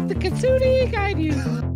Let the Kitsune guide you.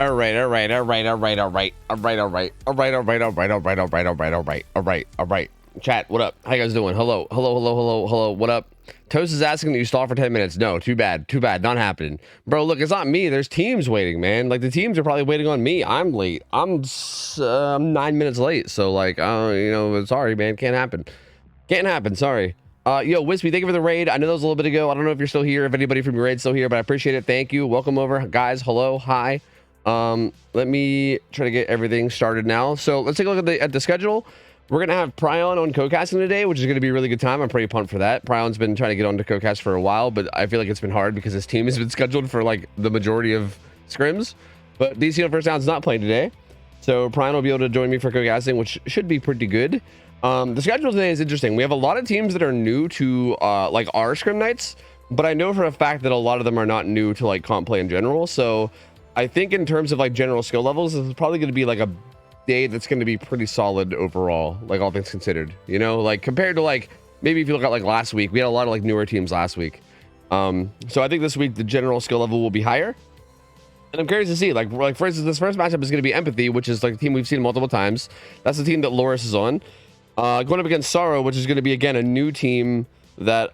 All right, all right, all right, all right, all right, all right, all right, all right, all right, all right, all right, all right, all right, all right, all right, all right. Chat, what up? How you guys doing? Hello, hello, hello, hello, hello. What up? Toast is asking that you stall for 10 minutes. No, too bad, not happening, bro. Look, it's not me. There's teams waiting, man. Like the teams are probably waiting on me. I'm late. I'm 9 minutes late. So like, you know, sorry, man. Can't happen. Can't happen. Sorry. Yo, Wispy, thank you for the raid. I know that was a little bit ago. I don't know if you're still here, if anybody from your raid's still here, but I appreciate it. Thank you. Welcome over, guys. Hello, hi. Let me try to get everything started now. So let's take a look at the schedule. We're gonna have Prion on co-casting today, which is gonna be a really good time. I'm pretty pumped for that. Prion's been trying to get on to co-cast for a while, but I feel like it's been hard because his team has been scheduled for like the majority of scrims. But DC on First Down's not playing today, so Prion will be able to join me for co-casting, which should be pretty good. The schedule today is interesting. We have a lot of teams that are new to like our scrim nights, but I know for a fact that a lot of them are not new to like comp play in general. So I think in terms of like general skill levels, this is probably going to be like a day that's going to be pretty solid overall, like all things considered, you know, like compared to like maybe if you look at like last week, we had a lot of like newer teams last week. So I think this week the general skill level will be higher, and I'm curious to see like for instance, this first matchup is going to be Empathy, which is like a team we've seen multiple times. That's the team that Loris is on, going up against Sorrow, which is going to be again a new team that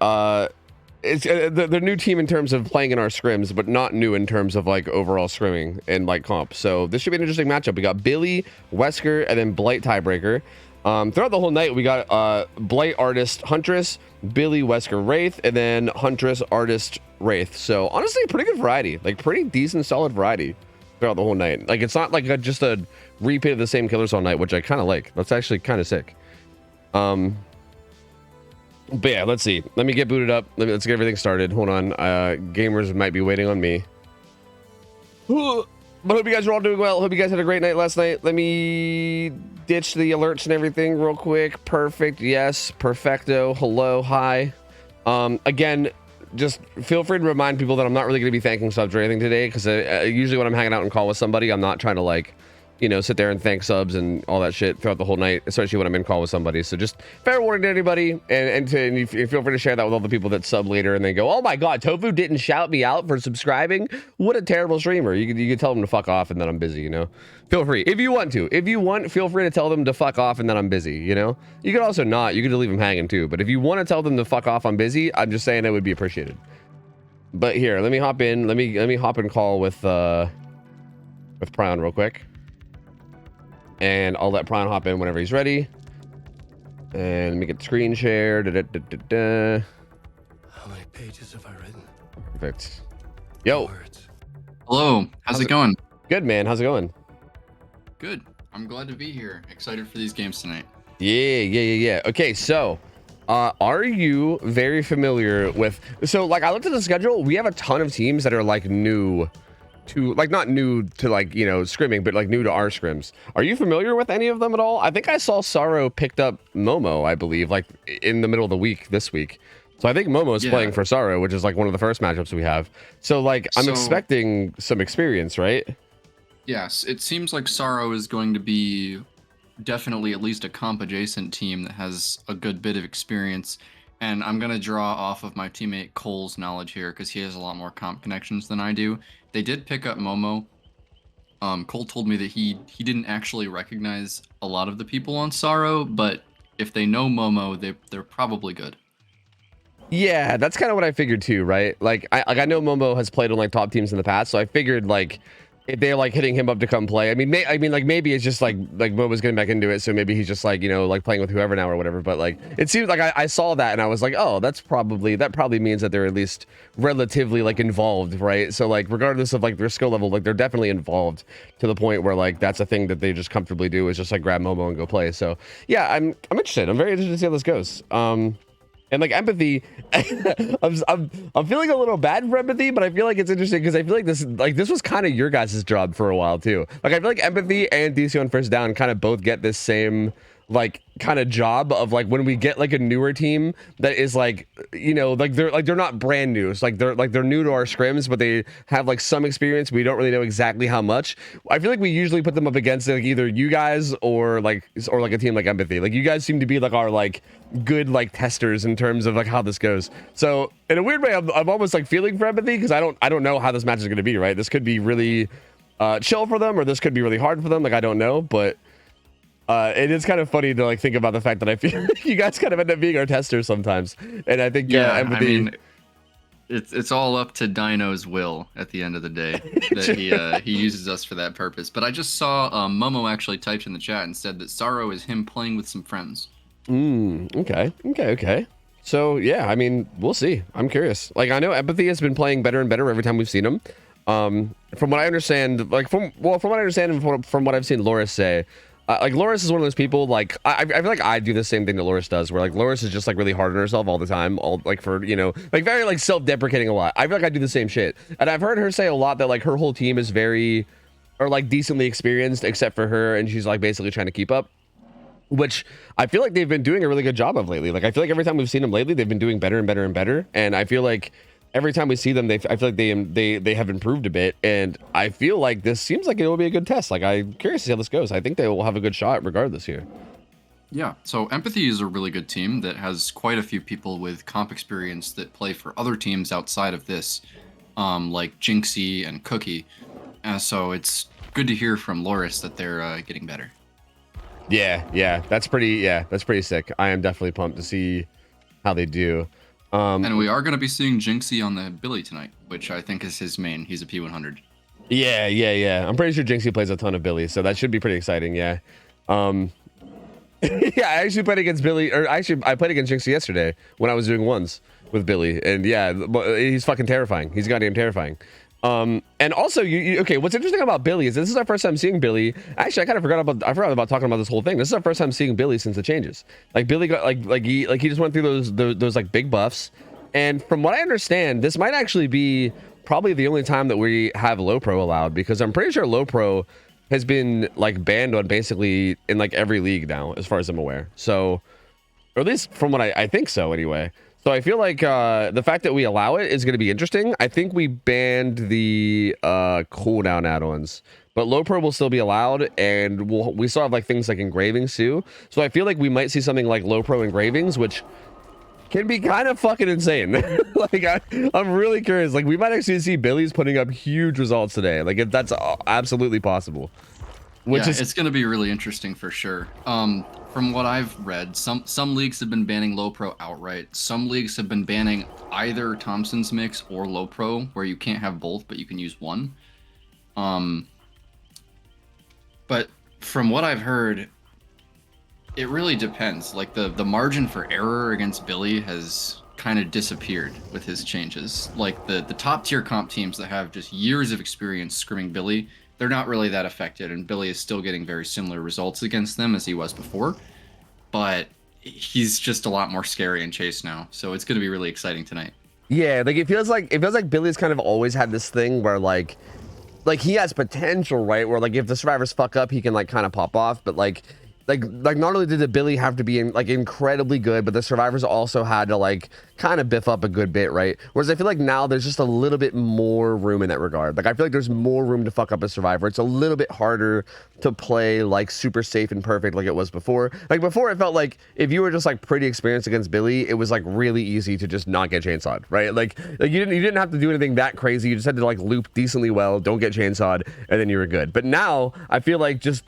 it's the new team in terms of playing in our scrims, but not new in terms of like overall scrimming and like comp. So this should be an interesting matchup. We got Billy, Wesker, and then Blight tiebreaker. Throughout the whole night, we got Blight, Artist, Huntress, Billy, Wesker, Wraith, and then Huntress, Artist, Wraith. So honestly, pretty good variety, like pretty decent, solid variety throughout the whole night. Like it's not like just a repeat of the same killers all night, which I kind of like. That's actually kind of sick. But yeah, let's see. Let me get booted up. Let's get everything started. Hold on. Gamers might be waiting on me. But hope you guys are all doing well. Hope you guys had a great night last night. Let me ditch the alerts and everything real quick. Perfect. Yes. Perfecto. Hello. Hi. Again, just feel free to remind people that I'm not really going to be thanking subs or anything today, because usually when I'm hanging out and call with somebody, I'm not trying to like, you know, sit there and thank subs and all that shit throughout the whole night, especially when I'm in call with somebody. So just fair warning to anybody, and you feel free to share that with all the people that sub later and they go, oh my god, Tofu didn't shout me out for subscribing. What a terrible streamer. You can tell them to fuck off and then I'm busy, you know. Feel free if you want to. If you want, feel free to tell them to fuck off and then I'm busy, you know. You could also not. You could leave them hanging too. But if you want to tell them to fuck off, I'm busy, I'm just saying it would be appreciated. But here, let me hop in. Let me hop in call with Prion real quick. And I'll let Prion hop in whenever he's ready. And let me get screen share. How many pages have I written? Perfect. Yo. Hello. How's it going? Good, man. How's it going? Good. I'm glad to be here. Excited for these games tonight. Yeah. Okay, so are you very familiar with... So, like, I looked at the schedule. We have a ton of teams that are, like, new to, like, not new to, like, you know, scrimming, but like new to our scrims. Are you familiar with any of them at all? I think I saw Sorrow picked up Momo, I believe, like in the middle of the week this week. So I think Momo is playing for Sorrow, which is like one of the first matchups we have. So like I'm expecting some experience, right? Yes, it seems like Sorrow is going to be definitely at least a comp adjacent team that has a good bit of experience. And I'm going to draw off of my teammate Cole's knowledge here because he has a lot more comp connections than I do. They did pick up Momo. Cole told me that he didn't actually recognize a lot of the people on Sorrow, but if they know Momo, they're probably good. Yeah, that's kind of what I figured too, right? Like I know Momo has played on like top teams in the past, so I figured like if they're like hitting him up to come play. I mean like maybe it's just like Momo's getting back into it, so maybe he's just like, you know, like playing with whoever now or whatever. But like it seems like I saw that and I was like, oh, that probably means that they're at least relatively like involved, right? So like regardless of like their skill level, like they're definitely involved to the point where like that's a thing that they just comfortably do is just like grab Momo and go play. So yeah, I'm interested. I'm very interested to see how this goes. And like Empathy, I'm feeling a little bad for Empathy, but I feel like it's interesting because I feel like this was kind of your guys' job for a while too. Like I feel like Empathy and DC on First Down kind of both get this same like kind of job of like when we get like a newer team that is like, you know, like they're not brand new. It's like they're new to our scrims, but they have like some experience. We don't really know exactly how much. I feel like we usually put them up against like either you guys or like a team like Empathy. Like you guys seem to be like our like good like testers in terms of like how this goes. So in a weird way, I'm almost like feeling for Empathy because I don't know how this match is going to be, right? This could be really chill for them, or this could be really hard for them. Like, I don't know, but it is kind of funny to like think about the fact that I feel you guys kind of end up being our testers sometimes, and I think empathy. I mean, it's all up to Dino's will at the end of the day that he uses us for that purpose. But I just saw Momo actually typed in the chat and said that Sorrow is him playing with some friends. Okay. So yeah, I mean, we'll see. I'm curious. Like, I know Empathy has been playing better and better every time we've seen him. From what I understand, like from what I understand and from what I've seen Loris say, like Loris is one of those people. Like I feel like I do the same thing that Loris does, where like Loris is just like really hard on herself all the time, all like for like very like self-deprecating a lot. I feel like I do the same shit, and I've heard her say a lot that like her whole team is very or like decently experienced except for her, and she's like basically trying to keep up. Which I feel like they've been doing a really good job of lately. Like I feel like every time we've seen them lately, they've been doing better and better and better. And I feel like every time we see them, I feel like they have improved a bit. And I feel like this seems like it will be a good test. Like I'm curious to see how this goes. I think they will have a good shot regardless here. Yeah, so Empathy is a really good team that has quite a few people with comp experience that play for other teams outside of this, like Jinxie and Cookie. So it's good to hear from Loris that they're getting better. Yeah, that's pretty sick. I am definitely pumped to see how they do. And we are going to be seeing Jinxie on the Billy tonight, which I think is his main. He's a P100. Yeah. I'm pretty sure Jinxie plays a ton of Billy, so that should be pretty exciting. Yeah. Yeah, I actually played against Billy, or I played against Jinxie yesterday when I was doing ones with Billy, and yeah, he's fucking terrifying. He's goddamn terrifying. And also, okay, what's interesting about Billy is this is our first time seeing Billy. Actually, I forgot about talking about this whole thing. This is our first time seeing Billy since the changes. Like Billy got he just went through those like big buffs, and from what I understand, this might actually be probably the only time that we have low pro allowed, because I'm pretty sure low pro has been like banned on basically in like every league now, as far as I'm aware. So, or at least from what I think so anyway. So I feel like the fact that we allow it is going to be interesting. I think we banned the cooldown add-ons, but low pro will still be allowed, and we still have like things like engravings too. So I feel like we might see something like low pro engravings, which can be kind of fucking insane. Like I'm really curious. Like we might actually see Billy's putting up huge results today. Like if that's absolutely possible. It's going to be really interesting for sure. From what I've read, some leagues have been banning low pro outright. Some leagues have been banning either Thompson's mix or low pro, where you can't have both, but you can use one. But from what I've heard, it really depends. Like the margin for error against Billy has kind of disappeared with his changes. Like the top tier comp teams that have just years of experience scrimming Billy, they're not really that affected, and Billy is still getting very similar results against them as he was before. But he's just a lot more scary in chase now, so it's going to be really exciting tonight. Yeah, like it feels like Billy's kind of always had this thing where like he has potential, right? Where like if the survivors fuck up, he can like kind of pop off, but like not only did the Billy have to be incredibly good, but the survivors also had to like kind of biff up a good bit, right? Whereas I feel like now there's just a little bit more room in that regard. Like I feel like there's more room to fuck up a survivor. It's a little bit harder to play like super safe and perfect like it was before. Like before it felt like if you were just like pretty experienced against Billy, it was like really easy to just not get chainsawed, right? Like you didn't have to do anything that crazy. You just had to like loop decently well, don't get chainsawed, and then you were good. But now I feel like just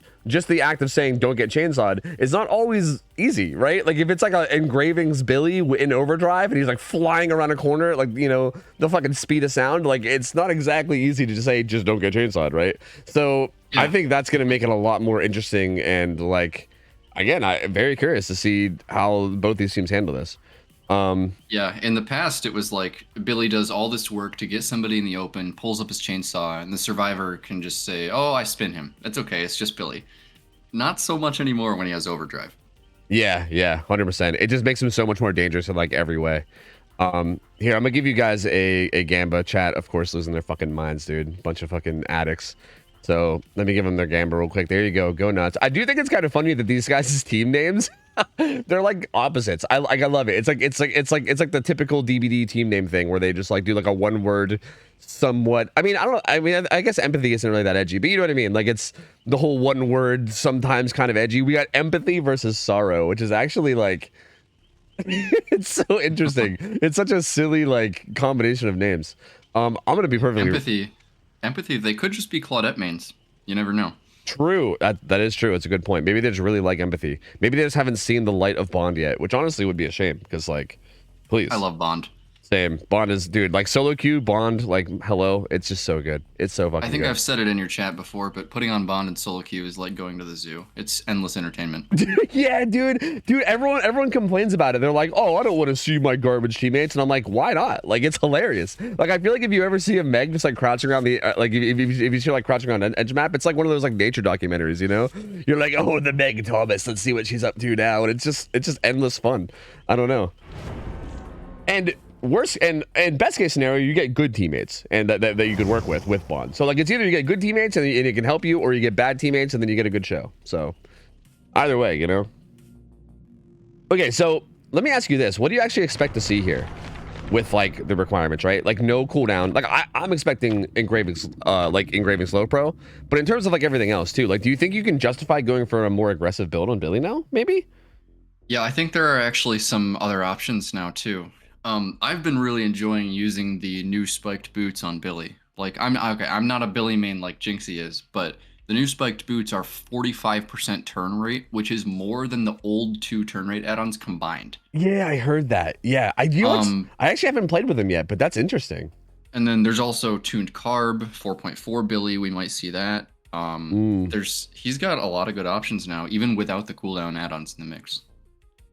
the act of saying don't get chainsawed is not always easy, right? Like if it's like an engravings Billy in overdrive and he's like flying around a corner, like, you know, the fucking speed of sound, like it's not exactly easy to just say just don't get chainsawed, right? So yeah. I think that's going to make it a lot more interesting, and like, again, I'm very curious to see how both these teams handle this. Yeah, in the past it was like Billy does all this work to get somebody in the open, pulls up his chainsaw, and the survivor can just say, oh, I spin him, that's okay, it's just Billy. Not so much anymore when he has overdrive. Yeah 100%. It just makes him so much more dangerous in like every way. Here, I'm gonna give you guys a Gamba. Chat, of course, losing their fucking minds, dude. Bunch of fucking addicts. So let me give them their Gamba real quick. There you go nuts. I do think it's kind of funny that these guys' team names they're like opposites. I love it. It's like the typical DBD team name thing where they just like do like a one word somewhat. I mean, I guess empathy isn't really that edgy, but you know what I mean? Like it's the whole one word sometimes kind of edgy. We got empathy versus sorrow, which is actually like it's so interesting. It's such a silly like combination of names. I'm gonna be perfectly Empathy, they could just be Claudette mains. You never know. True. That is true. It's a good point. Maybe they just really like empathy. Maybe they just haven't seen the light of Bond yet, which honestly would be a shame because, like, please. I love Bond. Same. Bond is, dude, like solo queue, Bond, like, hello. It's just so good. It's so fucking good. I think I've said it in your chat before, but putting on Bond and solo queue is like going to the zoo. It's endless entertainment. Yeah, dude, everyone complains about it. They're like, oh, I don't want to see my garbage teammates, and I'm like, why not? Like, it's hilarious. Like, I feel like if you ever see a Meg just like crouching around the like, if you see like crouching around an edge map, it's like one of those like nature documentaries, you know? You're like, oh, the Meg Thomas, let's see what she's up to now, and it's just endless fun. I don't know. And worst and best case scenario, you get good teammates and that you can work with Bond. So like, it's either you get good teammates and it can help you, or you get bad teammates and then you get a good show. So either way, you know. Okay, so let me ask you this: what do you actually expect to see here with like the requirements, right? Like no cooldown. Like I'm expecting engraving slow pro, but in terms of like everything else too, like do you think you can justify going for a more aggressive build on Billy now? Maybe. Yeah, I think there are actually some other options now too. I've been really enjoying using the new spiked boots on Billy. Like, I'm not a Billy main like Jinxie is, but the new spiked boots are 45% turn rate, which is more than the old 2 turn rate add-ons combined. Yeah, I heard that. Yeah, I actually haven't played with them yet, but that's interesting. And then there's also tuned carb, 4.4 Billy. We might see that. He's got a lot of good options now, even without the cooldown add-ons in the mix.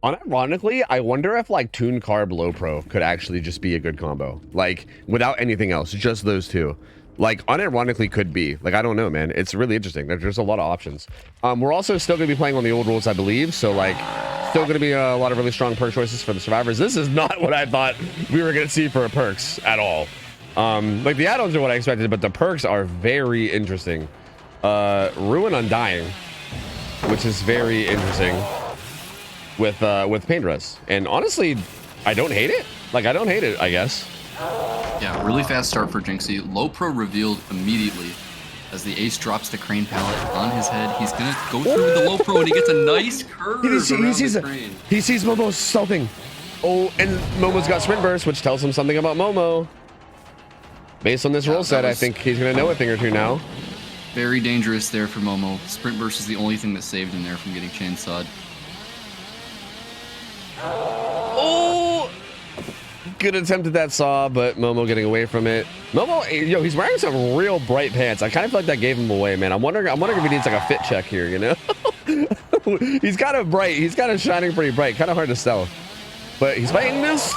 Unironically, I wonder if like Toon Carb Low Pro could actually just be a good combo, like without anything else, just those two. Like unironically could be. Like, I don't know, man. It's really interesting. There's a lot of options. We're also still gonna be playing on the old rules, I believe. So like, still gonna be a lot of really strong perk choices for the survivors. This is not what I thought we were gonna see for perks at all. Like the add-ons are what I expected, but the perks are very interesting. Ruin Undying, which is very interesting. With pain rest, and honestly I don't hate it. Like, I don't hate it, I guess. Yeah, really fast start for Jinxie. Low pro revealed immediately as the ace drops the crane pallet on his head. He's gonna go through the low pro and he gets a nice curve. He sees Momo stealthing. Oh, and Momo's got sprint burst, which tells him something about Momo. Based on this rule set, I think he's gonna know a thing or two now. Very dangerous there for Momo. Sprint burst is the only thing that saved him there from getting chainsawed. Oh, good attempt at that saw, but Momo getting away from it. Momo, yo, he's wearing some real bright pants. I kind of feel like that gave him away, man. I'm wondering if he needs like a fit check here, you know? He's kind of shining pretty bright. Kind of hard to stealth, but he's fighting this.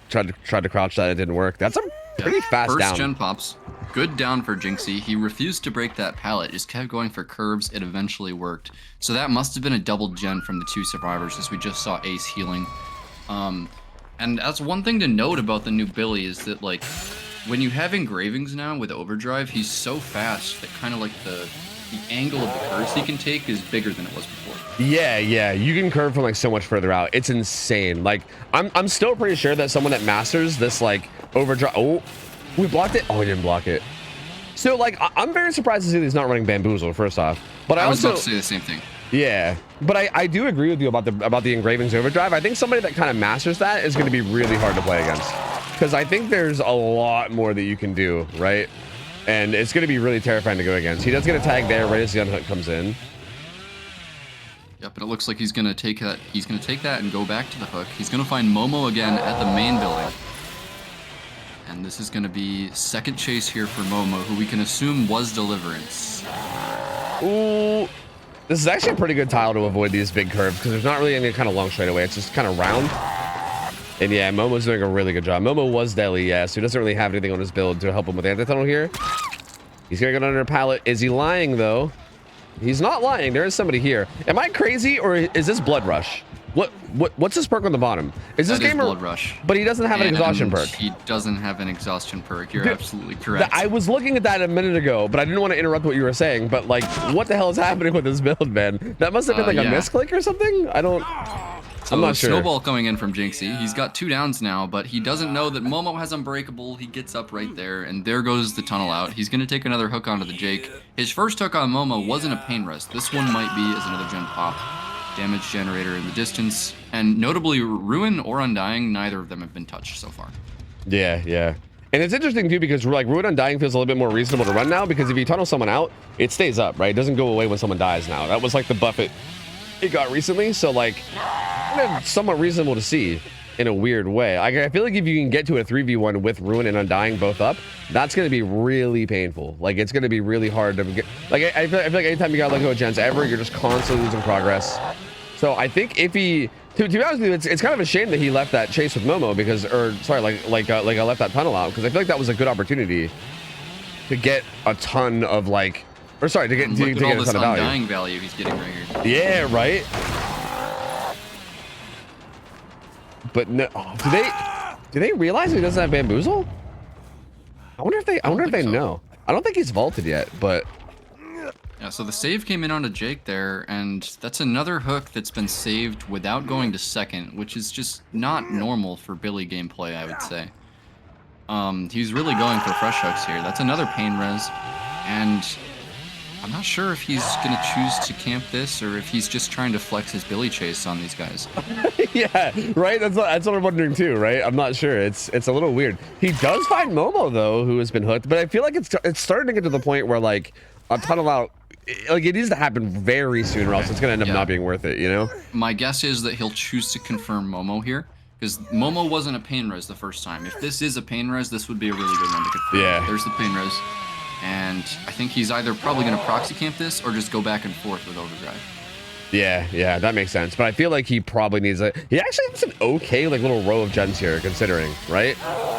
Tried to crouch that. It didn't work. That's a pretty fast down. First gen pops. Good down for Jinxie. He refused to break that pallet, just kept going for curves. It eventually worked. So that must have been a double gen from the 2 survivors, as we just saw Ace healing. And that's one thing to note about the new Billy is that, like, when you have engravings now with overdrive, he's so fast that kind of like the angle of the curves he can take is bigger than it was before. Yeah, you can curve from like so much further out. It's insane. Like, I'm still pretty sure that someone that masters this like overdrive. Oh, we blocked it. Oh, we didn't block it. So like, I'm very surprised to see that he's not running Bamboozle, first off. But I was also about to say the same thing. Yeah, but I do agree with you about the engravings overdrive. I think somebody that kind of masters that is going to be really hard to play against, because I think there's a lot more that you can do, right? And it's going to be really terrifying to go against. He does get a tag there right as the unhook comes in. Yep, and it looks like he's going to take that. He's going to take that and go back to the hook. He's going to find Momo again at the main building. And this is going to be second chase here for Momo, who we can assume was Deliverance. Ooh, this is actually a pretty good tile to avoid these big curves, because there's not really any kind of long straightaway. It's just kind of round. And yeah, Momo's doing a really good job. Momo was Deli, yeah, so he doesn't really have anything on his build to help him with anti-tunnel here. He's gonna get under a pallet. Is he lying though? He's not lying. There is somebody here. Am I crazy, or is this Blood Rush? What's this perk on the bottom? Is this game Blood Rush? But he doesn't have an exhaustion perk. He doesn't have an exhaustion perk. You're absolutely correct. I was looking at that a minute ago, but I didn't want to interrupt what you were saying. But like, what the hell is happening with this build, man? That must have been like a misclick or something. I'm not sure. Snowball coming in from Jinxie. He's got 2 downs now, but he doesn't know that Momo has Unbreakable. He gets up right there, and there goes the tunnel out. He's going to take another hook onto the Jake. His first hook on Momo wasn't a pain rest. This one might be as another gen pop. Damage generator in the distance. And notably, Ruin or Undying, neither of them have been touched so far. Yeah. And it's interesting too because like Ruin Undying feels a little bit more reasonable to run now because if you tunnel someone out, it stays up, right? It doesn't go away when someone dies now. That was like the buff it got recently. So like somewhat reasonable to see in a weird way. I feel like if you can get to a 3v1 with Ruin and Undying both up, that's going to be really painful. Like it's going to be really hard to get. Like I feel like anytime you got to let go of gens ever, you're just constantly losing progress. So I think if he, to be honest with you, it's kind of a shame that he left that chase with Momo because, or sorry, like I left that tunnel out because I feel like that was a good opportunity to get a ton of like, or sorry, to get Look to at get all a this ton of value. Undying value he's getting right here. Yeah, right. But no, do they realize he doesn't have bamboozle? I wonder if they know. I don't think he's vaulted yet, but yeah. So the save came in onto Jake there, and that's another hook that's been saved without going to second, which is just not normal for Billy gameplay, I would say. He's really going for fresh hooks here. That's another pain res, and I'm not sure if he's gonna choose to camp this or if he's just trying to flex his Billy chase on these guys. yeah, right. That's what I'm wondering too, right? I'm not sure. It's a little weird. He does find Momo though, who has been hooked, but I feel like it's starting to get to the point where like a tunnel out, like it needs to happen very soon, or else it's gonna end up not being worth it. You know. My guess is that he'll choose to confirm Momo here. Because Momo wasn't a pain res the first time. If this is a pain res, this would be a really good one to confirm. Yeah. There's the pain res. And I think he's either probably going to proxy camp this or just go back and forth with overdrive. Yeah, that makes sense. But I feel like he probably needs he actually has an okay like little row of gens here, considering, right?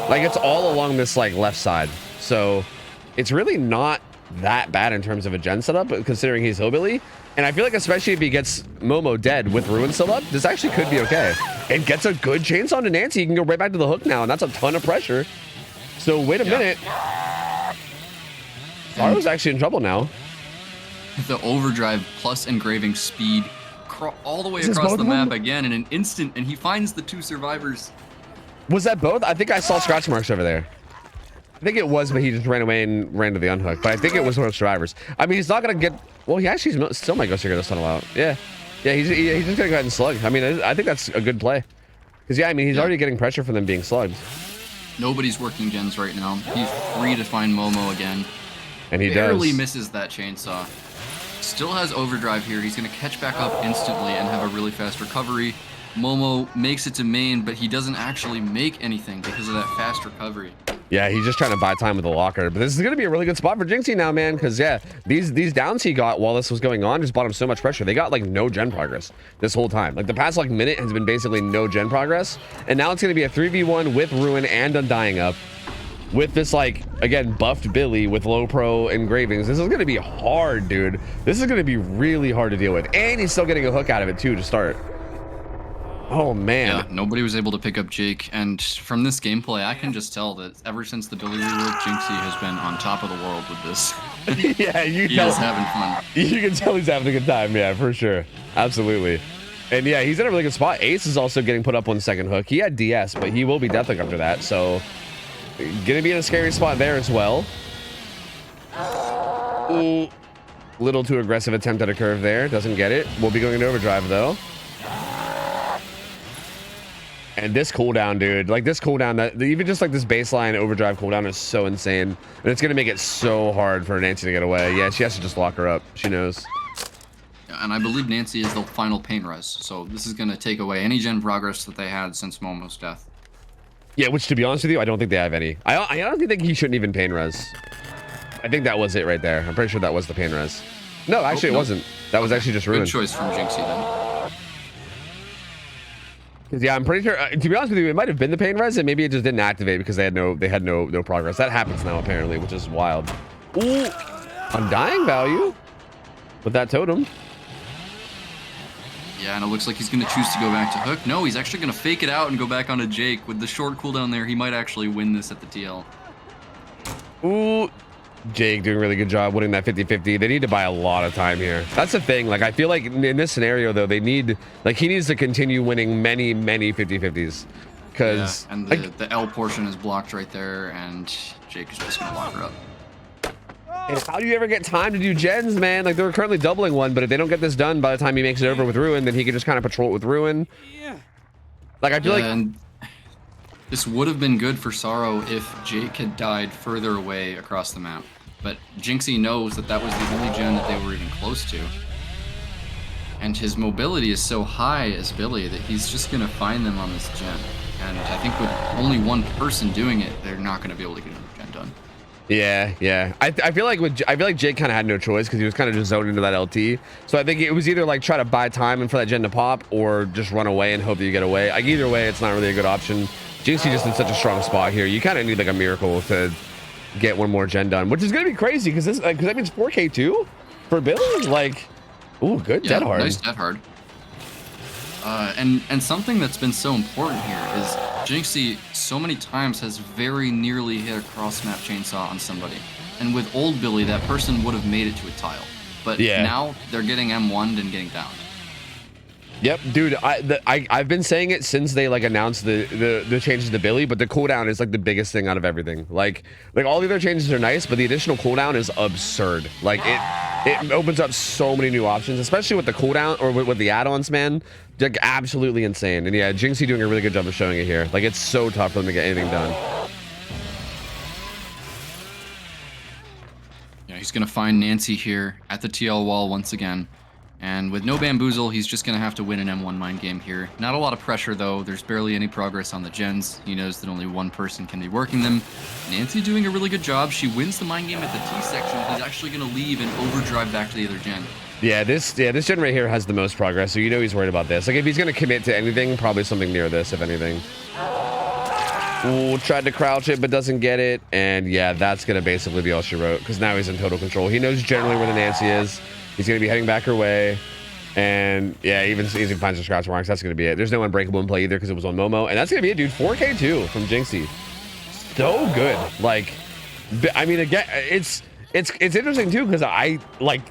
Like it's all along this like left side. So it's really not that bad in terms of a gen setup, but considering he's Hillbilly. And I feel like especially if he gets Momo dead with Ruin still up, this actually could be okay. And gets a good chainsaw to Nancy. He can go right back to the hook now, and that's a ton of pressure. So wait a minute. Saro's actually in trouble now. The overdrive plus engraving speed all the way across the map again in an instant, and he finds the two survivors. Was that both? I think I saw scratch marks over there. I think it was, but he just ran away and ran to the unhook. But I think it was one of the survivors. I mean, he's not going to get... Well, he actually still might go figure this tunnel out. Yeah, he's just going to go ahead and slug. I mean, I think that's a good play. Because, yeah, I mean, he's already getting pressure from them being slugged. Nobody's working gens right now. He's free to find Momo again. And he barely misses that chainsaw. Still has overdrive here. He's going to catch back up instantly and have a really fast recovery. Momo makes it to main, but he doesn't actually make anything because of that fast recovery. Yeah, he's just trying to buy time with the locker. But this is going to be a really good spot for Jinxie now, man, because, yeah, these downs he got while this was going on just bought him so much pressure. They got, like, no gen progress this whole time. Like, the past, like, minute has been basically no gen progress. And now it's going to be a 3v1 with Ruin and Undying up. With this, like, again, buffed Billy with low pro engravings. This is going to be hard, dude. This is going to be really hard to deal with. And he's still getting a hook out of it, too, to start. Oh, man. Yeah, nobody was able to pick up Jake. And from this gameplay, I can just tell that ever since the Billy rework, Jinxie has been on top of the world with this. Yeah, he is having fun. You can tell he's having a good time. Yeah, for sure. Absolutely. And, yeah, he's in a really good spot. Ace is also getting put up on second hook. He had DS, but he will be deathhook after that. So... gonna be in a scary spot there as well. Ooh, little too aggressive attempt at a curve there. Doesn't get it. We'll be going into overdrive though. And this cooldown, dude, like this cooldown, that even just like this baseline overdrive cooldown is so insane, and it's gonna make it so hard for Nancy to get away. Yeah, she has to just lock her up. She knows. And I believe Nancy is the final pain res, so this is gonna take away any gen progress that they had since Momo's death. Yeah, which to be honest with you, I don't think they have any. I honestly think he shouldn't even pain res. I think that was it right there. I'm pretty sure that was the pain res. No, actually it wasn't. That was actually just Ruin. Good choice from Jinxie then. Yeah, I'm pretty sure. To be honest with you, it might have been the pain res, and maybe it just didn't activate because they had no progress. That happens now apparently, which is wild. Ooh, Undying value with that totem. Yeah, and it looks like he's going to choose to go back to hook. No, he's actually going to fake it out and go back onto Jake. With the short cooldown there, he might actually win this at the TL. Ooh, Jake doing a really good job winning that 50-50. They need to buy a lot of time here. That's the thing. Like, I feel like in this scenario, though, they need, like, he needs to continue winning many 50-50s. Because... Yeah, and the L portion is blocked right there, and Jake is just going to lock her up. And how do you ever get time to do gens, man? Like, they're currently doubling one, but if they don't get this done by the time he makes it over with Ruin, then he can just kind of patrol it with Ruin. Like, I feel like... This would have been good for Sorrow if Jake had died further away across the map. But Jinxie knows that that was the only gen that they were even close to. And his mobility is so high as Billy that he's just going to find them on this gen. And I think with only one person doing it, they're not going to be able to get another gen done. Yeah. I feel like Jake kind of had no choice because he was kind of just zoned into that LT. So I think it was either like try to buy time and for that gen to pop, or just run away and hope that you get away. Like either way, it's not really a good option. Jinxie just in such a strong spot here. You kind of need like a miracle to get one more gen done, which is gonna be crazy because this because that means 4K too for Billy. Like, ooh, good dead hard. Nice dead hard. And something that's been so important here is Jinxie so many times has very nearly hit a cross map chainsaw on somebody, and with old Billy, that person would have made it to a tile, but now they're getting M1'd and getting downed. Yep, dude. I've been saying it since they like announced the changes to Billy, but the cooldown is like the biggest thing out of everything. Like all the other changes are nice, but the additional cooldown is absurd. Like it opens up so many new options, especially with the cooldown or with the add-ons, man. Like absolutely insane. And yeah, Jinxie doing a really good job of showing it here. Like it's so tough for them to get anything done. Yeah, he's gonna find Nancy here at the TL wall once again. And with no bamboozle, he's just going to have to win an M1 mind game here. Not a lot of pressure, though. There's barely any progress on the gens. He knows that only one person can be working them. Nancy doing a really good job. She wins the mind game at the T section. He's actually going to leave and overdrive back to the other gen. Yeah, this gen right here has the most progress, so you know he's worried about this. Like, if he's going to commit to anything, probably something near this, if anything. Ooh, tried to crouch it, but doesn't get it. And yeah, that's going to basically be all she wrote, because now he's in total control. He knows generally where the Nancy is. He's going to be heading back her way. And yeah, even if he finds the scratch marks, that's going to be it. There's no unbreakable in play either because it was on Momo. And that's going to be it, dude. 4K too from Jinxie. So good. Like, I mean, again, it's interesting too because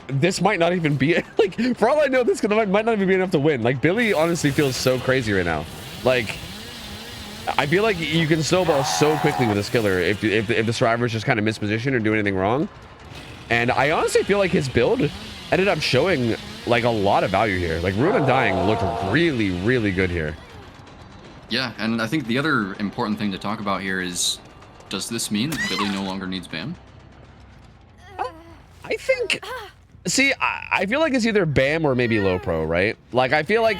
this might not even be like, for all I know, this might not even be enough to win. Like, Billy honestly feels so crazy right now. Like, I feel like you can snowball so quickly with a skiller if the survivors just kind of misposition or do anything wrong. And I honestly feel like his build ended up showing like a lot of value here. Like Ruin Undying looked really, really good here. Yeah, and I think the other important thing to talk about here is, does this mean that Billy no longer needs BAM? I think, see, I feel like it's either BAM or maybe low pro, right? Like I feel like,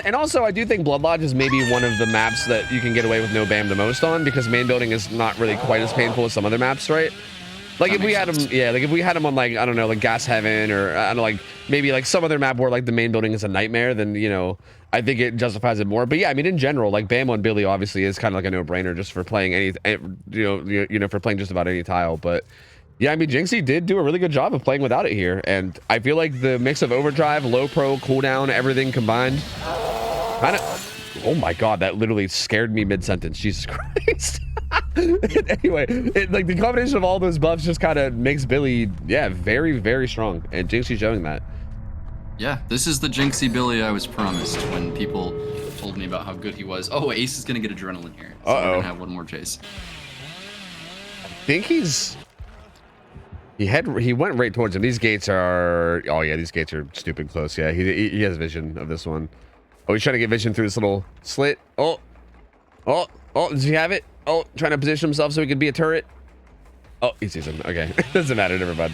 and also I do think Blood Lodge is maybe one of the maps that you can get away with no BAM the most on, because main building is not really quite as painful as some other maps, right? Like if we had him, yeah, like if we had him on like, I don't know, like Gas Heaven, or I don't know, like maybe like some other map where like the main building is a nightmare, then, you know, I think it justifies it more. But yeah, I mean, in general, like BAM on Billy obviously is kind of like a no-brainer just for playing any, you know, for playing just about any tile. But yeah, I mean, Jinxie did do a really good job of playing without it here, and I feel like the mix of overdrive, low pro, cooldown, everything combined, kind of. Oh my god, that literally scared me mid-sentence. Jesus Christ. Anyway, like the combination of all those buffs just kind of makes Billy, yeah, very, very strong, and Jinxie showing that. Yeah, this is the Jinxie Billy I was promised when people told me about how good he was. Oh, Ace is gonna get adrenaline here, so we're gonna have one more chase. I think he went right towards him. These gates are, oh yeah, these gates are stupid close. Yeah, he has vision of this one. Oh, he's trying to get vision through this little slit. Oh, does he have it? Oh, trying to position himself so he could be a turret. Oh, he sees him. Okay, doesn't matter. Never mind.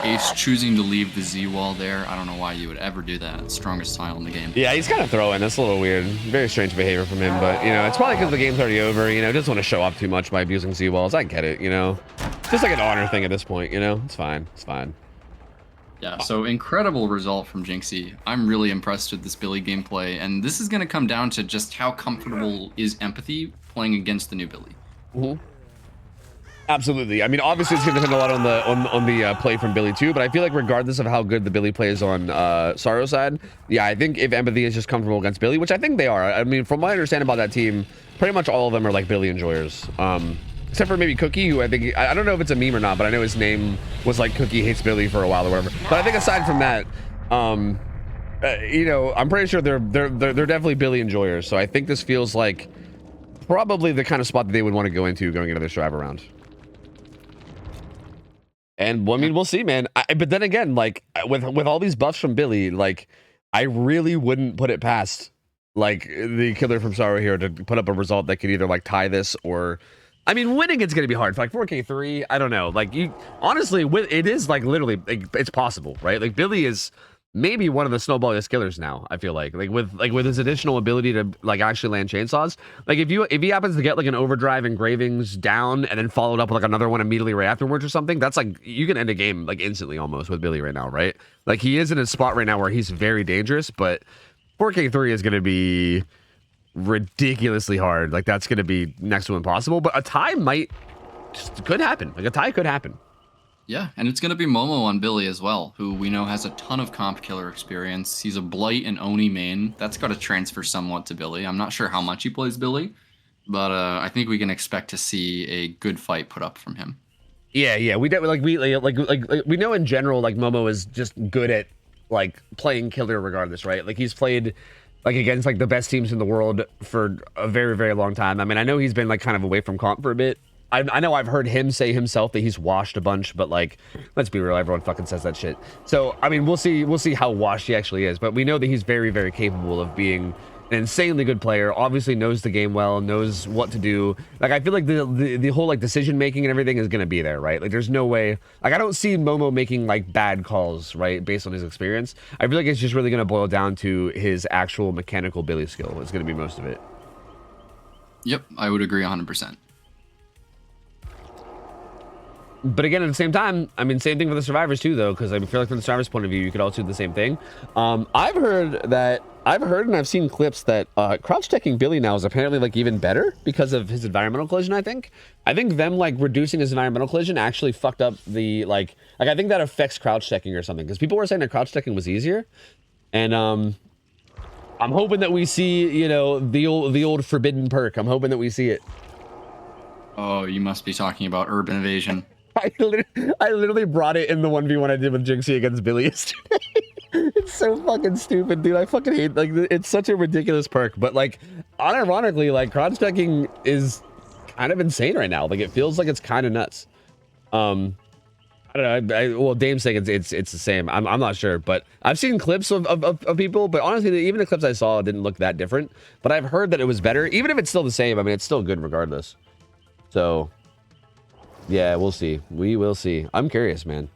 Ace choosing to leave the Z wall there. I don't know why you would ever do that. Strongest tile in the game. Yeah, he's kind of throwing. That's a little weird. Very strange behavior from him, but, you know, it's probably because the game's already over. You know, doesn't want to show off too much by abusing Z walls. I get it, you know. It's just like an honor thing at this point, you know. It's fine. It's fine. Yeah, so incredible result from Jinxie. I'm really impressed with this Billy gameplay, and this is going to come down to just how comfortable is Empathy playing against the new Billy. Mm-hmm. Absolutely. I mean, obviously it's going to depend a lot on the play from Billy too, but I feel like regardless of how good the Billy plays on Sorrow's side, yeah, I think if Empathy is just comfortable against Billy, which I think they are. I mean, from what I understand about that team, pretty much all of them are like Billy enjoyers. Except for maybe Cookie, who I think, I don't know if it's a meme or not, but I know his name was like Cookie Hates Billy for a while or whatever. But I think aside from that, you know, I'm pretty sure they're definitely Billy enjoyers. So I think this feels like probably the kind of spot that they would want to go into going into this drive around. And well, I mean, we'll see, man. But then again, like with all these buffs from Billy, like I really wouldn't put it past like the killer from Sorrow here to put up a result that could either like tie this or, I mean, winning it's gonna be hard. For like 4K3, I don't know. Like you honestly, it is like literally like, it's possible, right? Like Billy is maybe one of the snowballiest killers now. I feel like with his additional ability to like actually land chainsaws. Like if he happens to get like an overdrive engravings down and then followed up with like another one immediately right afterwards or something, that's like you can end a game like instantly almost with Billy right now, right? Like he is in a spot right now where he's very dangerous, but 4K3 is going to be ridiculously hard. Like that's going to be next to impossible, but a tie could happen. Like a tie could happen. Yeah, and it's going to be Momo on Billy as well, who we know has a ton of comp killer experience. He's a Blight and Oni main. That's got to transfer somewhat to Billy. I'm not sure how much he plays Billy, but I think we can expect to see a good fight put up from him. Yeah, we we know in general like Momo is just good at like playing killer regardless, right? Like he's played like against like the best teams in the world for a very, very long time. I mean, I know he's been like kind of away from comp for a bit. I know I've heard him say himself that he's washed a bunch, but like, let's be real, everyone fucking says that shit. So, I mean, we'll see how washed he actually is, but we know that he's very, very capable of being an insanely good player, obviously knows the game well, knows what to do. Like, I feel like the whole like decision making and everything is going to be there, right? Like, there's no way, like, I don't see Momo making like bad calls, right? Based on his experience. I feel like it's just really going to boil down to his actual mechanical Billy skill. It's going to be most of it. Yep, I would agree 100%. But again, at the same time, I mean, same thing for the survivors too, though, because I feel like from the survivors' point of view, you could also do the same thing. I've heard and I've seen clips that crouch checking Billy now is apparently like even better because of his environmental collision. I think them like reducing his environmental collision actually fucked up the like I think that affects crouch checking or something because people were saying that crouch checking was easier, and I'm hoping that we see the old forbidden perk. I'm hoping that we see it. Oh, you must be talking about urban evasion. I literally brought it in the 1v1 I did with Jinxie against Billy yesterday. It's so fucking stupid, dude. I fucking hate, like, it's such a ridiculous perk, but like, unironically, like, crouch checking is kind of insane right now. Like, it feels like it's kind of nuts. I don't know. Well, Dame's saying it's the same. I'm not sure, but I've seen clips of people, but honestly, even the clips I saw didn't look that different. But I've heard that it was better, even if it's still the same. I mean, it's still good regardless. So, yeah, we'll see. We will see. I'm curious, man.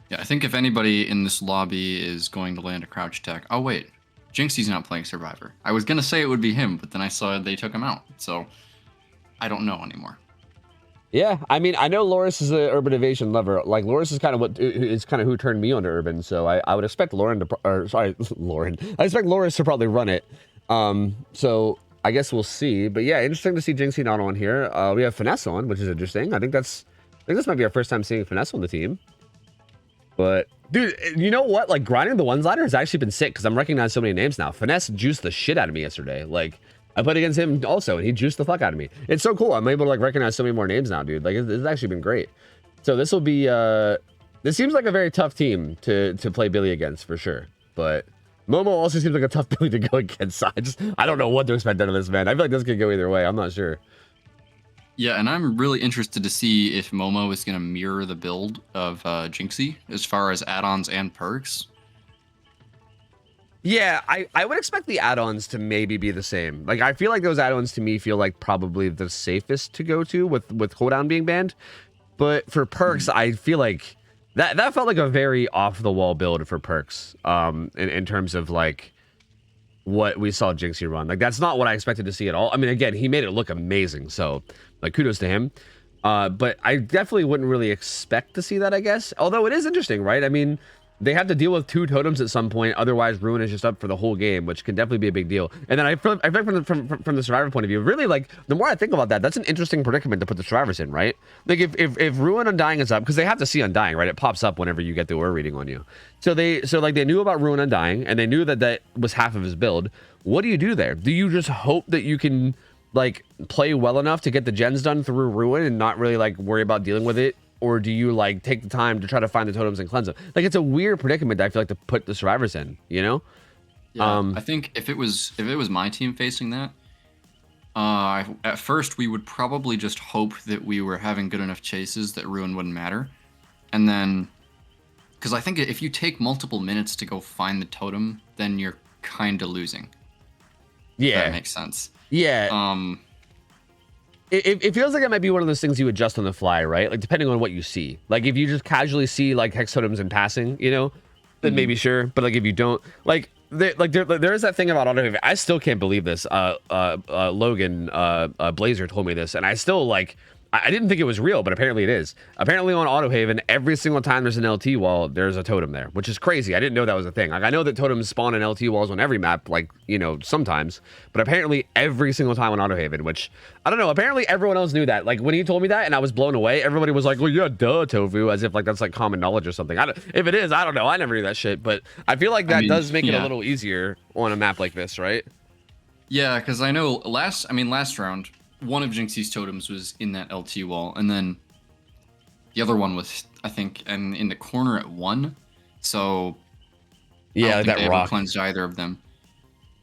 Yeah, I think if anybody in this lobby is going to land a crouch tech... Oh, wait. Jinxie's not playing Survivor. I was going to say it would be him, but then I saw they took him out. So, I don't know anymore. Yeah, I mean, I know Loris is an urban evasion lover. Like, Loris is kind of who turned me onto urban. So I would expect Lauren to... Or, sorry, Lauren. I expect Loris to probably run it. So... I guess we'll see, but yeah, interesting to see Jinxie not on here. We have Finesse on, which is interesting. I think this might be our first time seeing Finesse on the team. But dude, you know what? Like grinding the ones liner has actually been sick because I'm recognizing so many names now. Finesse juiced the shit out of me yesterday. Like I played against him also, and he juiced the fuck out of me. It's so cool. I'm able to like recognize so many more names now, dude. Like it's actually been great. So this will be. This seems like a very tough team to play Billy against for sure, but. Momo also seems like a tough Billy to go against. I don't know what to expect out of this, man. I feel like this could go either way. I'm not sure. Yeah, and I'm really interested to see if Momo is going to mirror the build of Jinxie as far as add-ons and perks. Yeah, I would expect the add-ons to maybe be the same. Like, I feel like those add-ons to me feel like probably the safest to go to with cooldown being banned. But for perks, I feel like... That felt like a very off-the-wall build for perks, in terms of, like, what we saw Jinxie run. Like, that's not what I expected to see at all. I mean, again, he made it look amazing, so, like, kudos to him. But I definitely wouldn't really expect to see that, I guess. Although it is interesting, right? I mean, they have to deal with 2 totems at some point, otherwise Ruin is just up for the whole game, which can definitely be a big deal. And then I feel like from the Survivor point of view, really, like, the more I think about that, that's an interesting predicament to put the Survivors in, right? Like, if Ruin Undying is up, because they have to see Undying, right? It pops up whenever you get the aura reading on you. So they knew about Ruin Undying, and they knew that was half of his build. What do you do there? Do you just hope that you can, like, play well enough to get the gens done through Ruin and not really, like, worry about dealing with it? Or do you like take the time to try to find the totems and cleanse them? Like it's a weird predicament that I feel like to put the survivors in, you know? Yeah, I think if it was my team facing that, at first we would probably just hope that we were having good enough chases that Ruin wouldn't matter. And then, because I think if you take multiple minutes to go find the totem, then you're kind of losing. Yeah, That makes sense. Yeah. It feels like it might be one of those things you adjust on the fly, right? Like depending on what you see. Like if you just casually see like hex totems in passing, you know, then maybe sure. But like if you don't, like there is that thing about auto. I still can't believe this. Logan Blazer told me this, and I still like. I didn't think it was real, but apparently it is. Apparently on AutoHaven, every single time there's an LT wall, there's a totem there, which is crazy. I didn't know that was a thing. Like I know that totems spawn in LT walls on every map, like, you know, sometimes, but apparently every single time on AutoHaven, which I don't know. Apparently everyone else knew that. Like when he told me that and I was blown away, everybody was like, well, yeah, duh, Tofu, as if like that's like common knowledge or something. If it is, I don't know. I never knew that shit, but I feel like that does make it a little easier on a map like this, right? Yeah, because I know last round, one of Jinxie's totems was in that LT wall, and then the other one was, I think, and in the corner at 1. So yeah, like that rock cleansed either of them.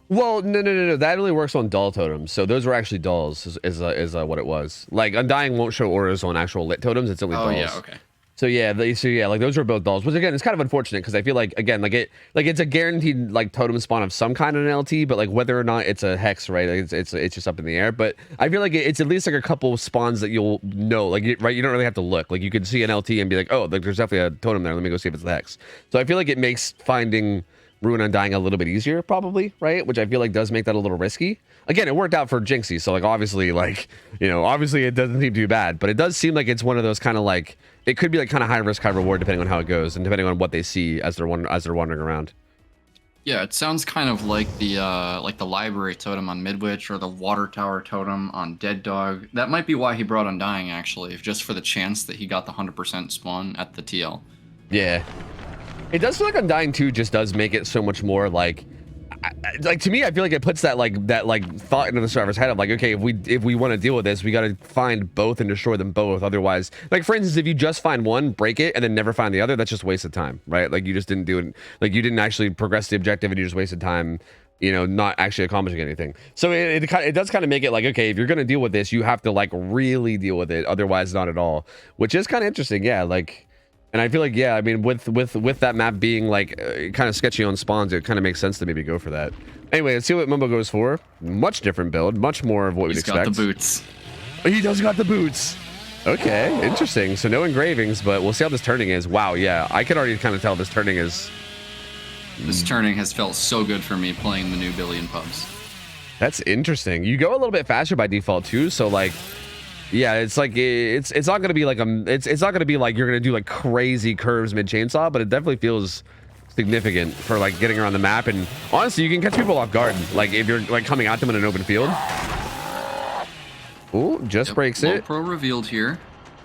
Well, no. That only works on dull totems. So those were actually dulls, is what it was. Like Undying won't show auras on actual lit totems. It's only dulls. Oh yeah, okay. So yeah, like those were both dulls, which again, it's kind of unfortunate because I feel like again, it's a guaranteed like totem spawn of some kind in an LT, but like whether or not it's a hex, right? It's just up in the air. But I feel like it's at least like a couple spawns that you'll know, like right, you don't really have to look. Like you can see an LT and be like, oh, like there's definitely a totem there. Let me go see if it's the hex. So I feel like it makes finding Ruin Undying a little bit easier, probably, right? Which I feel like does make that a little risky. Again, it worked out for Jinxie, so like obviously, like, you know, obviously it doesn't seem too bad, but it does seem like it's one of those kind of like, it could be like kind of high risk, high reward depending on how it goes and depending on what they see as they're wandering around. Yeah, it sounds kind of like the library totem on Midwich or the water tower totem on Dead Dog. That might be why he brought Undying actually, just for the chance that he got the 100% spawn at the TL. Yeah. It does feel like Undying 2 just does make it so much more like to me, I feel like it puts that thought into the server's head of like, okay, if we want to deal with this, we got to find both and destroy them both. Otherwise, like for instance, if you just find one, break it, and then never find the other, that's just wasted time, right? Like you just didn't do it, like you didn't actually progress the objective, and you just wasted time, you know, not actually accomplishing anything. So it does kind of make it like, okay, if you're gonna deal with this, you have to like really deal with it, otherwise not at all, which is kind of interesting, yeah, like. And I feel like, yeah, I mean, with that map being like kind of sketchy on spawns, it kind of makes sense to maybe go for that. Anyway, let's see what Mumbo goes for. Much different build, much more of what we'd expect. He's got the boots. Oh, he does got the boots. Okay, interesting. So no engravings, but we'll see how this turning is. Wow, yeah, I can already kind of tell this turning is. This turning has felt so good for me playing the new Billion pubs. That's interesting. You go a little bit faster by default too, so like. Yeah, it's like it's not gonna be like it's not gonna be like you're gonna do like crazy curves mid chainsaw, but it definitely feels significant for like getting around the map. And honestly, you can catch people off guard, like if you're like coming at them in an open field. Ooh, just breaks it. Pro revealed here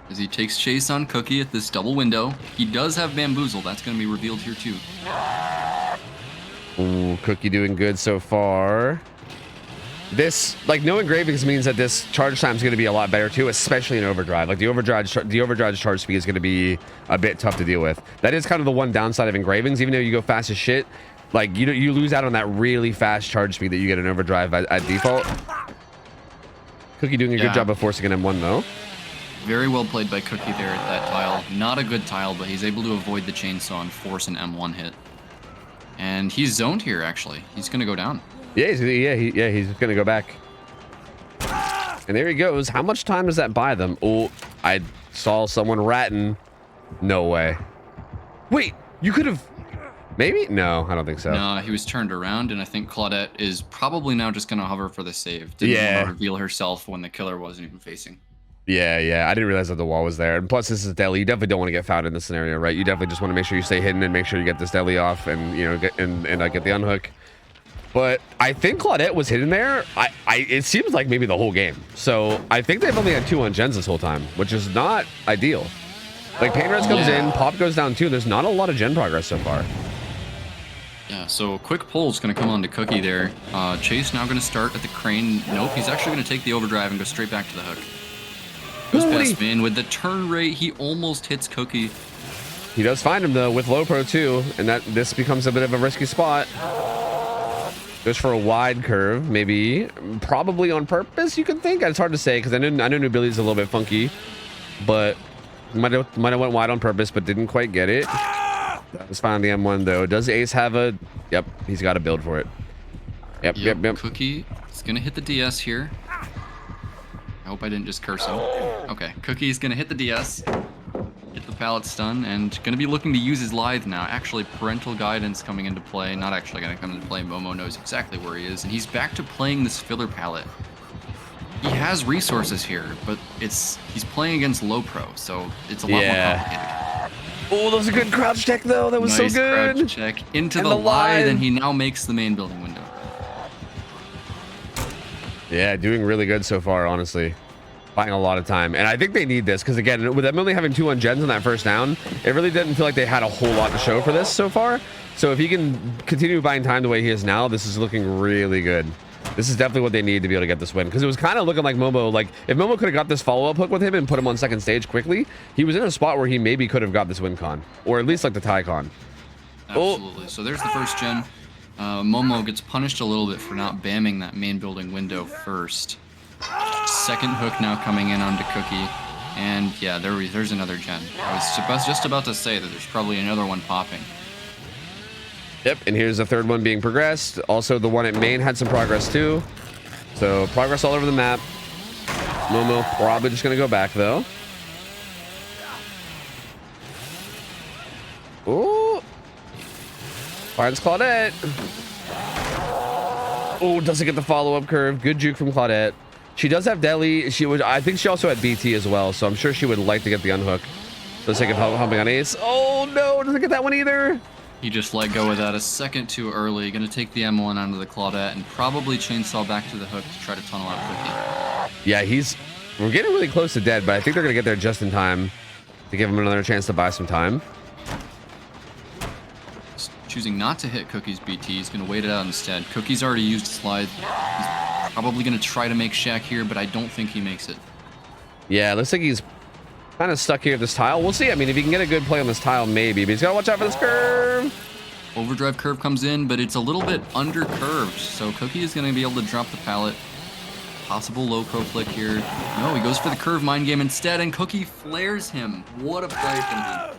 as he takes chase on Cookie at this double window. He does have Bamboozle. That's gonna be revealed here too. Ooh, Cookie doing good so far. This, like, no engravings means that this charge time is going to be a lot better too, especially in overdrive. Like the overdrive charge speed is going to be a bit tough to deal with. That is kind of the one downside of engravings. Even though you go fast as shit, like you lose out on that really fast charge speed that you get in overdrive at default. Cookie doing a good job of forcing an M1 though. Very well played by Cookie there at that tile. Not a good tile, but he's able to avoid the chainsaw and force an M1 hit. And he's zoned here actually. He's going to go down. Yeah, he's gonna go back. And there he goes. How much time does that buy them? Oh, I saw someone ratting. No way. Wait, you could have... Maybe? No, I don't think so. No, he was turned around, and I think Claudette is probably now just gonna hover for the save. Didn't want to reveal herself when the killer wasn't even facing. Yeah, I didn't realize that the wall was there. And plus, this is deli. You definitely don't want to get fouled in this scenario, right? You definitely just want to make sure you stay hidden and make sure you get this deli off and, you know, get the unhook. But I think Claudette was hidden there. It seems like maybe the whole game. So I think they've only had 2 on gens this whole time, which is not ideal. Like Painter's comes in, Pop goes down too. There's not a lot of gen progress so far. Yeah, so quick pull's gonna come on to Cookie there. Chase now gonna start at the crane. Nope, he's actually gonna take the overdrive and go straight back to the hook. Goes past Vin with the turn rate. He almost hits Cookie. He does find him though with low pro too, and this becomes a bit of a risky spot. Goes for a wide curve, maybe, probably on purpose. You could think. It's hard to say because I know New Billy's a little bit funky, but might have went wide on purpose, but didn't quite get it. That was fine on the M1 though. Does Ace have a? Yep, he's got a build for it. Yep. Cookie is gonna hit the DS here. I hope I didn't just curse him. Okay, Cookie's gonna hit the DS, hit the pallet stun, and gonna be looking to use his Lithe now. Actually, parental guidance coming into play. Not actually gonna come into play. Momo knows exactly where he is, and he's back to playing this filler pallet. He has resources here, but he's playing against low pro, so it's a lot more complicated. Oh, that was a good crouch check though. That was Nice so good. Crouch check into And the the Lithe, and Lithe. he now makes the main building window. Yeah, doing really good so far, honestly. Buying a lot of time. And I think they need this because, again, with them only having 2 on gens on that first down, it really didn't feel like they had a whole lot to show for this so far. So if he can continue buying time the way he is now, this is looking really good. This is definitely what they need to be able to get this win, because it was kind of looking like Momo, like if Momo could have got this follow-up hook with him and put him on second stage quickly, he was in a spot where he maybe could have got this win con, or at least like the tie con. Absolutely. So there's the first gen. Momo gets punished a little bit for not bamming that main building window first. Second hook now coming in onto Cookie. And yeah, there's another gen. I was just about to say that there's probably another one popping. Yep, and here's the third one being progressed. Also, the one at main had some progress too. So progress all over the map. Momo probably just gonna go back though. Ooh. Finds Claudette. Oh, doesn't get the follow-up curve. Good juke from Claudette. She does have deli. I think she also had BT as well, so I'm sure she would like to get the unhook for the sake of humping on ace. Oh no, doesn't get that one either. He just let go of that a second too early. Gonna take the M1 onto the Claudette and probably chainsaw back to the hook to try to tunnel out Cookie. Yeah, we're getting really close to dead, but I think they're gonna get there just in time to give him another chance to buy some time. Choosing not to hit Cookie's BT. He's going to wait it out instead. Cookie's already used a slide. He's probably going to try to make Shaq here, but I don't think he makes it. Yeah, looks like he's kind of stuck here at this tile. We'll see. I mean, if he can get a good play on this tile, maybe. But he's got to watch out for this curve. Overdrive curve comes in, but it's a little bit under curved. So Cookie is going to be able to drop the pallet. Possible low pro flick here. No, he goes for the curve mind game instead, and Cookie flares him. What a play from him.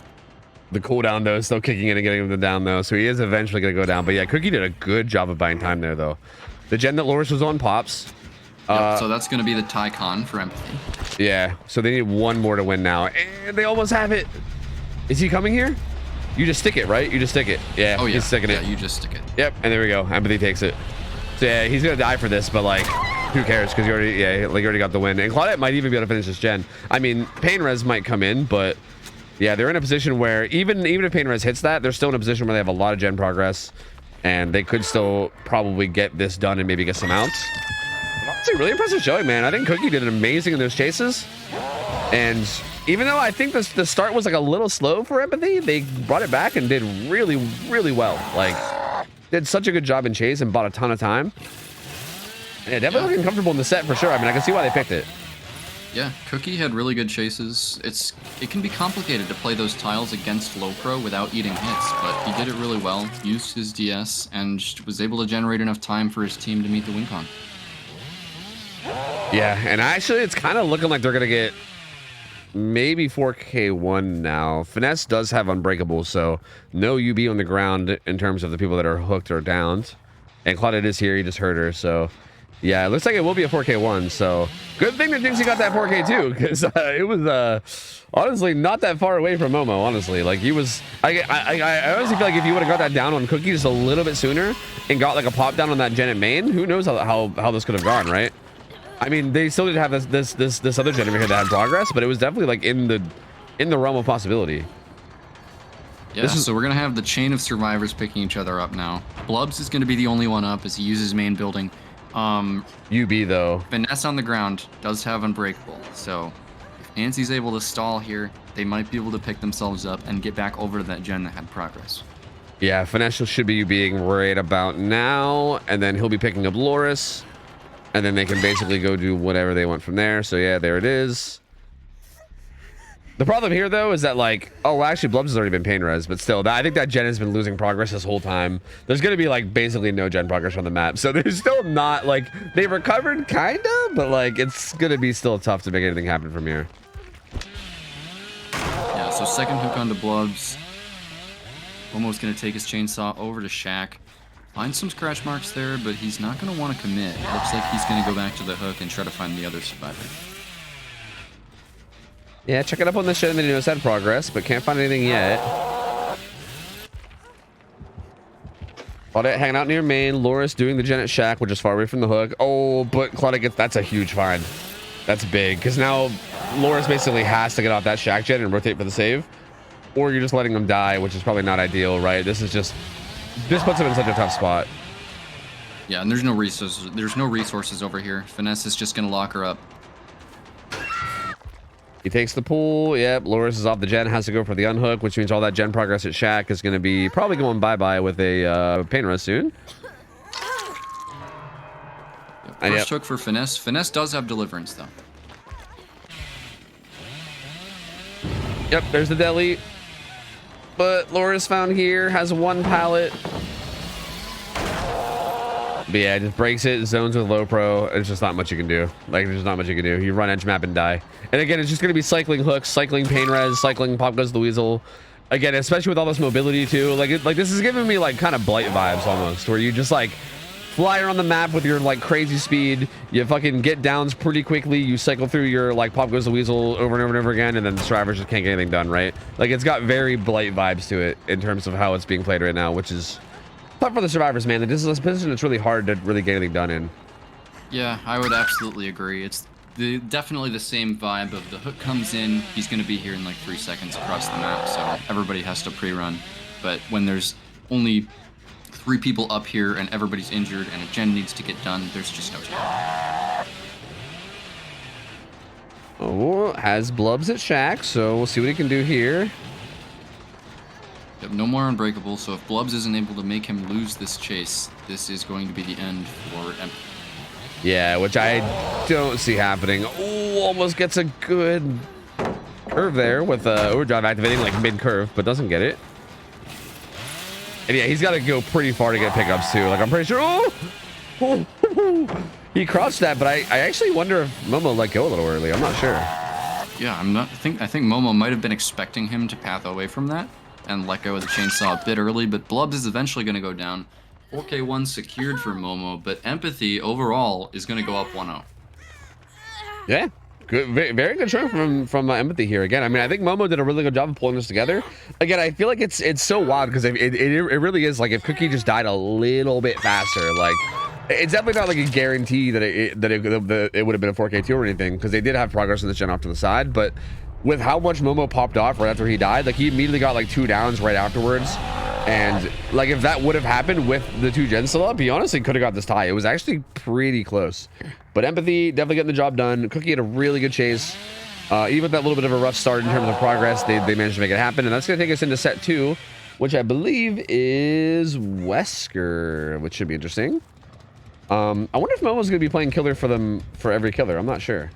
The cooldown, though, is still kicking in and getting him the down, though. So he is eventually going to go down. But yeah, Cookie did a good job of buying time there, though. The gen that Loris was on pops. Yep, so that's going to be the tie con for Empathy. Yeah, so they need one more to win now. And they almost have it. Is he coming here? You just stick it, right? You just stick it. Yeah, oh, yeah. He's sticking it. Yeah, you just stick it. Yep, and there we go. Empathy takes it. So yeah, he's going to die for this, but like, who cares? Because you already got the win. And Claudette might even be able to finish this gen. I mean, Pain Res might come in, but yeah, they're in a position where even if Pain Res hits that, they're still in a position where they have a lot of gen progress, and they could still probably get this done and maybe get some outs. It's a really impressive showing, man. I think Cookie did amazing in those chases, and even though I think the start was like a little slow for Empathy, they brought it back and did really, really well. Like, did such a good job in chase and bought a ton of time. Yeah, definitely looking comfortable in the set for sure. I mean, I can see why they picked it. Yeah, Cookie had really good chases. It can be complicated to play those tiles against low pro without eating hits, but he did it really well, used his DS, and was able to generate enough time for his team to meet the win con. Yeah, and actually it's kind of looking like they're going to get maybe 4K1 now. Finesse does have Unbreakable, so no UB on the ground in terms of the people that are hooked or downed. And Claudette is here, he just heard her, so yeah, it looks like it will be a 4K1, so good thing that Jinxie got that 4K2, because it was honestly not that far away from Momo, honestly. Like, he was, I honestly feel like if you would have got that down on Cookie just a little bit sooner and got like a pop down on that gen at main, who knows how this could have gone, right? I mean, they still did have this other gen over here that had progress, but it was definitely like in the realm of possibility. Yeah, so we're going to have the chain of survivors picking each other up now. Blubs is going to be the only one up as he uses main building. UB though. Finesse on the ground does have Unbreakable, so if Nancy's able to stall here, they might be able to pick themselves up and get back over to that gen that had progress. Yeah, Finesse should be being right about now, and then he'll be picking up Loris, and then they can basically go do whatever they want from there. So yeah, there it is. The problem here, though, is that, like, oh, well, actually, Blubs has already been pain res, but still, I think that gen has been losing progress this whole time. There's going to be, like, basically no gen progress on the map. So there's still not, like, they recovered, kind of, but, like, it's going to be still tough to make anything happen from here. Yeah, so second hook onto Blubs. Almost going to take his chainsaw over to Shaq. Find some scratch marks there, but he's not going to want to commit. Looks like he's going to go back to the hook and try to find the other survivor. Yeah, checking up on this shit and then notice that progress, but can't find anything yet. Claudette hanging out near main. Loris doing the gen at shack, which is far away from the hook. Oh, but Claudette gets, that's a huge find. That's big, because now Loris basically has to get off that shack gen and rotate for the save. Or you're just letting him die, which is probably not ideal, right? This puts him in such a tough spot. Yeah, and there's no resources. There's no resources over here. Finesse is just gonna lock her up. He takes the pull. Yep, Loris is off the gen, has to go for the unhook, which means all that gen progress at shack is going to be probably going bye-bye with a pain rush soon. First hook for Finesse. Finesse does have deliverance, though. Yep, there's the deli. But Loris found here, has one pallet. But yeah, just breaks it, zones with low pro. It's just not much you can do. Like, there's not much you can do. You run edge map and die. And again, it's just going to be cycling hooks, cycling pain res, cycling pop goes the weasel. Again, especially with all this mobility too. Like this is giving me like kind of blight vibes almost, where you just like fly around the map with your like crazy speed. You fucking get downs pretty quickly. You cycle through your like pop goes the weasel over and over and over again, and then the survivors just can't get anything done, right? Like, it's got very blight vibes to it in terms of how it's being played right now, which is tough for the survivors, man. This is a position that's really hard to really get anything done in. Yeah, I would absolutely agree. It's definitely the same vibe of the hook comes in, he's going to be here in like 3 seconds across the map, so everybody has to pre-run. But when there's only 3 people up here and everybody's injured and a gen needs to get done, there's just no time. Oh, has blubs at shack, so we'll see what he can do here. Yep, no more unbreakable, so if Blubs isn't able to make him lose this chase, this is going to be the end for Empathy. Yeah, which I don't see happening. Oh, almost gets a good curve there with overdrive activating like mid-curve, but doesn't get it. And yeah, he's got to go pretty far to get pickups too. Like, I'm pretty sure. Oh! He crouched that, but I actually wonder if Momo let go a little early. I'm not sure. Yeah, I think Momo might have been expecting him to path away from that and let go of the chainsaw a bit early, but Blubs is eventually going to go down. 4K1 secured for Momo, but Empathy overall is going to go up 1-0. Yeah, good, very good show from Empathy here. Again, I mean, I think Momo did a really good job of pulling this together. Again, I feel like it's so wild because it really is like if Cookie just died a little bit faster, like it's definitely not like a guarantee that it would have been a 4K2 or anything, because they did have progress in this gen off to the side, but with how much Momo popped off right after he died, like he immediately got like 2 downs right afterwards. And like if that would have happened with the 2 gens still up, he honestly could have got this tie. It was actually pretty close. But Empathy definitely getting the job done. Cookie had a really good chase. Even with that little bit of a rough start in terms of progress, they managed to make it happen. And that's going to take us into set 2, which I believe is Wesker, which should be interesting. I wonder if Momo's going to be playing killer for them for every killer. I'm not sure.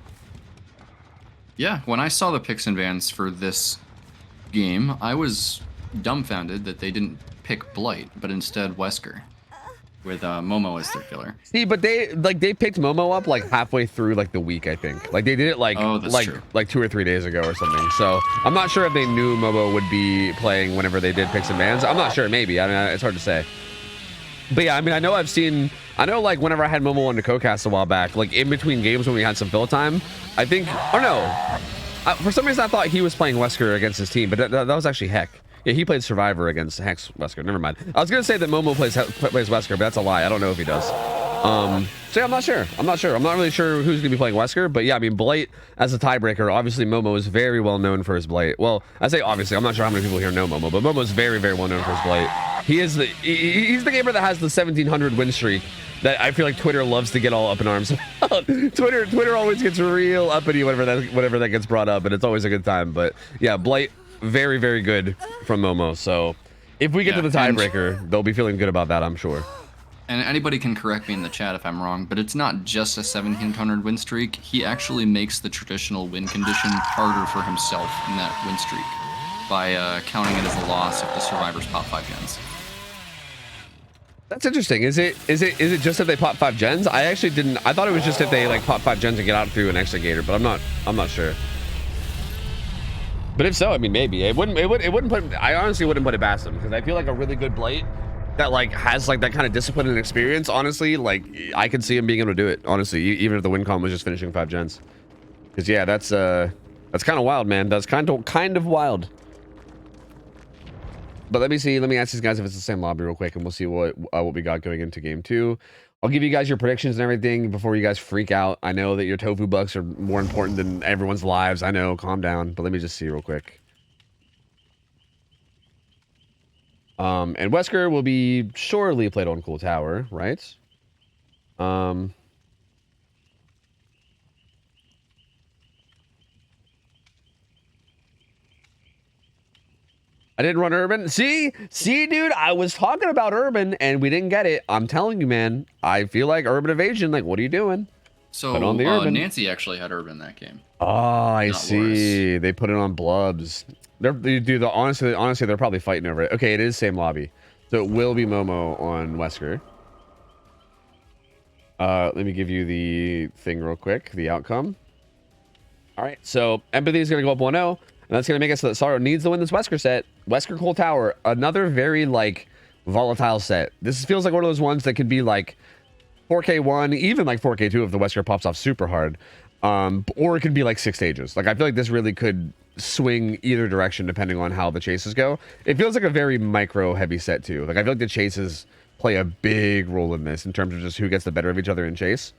Yeah, when I saw the picks and bans for this game, I was dumbfounded that they didn't pick Blight, but instead Wesker, with Momo as their killer. See, but they picked Momo up like halfway through like the week, I think. Like they did it like like 2 or 3 days ago or something. So I'm not sure if they knew Momo would be playing whenever they did picks and bans. I'm not sure, maybe. I mean, it's hard to say. But yeah, I mean, I know like whenever I had Momo on the co-cast a while back, like in between games when we had some fill time, I think, or no, for some reason I thought he was playing Wesker against his team, but that was actually Heck. Yeah, he played Survivor against Hex Wesker. Never mind. I was gonna say that Momo plays Wesker, but that's a lie. I don't know if he does. So yeah, I'm not sure. I'm not really sure who's gonna be playing Wesker, but yeah, I mean, Blight as a tiebreaker. Obviously, Momo is very well known for his Blight. Well, I say obviously. I'm not sure how many people here know Momo, but Momo is very, very well known for his Blight. He's the gamer that has the 1700 win streak that I feel like Twitter loves to get all up in arms about. Twitter always gets real uppity whenever that gets brought up, and it's always a good time. But yeah, Blight, very, very good from Momo. So if we get to the tiebreaker, they'll be feeling good about that, I'm sure. And anybody can correct me in the chat if I'm wrong, but it's not just a 1700 win streak. He actually makes the traditional win condition harder for himself in that win streak by counting it as a loss if the survivors pop 5 gens. That's interesting. Is it just if they pop 5 gens? I actually didn't. I thought it was just if they like pop 5 gens and get out through an extra gator, but I'm not sure. But if so, I mean, maybe it wouldn't put. I honestly wouldn't put it past them, because I feel like a really good Blight that like has like that kind of discipline and experience, honestly, like I could see him being able to do it, honestly, even if the win con was just finishing 5 gens. Because yeah, that's kind of wild, man. That's kind of wild. But let me ask these guys if it's the same lobby real quick, and we'll see what we got going into game 2. I'll give you guys your predictions and everything before you guys freak out. I know that your tofu bucks are more important than everyone's lives. I know, calm down. But let me just see real quick. And Wesker will be surely played on Cool Tower, right? I didn't run Urban. See, dude, I was talking about Urban and we didn't get it. I'm telling you, man. I feel like Urban Evasion. Like, what are you doing? So Put on the Urban. Nancy actually had Urban that game. Oh, I Not see. Loris. They put it on Blubs. Honestly, they're probably fighting over it. Okay, it is same lobby. So it will be Momo on Wesker. Let me give you the thing real quick, the outcome. All right, so Empathy is going to go up 1-0, and that's going to make it so that Sorrow needs to win this Wesker set. Wesker Cool Tower, another very, like, volatile set. This feels like one of those ones that could be, like, 4K1, even, like, 4K2 if the Wesker pops off super hard. Or it could be, like, 6 stages. Like, I feel like this really could swing either direction depending on how the chases go. It feels like a very micro-heavy set, too. Like, I feel like the chases play a big role in this in terms of just who gets the better of each other in chase.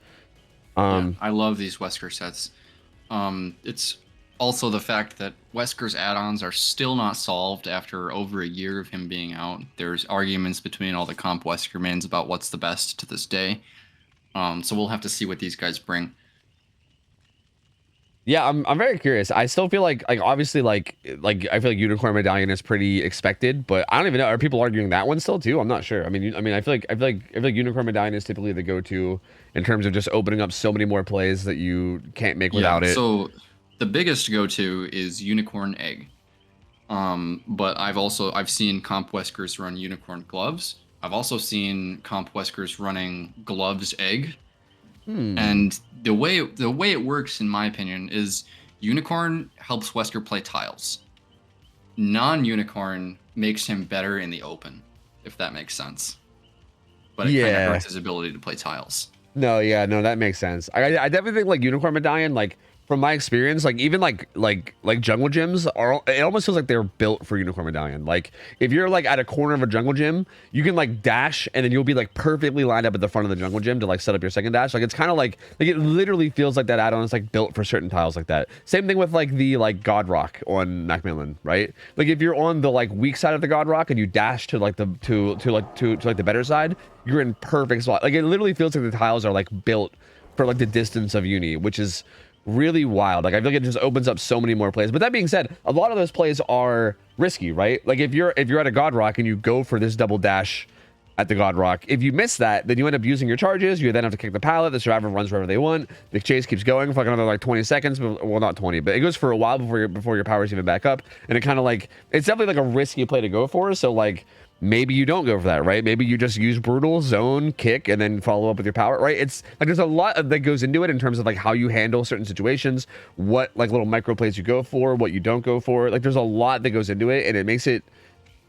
Yeah, I love these Wesker sets. It's also the fact that Wesker's add-ons are still not solved after over a year of him being out. There's arguments between all the comp Wesker mans about what's the best to this day. So we'll have to see what these guys bring. Yeah, I'm very curious. I still feel like obviously like I feel like Unicorn Medallion is pretty expected, but I don't even know, are people arguing that one still too? I'm not sure. I mean I feel like Unicorn Medallion is typically the go-to in terms of just opening up so many more plays that you can't make without it. So the biggest go-to is Unicorn Egg. But I've seen comp Weskers run Unicorn Gloves. I've also seen comp Weskers running Gloves Egg. And the way it works, in my opinion, is Unicorn helps Wesker play tiles. Non-Unicorn makes him better in the open, if that makes sense. But it kind of hurts his ability to play tiles. No, that makes sense. I definitely think like Unicorn Medallion, like from my experience, like even like jungle gyms are, it almost feels like they're built for Unicorn Medallion. Like if you're like at a corner of a jungle gym, you can like dash and then you'll be like perfectly lined up at the front of the jungle gym to like set up your second dash. Like it's kind of like it literally feels like that add-on is like built for certain tiles like that. Same thing with like the like God Rock on Macmillan, right? Like if you're on the like weak side of the God Rock and you dash to like the to the better side, you're in perfect spot. Like it literally feels like the tiles are like built for like the distance of Uni, which is really wild. Like I feel like it just opens up so many more plays. But that being said, a lot of those plays are risky, right? Like if you're at a God Rock and you go for this double dash at the God Rock, if you miss that, then you end up using your charges. You then have to kick the pallet. The survivor runs wherever they want. The chase keeps going for like another like 20 seconds. Well, not 20, but it goes for a while before your powers even back up. And it kind of like, it's definitely like a risky play to go for. So like maybe you don't go for that, right? Maybe you just use brutal, zone, kick, and then follow up with your power, right? It's like there's a lot that goes into it in terms of like how you handle certain situations, what like little micro plays you go for, what you don't go for. Like there's a lot that goes into it, and it makes it,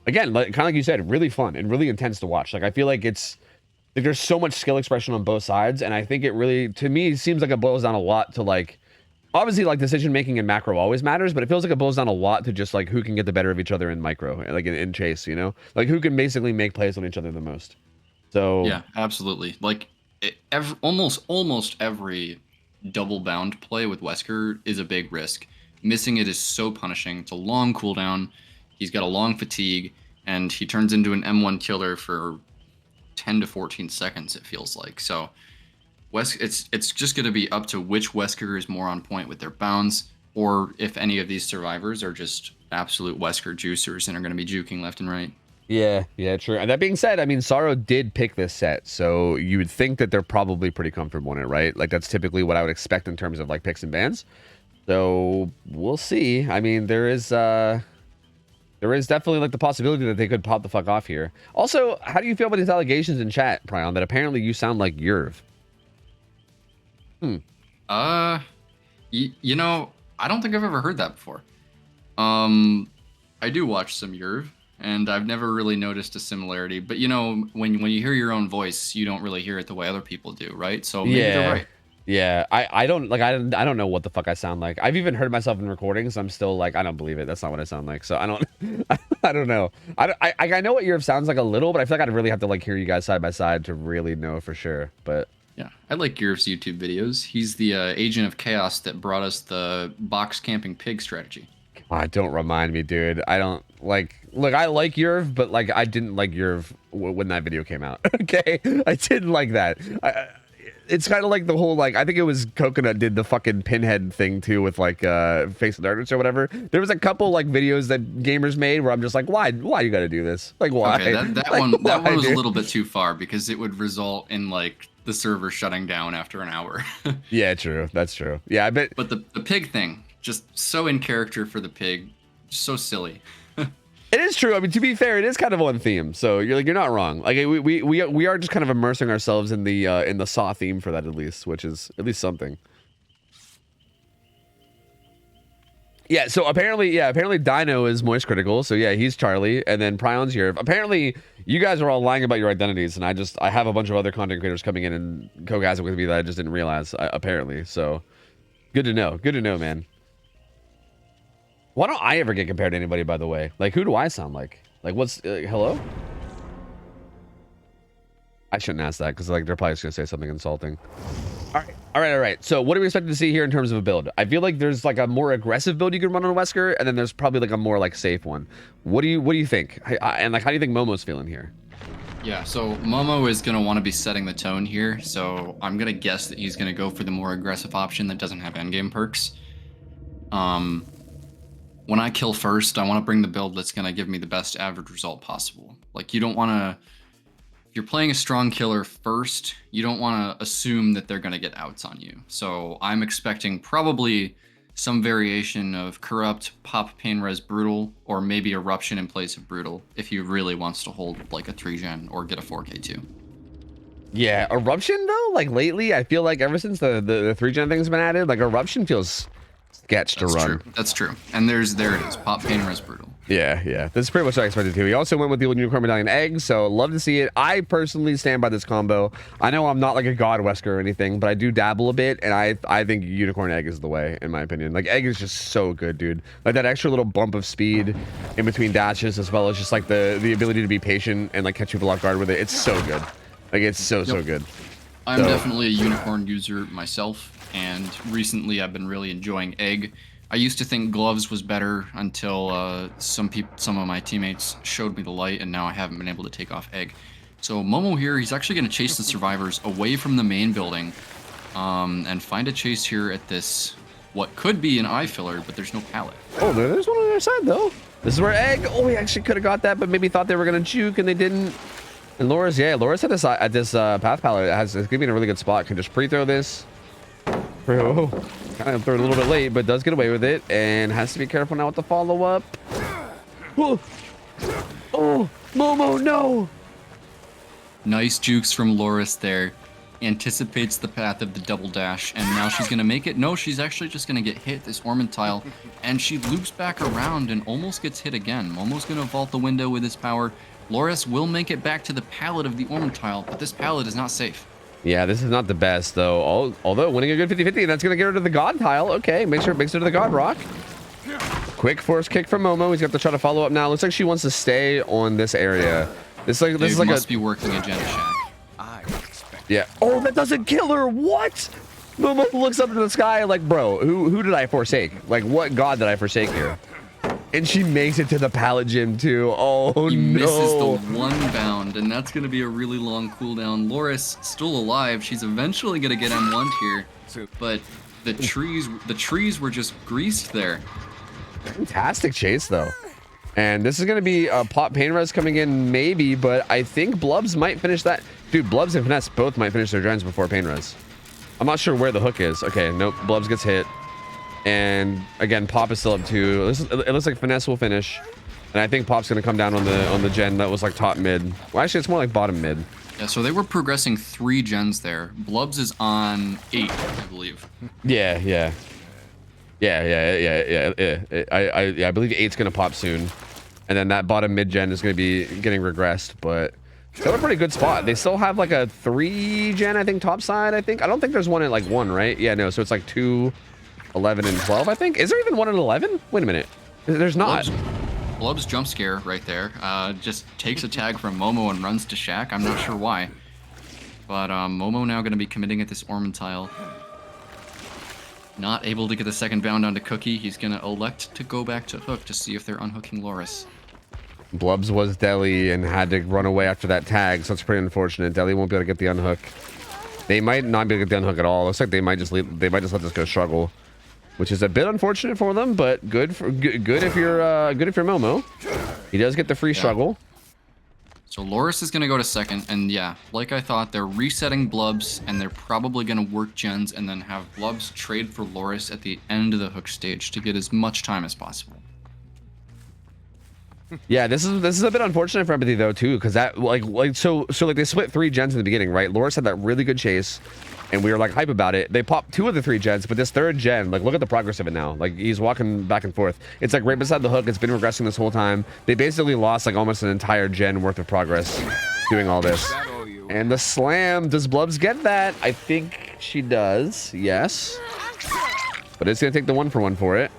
again, like kind of like you said, really fun and really intense to watch. Like I feel like it's like there's so much skill expression on both sides, and I think it really, to me, seems like it boils down a lot to like, obviously like decision making in macro always matters, but it feels like it boils down a lot to just like who can get the better of each other in micro, like in chase, you know, like who can basically make plays on each other the most. So yeah, absolutely. Like almost every double bound play with Wesker is a big risk. Missing it is so punishing. It's a long cooldown. He's got a long fatigue, and he turns into an M1 killer for 10 to 14 seconds. It feels like so. It's just going to be up to which Wesker is more on point with their bounds, or if any of these survivors are just absolute Wesker juicers and are going to be juking left and right. yeah, true. And that being said, I mean, Sorrow did pick this set, so you would think that they're probably pretty comfortable in it, right? Like that's typically what I would expect in terms of like picks and bans. So we'll see. I mean, there is definitely like the possibility that they could pop the fuck off here. Also, how do you feel about these allegations in chat, Prion, that apparently you sound like Yerv? You know, I don't think I've ever heard that before. I do watch some Yerv. and I've never really noticed a similarity. But you know, when you hear your own voice, you don't really hear it the way other people do, right? So maybe they're Yeah. right. Yeah, I don't like I don't know what the fuck I sound like. I've even heard myself in recordings. I'm still like I don't believe it. That's not what I sound like. So I don't I don't know. I know what your sounds like a little, but I feel like I'd really have to like hear you guys side by side to really know for sure. But Yeah, I like Yurv's YouTube videos. He's the agent of chaos that brought us the box camping pig strategy. don't remind me, dude. I don't like look. I like Yurv, but like I didn't like Yurv when that video came out. Okay, I didn't like that. It's kind of like the whole like I think it was Coconut did the fucking pinhead thing too with like Face of Darkness or whatever. There was a couple like videos that gamers made where I'm just like why you got to do this, like why? Okay, that like, one why, was dude? a little bit too far because it would result in like the server shutting down after an hour. Yeah, true, that's true. Yeah, I bet. But the pig thing, just so in character for the pig, so silly. It is true. I mean, to be fair, it is kind of on theme. So you're not wrong. Like we are just kind of immersing ourselves in the Saw theme for that at least, which is at least something. Yeah. So apparently Dino is Moist Critical. So yeah, he's Charlie, and then Prion's here. Apparently, you guys are all lying about your identities, and I have a bunch of other content creators coming in and co-gassing with me that I just didn't realize. Apparently, so good to know. Good to know, man. Why don't I ever get compared to anybody, by the way? Like, who do I sound like? Like, what's... hello? I shouldn't ask that, because, like, they're probably just going to say something insulting. All right. So, what are we expecting to see here in terms of a build? I feel like there's, like, a more aggressive build you can run on Wesker, and then there's probably, like, a more, like, safe one. What do you think? And, like, how do you think Momo's feeling here? Yeah, so Momo is going to want to be setting the tone here, so I'm going to guess that he's going to go for the more aggressive option that doesn't have endgame perks. When I kill first, I want to bring the build that's going to give me the best average result possible. Like, you don't want to... If you're playing a strong killer first, you don't want to assume that they're going to get outs on you. So I'm expecting probably some variation of Corrupt, Pop, Pain Res, Brutal, or maybe Eruption in place of Brutal, if he really wants to hold, like, a 3-gen or get a 4K2. Yeah, Eruption, though? Like, lately, I feel like ever since the 3-gen thing's been added, like, Eruption feels... sketch to run. That's true. And there it is. Pop, Pain, Res, Brutal. Yeah. This is pretty much what I expected too. He also went with the Unicorn Medallion Egg, so love to see it. I personally stand by this combo. I know I'm not like a God Wesker or anything, but I do dabble a bit, and I think Unicorn Egg is the way, in my opinion. Like, Egg is just so good, dude. Like, that extra little bump of speed in between dashes, as well as just like the ability to be patient and like catch people off guard with it. It's so good. Like, it's so good. I'm definitely a Unicorn user myself. And recently I've been really enjoying Egg. I used to think Gloves was better until some of my teammates showed me the light, and now I haven't been able to take off Egg. So Momo here, he's actually going to chase the survivors away from the main building and find a chase here at this, what could be an eye filler, but there's no pallet. Oh, there's one on the other side, though. This is where Egg, oh, he actually could have got that, but maybe thought they were going to juke, and they didn't. And Laura's at this path pallet. It's going to be in a really good spot. Can just pre-throw this. Oh, kind of threw it a little bit late, but does get away with it, and has to be careful now with the follow-up. Oh, Momo, no! Nice jukes from Loris there. Anticipates the path of the double dash, and now she's going to make it. No, she's actually just going to get hit, this Ormond tile, and she loops back around and almost gets hit again. Momo's going to vault the window with his power. Loris will make it back to the pallet of the Ormond tile, but this pallet is not safe. Yeah, this is not the best, though. Although winning a good 50-50, and that's going to get rid of the God tile. Okay, makes it to the God rock. Quick force kick from Momo. He's got to try to follow up now. Looks like she wants to stay on this area. This is like must be working Agenda Shack. Yeah. Oh, that doesn't kill her. What? Momo looks up to the sky like, bro, who did I forsake? Like, what God did I forsake here? And she makes it to the pallet gym too. Oh no. He misses the one bound, and that's going to be a really long cooldown. Loris still alive. She's eventually going to get M1'd here, but the trees were just greased there. Fantastic chase though. And this is going to be a Pop Pain Res coming in maybe, but I think Blubs might finish that. Dude, Blubs and Finesse both might finish their gens before Pain Res. I'm not sure where the hook is. Okay, nope. Blubs gets hit. And again, Pop is still up too. It looks like Finesse will finish. And I think Pop's going to come down on the gen that was like top mid. Well, actually, it's more like bottom mid. Yeah, so they were progressing 3 gens there. Blubs is on 8, I believe. Yeah. I believe 8's going to pop soon. and then that bottom mid gen is going to be getting regressed, but still a pretty good spot. They still have like a 3 gen, I think, top side. I don't think there's one at like 1, right? Yeah, no. So it's like 2, 11, and 12. I think. Is there even one at 11? Wait a minute. There's not. Blub's jump scare right there. Just takes a tag from Momo and runs to Shaq. I'm not sure why, but Momo now going to be committing at this Ormond tile. Not able to get the second bound onto Cookie. He's going to elect to go back to Hook to see if they're unhooking Loris. Blubs was Deli and had to run away after that tag, so it's pretty unfortunate. Deli won't be able to get the unhook. They might not be able to get the unhook at all. Looks like they might just let this go struggle, which is a bit unfortunate for them, but good if you're Momo. He does get the free struggle. So Loris is gonna go to second, and yeah, like I thought, they're resetting Blubs, and they're probably gonna work gens and then have Blubs trade for Loris at the end of the hook stage to get as much time as possible. Yeah, this is a bit unfortunate for Empathy though too, because that so they split 3 gens in the beginning, right? Loris had that really good chase, and we were like hype about it. They popped 2 of the 3 gens, but this 3rd gen, like look at the progress of it now. Like he's walking back and forth. It's like right beside the hook. It's been regressing this whole time. They basically lost like almost an entire gen worth of progress doing all this. And the slam, does Blubs get that? I think she does. Yes, but it's gonna take the 1-for-1 for it.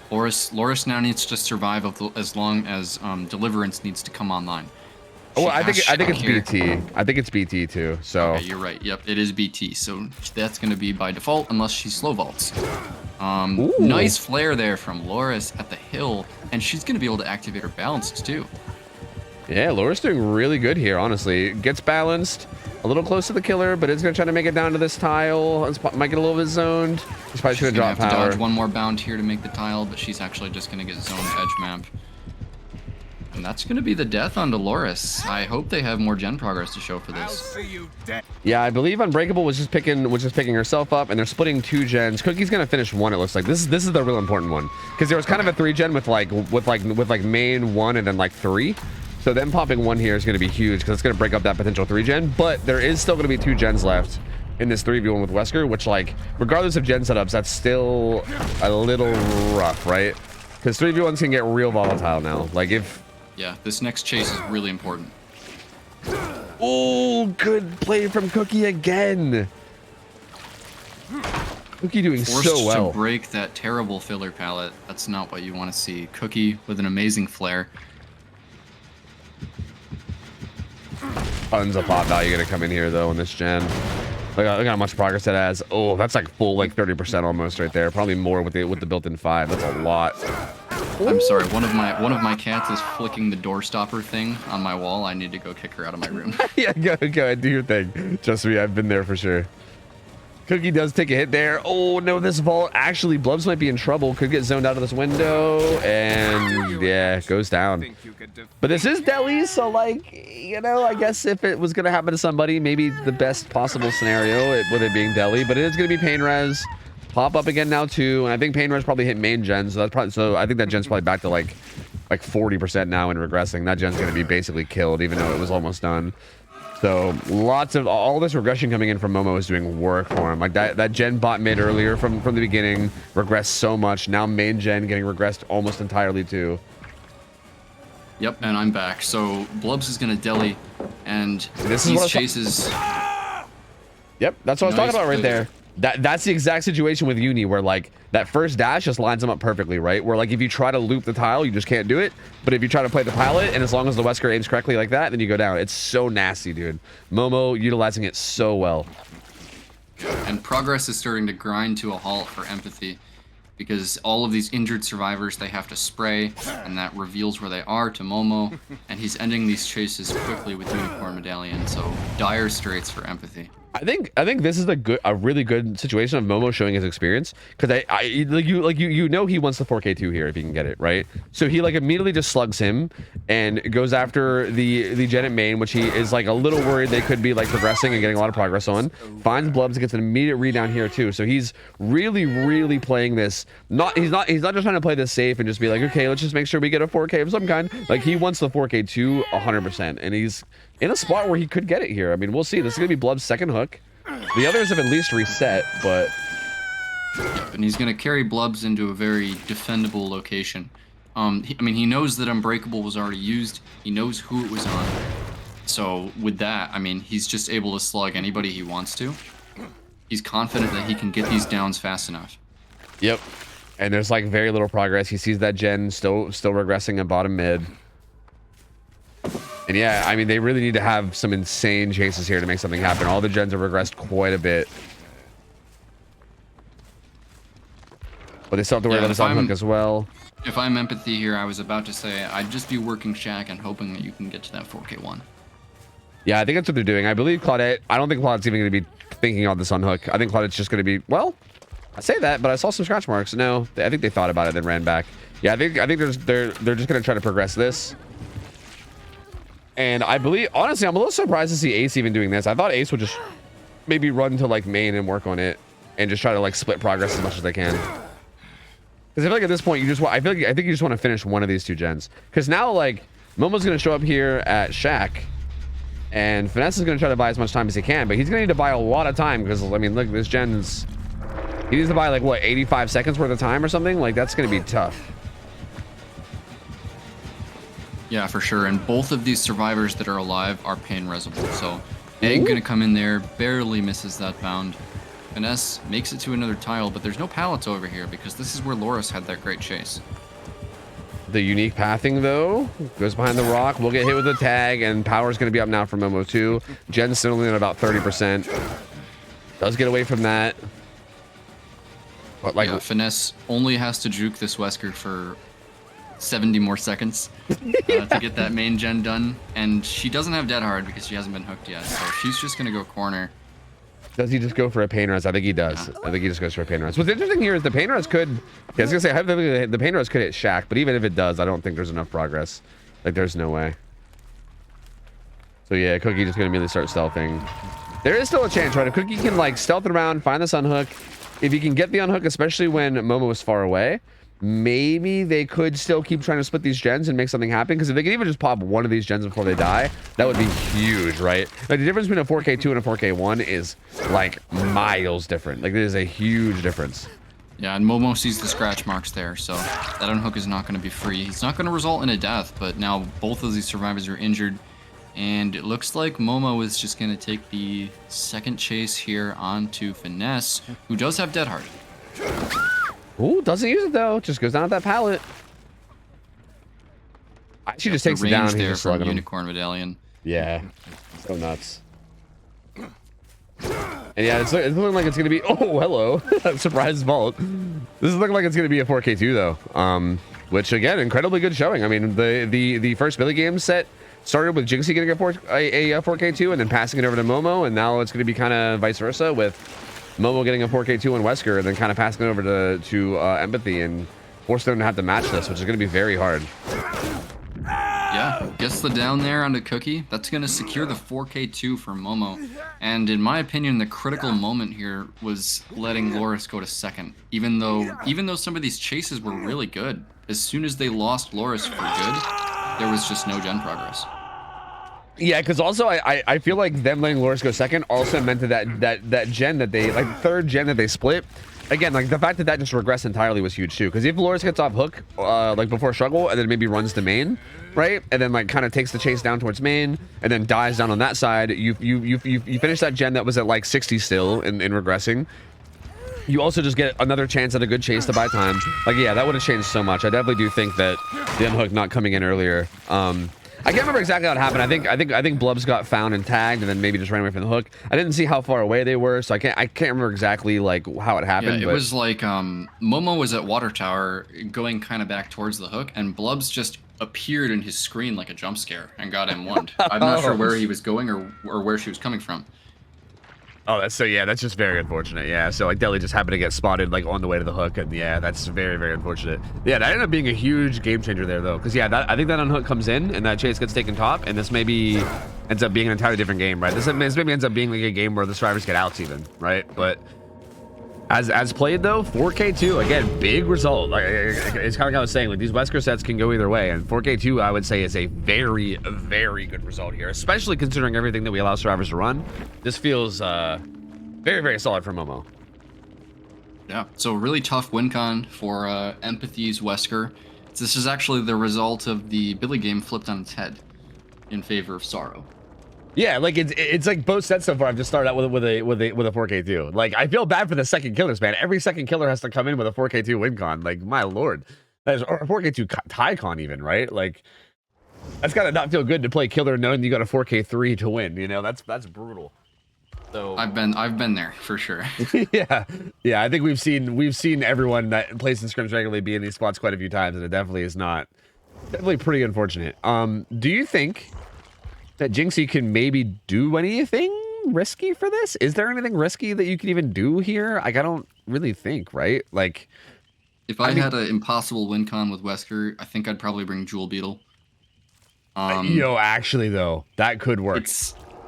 Loris now needs to survive as long as Deliverance needs to come online. Oh, I think it's BT. I think it's BT too. So okay, you're right. Yep, it is BT. So that's going to be by default unless she slow vaults. Nice flare there from Loris at the hill, and she's going to be able to activate her balanced too. Yeah, Loris doing really good here. Honestly, gets balanced, a little close to the killer, but it's going to try to make it down to this tile. Might get a little bit zoned. He's probably going to drop have power. To dodge one more bound here to make the tile, but she's actually just going to get zoned edge map. And that's going to be the death on Dolores. I hope they have more gen progress to show for this. Yeah, I believe Unbreakable was just picking herself up, and they're splitting 2 gens. Cookie's going to finish 1. It looks like this is the real important one, because there was kind of a 3 gen with main 1 and then like 3. So them popping 1 here is going to be huge because it's going to break up that potential 3 gen. But there is still going to be 2 gens left in this 3v1 with Wesker, which, like, regardless of gen setups, that's still a little rough, right? Because 3v1s can get real volatile now. Like if. Yeah, this next chase is really important. Oh, good play from Cookie again. Cookie doing Forced so well. to break that terrible filler palette. That's not what you want to see. Cookie with an amazing flare. Tons of pop value gonna come in here though in this gen. Look how much progress that has. Oh, that's like full like 30% almost right there. Probably more with the built-in 5. That's a lot. I'm sorry. One of my cats is flicking the door stopper thing on my wall. I need to go kick her out of my room. Yeah, go ahead, do your thing. Trust me, I've been there for sure. Cookie does take a hit there. Oh no, this vault actually, Blubs might be in trouble. Could get zoned out of this window, and yeah, goes down. But this is Deli, so like, you know, I guess if it was gonna happen to somebody, maybe the best possible scenario with it being Deli, but it is gonna be Pain Res. Pop up again now too, and I think Pain Res probably hit main gen, so that's probably, so I think that gen's probably back to like 40% now and regressing. That gen's gonna be basically killed, even though it was almost done. So lots of all this regression coming in from Momo is doing work for him. Like that gen bot mid earlier from the beginning regressed so much. Now main gen getting regressed almost entirely too. Yep, and I'm back. So Blubs is gonna deli, and this is these chases. Yep, that's what I was talking about right there. That's the exact situation with Uni, where like that first dash just lines them up perfectly, right? Where like if you try to loop the tile, you just can't do it. But if you try to play the pilot, and as long as the Wesker aims correctly like that, then you go down. It's so nasty, dude. Momo utilizing it so well. And progress is starting to grind to a halt for Empathy, because all of these injured survivors, they have to spray, and that reveals where they are to Momo, and he's ending these chases quickly with Unicorn Medallion. So dire straits for Empathy. I think this is a really good situation of Momo showing his experience, because you know he wants the 4K2 here if he can get it, right? So he like immediately just slugs him and goes after the gen at main, which he is like a little worried they could be like progressing and getting a lot of progress on. Finds Blubs and gets an immediate read down here too. So he's really playing this. He's not just trying to play this safe and just be like, okay, let's just make sure we get a 4K of some kind. Like he wants the 4K2 100%, and he's in a spot where he could get it here. I mean, we'll see. This is gonna be Blub's second hook. The others have at least reset, but yep, and he's gonna carry Blubs into a very defendable location. I mean, he knows that Unbreakable was already used. He knows who it was on. So with that, I mean, he's just able to slug anybody he wants to. He's confident that he can get these downs fast enough. Yep. And there's like very little progress. He sees that gen still regressing in bottom mid. And yeah, I mean, they really need to have some insane chases here to make something happen. All the gens have regressed quite a bit. But they still have to worry about this unhook as well. If I'm Empathy here, I was about to say I'd just be working Shaq and hoping that you can get to that 4K1. Yeah, I think that's what they're doing. I believe Claudette, I don't think Claudette's even going to be thinking on this unhook. I think Claudette's just going to be, well, I say that, but I saw some scratch marks. No, I think they thought about it and then ran back. Yeah, I think they're just going to try to progress this. And I believe, honestly, I'm a little surprised to see Ace even doing this. I thought Ace would just maybe run to like main and work on it and just try to like split progress as much as they can. Because I feel like at this point, you just want, I think you just want to finish one of these two gens. Because now, like, Momo's going to show up here at Shaq. And Finesse is going to try to buy as much time as he can. But he's going to need to buy a lot of time. Because, I mean, look, this gen's... He needs to buy, like, what, 85 seconds worth of time or something? Like, that's going to be tough. Yeah, for sure. And both of these survivors that are alive are pain resible. So Egg going to come in there, barely misses that bound. Finesse makes it to another tile, but there's no pallets over here because this is where Loris had that great chase. The unique pathing, though, goes behind the rock. We'll get hit with a tag, and power's going to be up now for Momo, too. Jen's still only at about 30%. Does get away from that. But, like, yeah, Finesse only has to juke this Wesker for 70 more seconds to get that main gen done. And she doesn't have Dead Hard because she hasn't been hooked yet, so she's just going to go corner. Does he just go for a pain res? I think he does. Yeah. I think he just goes for a pain res. What's interesting here is the pain res could... Yeah, I was going to say, hypothetically, the pain res could hit Shaq, but even if it does, I don't think there's enough progress. Like, there's no way. So, yeah, Cookie just going to immediately start stealthing. There is still a chance, right? If Cookie can, like, stealth around, find this unhook. If he can get the unhook, especially when Momo is far away, maybe they could still keep trying to split these gens and make something happen. Because if they could even just pop one of these gens before they die, that would be huge, right? Like, the difference between a 4K2 and a 4K1 is, like, miles different. Like, there's a huge difference. Yeah, and Momo sees the scratch marks there, so that unhook is not going to be free. It's not going to result in a death, but now both of these survivors are injured. And it looks like Momo is just going to take the second chase here onto Finesse, who does have Dead Hard. Ooh, doesn't use it though. Just goes down at that pallet. She just takes it down. There from Unicorn Medallion. Yeah, so nuts. And yeah, it's looking like it's gonna be. Oh, hello, surprise vault. This is looking like it's gonna be a 4K2 though. Which again, incredibly good showing. I mean, the first Billy game set started with Jinxie getting a 4K2 and then passing it over to Momo, and now it's gonna be kind of vice versa with Momo getting a 4K2 on Wesker and then kind of passing it over to Empathy and forcing them to have to match this, which is going to be very hard. Yeah, gets the down there onto Cookie. That's going to secure the 4K2 for Momo. And in my opinion, the critical moment here was letting Loris go to second. Even though some of these chases were really good, as soon as they lost Loris for good, there was just no gen progress. Yeah, because also I feel like them letting Loris go second also meant that gen that they, like, third gen that they split. Again, like, the fact that just regressed entirely was huge too. Because if Loris gets off hook, like, before struggle, and then maybe runs to main, right, and then like kind of takes the chase down towards main, and then dies down on that side, you finish that gen that was at like 60 still in regressing. You also just get another chance at a good chase to buy time. Like, yeah, that would have changed so much. I definitely do think that the unhook not coming in earlier. I can't remember exactly how it happened. I think Blubs got found and tagged, and then maybe just ran away from the hook. I didn't see how far away they were, so I can't remember exactly like how it happened. Yeah, it was like Momo was at Water Tower, going kind of back towards the hook, and Blubs just appeared in his screen like a jump scare and got M1'd. I'm not sure where he was going or where she was coming from. Oh, that's just very unfortunate. Yeah, so like Deli just happened to get spotted like on the way to the hook, and yeah, that's very, very unfortunate. Yeah, that ended up being a huge game changer there though, because yeah, I think that unhook comes in and that chase gets taken top, and this maybe ends up being an entirely different game, right? This maybe ends up being like a game where the survivors get outs even, right? But as played though, 4K2 again, big result. Like, it's kind of like I was saying, like these Wesker sets can go either way, and 4K2 I would say is a very, very good result here, especially considering everything that we allow survivors to run. This feels very, very solid for Momo. Yeah, so really tough win con for Empathy's Wesker. This is actually the result of the Billy game flipped on its head in favor of Sorrow. Yeah, like it's like both sets so far. I've just started out with a 4K2. Like I feel bad for the second killers, man. Every second killer has to come in with a 4K2 win con. Like my lord, or a 4K2 tie con even, right? Like that's gotta not feel good to play killer knowing you got a 4K3 to win. You know, that's brutal. So I've been there for sure. yeah. I think we've seen everyone that plays in scrims regularly be in these spots quite a few times, and it definitely is definitely pretty unfortunate. Do you think that Jinxie can maybe do anything risky for this? Is there anything risky that you can even do here? Like, I don't really think, right? Like, if I had an impossible win con with Wesker, I think I'd probably bring Jewel Beetle. Actually though, that could work.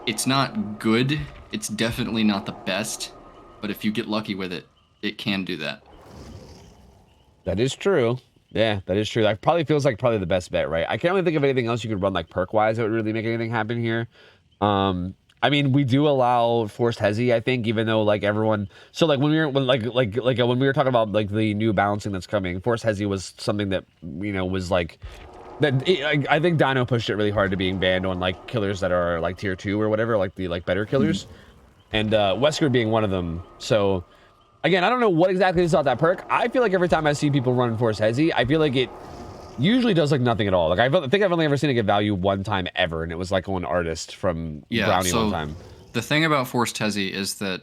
It's not good. It's definitely not the best, but if you get lucky with it, it can do that. That is true. Yeah, that is true. That probably feels like the best bet, right? I can't really think of anything else you could run like perk-wise that would really make anything happen here. I mean, we do allow forced hezi, I think, even though like everyone. So like when we were talking about like the new balancing that's coming, forced hezi was something that was like that. I think Dino pushed it really hard to being banned on like killers that are like tier 2 or whatever, like the better killers, and Wesker being one of them. So. Again, I don't know what exactly is about that perk. I feel like every time I see people run Force Hezi, I feel like it usually does like nothing at all. Like I think I've only ever seen it get value one time ever, and it was like on Artist from Brownie one time. The thing about Forced Hezi is that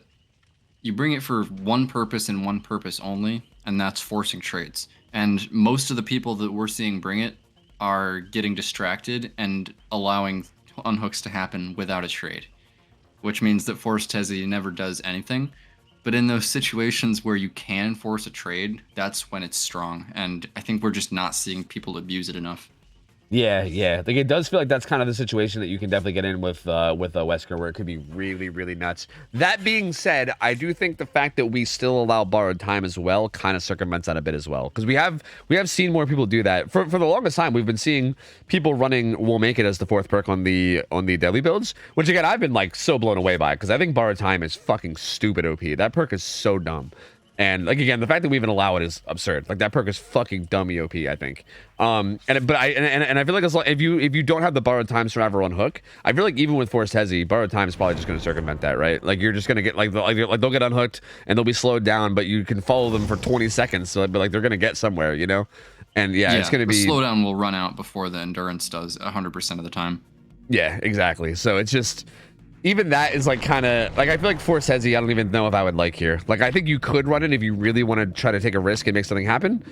you bring it for one purpose and one purpose only, and that's forcing trades. And most of the people that we're seeing bring it are getting distracted and allowing unhooks to happen without a trade, which means that Forced Hezi never does anything. But in those situations where you can force a trade, that's when it's strong. And I think we're just not seeing people abuse it enough. Yeah. Like it does feel like that's kind of the situation that you can definitely get in with Wesker, where it could be really, really nuts. That being said, I do think the fact that we still allow borrowed time as well kind of circumvents that a bit as well, because we have seen more people do that for the longest time. We've been seeing people running "We'll Make It" as the 4th perk on the deadly builds, which again I've been like so blown away by, because I think borrowed time is fucking stupid OP. That perk is so dumb. And like again, the fact that we even allow it is absurd. Like that perk is fucking dummy OP, I think. I feel like as long, if you don't have the borrowed time survivor on hook, I feel like even with forced hezi, borrowed time is probably just going to circumvent that, right? Like you're just going to get like they'll get unhooked and they'll be slowed down, but you can follow them for 20 seconds, so like they're going to get somewhere, you know? And yeah, it's going to be the slowdown will run out before the endurance does 100% of the time. Yeah, exactly. So it's just. Even that is like kind of like I feel like Force Hezi I don't even know if I would like here. Like I think you could run it if you really want to try to take a risk and make something happen.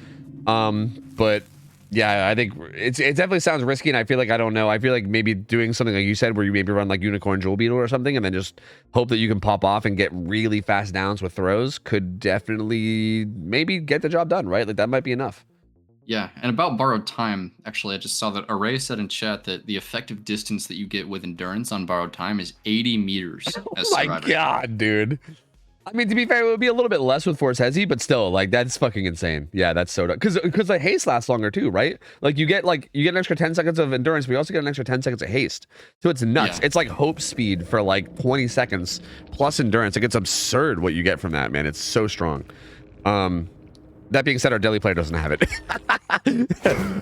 But yeah, I think it definitely sounds risky, and I feel like I don't know. I feel like maybe doing something like you said, where you maybe run like Unicorn Jewel Beetle or something, and then just hope that you can pop off and get really fast downs with throws could definitely maybe get the job done, right? Like that might be enough. Yeah, and about borrowed time, actually, I just saw that Array said in chat that the effective distance that you get with endurance on borrowed time is 80 meters. Oh my god, dude. I mean, to be fair, it would be a little bit less with Force Hezi, but still, like, that's fucking insane. Yeah, that's so dumb. Because the haste lasts longer too, right? Like, you get an extra 10 seconds of endurance, but you also get an extra 10 seconds of haste. So it's nuts. Yeah. It's like hope speed for like 20 seconds plus endurance. Like, it's absurd what you get from that, man. It's so strong. That being said, our daily player doesn't have it.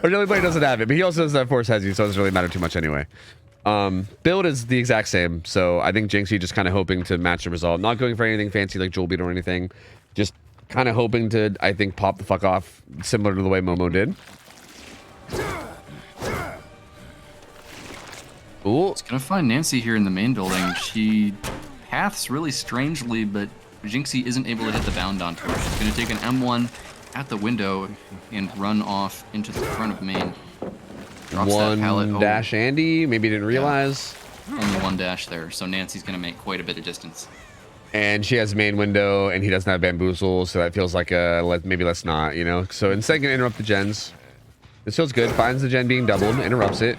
Our daily player doesn't have it, but he also doesn't have Force Hezi, so it doesn't really matter too much anyway. Build is the exact same, so I think Jinxie just kind of hoping to match the result. Not going for anything fancy like Jewel Beetle or anything. Just kind of hoping to, I think, pop the fuck off, similar to the way Momo did. Ooh. It's gonna find Nancy here in the main building. She paths really strangely, but Jinxie isn't able to hit the bound onto her. She's gonna take an M1 at the window and run off into the front of main. Drops one that pallet. Dash Andy, maybe didn't realize. Yeah. Only one dash there, so Nancy's gonna make quite a bit of distance. And she has main window, and he doesn't have bamboozle, so that feels like maybe let's not, you know. So instead, gonna interrupt the gens. This feels good. Finds the gen being doubled, interrupts it.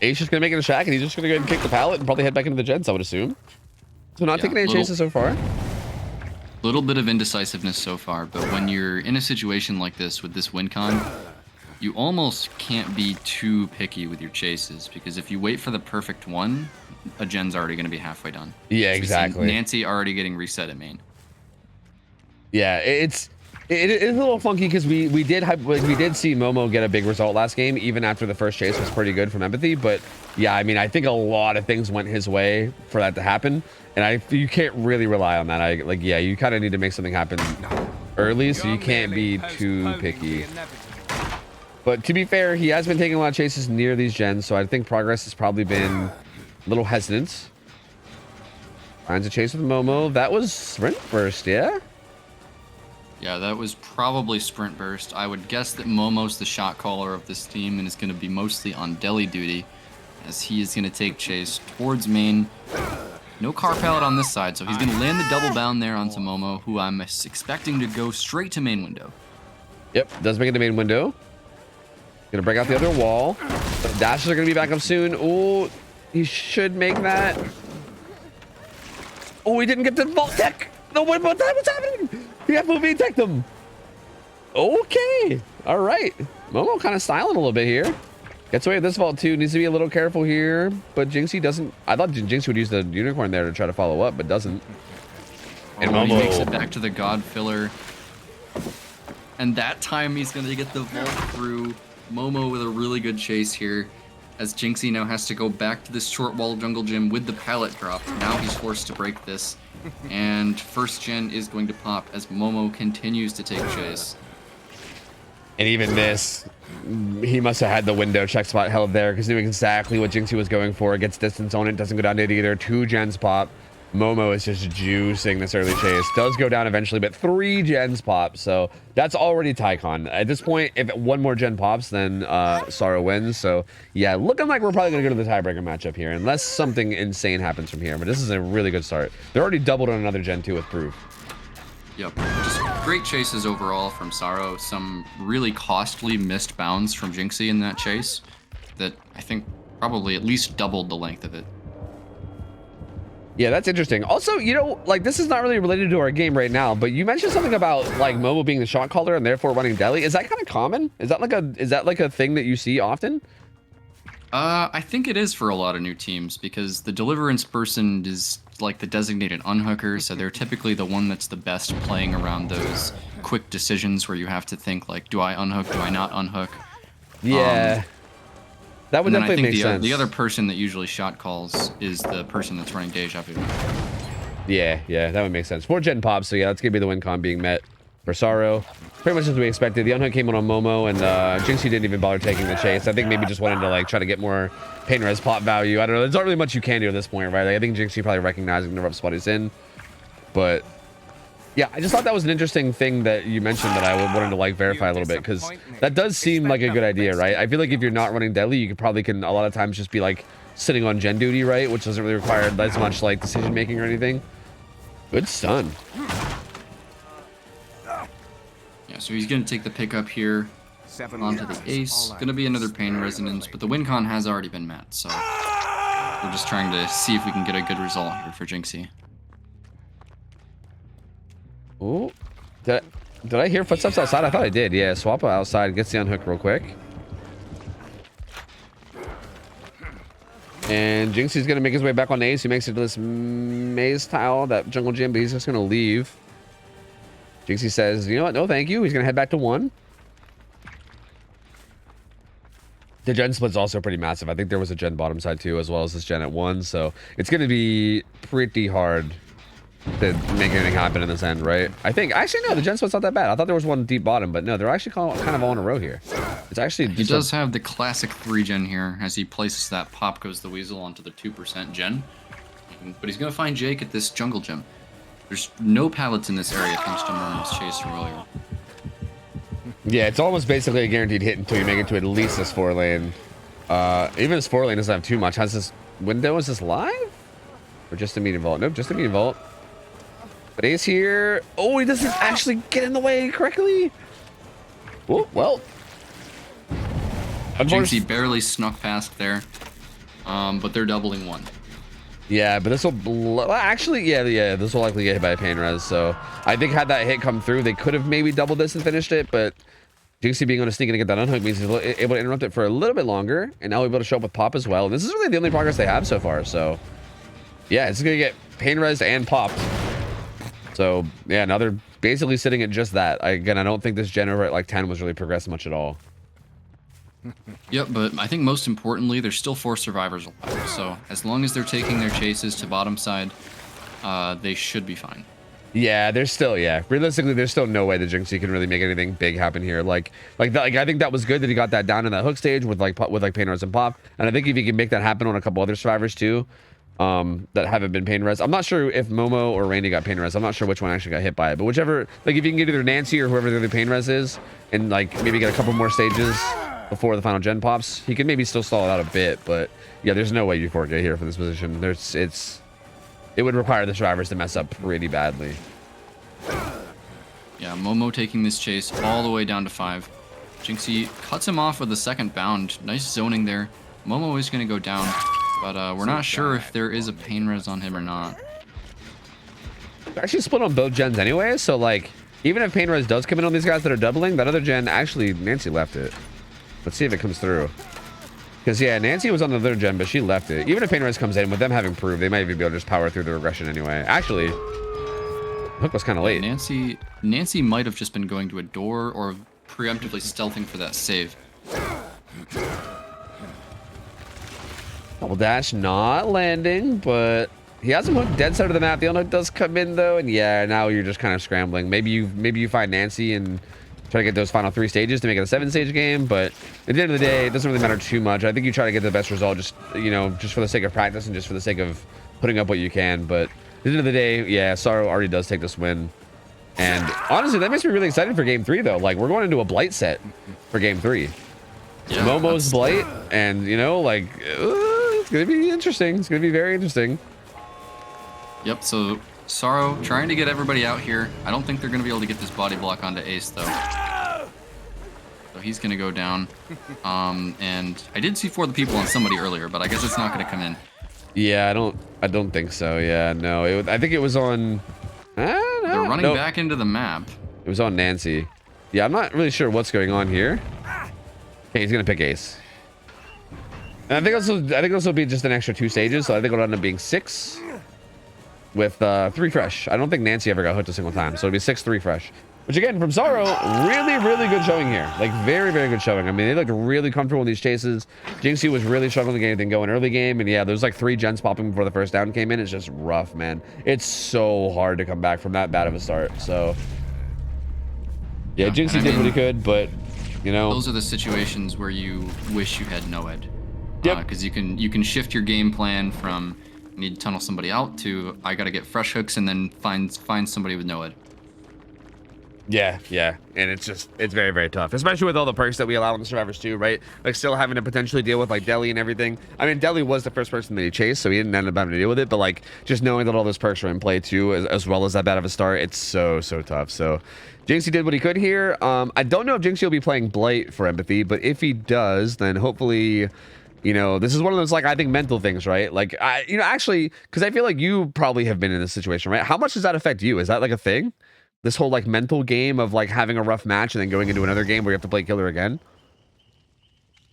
Ace just gonna make it a shack, and he's just gonna go ahead and kick the pallet and probably head back into the gens, I would assume. So not taking any chances so far. Little bit of indecisiveness so far, but when you're in a situation like this with this win con, you almost can't be too picky with your chases, because if you wait for the perfect one, a gen's already going to be halfway done. Yeah, exactly. Nancy already getting reset at main. Yeah, it's a little funky because we did see Momo get a big result last game, even after the first chase was pretty good from Empathy. But yeah, I mean, I think a lot of things went his way for that to happen, and you can't really rely on that. Yeah, you kind of need to make something happen early, so you can't be too picky. But to be fair, he has been taking a lot of chases near these gens, so I think progress has probably been a little hesitant. Finds a chase with Momo. That was sprint burst, yeah? Yeah, that was probably sprint burst. I would guess that Momo's the shot caller of this team and is going to be mostly on deli duty, as he is going to take chase towards main. No car pallet on this side, so he's going to land the double bound there onto Momo, who I'm expecting to go straight to main window. Yep, does make it to main window. Gonna break out the other wall. The dashes are gonna be back up soon. Oh, he should make that. Oh, he didn't get the vault tech. No, what's happening? He got movie tech them. Okay, all right. Momo kind of styling a little bit here. Gets away with this vault too. Needs to be a little careful here, but Jinxie doesn't. I thought Jinxie would use the unicorn there to try to follow up, but doesn't. And Momo makes it back to the God Filler. And that time he's going to get the vault through. Momo with a really good chase here, as Jinxie now has to go back to this short wall jungle gym with the pallet drop. Now he's forced to break this, and first gen is going to pop as Momo continues to take chase. And even this, he must have had the window check spot held there because knew exactly what Jinxie was going for. Gets distance on it, doesn't go down to it either. 2 gens pop. Momo is just juicing this early chase. Does go down eventually, but 3 gens pop. So that's already Tycon. At this point, if 1 more gen pops, then Sorrow wins. So yeah, looking like we're probably going to go to the tiebreaker matchup here, unless something insane happens from here. But this is a really good start. They're already doubled on another gen 2 with Proof. Yep, just great chases overall from Sorrow. Some really costly missed bounds from Jinxie in that chase that I think probably at least doubled the length of it. Yeah, that's interesting. Also, you know, like, this is not really related to our game right now, but you mentioned something about like Momo being the shot caller and therefore running deli. Is that kind of common? Is that like a thing that you see often? I think it is for a lot of new teams because the deliverance person is like the designated unhooker, so they're typically the one that's the best playing around those quick decisions where you have to think like, do I unhook, do I not unhook? Yeah. That would definitely make sense. The other person that usually shot calls is the person that's running Deja Vu. Yeah, that would make sense. 4 gen pops, so yeah, that's gonna be the win con being met for Sorrow. Pretty much as we expected. The unhook came on Momo, and Jinxie didn't even bother taking the chase. I think maybe just wanted to like try to get more pain res pop value. I don't know. There's not really much you can do at this point, right? Like, I think Jinxie probably recognizing the rough spot he's in, but yeah, I just thought that was an interesting thing that you mentioned that I wanted to like verify a little bit, because that does seem like a good idea, right? I feel like if you're not running deadly, you could a lot of times just be like sitting on gen duty, right? Which doesn't really require as much like decision making or anything. Good stun. Yeah, so he's gonna take the pickup here onto the ace. Gonna be another pain resonance, but the win con has already been met, so we're just trying to see if we can get a good result here for Jinxie. Oh, did I hear footsteps outside? I thought I did. Yeah, Swappa outside gets the unhook real quick. And Jinxie's gonna make his way back on ace. He makes it to this maze tile, that jungle gym, but he's just gonna leave. Jinxie says, you know what? No, thank you. He's gonna head back to 1. The gen split's also pretty massive. I think there was a gen bottom side too, as well as this gen at 1. So it's gonna be pretty hard to make anything happen in this end, right? I think actually no, the gen split's not that bad. I thought there was one deep bottom, but no, they're actually kind of all in a row here. It's actually he does have the classic 3 gen here as he places that pop goes the weasel onto the 2% gen, but he's gonna find Jake at this jungle gym. There's no pallets in this area thanks to Momo's chase from earlier. Yeah, it's almost basically a guaranteed hit until you make it to at least this 4 lane. Even this 4 lane doesn't have too much. Has this window? Is this live or just a medium vault? Nope, just a medium vault. But Ace here. Oh, he doesn't actually get in the way correctly. Oh, well. Jinxie barely snuck past there, but they're doubling 1. Yeah, but this will actually, yeah, this will likely get hit by a pain res. So I think had that hit come through, they could have maybe doubled this and finished it. But Jinxie being on a sneak and get that unhook means he's able to interrupt it for a little bit longer, and now we're able to show up with pop as well. And this is really the only progress they have so far. So yeah, it's gonna get pain res and popped. So yeah, now they're basically sitting at just that. Again, I don't think this gen over at like 10 was really progressed much at all. Yep, but I think most importantly, there's still 4 survivors alive. So as long as they're taking their chases to bottom side, they should be fine. Yeah, there's still, yeah. Realistically, there's still no way that Jinxie can really make anything big happen here. Like I think that was good that he got that down in that hook stage with like pain res and pop. And I think if he can make that happen on a couple other survivors too, that haven't been pain res. I'm not sure if Momo or Randy got pain res. I'm not sure which one actually got hit by it, but whichever, like if you can get either Nancy or whoever the other pain res is, and like maybe get a couple more stages before the final gen pops, he can maybe still stall it out a bit. But yeah, there's no way you 4K here for this position. It would require the survivors to mess up pretty badly. Yeah, Momo taking this chase all the way down to 5. Jinxie cuts him off with a second bound. Nice zoning there. Momo is going to go down, but we're not sure if there is a pain res on him or not. They're actually split on both gens anyway, so like even if pain res does come in on these guys that are doubling, that other gen, actually Nancy left it. Let's see if it comes through. Because, yeah, Nancy was on the other gen, but she left it. Even if pain res comes in, with them having proved, they might even be able to just power through the regression anyway. Actually, hook was kind of late. Nancy might have just been going to a door or preemptively stealthing for that save. Double dash not landing, but he has him hooked dead center of the map. The unhook does come in, though, and yeah, now you're just kind of scrambling. Maybe you find Nancy and try to get those final 3 stages to make it a 7-stage game, but at the end of the day, it doesn't really matter too much. I think you try to get the best result just, you know, just for the sake of practice and just for the sake of putting up what you can. But at the end of the day, yeah, Sorrow already does take this win. And honestly, that makes me really excited for game 3, though. Like, we're going into a Blight set for game 3. Yeah, Momo's Blight, and, you know, like, it's going to be interesting. It's going to be very interesting. Yep, so Sorrow trying to get everybody out here. I don't think they're going to be able to get this body block onto Ace, though. So he's going to go down. And I did see 4 of the people on somebody earlier, but I guess it's not going to come in. Yeah, I don't think so. Yeah, no. I think it was on... They're running back into the map. It was on Nancy. Yeah, I'm not really sure what's going on here. Okay, he's going to pick Ace. And I think this will be just an extra 2 stages, so I think it'll end up being 6. With 3 fresh. I don't think Nancy ever got hooked a single time, so it'll be 6-3 fresh. Which again, from Sorrow, really good showing here. Like very good showing. I mean, they looked really comfortable in these chases. Jinxie was really struggling to get anything going early game, and yeah, there's like 3 gens popping before the first down came in. It's just rough, man. It's so hard to come back from that bad of a start. So yeah, Jinxie did what he could, but you know, those are the situations where you wish you had no-ed. Yep. Because you can shift your game plan from I need to tunnel somebody out to I gotta get fresh hooks and then find somebody with no-ed. Yeah, and it's very tough, especially with all the perks that we allow on the survivors too, right? Like still having to potentially deal with like Deli and everything. I mean, Deli was the first person that he chased, so he didn't end up having to deal with it, but like just knowing that all those perks are in play too, as well as that bad of a start, it's so tough. So Jinxie did what he could here. I don't know if Jinxie will be playing Blight for Empathy, but if he does, then hopefully, you know, this is one of those, like, I think mental things, right? Like, you know, actually, because I feel like you probably have been in this situation, right? How much does that affect you? Is that like a thing? This whole, like, mental game of, like, having a rough match and then going into another game where you have to play killer again?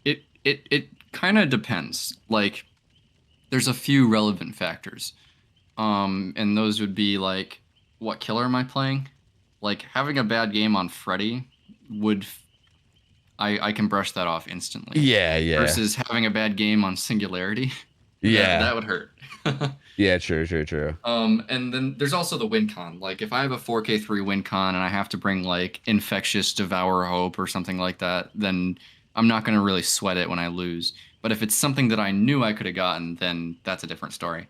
It kind of depends. Like, there's a few relevant factors. And those would be, like, what killer am I playing? Like, having a bad game on Freddy would... I can brush that off instantly. Yeah. Versus having a bad game on Singularity. Yeah. That would hurt. Yeah, true. And then there's also the win con. Like, if I have a 4K3 win con and I have to bring, like, Infectious Devour Hope or something like that, then I'm not going to really sweat it when I lose. But if it's something that I knew I could have gotten, then that's a different story.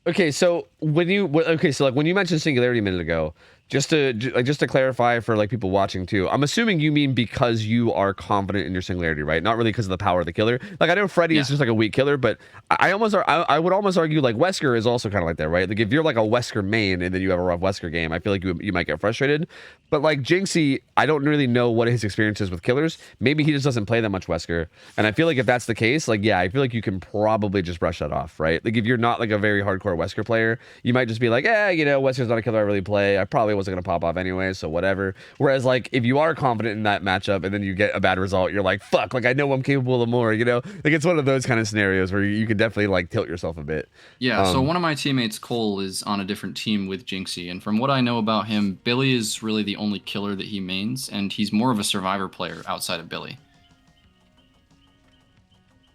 Okay, so when you mentioned Singularity a minute ago, just to clarify for like people watching too, I'm assuming you mean because you are confident in your Singularity, right? Not really because of the power of the killer. Like I know Freddy is just like a weak killer, but I would almost argue like Wesker is also kind of like that, right? Like if you're like a Wesker main and then you have a rough Wesker game, I feel like you might get frustrated. But like Jinxie, I don't really know what his experience is with killers. Maybe he just doesn't play that much Wesker, and I feel like if that's the case, like yeah, I feel like you can probably just brush that off, right? Like if you're not like a very hardcore Wesker player, you might just be like, you know, Wesker's not a killer I really play. I probably play wasn't going to pop off anyway, so whatever. Whereas, like, if you are confident in that matchup and then you get a bad result, you're like, fuck, like, I know I'm capable of more, you know? Like, it's one of those kind of scenarios where you can definitely, like, tilt yourself a bit. Yeah, so one of my teammates, Cole, is on a different team with Jinxie, and from what I know about him, Billy is really the only killer that he mains, and he's more of a survivor player outside of Billy.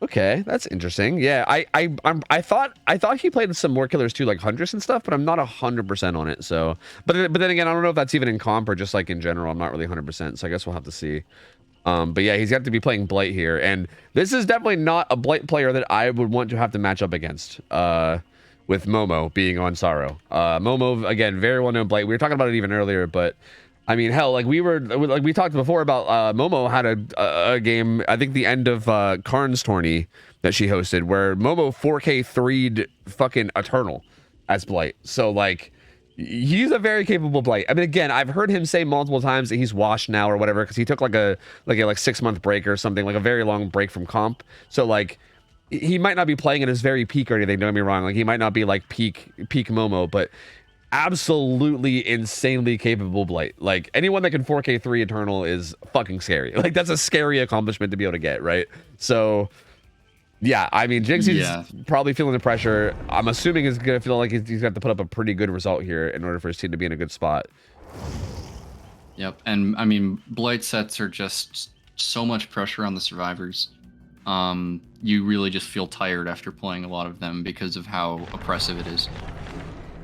Okay, that's interesting. Yeah, I thought he played some more killers too, like Huntress and stuff, but I'm not 100% on it. So, but then again, I don't know if that's even in comp or just like in general. I'm not really 100%. So I guess we'll have to see. But yeah, he's got to be playing Blight here, and this is definitely not a Blight player that I would want to have to match up against. With Momo being on Sorrow. Momo again, very well known Blight. We were talking about it even earlier, but. I mean, hell, like we talked before about Momo had a game, I think the end of Karn's tourney that she hosted, where Momo 4K 3'd fucking Eternal as Blight. So like, he's a very capable Blight. I mean, again, I've heard him say multiple times that he's washed now or whatever because he took like a 6-month break or something, like a very long break from comp. So like, he might not be playing at his very peak or anything. Don't get me wrong. Like he might not be like peak Momo, but. Absolutely insanely capable Blight. Like anyone that can 4K 3 Eternal is fucking scary. Like that's a scary accomplishment to be able to get, right? So yeah, I mean Jinxie's probably feeling the pressure. I'm assuming he's gonna feel like he's got to put up a pretty good result here in order for his team to be in a good spot. Yep, and I mean Blight sets are just so much pressure on the survivors. You really just feel tired after playing a lot of them because of how oppressive it is.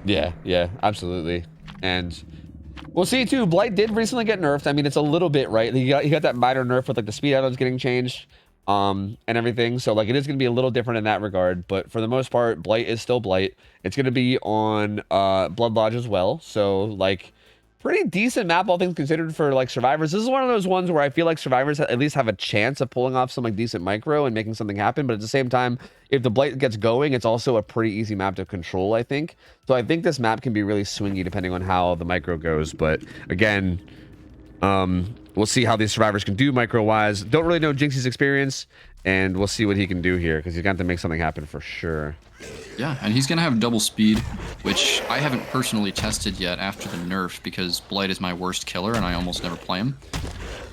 Yeah, absolutely. And we'll see too. Blight did recently get nerfed. I mean, it's a little bit, right? He got that minor nerf with like the speed items getting changed, and everything. So like it is going to be a little different in that regard. But for the most part, Blight is still Blight. It's going to be on Blood Lodge as well. So like pretty decent map, all things considered, for like survivors. This is one of those ones where I feel like survivors at least have a chance of pulling off some like decent micro and making something happen. But at the same time, if the Blight gets going, it's also a pretty easy map to control, I think. So I think this map can be really swingy depending on how the micro goes. But again, we'll see how these survivors can do micro wise. Don't really know Jinxie's experience, and we'll see what he can do here because he's got to make something happen for sure. Yeah, and he's going to have double speed, which I haven't personally tested yet after the nerf because Blight is my worst killer and I almost never play him.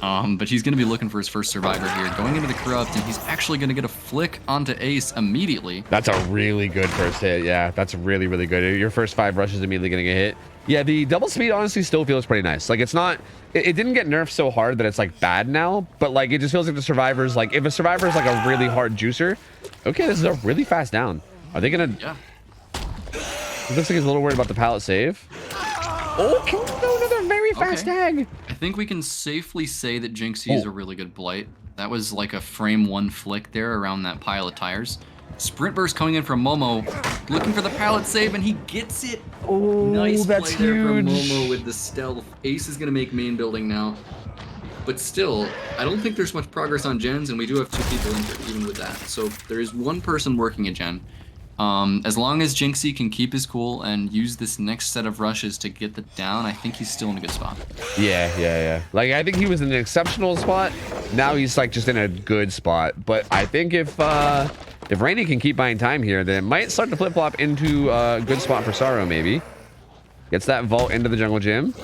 But he's going to be looking for his first survivor here, going into the Corrupt, and he's actually going to get a flick onto Ace immediately. That's a really good first hit. Yeah, that's really, really good. Your first 5 rushes immediately going to get hit. Yeah, the double speed honestly still feels pretty nice. Like it's not, it didn't get nerfed so hard that it's like bad now, but like it just feels like the survivors, like if a survivor is like a really hard juicer, okay, this is a really fast down. Are they gonna? Yeah. It looks like he's a little worried about the pallet save. Oh, can we go another very fast tag? I think we can safely say that Jinxie is a really good Blight. That was like a frame 1 flick there around that pile of tires. Sprint burst coming in from Momo, looking for the pallet save, and he gets it. Oh, nice that's play there from huge. Momo with the stealth. Ace is gonna make main building now. But still, I don't think there's much progress on gens, and we do have 2 people injured even with that. So there is 1 person working a gen. As long as Jinxie can keep his cool and use this next set of rushes to get the down, I think he's still in a good spot. Yeah. Like I think he was in an exceptional spot. Now he's like just in a good spot. But I think if Rainy can keep buying time here, then it might start to flip flop into a good spot for Sorrow. Maybe gets that vault into the jungle gym.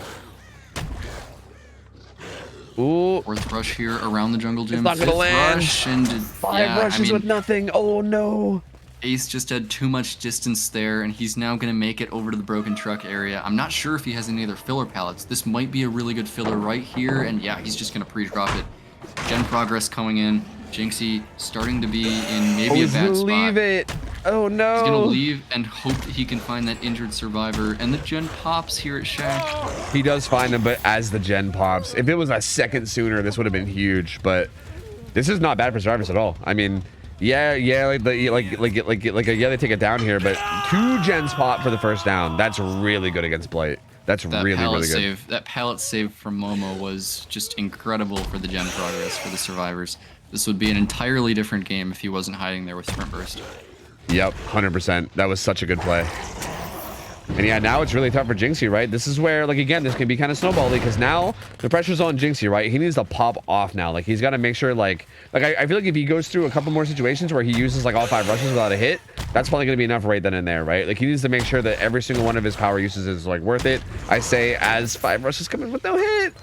Ooh. 4th rush here around the jungle gym. It's not gonna land. Rush and 5 rushes with nothing. Oh no. Ace just had too much distance there, and he's now going to make it over to the broken truck area. I'm not sure if he has any other filler pallets. This might be a really good filler right here, and yeah, he's just going to pre-drop it. Gen progress coming in. Jinxie starting to be in maybe a bad spot. Leave it. Oh no. He's going to leave and hope that he can find that injured survivor, and the gen pops here at Shack. He does find him, but as the gen pops, if it was a second sooner, this would have been huge, but this is not bad for survivors at all. I mean, yeah, they take it down here, but 2 gens pop for the first down. That's really good against Blight. That's really good. That pallet save from Momo was just incredible for the gen progress for the survivors. This would be an entirely different game if he wasn't hiding there with Sprint Burst. Yep, 100%. That was such a good play. And yeah, now it's really tough for Jinxie, right? This is where, like, again, this can be kind of snowbally because now the pressure's on Jinxie, right? He needs to pop off now. Like, he's got to make sure, like I feel like if he goes through a couple more situations where he uses, like, all 5 rushes without a hit, That's probably going to be enough right then and there, right? Like he needs to make sure that every single one of his power uses is like worth it. I say as 5 rushes come in with no hit.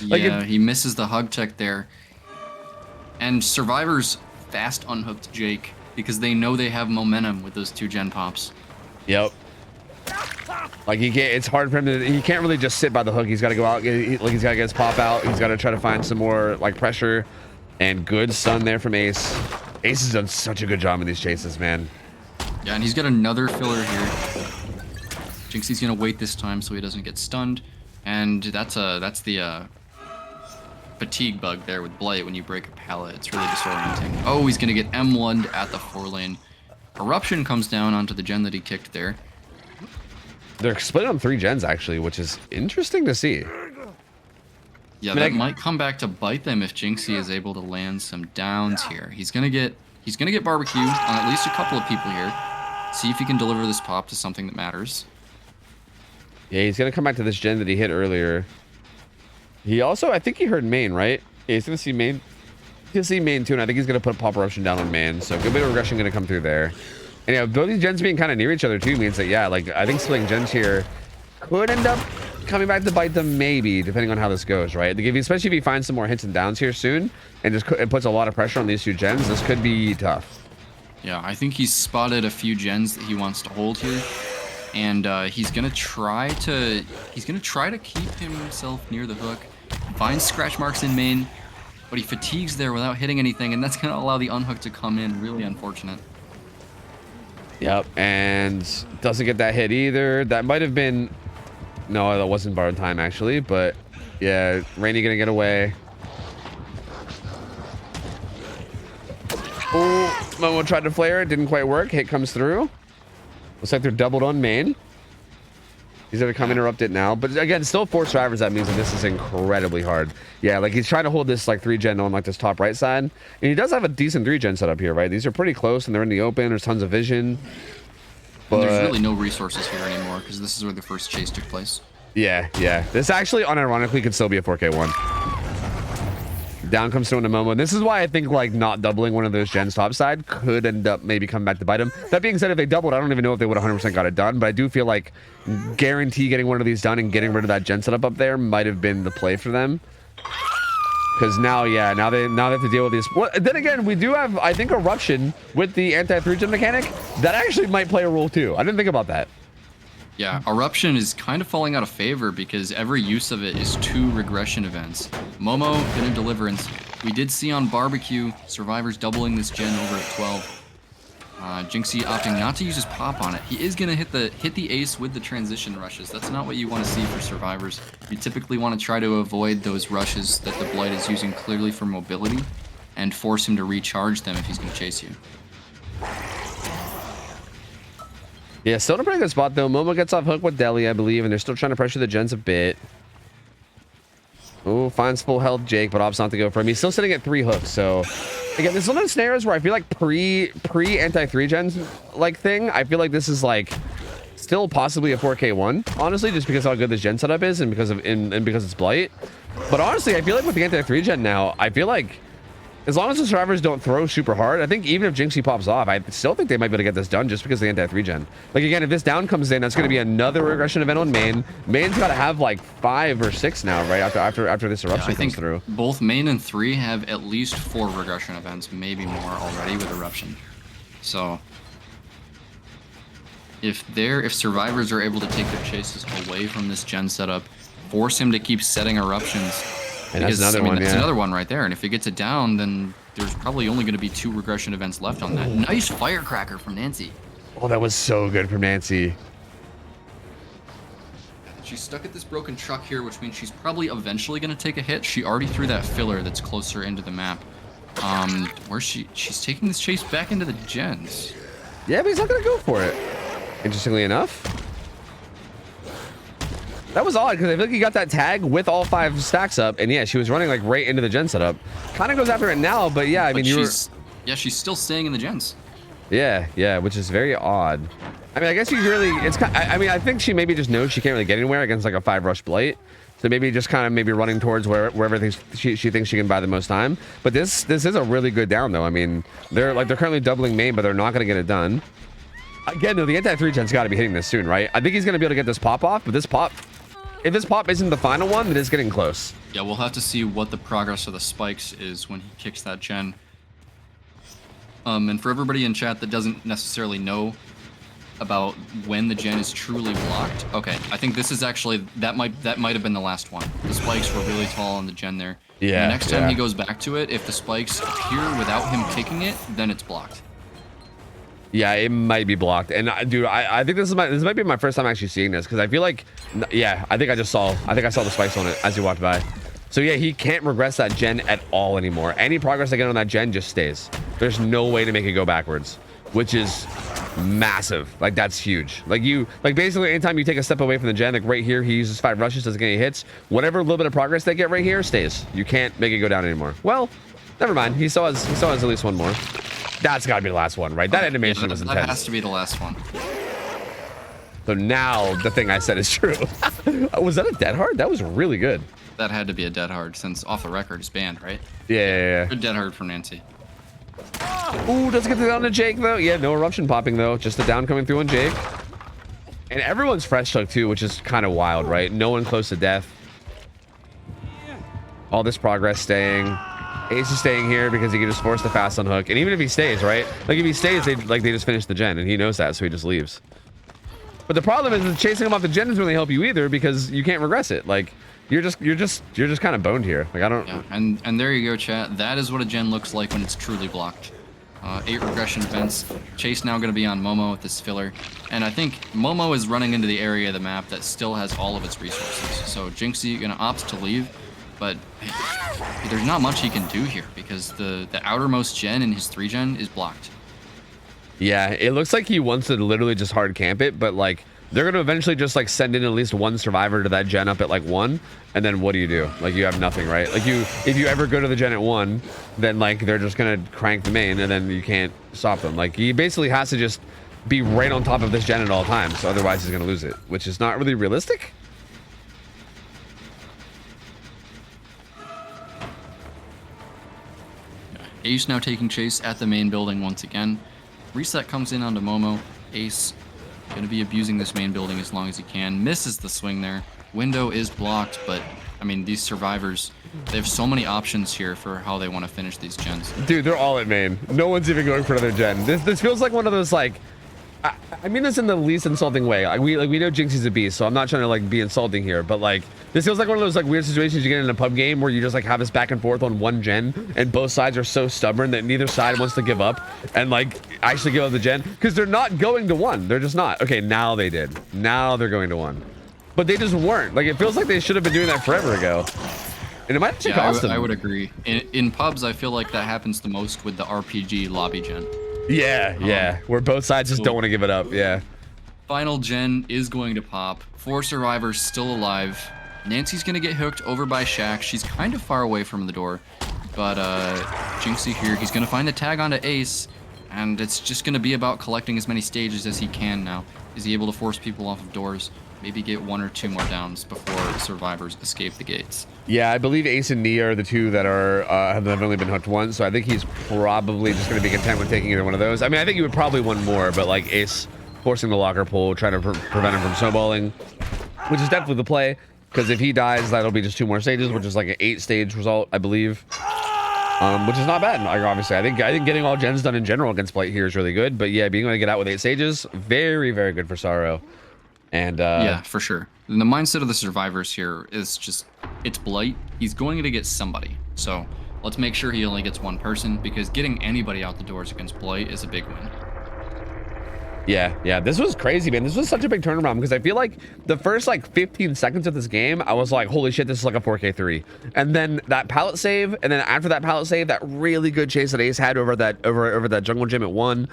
Like yeah, he misses the hug tech there. And Survivors fast unhooked Jake because they know they have momentum with those 2 gen pops. Yep. Like he can't. It's hard for him to. He can't really just sit by the hook. He's got to go out. Like he's got to get his pop out. He's got to try to find some more like pressure. And good stun there from Ace. Ace has done such a good job in these chases, man. Yeah, and he's got another filler here. Jinxie's gonna wait this time so he doesn't get stunned. And that's the fatigue bug there with Blight when you break a pallet. It's really disorienting. Oh, he's gonna get M1'd at the 4 lane. Eruption comes down onto the gen that he kicked there. They're split on 3 gens actually, which is interesting to see. Yeah, that might come back to bite them if Jinxie is able to land some downs here. He's gonna get barbecue on at least a couple of people here. See if he can deliver this pop to something that matters. Yeah, he's gonna come back to this gen that he hit earlier. He also, I think he heard main, right? Yeah, he's gonna see main. He's gonna see main too, and I think he's gonna put pop eruption down on main. So good bit of regression gonna come through there. And yeah, both these gens being kind of near each other too means that yeah, like I think splitting gens here could end up coming back to bite them, maybe, depending on how this goes, right? Especially if he finds some more hits and downs here soon, and it puts a lot of pressure on these 2 gens, this could be tough. Yeah, I think he's spotted a few gens that he wants to hold here, and he's gonna try to keep himself near the hook, finds scratch marks in main, but he fatigues there without hitting anything, and that's gonna allow the unhook to come in. Really unfortunate. Yep, and doesn't get that hit either. That might have been. No, that wasn't borrowed time actually, but yeah, Rainy gonna get away. Oh, Momo tried to flare it, didn't quite work. Hit comes through. Looks like they're doubled on main. He's gonna come interrupt it now, but again, still 4 survivors. That means that this is incredibly hard. Yeah, like he's trying to hold this like 3 gen on like this top right side, and he does have a decent 3 gen setup here, right? These are pretty close, and they're in the open. There's tons of vision. But there's really no resources here anymore because this is where the first chase took place. Yeah. This actually, unironically, could still be a 4K1. Down comes through into Momo. This is why I think like not doubling one of those gens top side could end up maybe coming back to bite him. That being said, if they doubled, I don't even know if they would 100% got it done. But I do feel like guarantee getting one of these done and getting rid of that gen setup up there might have been the play for them. Because now they have to deal with these. Well, then again, we do have, I think, Eruption with the anti-3 gen mechanic. That actually might play a role too. I didn't think about that. Yeah, Eruption is kind of falling out of favor because every use of it is 2 regression events. Momo gonna deliverance. We did see on Barbecue, Survivors doubling this gen over at 12. Jinxie opting not to use his pop on it. He is gonna hit the ace with the transition rushes. That's not what you want to see for Survivors. You typically want to try to avoid those rushes that the Blight is using clearly for mobility and force him to recharge them if he's gonna chase you. Yeah, still in a pretty good spot though. Momo gets off hook with Deli, I believe, and they're still trying to pressure the gens a bit. Oh, finds full health Jake, but opts not to go for him. He's still sitting at 3 hooks, so again, there's one of the scenarios where I feel like pre anti-3 gens like thing. I feel like this is like still possibly a 4K1, honestly, just because how good this gen setup is and because it's Blight. But honestly, I feel like with the anti-3 gen now, I feel like as long as the survivors don't throw super hard, I think even if Jinxie pops off, I still think they might be able to get this done just because of the anti-3 gen. Like again, if this down comes in, that's going to be another regression event on main. Main's got to have like 5 or 6 now, right? After this eruption comes through. Both main and 3 have at least 4 regression events, maybe more already with eruption. So if survivors are able to take their chases away from this gen setup, force him to keep setting eruptions. And that's another one, that's another one right there. And if he gets it down, then there's probably only going to be 2 regression events left on that. Nice firecracker from Nancy. Oh, that was so good from Nancy. She's stuck at this broken truck here, which means she's probably eventually going to take a hit. She already threw that filler that's closer into the map. She's taking this chase back into the gens. Yeah, but he's not going to go for it. Interestingly enough. That was odd because I feel like he got that tag with all 5 stacks up, and yeah, she was running like right into the gen setup. Kind of goes after it now, but yeah, I mean, she's still staying in the gens. Yeah, which is very odd. I mean, I guess I mean, I think she maybe just knows she can't really get anywhere against like a 5 rush Blight. So maybe just kind of maybe running towards wherever she thinks she can buy the most time. But this is a really good down though. I mean, they're currently doubling main, but they're not going to get it done. Again, though, the anti-3 gen's got to be hitting this soon, right? I think he's going to be able to get this pop off, but this pop, if this pop isn't the final one, then it's getting close. Yeah, we'll have to see what the progress of the spikes is when he kicks that gen. And for everybody in chat that doesn't necessarily know about when the gen is truly blocked, okay, I think this is actually, that might have been the last one. The spikes were really tall on the gen there. Yeah. And the next time he goes back to it, if the spikes appear without him kicking it, then it's blocked. Yeah, it might be blocked. And dude, I think this might be my first time actually seeing this, because I feel like, yeah, I think I saw the spikes on it as you walked by. So yeah, he can't regress that gen at all anymore. Any progress I get on that gen just stays. There's no way to make it go backwards, which is massive. Like, that's huge. Like, basically anytime you take a step away from the gen, like right here, he uses 5 rushes, doesn't get any hits. Whatever little bit of progress they get right here stays. You can't make it go down anymore. Well, never mind. He still has at least one more. That's got to be the last one, right? That animation was intense. That has to be the last one. So now the thing I said is true. Was that a dead hard? That was really good. That had to be a dead hard since off the record is banned, right? Yeah. Good dead hard from Nancy. Ooh, doesn't get the down to Jake though. Yeah, no eruption popping though. Just the down coming through on Jake. And everyone's fresh hook too, which is kind of wild, right? No one close to death. All this progress staying. Ace is staying here because he can just force the fast on hook. And even if he stays, right? Like if he stays, they just finish the gen, and he knows that, so he just leaves. But the problem is that chasing him off the gen doesn't really help you either, because you can't regress it. Like you're just kind of boned here. Like I don't. Yeah, and there you go, chat. That is what a gen looks like when it's truly blocked. 8 regression events. Chase now going to be on Momo with this filler, and I think Momo is running into the area of the map that still has all of its resources. So Jinxie going to opt to leave, but there's not much he can do here because the outermost gen in his 3 gen is blocked. Yeah, it looks like he wants to literally just hard camp it, but like they're going to eventually just like send in at least one survivor to that gen up at like 1, and then what do you do? Like you have nothing, right? Like if you ever go to the gen at 1, then like they're just going to crank the main, and then you can't stop them. Like he basically has to just be right on top of this gen at all times, so otherwise he's going to lose it, which is not really realistic. Ace now taking chase at the main building once again. Reset comes in onto Momo. Ace going to be abusing this main building as long as he can. Misses the swing there. Window is blocked, but I mean, these survivors, they have so many options here for how they want to finish these gens. Dude, they're all at main. No one's even going for another gen. This feels like one of those like, I mean this in the least insulting way. Like we know Jinxie's a beast, so I'm not trying to like be insulting here, but like this feels like one of those like weird situations you get in a pub game where you just like have this back and forth on one gen, and both sides are so stubborn that neither side wants to give up and like actually give up the gen because they're not going to 1. They're just not. Okay, now they did. Now they're going to 1, but they just weren't. Like it feels like they should have been doing that forever ago, and it might actually cost them. I would agree. In pubs, I feel like that happens the most with the RPG lobby gen. Yeah, where both sides just don't want to give it up. Yeah. Final gen is going to pop. 4 survivors still alive. Nancy's gonna get hooked over by Shaq. She's kind of far away from the door, but Jinxie here, he's gonna find the tag onto Ace, and it's just gonna be about collecting as many stages as he can now. Is he able to force people off of doors? Maybe get 1 or 2 more downs before survivors escape the gates. Yeah, I believe Ace and Nia are the 2 that are have only been hooked once, so I think he's probably just going to be content with taking either one of those. I mean, I think he would probably want more, but like Ace forcing the locker pull, trying to prevent him from snowballing, which is definitely the play, because if he dies, that'll be just 2 more stages, which is like an 8-stage result, I believe, which is not bad. Like, obviously, I think getting all gens done in general against Blight here is really good, but yeah, being able to get out with 8 stages, very, very good for Sorrow. And yeah, for sure. And the mindset of the survivors here is just, it's Blight. He's going to get somebody. So let's make sure he only gets 1 person, because getting anybody out the doors against Blight is a big win. Yeah, this was crazy, man. This was such a big turnaround, because I feel like the first like 15 seconds of this game, I was like, holy shit, this is like a 4K3. And then that pallet save, and then after that pallet save, that really good chase that Ace had over that jungle gym at 1.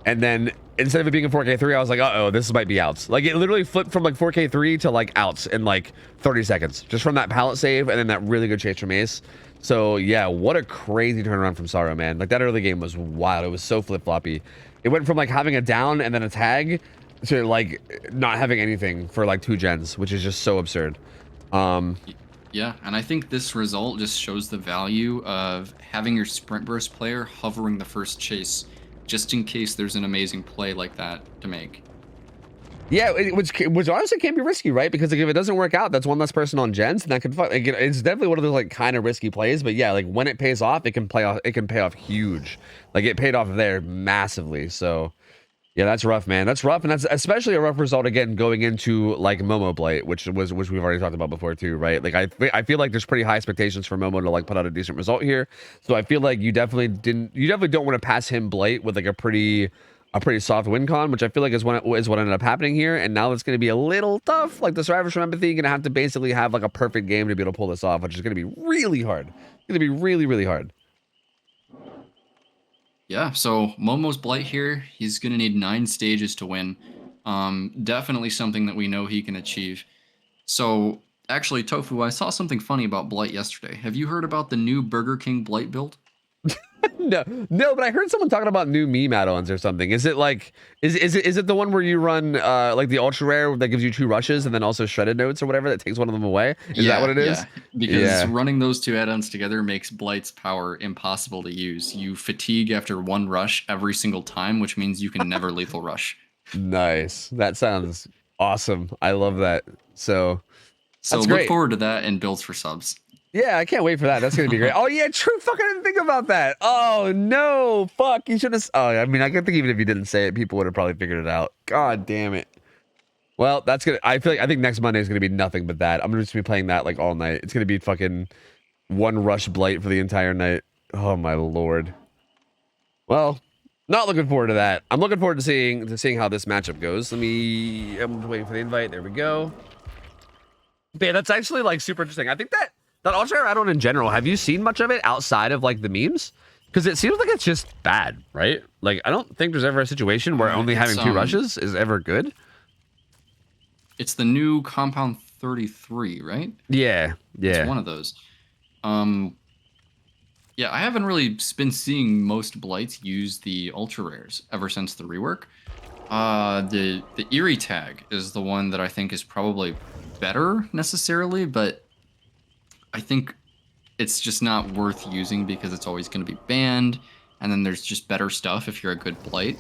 And then instead of it being a 4K3, I was like, uh-oh, this might be outs. Like, it literally flipped from like 4K3 to like outs in like 30 seconds. Just from that pallet save and then that really good chase from Ace. So yeah, what a crazy turnaround from Sorrow, man. Like that early game was wild. It was so flip-floppy. It went from like having a down and then a tag to like not having anything for like 2 gens, which is just so absurd. Yeah, and I think this result just shows the value of having your sprint burst player hovering the first chase, just in case there's an amazing play like that to make. Yeah, which honestly can be risky, right? Because like, if it doesn't work out, that's one less person on gens, and that could like, it's definitely one of those like kind of risky plays. But yeah, like when it pays off, it can play off. It can pay off huge. Like it paid off there massively. So yeah, that's rough, man. That's rough, and that's especially a rough result again going into like Momo Blight, which we've already talked about before too, right? Like I feel like there's pretty high expectations for Momo to like put out a decent result here. So I feel like you definitely don't want to pass him Blight with like a pretty soft win con, which I feel like is what ended up happening here. And now it's going to be a little tough. Like the survivors from empathy going to have to basically have like a perfect game to be able to pull this off, which is going to be really hard. It's going to be really, really hard. Yeah, so Momo's Blight here, he's going to need 9 stages to win. Definitely something that we know he can achieve. So, actually, Tofu, I saw something funny about Blight yesterday. Have you heard about the new Burger King Blight build? No, but I heard someone talking about new meme add-ons or something. Is it like is it the one where you run like the ultra rare that gives you 2 rushes and then also shredded notes or whatever that takes one of them away? Is that what it is? Yeah, because running those 2 add-ons together makes Blight's power impossible to use. You fatigue after 1 rush every single time, which means you can never lethal rush. Nice. That sounds awesome. I love that. So look great. Forward to that and builds for subs. Yeah, I can't wait for that. That's gonna be great. Oh yeah, true. Fuck, I didn't think about that. Oh no, fuck. You should have. Oh, I mean, I can think even if you didn't say it, people would have probably figured it out. God damn it. Well, that's gonna. I think next Monday is gonna be nothing but that. I'm gonna just be playing that like all night. It's gonna be fucking 1 rush Blight for the entire night. Oh my lord. Well, not looking forward to that. I'm looking forward to seeing how this matchup goes. I'm waiting for the invite. There we go. But yeah, that's actually like super interesting. I think that ultra add-on in general, have you seen much of it outside of like the memes? Because it seems like it's just bad, right? Like I don't think there's ever a situation where only having 2 rushes is ever good. It's the new Compound 33, right? Yeah. It's one of those. Yeah, I haven't really been seeing most Blights use the ultra rares ever since the rework. The Eerie tag is the one that I think is probably better necessarily, but I think it's just not worth using because it's always going to be banned, and then there's just better stuff if you're a good Blight.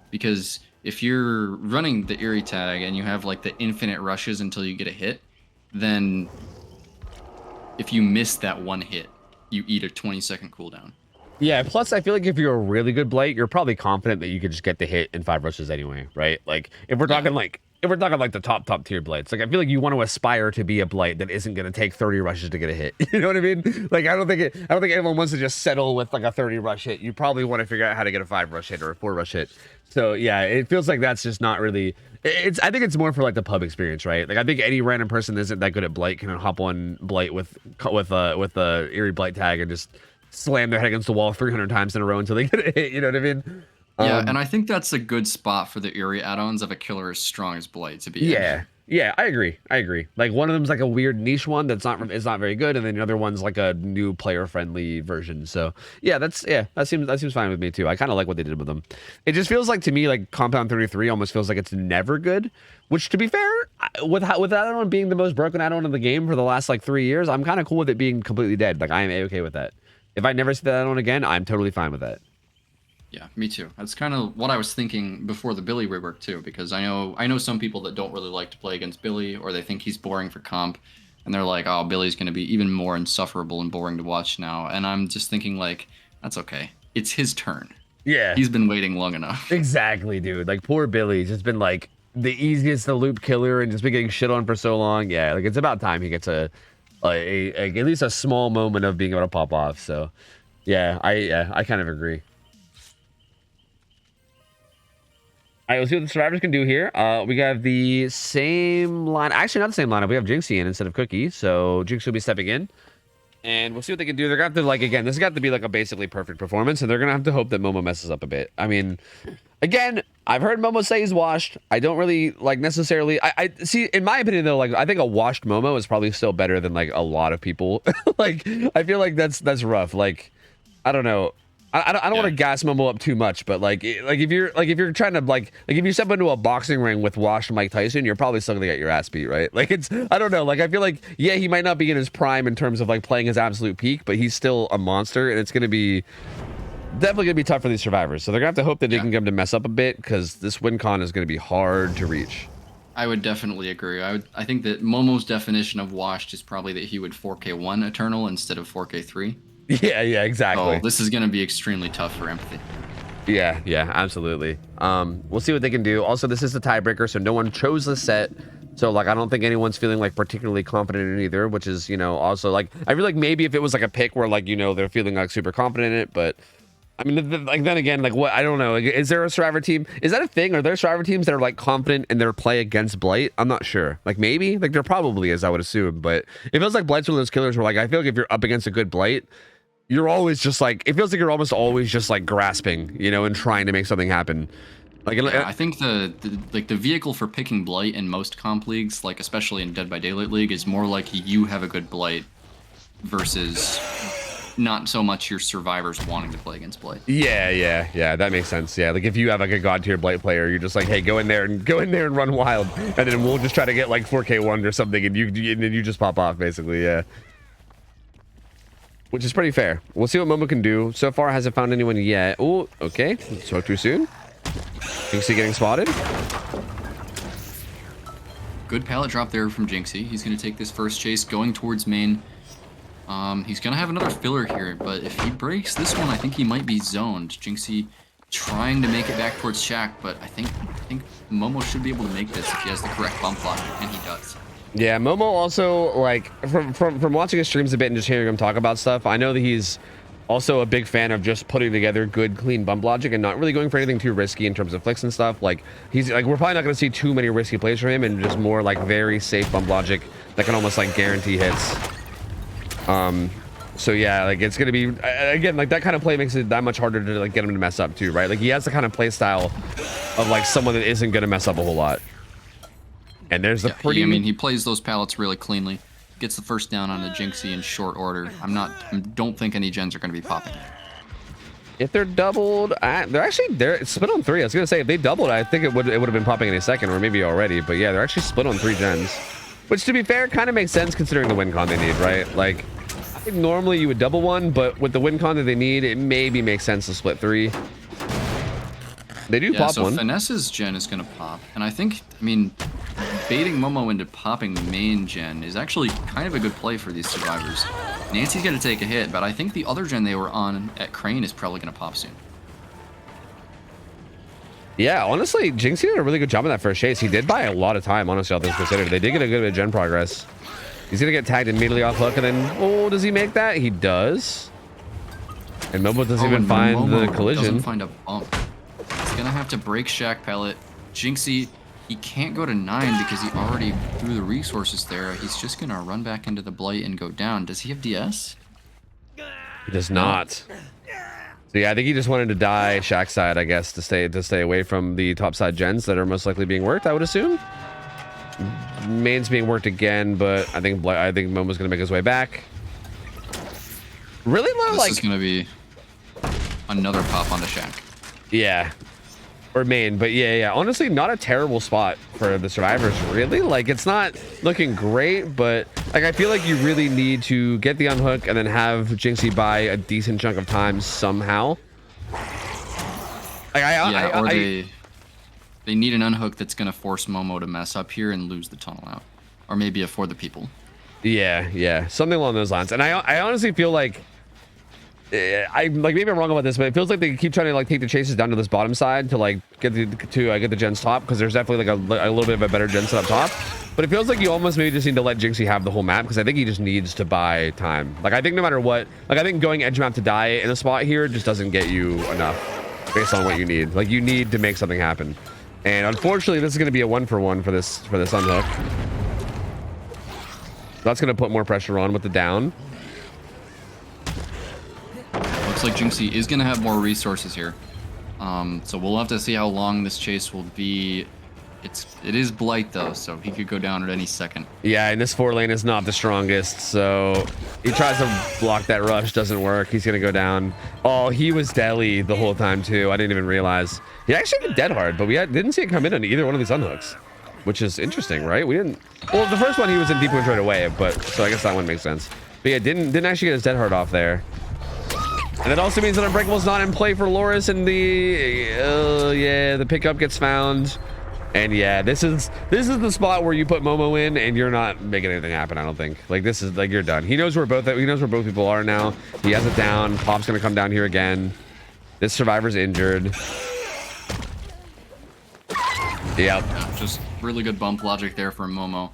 Because if you're running the Eerie tag and you have like the infinite rushes until you get a hit, then if you miss that 1 hit, you eat a 20-second cooldown. Yeah, plus I feel like if you're a really good Blight, you're probably confident that you could just get the hit in 5 rushes anyway, right? Like if we're talking like the top tier Blights, like I feel like you want to aspire to be a Blight that isn't going to take 30 rushes to get a hit. You know what I mean? Like I don't think anyone wants to just settle with like a 30 rush hit. You probably want to figure out how to get a 5 rush hit or a 4 rush hit. So yeah, it feels like that's just not really. I think it's more for like the pub experience, right? Like I think any random person that isn't that good at Blight can hop on Blight with the Eerie Blight tag and just slam their head against the wall 300 times in a row until they get a hit. You know what I mean? Yeah, and I think that's a good spot for the Eerie add-ons of a killer as strong as Blight to be in. Yeah, I agree. Like one of them's like a weird niche one that's not very good, and then the other one's like a new player-friendly version. So yeah, that seems fine with me too. I kind of like what they did with them. It just feels like to me like Compound 33 almost feels like it's never good. Which to be fair, with that add-on being the most broken add-on in the game for the last like 3 years, I'm kind of cool with it being completely dead. Like I am okay with that. If I never see that add-on again, I'm totally fine with that. Yeah, me too. That's kind of what I was thinking before the Billy rework too, because I know some people that don't really like to play against Billy, or they think he's boring for comp, and they're like, oh, Billy's going to be even more insufferable and boring to watch now. And I'm just thinking like, that's okay. It's his turn. Yeah. He's been waiting long enough. Exactly, dude. Like poor Billy's just been like the easiest to loop killer and just been getting shit on for so long. Yeah, like it's about time he gets at least a small moment of being able to pop off. So yeah, I kind of agree. All right, let's see what the survivors can do here. We have the same line. Actually, not the same lineup. We have Jinxie in instead of Cookie. So Jinx will be stepping in. And we'll see what they can do. They're going to have to, like, again, this has got to be, like, a basically perfect performance. And they're going to have to hope that Momo messes up a bit. I mean, again, I've heard Momo say he's washed. I don't really, like, necessarily. I see, in my opinion, though, like, I think a washed Momo is probably still better than, like, a lot of people. Like, I feel like that's rough. Like, I don't know. I don't want to gas Momo up too much, but like if you're trying to like if you step into a boxing ring with Wash and Mike Tyson, you're probably still gonna get your ass beat, right? Like it's, I don't know, like I feel like, yeah, he might not be in his prime in terms of like playing his absolute peak, but he's still a monster, and it's gonna be definitely gonna be tough for these survivors. So they're gonna have to hope that they can get him to mess up a bit, because this win con is gonna be hard to reach. I would definitely agree. I think that Momo's definition of washed is probably that he would 4K1 Eternal instead of 4K3. Yeah, exactly. So this is going to be extremely tough for Empathy. Yeah, absolutely. We'll see what they can do. Also, this is the tiebreaker, so no one chose the set. So, like, I don't think anyone's feeling, like, particularly confident in either, which is, you know, also, like, I feel like maybe if it was, like, a pick where, like, you know, they're feeling, like, super confident in it, but, I mean, like, then again, like, what, I don't know. Like, is there a survivor team? Is that a thing? Are there survivor teams that are, like, confident in their play against Blight? I'm not sure. Like, maybe? Like, there probably is, I would assume, but it feels like Blight's one of those killers where, like, I feel like if you're up against a good Blight, you're always just like, it feels like you're almost always just like grasping, you know, and trying to make something happen. Like, yeah, I think the vehicle for picking Blight in most comp leagues, like especially in Dead by Daylight League, is more like you have a good Blight versus not so much your survivors wanting to play against Blight. Yeah, that makes sense. Yeah, like if you have like a god tier Blight player, you're just like, hey, go in there and run wild, and then we'll just try to get like 4K1 or something, and then you just pop off, basically. Yeah. Which is pretty fair. We'll see what Momo can do. So far, hasn't found anyone yet. Oh, okay. Spoke too soon. Jinxie getting spotted. Good pallet drop there from Jinxie. He's going to take this first chase, going towards main. He's going to have another filler here, but if he breaks this one, I think he might be zoned. Jinxie trying to make it back towards Shaq, but I think Momo should be able to make this if he has the correct bump logic, and he does. Yeah, Momo also, like, from watching his streams a bit and just hearing him talk about stuff, I know that he's also a big fan of just putting together good, clean bump logic and not really going for anything too risky in terms of flicks and stuff. Like, he's like, we're probably not going to see too many risky plays from him, and just more like very safe bump logic that can almost like guarantee hits. So yeah, like it's going to be, again, like that kind of play makes it that much harder to like get him to mess up too, right? Like he has the kind of play style of like someone that isn't going to mess up a whole lot. And there's the pretty... I mean, he plays those pallets really cleanly. Gets the first down on the Jinxie in short order. I don't think any gens are going to be popping. If they're doubled, they're split on 3. I was going to say, if they doubled, I think it would have been popping in a second, or maybe already. But yeah, they're actually split on 3 gens. Which, to be fair, kind of makes sense considering the win con they need, right? Like, I think normally you would double one, but with the win con that they need, it maybe makes sense to split 3. They do pop one. So Finesse's gen is going to pop. And I think, I mean, baiting Momo into popping main gen is actually kind of a good play for these survivors. Nancy's going to take a hit, but I think the other gen they were on at Crane is probably going to pop soon. Yeah, honestly, Jinxie did a really good job in that first chase. He did buy a lot of time, honestly, all things considered. They did get a good bit of gen progress. He's going to get tagged immediately off hook, and then, oh, does he make that? He does. And Momo doesn't even find the collision. Doesn't find a bump. He's going to have to break Shaq Pellet. Jinxie, he can't go to 9 because he already threw the resources there. He's just going to run back into the Blight and go down. Does he have DS? He does not. So yeah, I think he just wanted to die Shaq side, I guess, to stay away from the top side gens that are most likely being worked, I would assume. Main's being worked again, but I think Momo's going to make his way back. Really low, this is going to be another pop onto Shaq. Yeah. Or main, but yeah. Honestly, not a terrible spot for the survivors, really. Like, it's not looking great, but like I feel like you really need to get the unhook and then have Jinxie buy a decent chunk of time somehow. Like, they need an unhook that's gonna force Momo to mess up here and lose the tunnel out, or maybe a for the people. Yeah, something along those lines. And I honestly feel like maybe I'm wrong about this, but it feels like they keep trying to like take the chases down to this bottom side to like get the gens top, because there's definitely like a little bit of a better gen set up top. But it feels like you almost maybe just need to let Jinxie have the whole map, because I think he just needs to buy time. Like I think no matter what, like I think going edge map to die in a spot here just doesn't get you enough based on what you need. Like you need to make something happen. And unfortunately, this is going to be a 1-for-1 for this unhook. That's going to put more pressure on with the down. Looks like Jinxie is going to have more resources here. So we'll have to see how long this chase will be. It is Blight though, so he could go down at any second. Yeah, and this 4 lane is not the strongest, so he tries to block that rush, doesn't work. He's gonna go down. Oh, he was deadly the whole time too. I didn't even realize. He actually did dead hard, but we didn't see it come in on either one of these unhooks, which is interesting, right? We didn't. Well, the first one he was in deep wind right away, but so I guess that one makes sense. But yeah, didn't actually get his dead hard off there. And that also means that Unbreakable's not in play for Loris, and the pickup gets found. And yeah, this is the spot where you put Momo in and you're not making anything happen, I don't think. Like, this is like, you're done. He knows where both people are now. He has it down. Pop's gonna come down here again. This survivor's injured. Yep. Just really good bump logic there from Momo.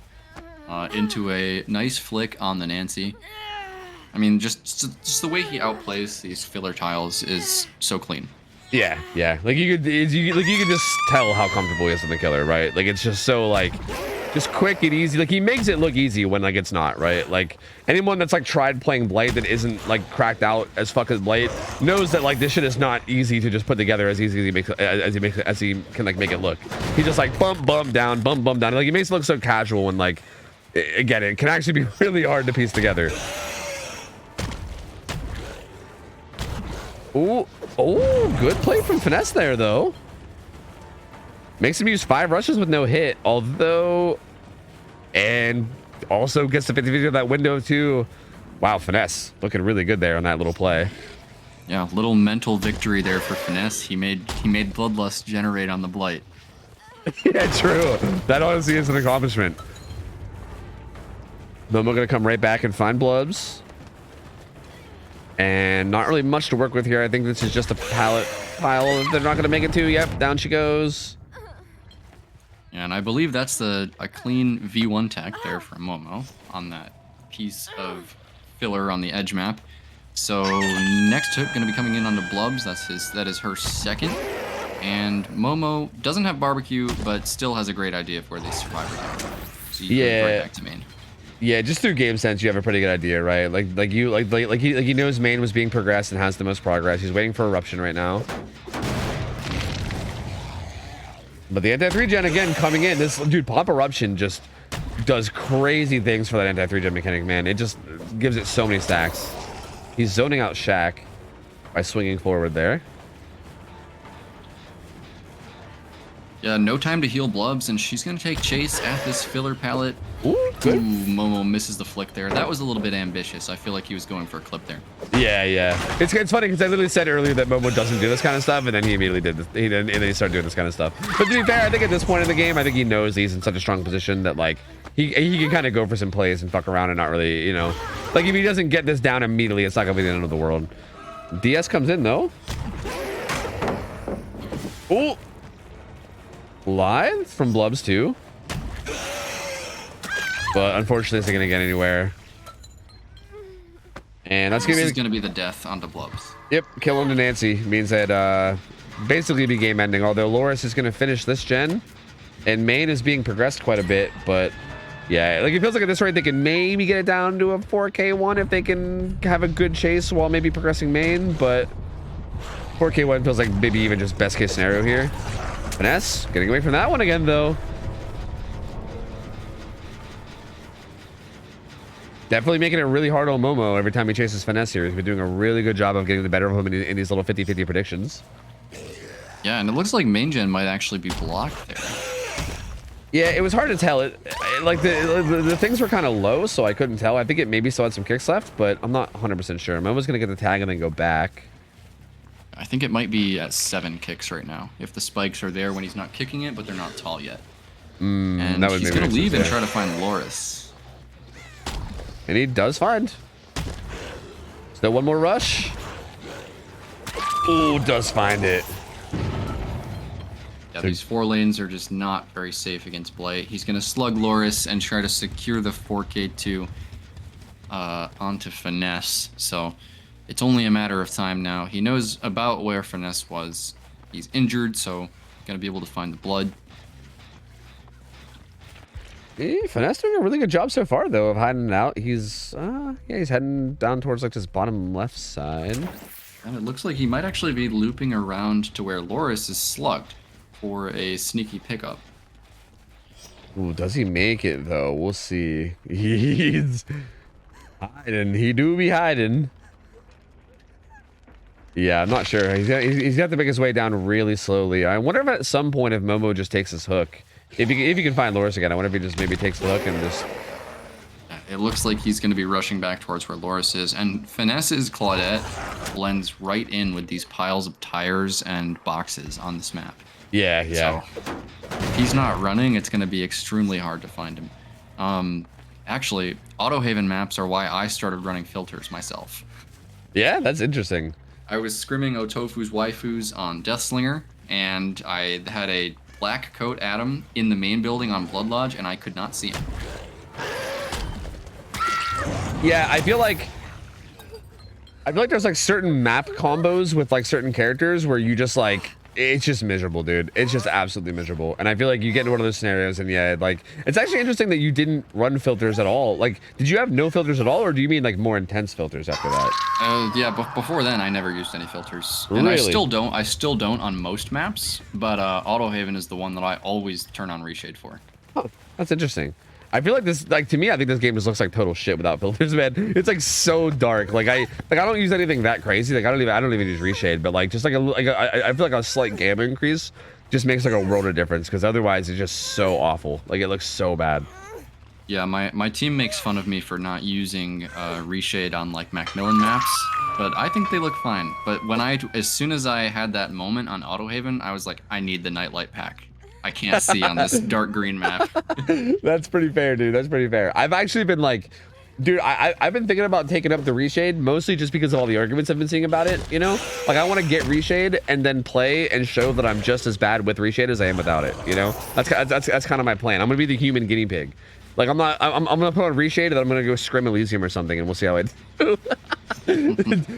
Into a nice flick on the Nancy. I mean, just the way he outplays these filler tiles is so clean. Yeah, yeah. Like you could just tell how comfortable he is with the killer, right? Like, it's just so like, just quick and easy. Like, he makes it look easy when like it's not, right? Like, anyone that's like tried playing Blight that isn't like cracked out as fuck as Blight knows that like this shit is not easy to just put together as easy as he can like make it look. He just like bump down. Like, he makes it look so casual when like, again, it can actually be really hard to piece together. Ooh. Oh, good play from Finesse there, though. Makes him use 5 rushes with no hit, although... And also gets the 50-50 of that window, too. Wow, Finesse looking really good there on that little play. Yeah, little mental victory there for Finesse. He made Bloodlust generate on the Blight. Yeah, true. That honestly is an accomplishment. Momo gonna come right back and find Blubs. And not really much to work with here. I think this is just a pallet pile they're not going to make it to. Yep, down she goes. And I believe that's a clean V1 tech there from Momo on that piece of filler on the edge map. So next hook going to be coming in on the Blubs. That is her second. And Momo doesn't have barbecue, but still has a great idea of where they survive are. So you go right back to main. Yeah, just through game sense, you have a pretty good idea, right? Like he knows main was being progressed and has the most progress. He's waiting for eruption right now. But the anti-3 gen again coming in. This dude, pop eruption just does crazy things for that anti-3 gen mechanic, man. It just gives it so many stacks. He's zoning out Shaq by swinging forward there. Yeah, no time to heal Blubs, and she's going to take chase at this filler pallet. Ooh, good. Ooh, Momo misses the flick there. That was a little bit ambitious. I feel like he was going for a clip there. Yeah, yeah. It's funny because I literally said earlier that Momo doesn't do this kind of stuff, and then he immediately did this. And then he started doing this kind of stuff. But to be fair, I think at this point in the game, I think he knows he's in such a strong position that like he can kind of go for some plays and fuck around and not really, you know, like if he doesn't get this down immediately, it's not gonna be the end of the world. DS comes in though. Ooh. Live from Blubs too. But unfortunately, it's not gonna get anywhere. And that's gonna be the death onto Blubs. Yep, kill onto Nancy means that basically be game ending. Although Loris is gonna finish this gen, and main is being progressed quite a bit. But yeah, like it feels like at this rate they can maybe get it down to a 4K1 if they can have a good chase while maybe progressing main. But 4K1 feels like maybe even just best case scenario here. Finesse getting away from that one again though. Definitely making it really hard on Momo every time he chases Finesse here. He's been doing a really good job of getting the better of him in these little 50-50 predictions. Yeah, and it looks like main gen might actually be blocked there. Yeah, it was hard to tell. Like the things were kind of low, so I couldn't tell. I think it maybe still had some kicks left, but I'm not 100% sure. Momo's gonna get the tag and then go back. I think it might be at 7 kicks right now. If the spikes are there when he's not kicking it, but they're not tall yet. And he's gonna leave and try to find Loris. And he does find. Still one more rush. Ooh, does find it. Yeah, these 4 lanes are just not very safe against Blight. He's gonna slug Loris and try to secure the 4K2 onto Finesse. So it's only a matter of time now. He knows about where Finesse was. He's injured, so gonna be able to find the blood. Finesse doing a really good job so far, though, of hiding it out. He's he's heading down towards like this bottom left side. And it looks like he might actually be looping around to where Loris is slugged for a sneaky pickup. Ooh, does he make it though? We'll see. He's hiding. He do be hiding. Yeah, I'm not sure. He's got to make his way down really slowly. I wonder if at some point if Momo just takes his hook. If you can find Loris again, I wonder if he just maybe takes the hook and just... It looks like he's going to be rushing back towards where Loris is. And Finesse's Claudette blends right in with these piles of tires and boxes on this map. Yeah. So if he's not running, it's going to be extremely hard to find him. Actually, Autohaven maps are why I started running filters myself. Yeah, that's interesting. I was scrimming OhTofu's waifus on Deathslinger, and I had a black coat Adam in the main building on Blood Lodge, and I could not see him. Yeah, I feel like there's like certain map combos with like certain characters where you just like, it's just miserable, dude. It's just absolutely miserable. And I feel like you get into one of those scenarios and yeah, like, it's actually interesting that you didn't run filters at all. Like, did you have no filters at all, or do you mean like more intense filters after that? Yeah, before then I never used any filters. And Really? I still don't on most maps, but Autohaven is the one that I always turn on reshade for. Huh, that's interesting. I feel like this, like, to me, I think this game just looks like total shit without filters, man. It's like so dark. Like I don't use anything that crazy. Like I don't even use reshade, but like just like I feel like a slight gamma increase just makes like a world of difference, because otherwise it's just so awful. Like it looks so bad. Yeah, my team makes fun of me for not using reshade on like Macmillan maps, but I think they look fine. But as soon as I had that moment on Autohaven, I was like, I need the nightlight pack. I can't see on this dark green map. That's pretty fair, dude. That's pretty fair. I've actually been like, dude, I've been thinking about taking up the reshade, mostly just because of all the arguments I've been seeing about it, you know? Like, I want to get reshade and then play and show that I'm just as bad with reshade as I am without it, you know? That's kind of my plan. I'm gonna be the human guinea pig. Like, I'm gonna put on reshade and then I'm gonna go scrim Elysium or something, and we'll see how I do.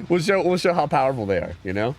we'll show how powerful they are, you know?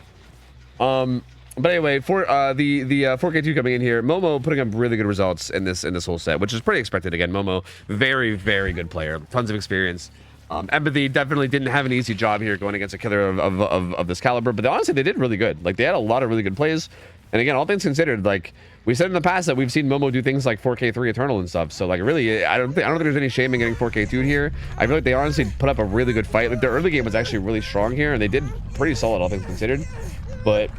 But anyway, for the 4K2 coming in here, Momo putting up really good results in this whole set, which is pretty expected. Again, Momo, very good player, tons of experience. Empathy definitely didn't have an easy job here going against a killer of this caliber, but honestly, they did really good. Like, they had a lot of really good plays. And again, all things considered, like we said in the past that we've seen Momo do things like 4K3 Eternal and stuff. So like, really, I don't think there's any shame in getting 4K2 here. I feel like they honestly put up a really good fight. Like, their early game was actually really strong here, and they did pretty solid, all things considered. But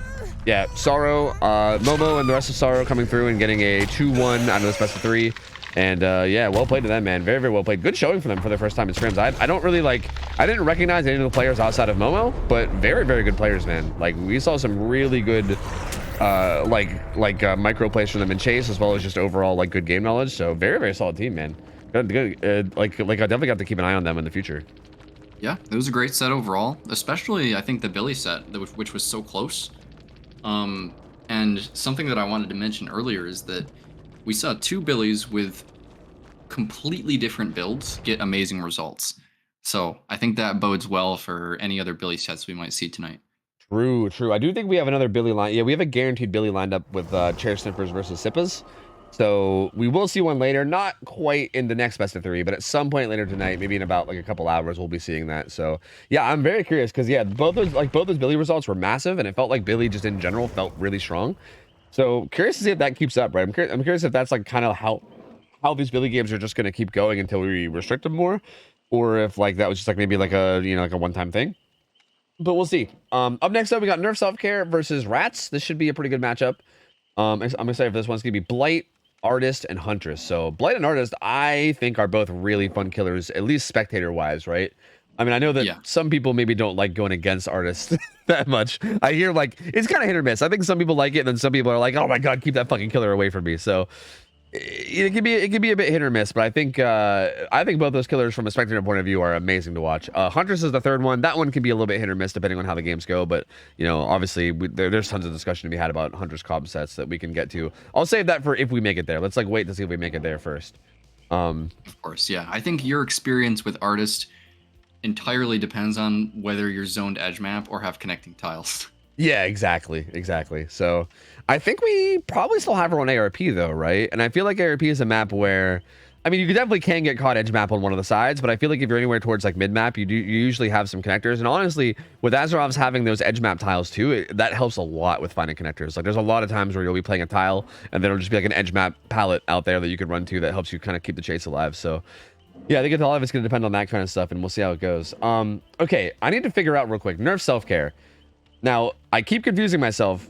yeah, Sorrow, Momo and the rest of Sorrow coming through and getting a 2-1 out of this best of 3. And yeah, well played to them, man. Very well played. Good showing for them for their first time in scrims. I don't really like, I didn't recognize any of the players outside of Momo, but very good players, man. Like, we saw some really good micro plays from them in chase, as well as just overall like good game knowledge. So very solid team, man. Good. Like I definitely got to keep an eye on them in the future. Yeah, it was a great set overall, especially I think the Billy set, which was so close. And something that I wanted to mention earlier is that we saw two Billies with completely different builds get amazing results. So I think that bodes well for any other Billy sets we might see tonight. True. I do think we have another Billy line. Yeah, we have a guaranteed Billy lined up with Chair Sniffers versus Sippas. So we will see one later, not quite in the next best of 3, but at some point later tonight, maybe in about like a couple hours, we'll be seeing that. So yeah, I'm very curious, because yeah, both those Billy results were massive, and it felt like Billy just in general felt really strong. So curious to see if that keeps up, right? I'm curious if that's like kind of how these Billy games are just going to keep going until we restrict them more, or if like that was just like maybe like a, you know, like a one-time thing. But we'll see. Up next up, we got Nerf Self-Care versus Rats. This should be a pretty good matchup. I'm excited for this one. It's gonna be Blight, Artist, and Huntress. So Blight and Artist, I think, are both really fun killers, at least spectator wise, right? I mean, I know that some people maybe don't like going against Artist that much. I hear like it's kind of hit or miss. I think some people like it, and then some people are like, oh my god, keep that fucking killer away from me. So it could be a bit hit or miss, but I think both those killers from a spectator point of view are amazing to watch. Huntress is the third one. That one can be a little bit hit or miss depending on how the games go, but you know, obviously there's tons of discussion to be had about Huntress comp sets that we can get to. I'll save that for if we make it there. Let's like wait to see if we make it there first. Of course, yeah. I think your experience with Artist entirely depends on whether you're zoned edge map or have connecting tiles. Yeah, exactly. So I think we probably still have our own ARP though, right? And I feel like ARP is a map where I mean, you definitely can get caught edge map on one of the sides, but I feel like if you're anywhere towards like mid map, you usually have some connectors. And honestly, with Azerov's having those edge map tiles too, that helps a lot with finding connectors. Like there's a lot of times where you'll be playing a tile and then it'll just be like an edge map palette out there that you could run to that helps you kind of keep the chase alive. So yeah, I think a lot of it's going to depend on that kind of stuff, and we'll see how it goes. Okay, I need to figure out real quick, nerf self-care. Now, I keep confusing myself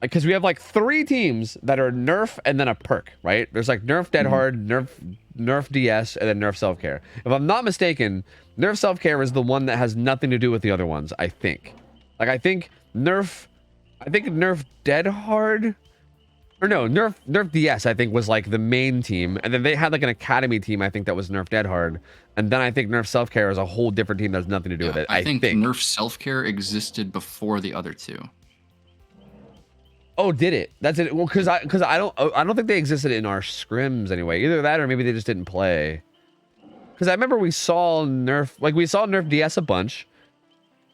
because we have like 3 teams that are nerf and then a perk, right? There's like nerf dead hard, nerf DS, and then nerf self-care. If I'm not mistaken, nerf self-care is the one that has nothing to do with the other ones, I think. Like I think nerf dead hard, or no, nerf DS I think was like the main team, and then they had like an academy team I think that was nerf dead hard, and then I think nerf self-care is a whole different team that has nothing to do with it. I think nerf self-care existed before the other 2. Oh, did it? That's it. Well, because I don't think they existed in our scrims anyway. Either that or maybe they just didn't play. Because I remember we saw nerf DS a bunch,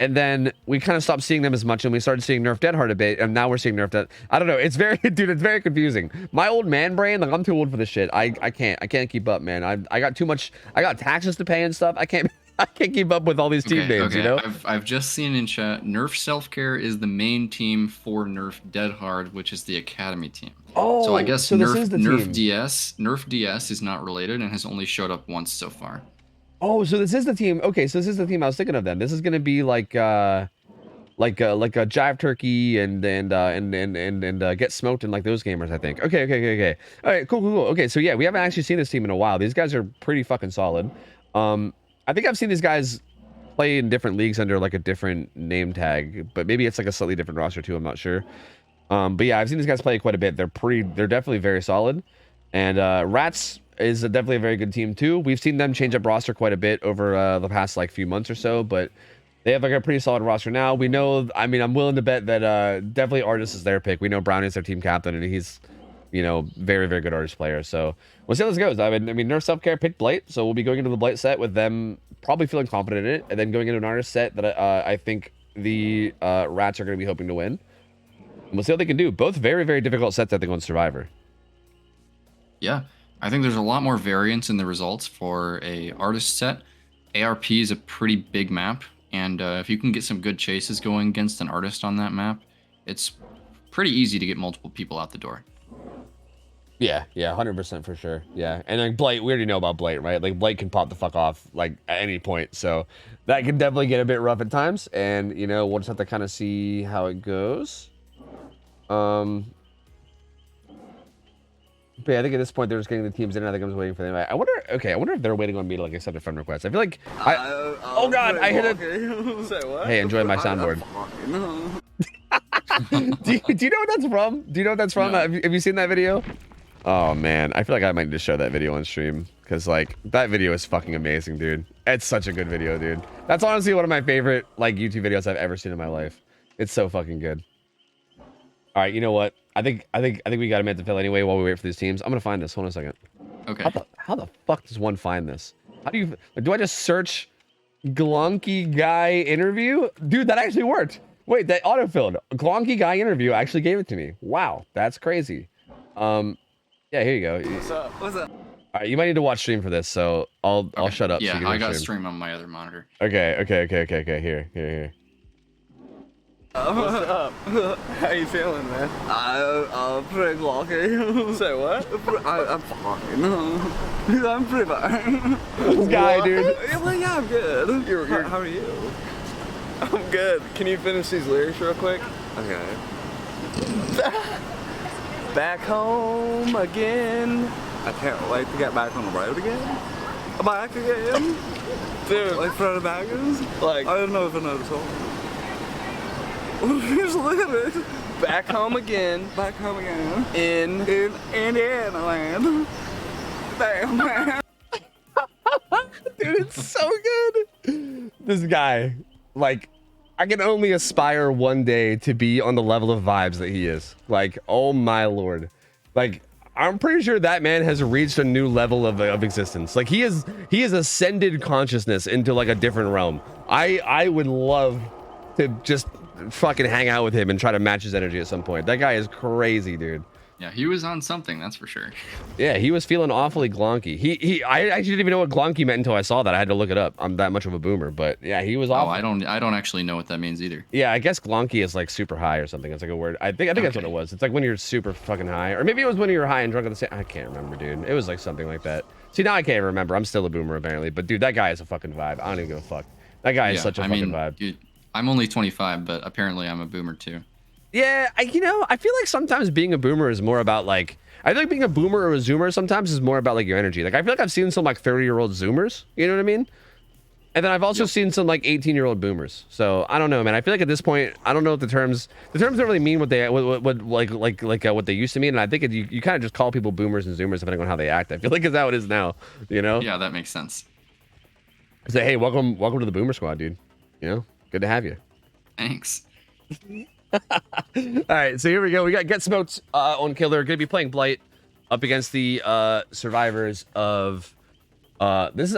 and then we kind of stopped seeing them as much, and we started seeing nerf dead hard a bit, and now we're seeing nerf dead. I don't know. It's very, dude. It's very confusing. My old man brain, like I'm too old for this shit. I can't keep up, man. I got too much. I got taxes to pay and stuff. I can't keep up with all these team names, you know? I've just seen in chat, nerf self-care is the main team for nerf dead hard, which is the academy team. Oh, so I guess so nerf DS is not related and has only showed up once so far. Oh, so this is the team. Okay, so this is the team I was thinking of then. This is gonna be like a Jive Turkey and Get Smoked and like those gamers, I think. Okay. All right, cool. Okay, so yeah, we haven't actually seen this team in a while. These guys are pretty fucking solid. I think I've seen these guys play in different leagues under like a different name tag, but maybe it's like a slightly different roster too. I'm not sure. But yeah, I've seen these guys play quite a bit. They're definitely very solid. And Rats is definitely a very good team too. We've seen them change up roster quite a bit over the past like few months or so, but they have like a pretty solid roster now. We know, I mean, I'm willing to bet that definitely Artis is their pick. We know Brownie's their team captain, and he's, you know, very good Artis player. So we'll see how this goes. I mean, nerf self-care picked Blight, so we'll be going into the Blight set with them probably feeling confident in it, and then going into an Artis set that I think the Rats are going to be hoping to win. And we'll see what they can do. Both very difficult sets, I think, on Survivor. Yeah, I think there's a lot more variance in the results for a artist set. ARP is a pretty big map, and if you can get some good chases going against an artist on that map, it's pretty easy to get multiple people out the door. Yeah, 100% for sure. Yeah, and like Blight, we already know about Blight, right? Like Blight can pop the fuck off like at any point, so that can definitely get a bit rough at times. And you know, we'll just have to kind of see how it goes. But yeah, I think at this point they're just getting the teams in. I think I'm just waiting for them. I wonder if they're waiting on me to like accept a friend request. I feel like oh god, I hit it. Say what? Hey, enjoy my soundboard. do you know what that's from? Do you know what that's from? No. Have you seen that video? Oh man, I feel like I might need to show that video on stream because like that video is fucking amazing, dude. It's such a good video, dude. That's honestly one of my favorite like YouTube videos I've ever seen in my life. It's so fucking good. All right, you know what? I think we got a minute to fill anyway while we wait for these teams. I'm gonna find this. Hold on a second. Okay. How the fuck does one find this? How do you? Do I just search Glonky guy interview? Dude, that actually worked. Wait, that autofilled. Glonky guy interview actually gave it to me. Wow, that's crazy. Yeah, here you go. What's up? All right, you might need to watch stream for this, so I'll shut up. Yeah, so you can I got stream stream on my other monitor. Okay. Here. What's up? How you feeling, man? I'm pretty lucky. Say what? I'm fine. I'm pretty fine. This guy, dude. Yeah, I'm good. How are you? I'm good. Can you finish these lyrics real quick? Okay. Back home again. I can't wait to get back on the road again. Back again. Dude. Like Freddie Baggins? Like, I don't know if I know the song. Here's the lyrics. Back home again. Back home again. In Indiana land. Damn, man. Dude, it's so good. This guy, like, I can only aspire one day to be on the level of vibes that he is. Like, oh my lord. Like, I'm pretty sure that man has reached a new level of existence. Like, he has ascended consciousness into like a different realm. I would love to just fucking hang out with him and try to match his energy at some point. That guy is crazy, dude. Yeah, he was on something, that's for sure. Yeah, he was feeling awfully glonky. I actually didn't even know what glonky meant until I saw that. I had to look it up. I'm that much of a boomer, but yeah, he was awful. Oh, I don't actually know what that means either. Yeah, I guess glonky is like super high or something. It's like a word. I think that's what it was. It's like when you're super fucking high, or maybe it was when you're high and drunk at the same. I can't remember, dude. It was like something like that. See, now I can't remember. I'm still a boomer apparently, but dude, that guy is a fucking vibe. I don't even give a fuck. That guy is such a fucking vibe. Dude, I'm only 25, but apparently I'm a boomer too. Yeah, I feel like sometimes being a boomer is more about like. I feel like being a boomer or a zoomer sometimes is more about like your energy. Like I feel like I've seen some like 30-year-old zoomers, you know what I mean? And then I've also seen some like 18-year-old boomers. So I don't know, man. I feel like at this point, I don't know if the terms don't really mean what they what they used to mean. And I think you kind of just call people boomers and zoomers depending on how they act. I feel like it's how it is now, you know? Yeah, that makes sense. Say, hey, welcome to the boomer squad, dude. You know, good to have you. Thanks. All right, so here we go. We got Get Smoked on Killer. Going to be playing Blight up against the survivors of. This is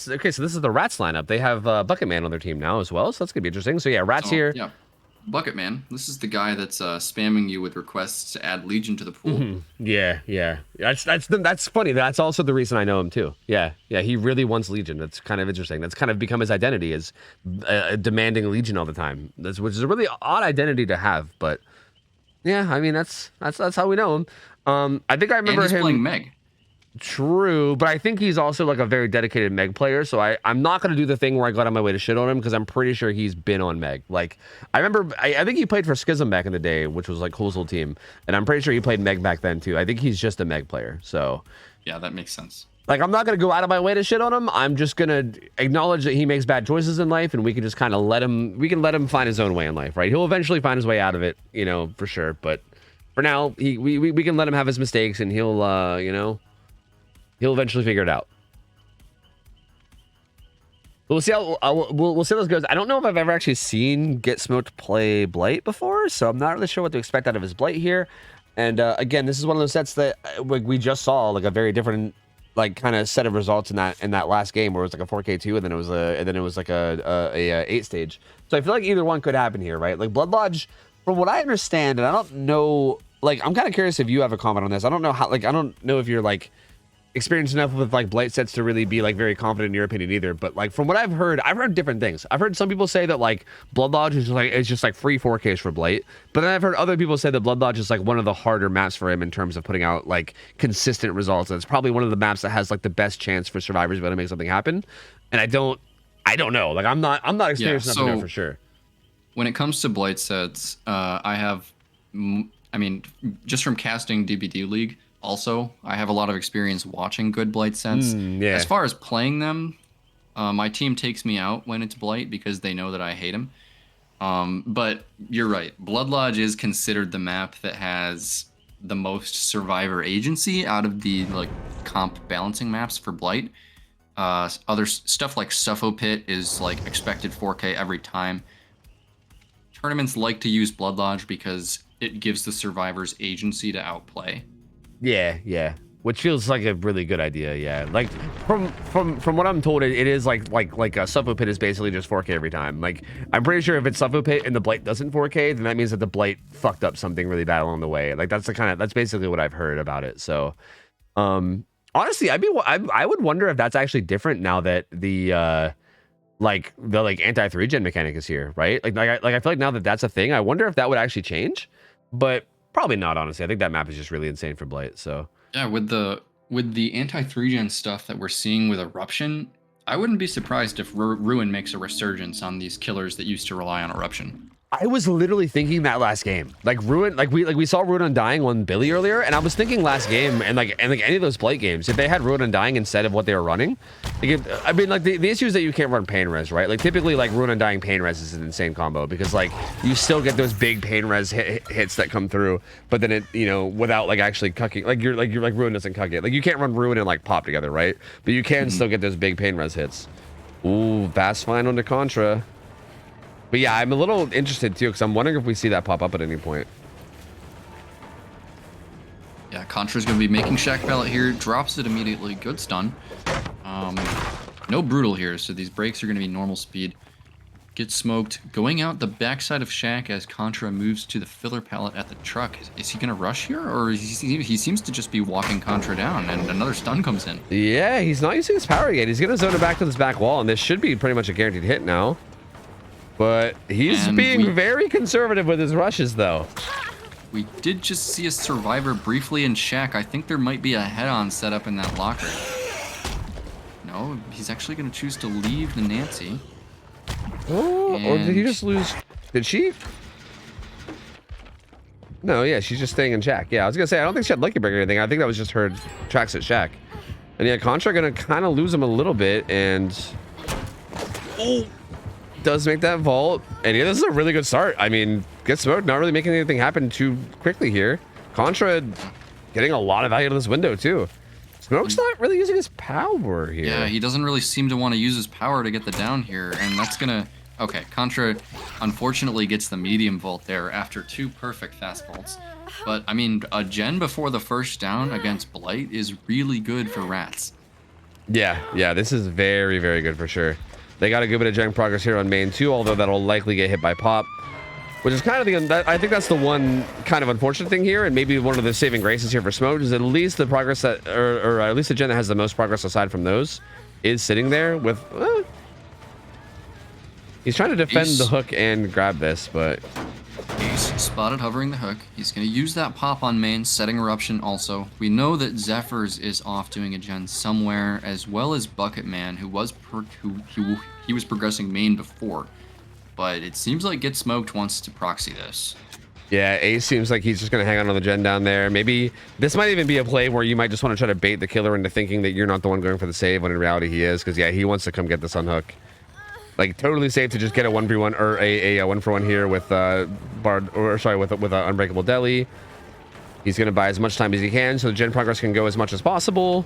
okay. So this is the Rats lineup. They have Bucket Man on their team now as well, so that's gonna be interesting. So yeah, Rats here. Yeah, Bucket Man. This is the guy that's spamming you with requests to add Legion to the pool. Yeah. That's funny. That's also the reason I know him too. Yeah. He really wants Legion. That's kind of interesting. That's kind of become his identity, is demanding Legion all the time. Which is a really odd identity to have, but yeah, I mean that's how we know him. I think I remember and he's him playing Meg. True, but I think he's also like a very dedicated Meg player, so I'm not going to do the thing where I go out of my way to shit on him, because I'm pretty sure he's been on Meg. Like, I remember, I think he played for Schism back in the day, which was like Cool's old team, and I'm pretty sure he played Meg back then too. I think he's just a Meg player, so. Yeah, that makes sense. Like, I'm not going to go out of my way to shit on him. I'm just going to acknowledge that he makes bad choices in life, and we can just kind of let him find his own way in life, right? He'll eventually find his way out of it, you know, for sure, but for now, we can let him have his mistakes, and he'll, you know, he'll eventually figure it out. We'll see how we'll see how this goes. I don't know if I've ever actually seen Get Smoked play Blight before, so I'm not really sure what to expect out of his Blight here. And again, this is one of those sets that we just saw, like a very different, like kind of set of results in that last game, where it was like a 4K2, and then it was like a 8 stage. So I feel like either one could happen here, right? Like Blood Lodge, from what I understand, and I don't know, like I'm kind of curious if you have a comment on this. I don't know how, like I don't know if you're like experienced enough with like Blight sets to really be like very confident in your opinion either, but like from what I've heard different things. I've heard some people say that like Blood Lodge is just like free 4Ks for Blight, but then I've heard other people say that Blood Lodge is like one of the harder maps for him in terms of putting out like consistent results, and it's probably one of the maps that has like the best chance for survivors to be able to make something happen. And I don't know, like I'm not experienced enough to know for sure. When it comes to Blight sets, I mean, just from casting DBD League, also, I have a lot of experience watching good Blight sets. Yeah. As far as playing them, my team takes me out when it's Blight because they know that I hate him. But you're right. Blood Lodge is considered the map that has the most survivor agency out of the like comp balancing maps for Blight. Other stuff like Suffo Pit is like expected 4K every time. Tournaments like to use Blood Lodge because it gives the survivors agency to outplay. Yeah. Which feels like a really good idea, yeah. Like from what I'm told, it is like a Suffo Pit is basically just 4K every time. Like I'm pretty sure if it's Suffo Pit and the Blight doesn't 4K, then that means that the Blight fucked up something really bad along the way. Like that's basically what I've heard about it. So, honestly, I would wonder if that's actually different now that the anti 3-gen mechanic is here, right? Like I feel like now that that's a thing, I wonder if that would actually change, but probably not, honestly. I think that map is just really insane for Blight, so. Yeah, with the anti 3-gen stuff that we're seeing with Eruption, I wouldn't be surprised if Ruin makes a resurgence on these killers that used to rely on Eruption. I was literally thinking that last game. Like Ruin, we saw Ruin Undying on Billy earlier, and I was thinking last game and any of those Blight games, if they had Ruin Undying instead of what they were running, the issue is that you can't run pain res, right? Like typically like Ruin Undying pain res is an insane combo because like you still get those big pain res hits that come through, but then it, you know, without like actually cucking, like Ruin doesn't cuck it. Like you can't run Ruin and like pop together, right? But you can still get those big pain res hits. Ooh, Vast Find onto Contra. But yeah, I'm a little interested too, because I'm wondering if we see that pop up at any point. Yeah, Contra's going to be making Shack Ballot here. Drops it immediately. Good stun. No Brutal here, so these breaks are going to be normal speed. Get smoked. Going out the backside of Shack as Contra moves to the filler pallet at the truck. Is he going to rush here? Or he seems to just be walking Contra down, and another stun comes in. Yeah, he's not using his power yet. He's going to zone it back to this back wall, and this should be pretty much a guaranteed hit now. But he's being very conservative with his rushes, though. We did just see a survivor briefly in Shack. I think there might be a head-on set up in that locker. No, he's actually going to choose to leave the Nancy. Oh, or did he just lose? Did she? No, yeah, she's just staying in Shack. Yeah, I was gonna say I don't think she had Lucky Break or anything. I think that was just her tracks at Shack. And yeah, Contra gonna kind of lose him a little bit, and does make that vault. And yeah, this is a really good start. I mean, Get Smoked not really making anything happen too quickly here. Contra getting a lot of value to this window too. Smoke's not really using his power here. Yeah, he doesn't really seem to want to use his power to get the down here, and that's gonna... Okay, Contra unfortunately gets the medium vault there after 2 perfect fast vaults. But, I mean, a gen before the first down against Blight is really good for Rats. Yeah, this is very, very good for sure. They got a good bit of gen progress here on main too, although that'll likely get hit by Pop. Which is kind of I think that's the one kind of unfortunate thing here, and maybe one of the saving graces here for Smoke is at least the progress that, or at least the gen that has the most progress aside from those, is sitting there with... he's trying to defend the hook and grab this, but... He's spotted hovering the hook. He's going to use that pop on main, setting Eruption also. We know that Zephyrs is off doing a gen somewhere, as well as Bucket Man, who was he was progressing main before. But it seems like Get Smoked wants to proxy this. Yeah, Ace seems like he's just going to hang on the gen down there. Maybe this might even be a play where you might just want to try to bait the killer into thinking that you're not the one going for the save, when in reality he is, because yeah, he wants to come get this on hook. Like, totally safe to just get a 1v1 or a 1-for-1 here with with Unbreakable Deli. He's going to buy as much time as he can so the gen progress can go as much as possible.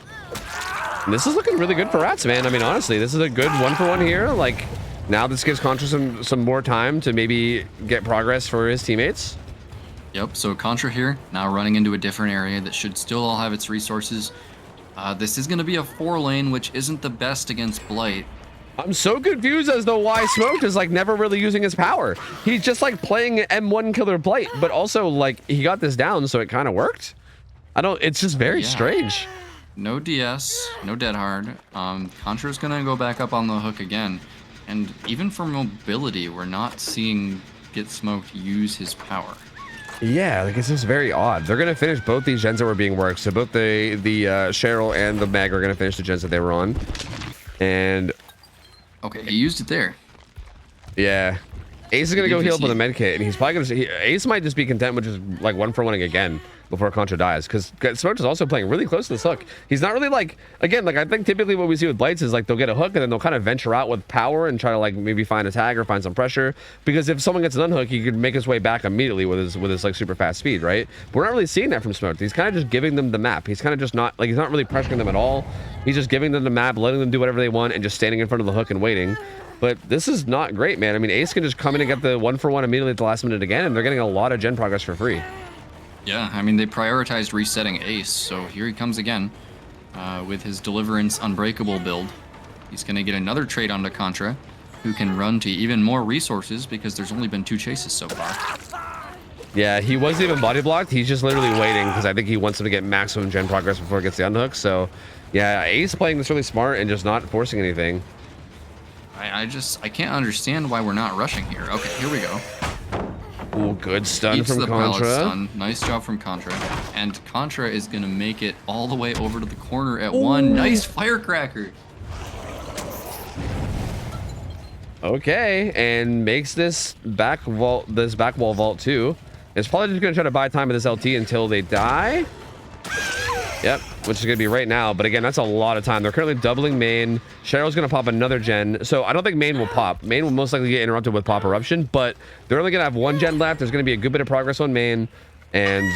And this is looking really good for Rats, man. I mean, honestly, this is a good 1-for-1 here. Like, now this gives Contra some more time to maybe get progress for his teammates. Yep, so Contra here, now running into a different area that should still all have its resources. This is going to be a 4-lane, which isn't the best against Blight. I'm so confused as to why Smoked is like never really using his power. He's just like playing M1 Killer Blight, but also like he got this down, so it kind of worked. It's just very strange. No DS, no Dead Hard. Contra's going to go back up on the hook again. And even for mobility, we're not seeing Get Smoked use his power. Yeah, like it's just very odd. They're gonna finish both these gens that were being worked. So both the Cheryl and the Mag are gonna finish the gens that they were on. And okay, he used it there. Yeah, Ace is gonna go heal up with a med kit, and he's probably gonna. Ace might just be content with just like 1-for-1ing again before Contra dies, because Smoked is also playing really close to this hook. He's not really like, again, like I think typically what we see with Blights is like they'll get a hook and then they'll kind of venture out with power and try to like maybe find a tag or find some pressure, because if someone gets an unhook, he could make his way back immediately with his like super fast speed, right? But we're not really seeing that from Smoked. He's kind of just giving them the map. He's kind of just not like, he's not really pressuring them at all. He's just giving them the map, letting them do whatever they want, and just standing in front of the hook and waiting. But this is not great, man. I mean, Ace can just come in and get the 1-for-1 immediately at the last minute again, and they're getting a lot of gen progress for free. Yeah, I mean, they prioritized resetting Ace, so here he comes again with his Deliverance Unbreakable build. He's going to get another trade onto Contra, who can run to even more resources because there's only been 2 chases so far. Yeah, he wasn't even body blocked. He's just literally waiting because I think he wants him to get maximum gen progress before he gets the unhook. So, yeah, Ace playing this really smart and just not forcing anything. I can't understand why we're not rushing here. Okay, here we go. Ooh, good stun Eats from the Contra. Stun. Nice job from Contra. And Contra is going to make it all the way over to the corner at 1. Nice firecracker. Okay, and makes this back wall vault too. It's probably just going to try to buy time with this LT until they die. Yep, which is going to be right now. But again, that's a lot of time. They're currently doubling main. Cheryl's going to pop another gen. So I don't think main will pop. Main will most likely get interrupted with pop eruption, but they're only going to have 1 gen left. There's going to be a good bit of progress on main. And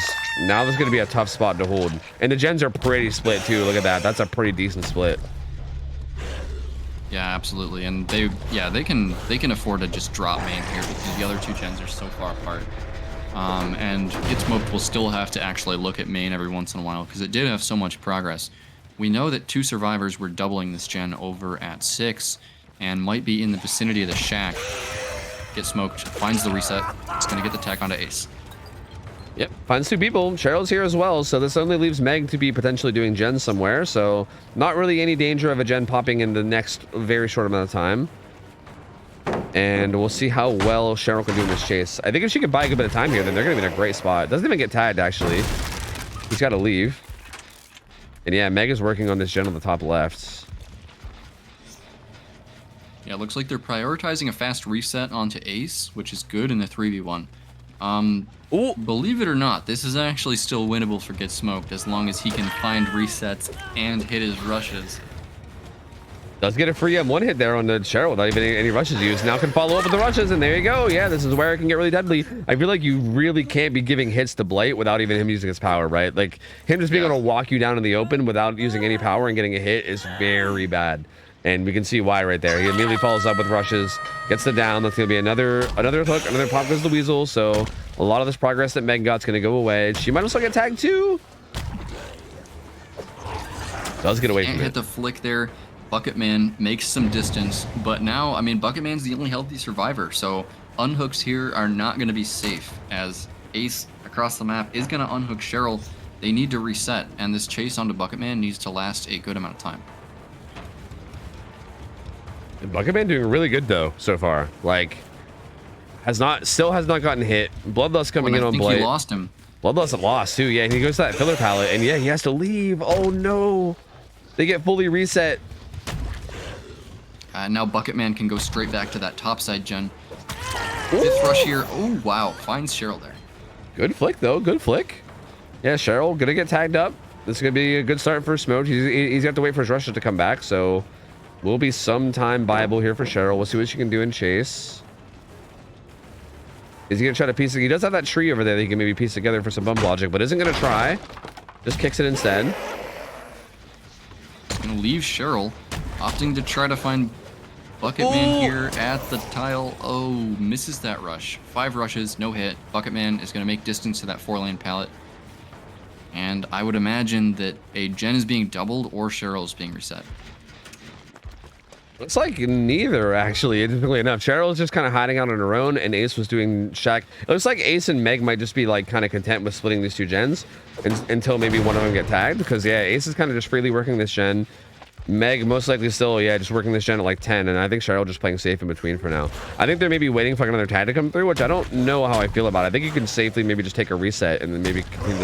now there's going to be a tough spot to hold. And the gens are pretty split too. Look at that. That's a pretty decent split. Yeah, absolutely. And they can afford to just drop main here because the other 2 gens are so far apart. And Get Smoked will still have to actually look at main every once in a while because it did have so much progress. We know that 2 survivors were doubling this gen over at 6 and might be in the vicinity of the shack. get smoked, finds the reset. It's going to get the tech onto Ace. Yep, finds 2 people. Cheryl's here as well, so this only leaves Meg to be potentially doing gen somewhere, so not really any danger of a gen popping in the next very short amount of time. And we'll see how well Cheryl can do in this chase. I think if she could buy a good bit of time here, then they're going to be in a great spot. Doesn't even get tagged, actually. He's got to leave. And yeah, Meg is working on this gen on the top left. Yeah, it looks like they're prioritizing a fast reset onto Ace, which is good in the 3v1. Ooh. Believe it or not, this is actually still winnable for Get Smoked as long as he can find resets and hit his rushes. Does get a free M1 hit there on the Cheryl without even any rushes used. Now can follow up with the rushes, and there you go. Yeah, this is where it can get really deadly. I feel like you really can't be giving hits to Blight without even him using his power, right? Like, him just being able to walk you down in the open without using any power and getting a hit is very bad. And we can see why right there. He immediately follows up with rushes, gets the down. That's going to be another hook, another pop goes the Weasel. So a lot of this progress that Meg got's going to go away. She might also get tagged too. Does get away from it. Hit the flick there. Bucketman makes some distance, but now, I mean, Bucketman's the only healthy survivor, so unhooks here are not going to be safe, as Ace across the map is going to unhook Cheryl. They need to reset, and this chase onto Bucketman needs to last a good amount of time. And Bucketman doing really good though so far. Like, still has not gotten hit. Bloodlust coming in on Blade. I think he lost him. Bloodlust lost too. Yeah, he goes to that filler pallet, and yeah, he has to leave. Oh no, they get fully reset. Now Bucketman can go straight back to that topside gen. Fifth rush here. Oh, wow. Finds Cheryl there. Good flick, though. Good flick. Yeah, Cheryl going to get tagged up. This is going to be a good start for Smoke. He's got to wait for his rushes to come back, so will be some time viable here for Cheryl. We'll see what she can do in chase. Is he going to try to piece it? He does have that tree over there that he can maybe piece together for some bump logic, but isn't going to try. Just kicks it instead. Going to leave Cheryl, opting to try to find Bucketman here at the tile. Oh, misses that rush. 5 rushes, no hit. Bucketman is going to make distance to that 4-lane pallet. And I would imagine that a gen is being doubled or Cheryl is being reset. Looks like neither, actually, interestingly enough. Cheryl is just kind of hiding out on her own, and Ace was doing Shack. It looks like Ace and Meg might just be like kind of content with splitting these 2 gens until maybe one of them get tagged, because yeah, Ace is kind of just freely working this gen. Meg most likely still, yeah, just working this gen at like 10, and I think Cheryl just playing safe in between for now. I think they're maybe waiting for like another tag to come through, which I don't know how I feel about it. I think you can safely maybe just take a reset and then maybe continue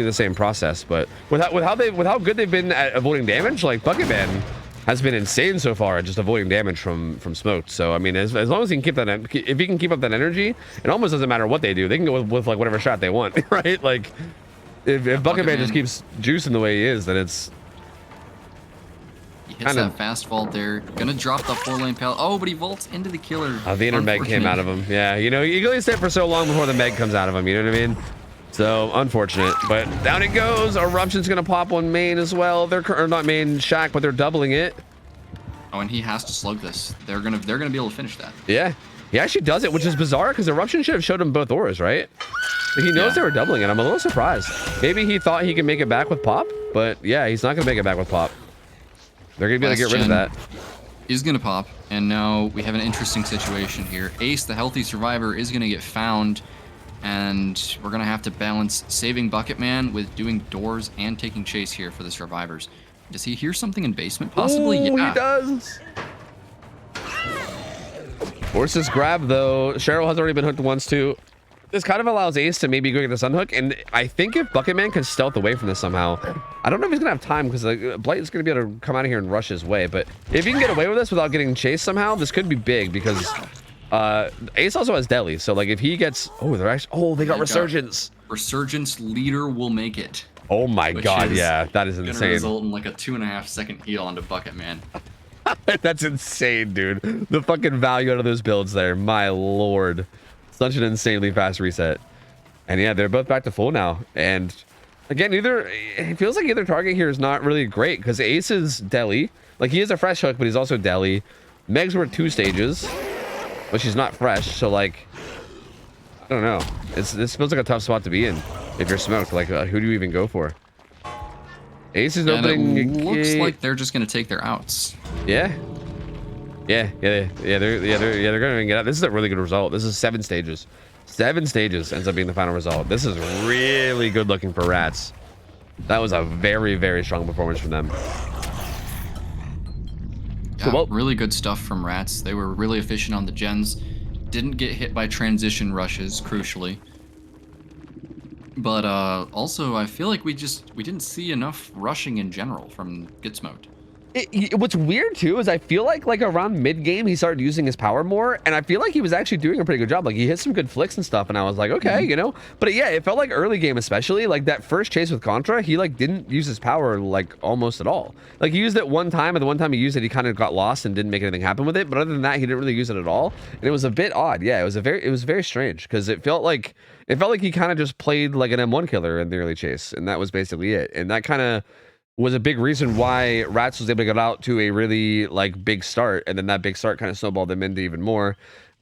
the same process. But with how good they've been at avoiding damage, like Bucketman has been insane so far at just avoiding damage from Smoked. So I mean, as long as he can keep that, if he can keep up that energy, it almost doesn't matter what they do. They can go with like whatever shot they want, right? Like if Bucketman just keeps juicing the way he is, then it's. He hits that fast vault there. Gonna drop the 4-lane pallet. Oh, but he vaults into the killer. Oh, the inner Meg came out of him. Yeah, you know, you can only stay for so long before the Meg comes out of him. You know what I mean? So unfortunate, but down it goes. Eruption's gonna pop on main as well. They're not main Shack, but they're doubling it. Oh, and he has to slug this. They're gonna be able to finish that. Yeah, he actually does it, which is bizarre because Eruption should have showed him both auras, right? Like, he knows they were doubling it. I'm a little surprised. Maybe he thought he could make it back with Pop, but yeah, he's not gonna make it back with Pop. They're gonna be able to get rid of that. Is gonna pop, and now we have an interesting situation here. Ace, the healthy survivor, is gonna get found, and we're gonna have to balance saving Bucketman with doing doors and taking chase here for the survivors. Does he hear something in basement? Possibly. Ooh, yeah. He does. Forces grab though. Cheryl has already been hooked once too. This kind of allows Ace to maybe go get this unhook, and I think if Bucketman can stealth away from this somehow, I don't know if he's gonna have time because like, Blight is gonna be able to come out of here and rush his way. But if he can get away with this without getting chased somehow, this could be big because Ace also has Deli. So like if he gets, they got Resurgence. Resurgence leader will make it. Oh my god, yeah, that is insane. Gonna result in like a 2.5-second heal onto Bucketman. That's insane, dude. The fucking value out of those builds there, my lord. Such an insanely fast reset. And yeah, they're both back to full now. And again, it feels like either target here is not really great because Ace is Deli. Like, he is a fresh hook, but he's also Deli. Meg's were 2 stages, but she's not fresh. So like, I don't know. This feels like a tough spot to be in if you're Smoked. Like, who do you even go for? Ace is opening. It looks like they're just going to take their outs. Yeah. They're gonna get out. This is a really good result. This is 7 stages. 7 stages ends up being the final result. This is really good looking for Rats. That was a very, very strong performance from them. Yeah, so, really good stuff from Rats. They were really efficient on the gens. Didn't get hit by transition rushes, crucially. But also, I feel like we didn't see enough rushing in general from Gitsmoke. What's weird too is I feel like around mid game he started using his power more, and I feel like he was actually doing a pretty good job. Like he hit some good flicks and stuff, and I was like, okay, you know. But yeah, it felt like early game, especially like that first chase with Contra, he like didn't use his power like almost at all. Like he used it one time, and the one time he used it, he kind of got lost and didn't make anything happen with it. But other than that, he didn't really use it at all, and it was a bit odd. Yeah, it was very strange because it felt like he kind of just played like an M1 killer in the early chase, and that was basically it. And that kind of was a big reason why Rats was able to get out to a really like big start, and then that big start kind of snowballed them into even more.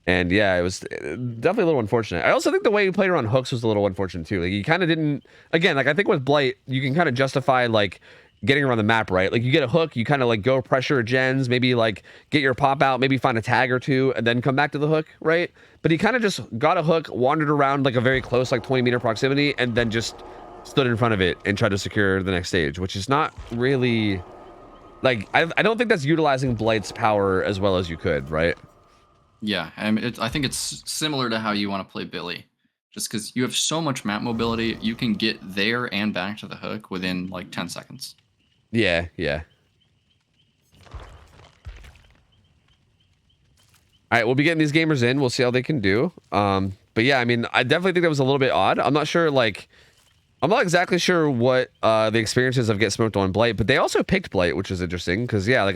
And yeah, it was definitely a little unfortunate. I also think the way he played around hooks was a little unfortunate too. Like he kind of didn't, again, like I think with Blight, you can kind of justify like getting around the map, right? Like you get a hook, you kind of like go pressure gens, maybe like get your pop out, maybe find a tag or two, and then come back to the hook, right? But he kind of just got a hook, wandered around like a very close, like 20-meter proximity, and then just stood in front of it and tried to secure the next stage, which is not really like I don't think that's utilizing Blight's power as well as you could, right? Yeah, I think it's similar to how you want to play Billy, just because you have so much map mobility, you can get there and back to the hook within like 10 seconds. Yeah. All right, we'll be getting these gamers in. We'll see how they can do. But yeah, I mean, I definitely think that was a little bit odd. I'm not sure, like, I'm not exactly sure what the experiences of Get Smoked on Blight, but they also picked Blight, which is interesting because yeah,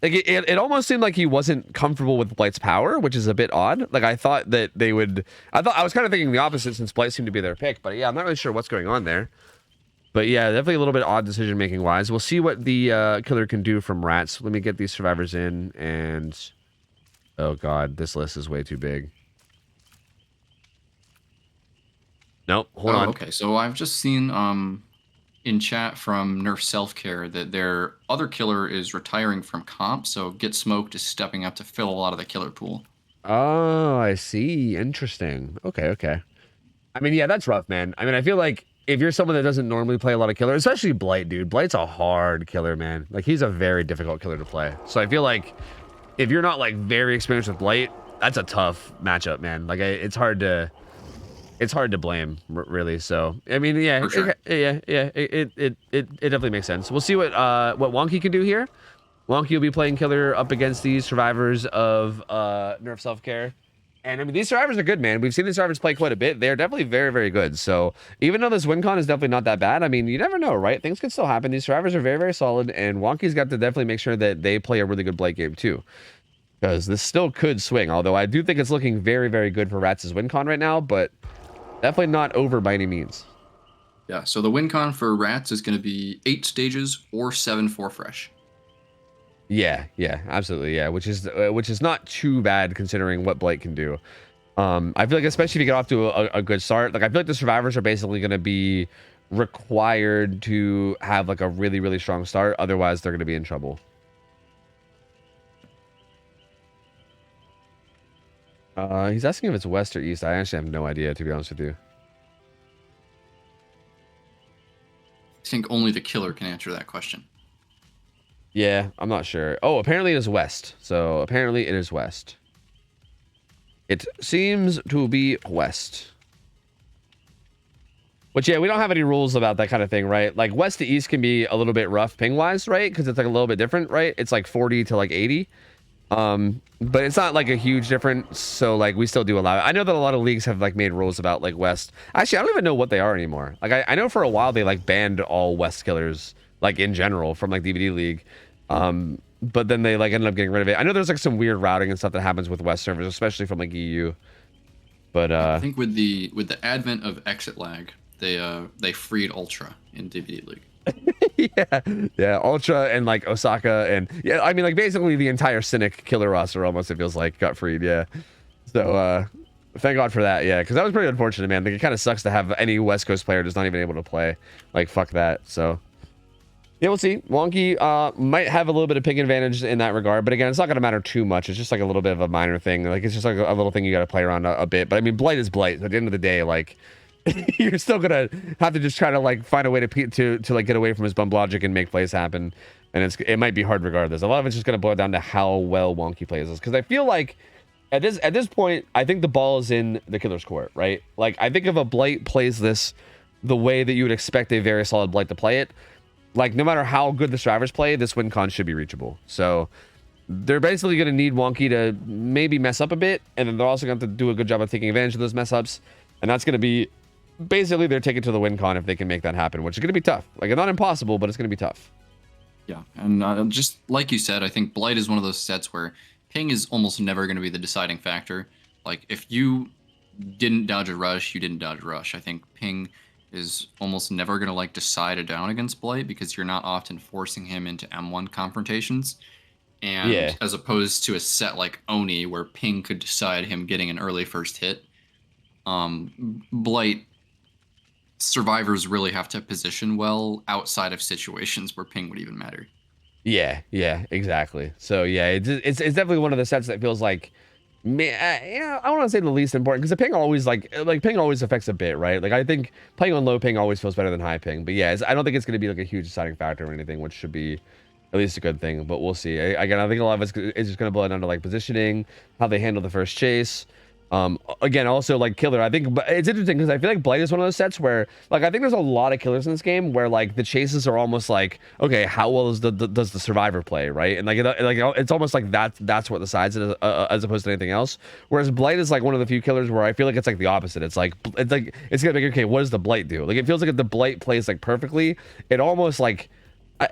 it almost seemed like he wasn't comfortable with Blight's power, which is a bit odd. Like I thought that they would. I was kind of thinking the opposite since Blight seemed to be their pick, but yeah, I'm not really sure what's going on there. But yeah, definitely a little bit odd decision making wise. We'll see what the killer can do from Rats. Let me get these survivors in, and oh god, this list is way too big. Nope, hold on. Okay, so I've just seen in chat from Nerf Self-Care that their other killer is retiring from comp, so Get Smoked is stepping up to fill a lot of the killer pool. Oh, I see. Interesting. Okay. I mean, yeah, that's rough, man. I mean, I feel like if you're someone that doesn't normally play a lot of killers, especially Blight, dude, Blight's a hard killer, man. Like, he's a very difficult killer to play. So I feel like if you're not, like, very experienced with Blight, that's a tough matchup, man. Like, it's hard to blame, really. So I mean, yeah, sure. it definitely makes sense. We'll see what Wonky can do here. Wonky will be playing killer up against these survivors of Nerf Self-Care, and I mean these survivors are good, man. We've seen these survivors play quite a bit. They're definitely very, very good. So even though this win con is definitely not that bad, I mean you never know, right? Things can still happen. These survivors are very, very solid, and Wonky's got to definitely make sure that they play a really good Blade game too, because this still could swing. Although I do think it's looking very, very good for Rats' win con right now, but definitely not over by any means. Yeah, so the win con for Rats is going to be 8 stages or 7 for fresh. Yeah, absolutely, yeah. Which is not too bad considering what Blight can do. I feel like especially if you get off to a good start, like I feel like the survivors are basically going to be required to have like a really, really strong start. Otherwise, they're going to be in trouble. He's asking if it's west or east. I actually have no idea, to be honest with you. I think only the killer can answer that question. Yeah, I'm not sure. Oh, apparently it is west. So apparently it is west. It seems to be west. Which, yeah, we don't have any rules about that kind of thing, right? Like west to east can be a little bit rough ping-wise, right? Because it's like a little bit different, right? It's like 40 to like 80. But it's not like a huge difference, so like we still do allow it. I know that a lot of leagues have like made rules about like west. Actually, I don't even know what they are anymore. Like I know for a while they like banned all west killers like in general from like DVD League, but then they like ended up getting rid of it. I know there's like some weird routing and stuff that happens with west servers, especially from like EU. But I think with the advent of exit lag, they freed Ultra in DVD League. yeah, Ultra and like Osaka, and yeah, I mean like basically the entire Cynic killer roster almost, it feels like, got freed. Yeah, so thank God for that. Yeah, because that was pretty unfortunate, man. Like, it kind of sucks to have any West Coast player just not even able to play. Like, fuck that. So Yeah, we'll see. Wonky might have a little bit of ping advantage in that regard, but again, it's not going to matter too much. It's just like a little bit of a minor thing. Like it's just like a little thing you got to play around a bit. But I mean, blight is blight. At the end of the day, like you're still gonna have to just try to like find a way to like get away from his bump logic and make plays happen. And it might be hard regardless. A lot of it's just going to boil down to how well Wonky plays this. Because I feel like at this point, I think the ball is in the killer's court, right? Like I think if a blight plays this the way that you would expect a very solid blight to play it, like, no matter how good the survivors play, this win con should be reachable. So, they're basically going to need Wonky to maybe mess up a bit, and then they're also going to have to do a good job of taking advantage of those mess ups. And that's going to be basically their ticket to the win con if they can make that happen, which is going to be tough. Like, it's not impossible, but it's going to be tough. Yeah, and just like you said, I think Blight is one of those sets where ping is almost never going to be the deciding factor. Like, if you didn't dodge a rush, you didn't dodge a rush. I think ping is almost never going to like decide a down against Blight because you're not often forcing him into M1 confrontations. And as opposed to a set like Oni where ping could decide him getting an early first hit, Blight survivors really have to position well outside of situations where ping would even matter. Yeah, exactly. So yeah, it's definitely one of the sets that feels like, yeah, I want to say the least important because the ping always like ping always affects a bit, right? Like I think playing on low ping always feels better than high ping, but yeah, I don't think it's going to be like a huge deciding factor or anything, which should be at least a good thing. But we'll see. Again, I think a lot of it's just going to boil down to like positioning, how they handle the first chase. Again, also like killer, I think it's interesting because I feel like Blight is one of those sets where like I think there's a lot of killers in this game where like the chases are almost like, okay, how well does the survivor play, right? And like it's almost like that's what decides it as opposed to anything else. Whereas Blight is like one of the few killers where I feel like it's like the opposite. It's gonna be okay, what does the Blight do? Like it feels like if the Blight plays like perfectly, it almost like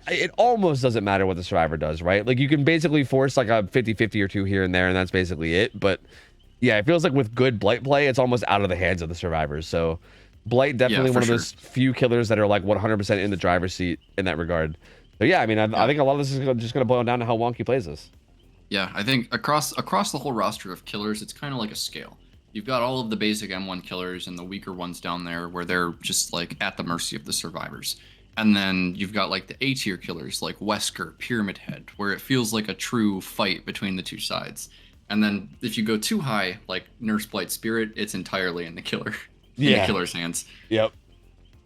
it almost doesn't matter what the survivor does, right? Like you can basically force like a 50-50 or two here and there, and that's basically it. But yeah, it feels like with good Blight play, it's almost out of the hands of the survivors. So Blight definitely one of those few killers that are like 100% in the driver's seat in that regard. So yeah, I mean, I think a lot of this is just going to boil down to how Wonky plays this. Yeah, I think across the whole roster of killers, it's kind of like a scale. You've got all of the basic M1 killers and the weaker ones down there where they're just like at the mercy of the survivors. And then you've got like the A tier killers like Wesker, Pyramid Head, where it feels like a true fight between the two sides. And then if you go too high, like Nurse Blight Spirit, it's entirely in the killer, in the killer's hands. Yep.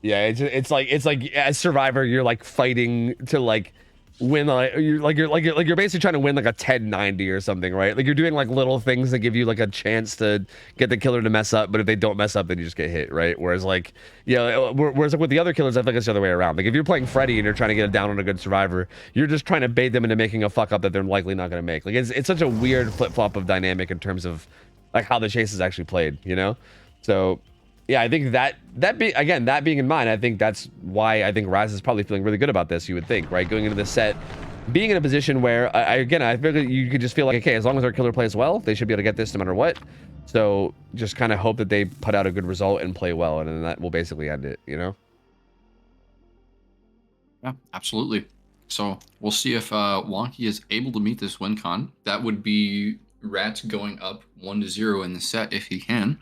Yeah, it's like as survivor, you're like fighting to like win. You're basically trying to win like a 1090 or something, right? Like you're doing like little things that give you like a chance to get the killer to mess up, but if they don't mess up, then you just get hit, right? Whereas like whereas like with the other killers, I think it's the other way around. Like if you're playing Freddy and you're trying to get it down on a good survivor, you're just trying to bait them into making a fuck up that they're likely not going to make. Like it's such a weird flip flop of dynamic in terms of like how the chase is actually played, you know? So yeah, I think that being in mind, I think that's why I think Raz is probably feeling really good about this. You would think, right, going into this set, being in a position where I feel like you could just feel like, okay, as long as our killer plays well, they should be able to get this no matter what. So just kind of hope that they put out a good result and play well, and then that will basically end it, you know? Yeah, absolutely. So we'll see if Wonky is able to meet this win con. That would be Rat going up 1-0 in the set if he can.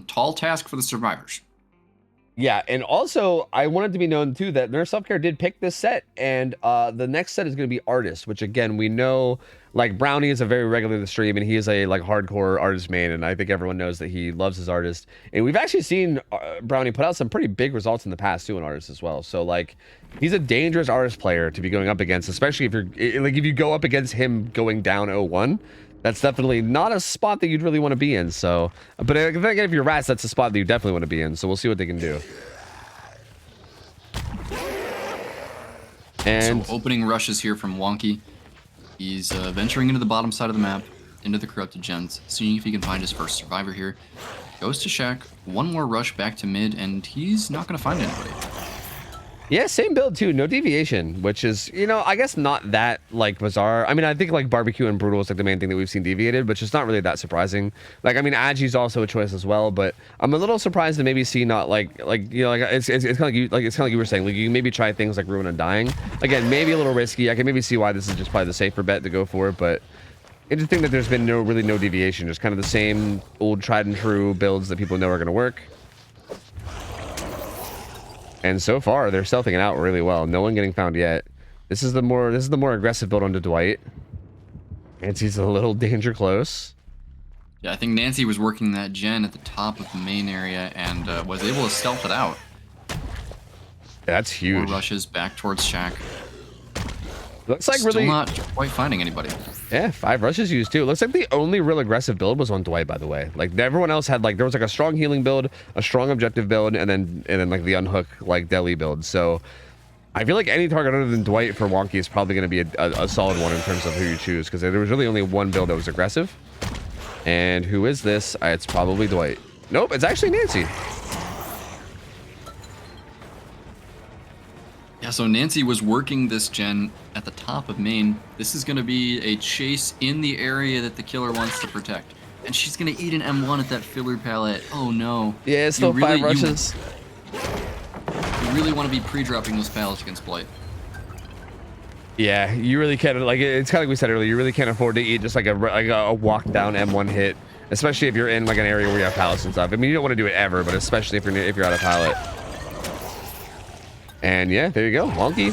Tall task for the survivors. Yeah, and also I wanted to be known too that Nurse Self-Care did pick this set, and the next set is going to be Artist, which again we know like Brownie is a very regular to the stream, and he is a like hardcore artist main, and I think everyone knows that he loves his artist, and we've actually seen Brownie put out some pretty big results in the past too in Artist as well. So like he's a dangerous artist player to be going up against, especially if you go up against him going down 0-1. That's definitely not a spot that you'd really want to be in. So, but again, if you're Rats, that's a spot that you definitely want to be in. So we'll see what they can do. And so opening rushes here from Wonky. He's venturing into the bottom side of the map, into the corrupted gens, seeing if he can find his first survivor here. Goes to Shack, one more rush back to mid, and he's not going to find anybody. yeah, same build too, no deviation, which is, you know, I guess not that like bizarre. I mean, I think like barbecue and brutal is like the main thing that we've seen deviated, but it's not really that surprising. Like, I mean, Agi's also a choice as well, but I'm a little surprised to maybe see not like you know, like it's kind of like you were saying, like you can maybe try things like Ruin and Dying. Again, maybe a little risky. I can maybe see why this is just probably the safer bet to go for, but interesting that there's been really no deviation, just kind of the same old tried and true builds that people know are going to work. And so far, they're stealthing it out really well. No one getting found yet. This is the more aggressive build onto Dwight. Nancy's a little danger close. Yeah, I think Nancy was working that gen at the top of the main area and was able to stealth it out. That's huge. More rushes back towards Shack. Looks like Still really not quite finding anybody. Yeah, 5 rushes used too. Looks like the only real aggressive build was on Dwight, by the way. Like everyone else had like there was like a strong healing build, a strong objective build, and then like the unhook like deli build. So I feel like any target other than Dwight for Wonky is probably going to be a solid one in terms of who you choose, because there was really only one build that was aggressive. And who is this? It's probably Dwight. Nope, it's actually Nancy. Yeah, so Nancy was working this gen at the top of main. This is going to be a chase in the area that the killer wants to protect. And she's going to eat an M1 at that filler pallet. Oh no. Yeah, it's still 5 rushes. You really want to be pre-dropping those pallets against Blight. Yeah, you really can't, like, it's kind of like we said earlier, you really can't afford to eat just like a walk down M1 hit, especially if you're in like an area where you have pallets and stuff. I mean, you don't want to do it ever, but especially if you're out of pallet. And yeah, there you go. Wonky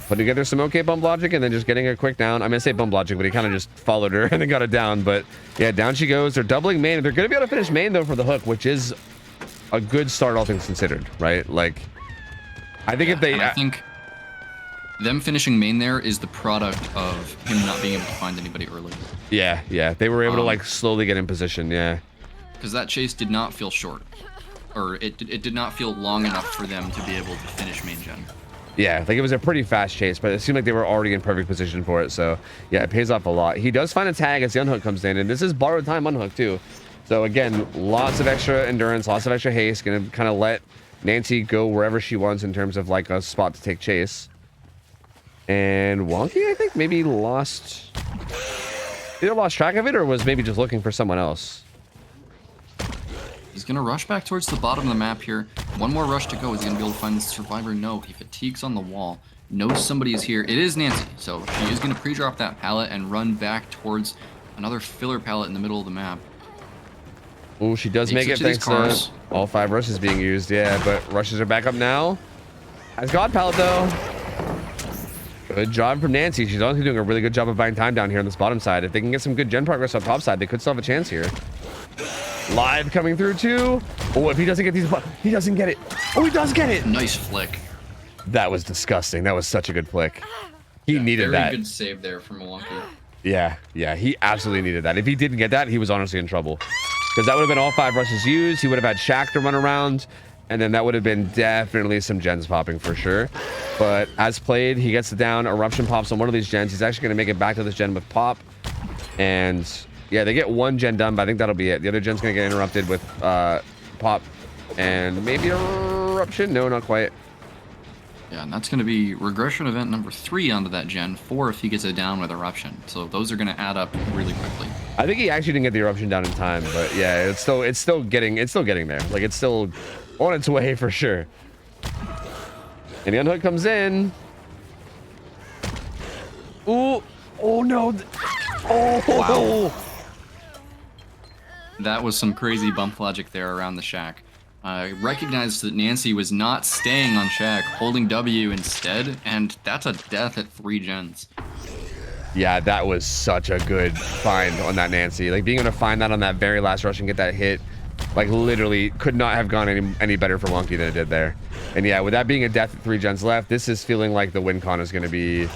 putting together some okay bump logic and then just getting a quick down. I'm gonna say bump logic, but he kind of just followed her and then got it down. But yeah, down she goes. They're doubling main. They're gonna be able to finish main though for the hook, which is a good start, all things considered, right? Like, I think if they, I think them finishing main there is the product of him not being able to find anybody early. yeah, they were able to like slowly get in position. Yeah, because that chase did not feel short. Or it did not feel long enough for them to be able to finish main gen. Yeah, like it was a pretty fast chase, but it seemed like they were already in perfect position for it. So yeah, it pays off a lot. He does find a tag as the unhook comes in, and this is borrowed time unhook too. So again, lots of extra endurance, lots of extra haste, gonna kind of let Nancy go wherever she wants in terms of like a spot to take chase. And Wonky, I think maybe either lost track of it or was maybe just looking for someone else. He's going to rush back towards the bottom of the map here. One more rush to go. Is he going to be able to find the survivor? No. He fatigues on the wall. Knows somebody is here. It is Nancy. So she is going to pre-drop that pallet and run back towards another filler pallet in the middle of the map. Oh, she does make it thanks to all 5 rushes being used. Yeah, but rushes are back up now. Has God pallet though. Good job from Nancy. She's honestly doing a really good job of buying time down here on this bottom side. If they can get some good gen progress on top side, they could still have a chance here. Live coming through too. Oh, if he doesn't get these, he doesn't get it. Oh, he does get it. Nice flick. That was disgusting. That was such a good flick. He needed that. Very good save there from Milwaukee. Yeah, he absolutely needed that. If he didn't get that, he was honestly in trouble. Because that would have been all 5 rushes used. He would have had Shack to run around. And then that would have been definitely some gens popping for sure. But as played, he gets it down. Eruption pops on one of these gens. He's actually going to make it back to this gen with pop. And yeah, they get 1 gen done, but I think that'll be it. The other gen's going to get interrupted with pop and maybe eruption. No, not quite. Yeah, and that's going to be regression event number 3 onto that gen. 4 if he gets it down with eruption. So those are going to add up really quickly. I think he actually didn't get the eruption down in time, but yeah, it's still getting there. Like it's still on its way for sure. And the unhook comes in. Ooh, oh no. Oh, wow. That was some crazy bump logic there around the Shack. I recognized that Nancy was not staying on Shack, holding W instead, and that's a death at 3 gens. Yeah, that was such a good find on that Nancy. Like being able to find that on that very last rush and get that hit, like literally could not have gone any better for Wonky than it did there. And yeah, with that being a death at 3 gens left, this is feeling like the win con is going to be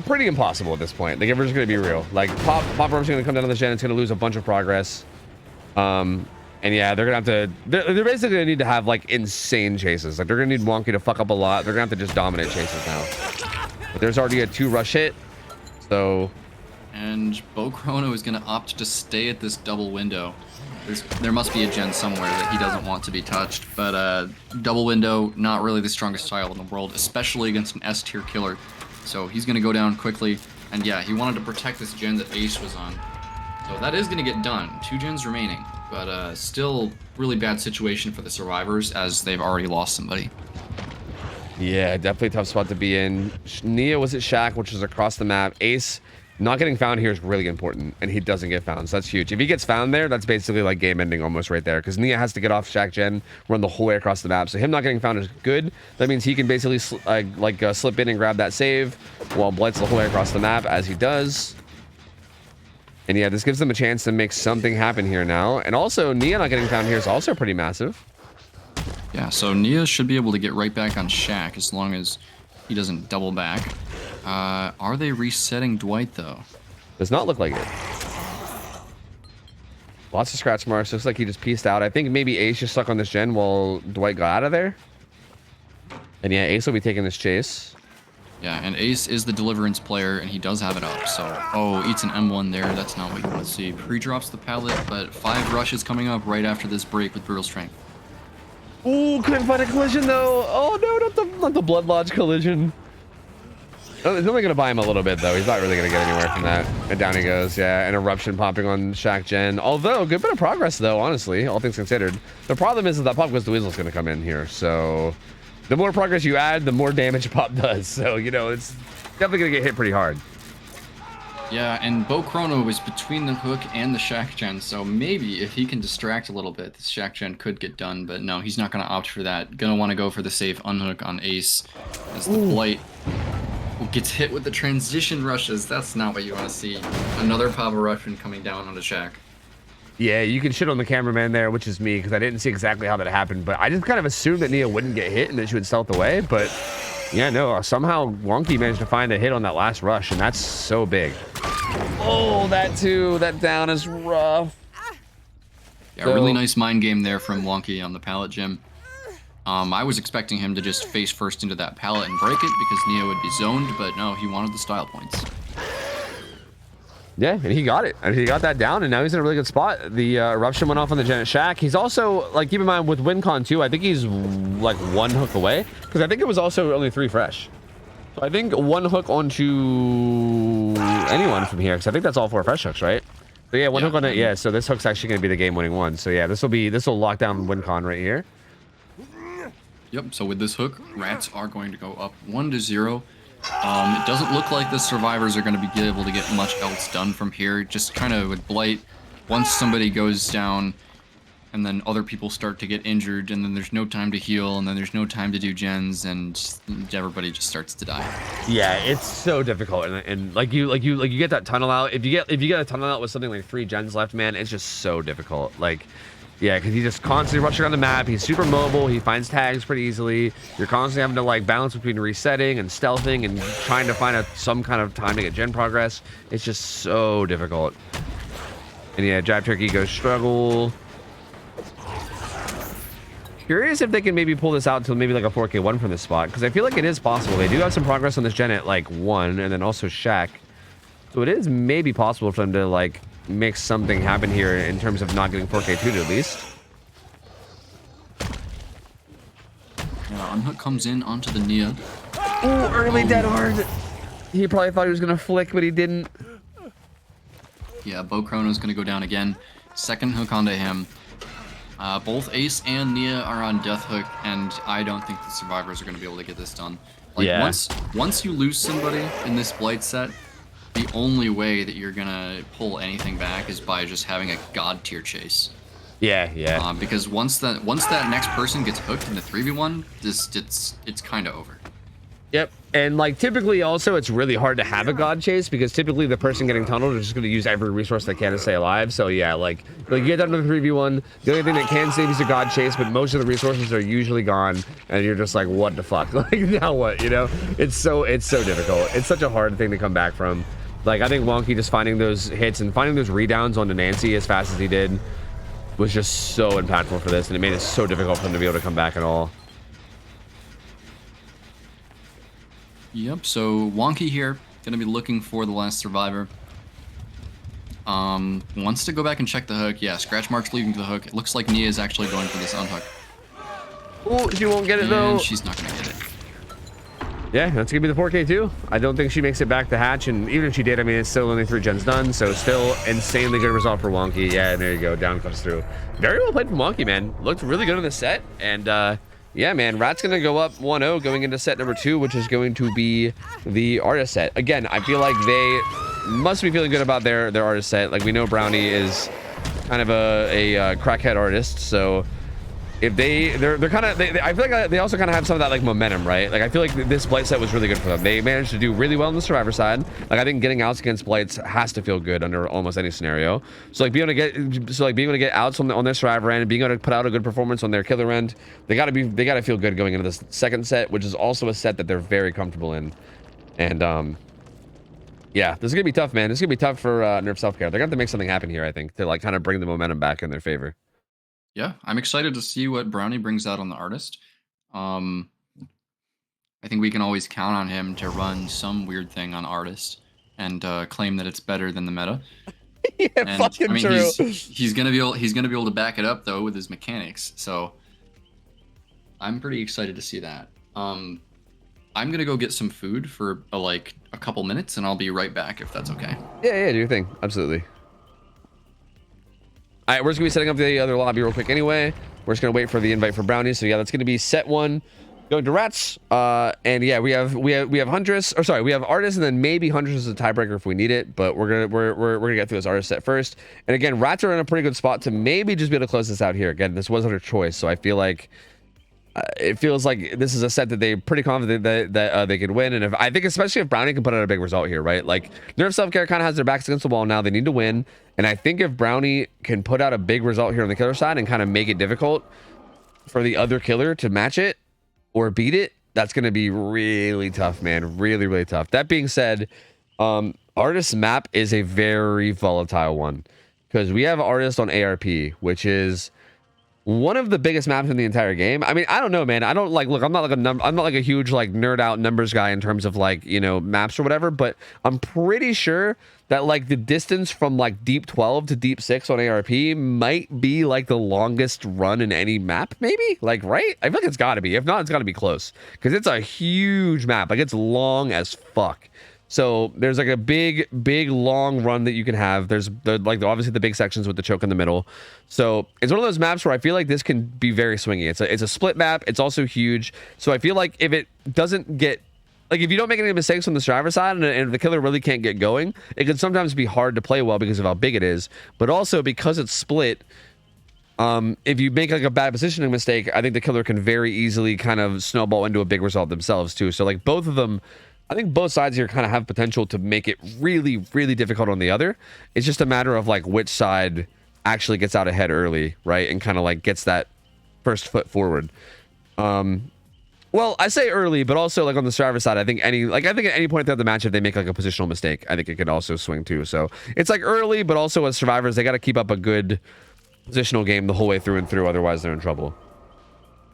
pretty impossible at this point. Like, if we're just going to be real. Like, Pop Rope's going to come down on the gen. It's going to lose a bunch of progress. And yeah, they're going to have to... They're basically going to need to have, like, insane chases. Like, they're going to need Wonky to fuck up a lot. They're going to have to just dominate chases now. But there's already a 2 rush hit. So... And Bo Chrono is going to opt to stay at this double window. There must be a gen somewhere that he doesn't want to be touched. But double window, not really the strongest tile in the world, especially against an S tier killer. So he's going to go down quickly. And yeah, he wanted to protect this gen that Ace was on. So that is going to get done. 2 gens remaining. But still really bad situation for the survivors as they've already lost somebody. Yeah, definitely a tough spot to be in. Nia was at Shack, which was across the map. Ace Not getting found here is really important, and he doesn't get found, so that's huge. If he gets found there, that's basically like game ending almost right there, because Nia has to get off Shack Gen, run the whole way across the map. So him not getting found is good. That means he can basically slip in and grab that save while Blight's the whole way across the map, as he does. And yeah, this gives them a chance to make something happen here now. And also, Nia not getting found here is also pretty massive. Yeah, so Nia should be able to get right back on Shack as long as he doesn't double back. Are they resetting Dwight, though? Does not look like it. Lots of scratch marks. Looks like he just pieced out. I think maybe Ace just stuck on this gen while Dwight got out of there. And yeah, Ace will be taking this chase. Yeah, and Ace is the deliverance player, and he does have it up. So, oh, eats an M1 there. That's not what you want to see. Pre-drops the pallet, but 5 rushes coming up right after this break with Brutal Strength. Ooh, couldn't find a collision, though. Oh, no, not the Blood Lodge collision. Oh, it's only going to buy him a little bit, though. He's not really going to get anywhere from that. And down he goes. Yeah, an eruption popping on Shack Gen. Although, good bit of progress, though, honestly, all things considered. The problem is that Pop Goes the Weasel's going to come in here. So, the more progress you add, the more damage Pop does. So, you know, it's definitely going to get hit pretty hard. Yeah, and Bo Chrono is between the hook and the Shack Gen, so maybe if he can distract a little bit, the Shack Gen could get done, but no, he's not going to opt for that. Going to want to go for the safe unhook on Ace as the Blight gets hit with the transition rushes. That's not what you want to see. Another Papa Russian coming down on the Shack. Yeah, you can shit on the cameraman there, which is me, because I didn't see exactly how that happened, but I just kind of assumed that Nia wouldn't get hit and that she would stealth away, but yeah, no, somehow Wonky managed to find a hit on that last rush, and that's so big. Oh, that too, that down is rough. Yeah, really nice mind game there from Wonky on the pallet gym. I was expecting him to just face first into that pallet and break it because Nia would be zoned, but no, he wanted the style points. Yeah, and he got it. And he got that down, and now he's in a really good spot. The eruption went off on the Janet Shack. He's also, like, keep in mind with WinCon too, I think he's like 1 hook away, because I think it was also only 3 fresh. So I think 1 hook onto anyone from here, because I think that's all 4 fresh hooks, right? So yeah, 1 hook on it. Yeah, so this hook's actually going to be the game-winning one. So yeah, this will lock down WinCon right here. Yep, so with this hook, Rats are going to go up 1-0. It doesn't look like the survivors are going to be able to get much else done from here. Just kind of with Blight, once somebody goes down, and then other people start to get injured, and then there's no time to heal, and then there's no time to do gens, and everybody just starts to die. Yeah, it's so difficult, and like you get that tunnel out. If you get a tunnel out with something like 3 gens left, man, it's just so difficult. Like, yeah, because he's just constantly rushing around the map. He's super mobile. He finds tags pretty easily. You're constantly having to like balance between resetting and stealthing and trying to find some kind of time to get gen progress. It's just so difficult. And yeah, Jab Turkey goes struggle. Curious if they can maybe pull this out until maybe like a 4K1 from this spot, because I feel like it is possible. They do have some progress on this gen at like 1, and then also Shack. So it is maybe possible for them to like make something happen here in terms of not getting 4K2 at least. Yeah, Unhook comes in onto the Nia. Oh, early dead hard. He probably thought he was gonna flick, but he didn't. Yeah, Bo Chrono's gonna go down again. Second hook onto him. Both Ace and Nia are on death hook, and I don't think the survivors are gonna be able to get this done. Like, yeah. Once you lose somebody in this Blight set, the only way that you're gonna pull anything back is by just having a god tier chase. Yeah, yeah. Because once that next person gets hooked in the 3v1, it's kind of over. Yep. And like typically also it's really hard to have a god chase, because typically the person getting tunneled is just going to use every resource they can to stay alive. So yeah, like you get down to the 3v1, the only thing that can save is a god chase, but most of the resources are usually gone, and you're just like, what the fuck? Like, now what, you know? It's so difficult. It's such a hard thing to come back from. Like, I think Wonky just finding those hits and finding those redowns onto Nancy as fast as he did was just so impactful for this, and it made it so difficult for him to be able to come back at all. Yep, so Wonky here, gonna be looking for the last survivor. Wants to go back and check the hook. Yeah, scratch marks leading to the hook. It looks like Nia is actually going for this unhook. Oh, she won't get it though. And she's not gonna get it. Yeah, that's gonna be the 4K2. I don't think she makes it back the hatch, and even if she did, I mean, it's still only 3 gens done, so still insanely good result for Wonky. Yeah, and there you go, down comes through. Very well played from Wonky, man. Looked really good in the set, and yeah, man, Rat's gonna go up 1-0 going into set number 2, which is going to be the artist set. Again, I feel like must be feeling good about their artist set. Like we know Brownie is kind of a crackhead artist, so if they're kind of I feel like they also kind of have some of that like momentum, right? Like I feel like this blight set was really good for them. They managed to do really well on the survivor side. Like I think getting outs against blights has to feel good under almost any scenario. So like being able to get outs on their survivor end and being able to put out a good performance on their killer end, they gotta feel good going into this second set, which is also a set that they're very comfortable in. And yeah, this is gonna be tough, man. This is gonna be tough for Nerf Self-Care. They're gonna have to make something happen here, I think, to like kind of bring the momentum back in their favor. Yeah, I'm excited to see what Brownie brings out on the artist. I think we can always count on him to run some weird thing on artist and claim that it's better than the meta. Yeah, And, fucking I mean, true. he's gonna be able to back it up though with his mechanics. So I'm pretty excited to see that. I'm gonna go get some food for like a couple minutes, and I'll be right back if that's okay. Yeah, do your thing. Absolutely. All right, we're just gonna be setting up the other lobby real quick anyway. We're just gonna wait for the invite for Brownie. So yeah, that's gonna be set 1 going to Rats. And yeah, we have Huntress, or sorry, we have Artist, and then maybe Huntress as a tiebreaker if we need it. But we're gonna get through this Artist set first. And again, Rats are in a pretty good spot to maybe just be able to close this out here. Again, this wasn't her choice, so I feel like it feels like this is a set that they're pretty confident that they could win. And I think especially if Brownie can put out a big result here, right? Like Nerf Self-Care kind of has their backs against the wall now. They need to win. And I think if Brownie can put out a big result here on the killer side and kind of make it difficult for the other killer to match it or beat it, that's going to be really tough, man. Really, really tough. That being said, Artist map is a very volatile one because we have Artist on ARP, which is one of the biggest maps in the entire game. I mean, I don't know, man. I don't like, look, I'm not like a huge like nerd out numbers guy in terms of like, you know, maps or whatever, but I'm pretty sure that like the distance from like deep 12 to deep 6 on ARP might be like the longest run in any map, maybe, like, right? I feel like it's got to be. If not, it's got to be close because it's a huge map. Like it's long as fuck. So there's like a big long run that you can have. There's like obviously the big sections with the choke in the middle. So it's one of those maps where I feel like this can be very swingy. It's a split map. It's also huge. So I feel like if it doesn't get, like if you don't make any mistakes on the driver side and if the killer really can't get going, it can sometimes be hard to play well because of how big it is. But also because it's split, if you make like a bad positioning mistake, I think the killer can very easily kind of snowball into a big result themselves too. So like both of them, I think both sides here kind of have potential to make it really, really difficult on the other. It's just a matter of like which side actually gets out ahead early, right? And kind of like gets that first foot forward. Well, I say early, but also like on the survivor side, I think at any point throughout the match, if they make like a positional mistake, I think it could also swing too. So it's like early, but also as survivors, they got to keep up a good positional game the whole way through and through. Otherwise, they're in trouble.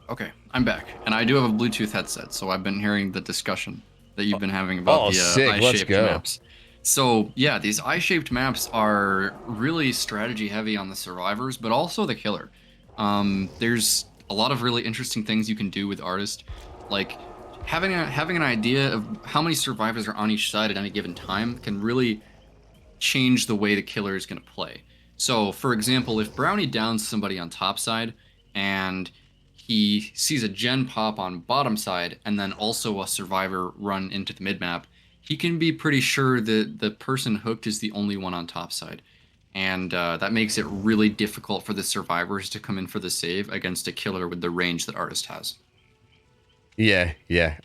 Okay, I'm back, and I do have a Bluetooth headset, so I've been hearing the discussion that you've been having about the eye-shaped maps. So yeah, these eye-shaped maps are really strategy heavy on the survivors, but also the killer. There's a lot of really interesting things you can do with Artist, like having an idea of how many survivors are on each side at any given time can really change the way the killer is going to play. So for example, if Brownie downs somebody on top side and he sees a gen pop on bottom side and then also a survivor run into the mid map, he can be pretty sure that the person hooked is the only one on top side. And that makes it really difficult for the survivors to come in for the save against a killer with the range that Artist has. Yeah,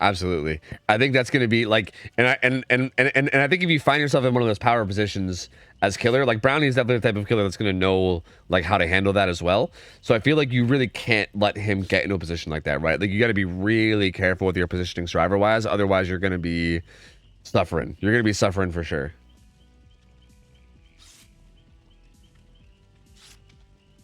absolutely. I think that's going to be like, and I think if you find yourself in one of those power positions as killer, like Brownie is definitely the type of killer that's going to know like how to handle that as well. So I feel like you really can't let him get into a position like that, right? Like you got to be really careful with your positioning survivor wise, otherwise you're going to be suffering. You're going to be suffering for sure.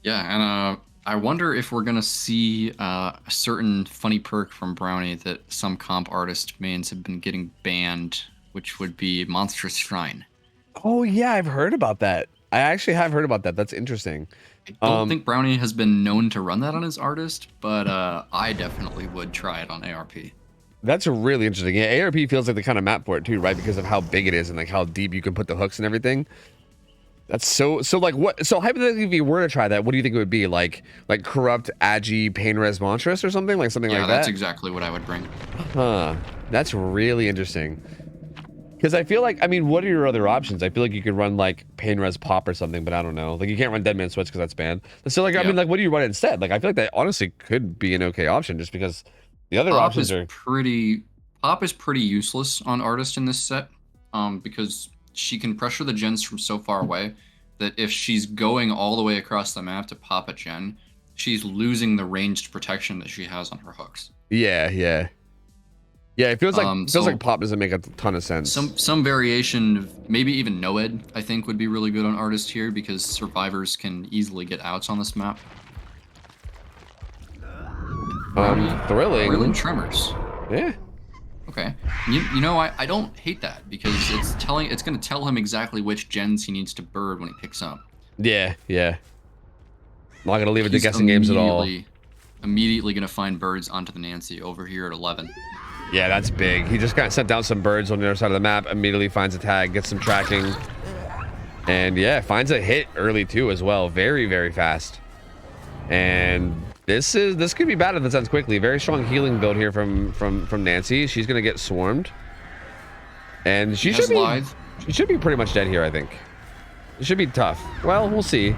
Yeah, and I wonder if we're gonna see a certain funny perk from Brownie that some comp artist mains have been getting banned, which would be Monstrous Shrine. Oh yeah, I've heard about that. I actually have heard about that. That's interesting. I don't think Brownie has been known to run that on his artist, but I definitely would try it on ARP. That's really interesting. Yeah, ARP feels like the kind of map for it too, right? Because of how big it is and like how deep you can put the hooks and everything. That's so like what? So hypothetically, if you were to try that, what do you think it would be? Like corrupt, agi, pain res monstrous or something like that? Yeah, that's exactly what I would bring. Huh. That's really interesting. Because I feel like, I mean, what are your other options? I feel like you could run like pain res pop or something, but I don't know. Like you can't run dead man switch because that's banned. So like, I mean, like, what do you run instead? Like I feel like that honestly could be an okay option, just because the other options are Pop is pretty useless on Artist in this set, because she can pressure the gens from so far away that if she's going all the way across the map to pop a gen, she's losing the ranged protection that she has on her hooks. Yeah, yeah. Yeah, it feels like pop doesn't make a ton of sense. Some variation of maybe even Noed, I think, would be really good on Artist here because survivors can easily get outs on this map. Thrilling Tremors. Yeah. Okay. You know, I don't hate that because it's going to tell him exactly which gens he needs to bird when he picks up. Yeah, yeah. I'm not gonna leave it to guessing games at all. Immediately gonna find birds onto the Nancy over here at 11. Yeah, that's big. He just kind of sent down some birds on the other side of the map, immediately finds a tag, gets some tracking, and yeah, finds a hit early too as well. Very, very fast. And this could be bad if it ends quickly. Very strong healing build here from Nancy. She's gonna get swarmed, and she should be pretty much dead here. I think it should be tough. Well, we'll see.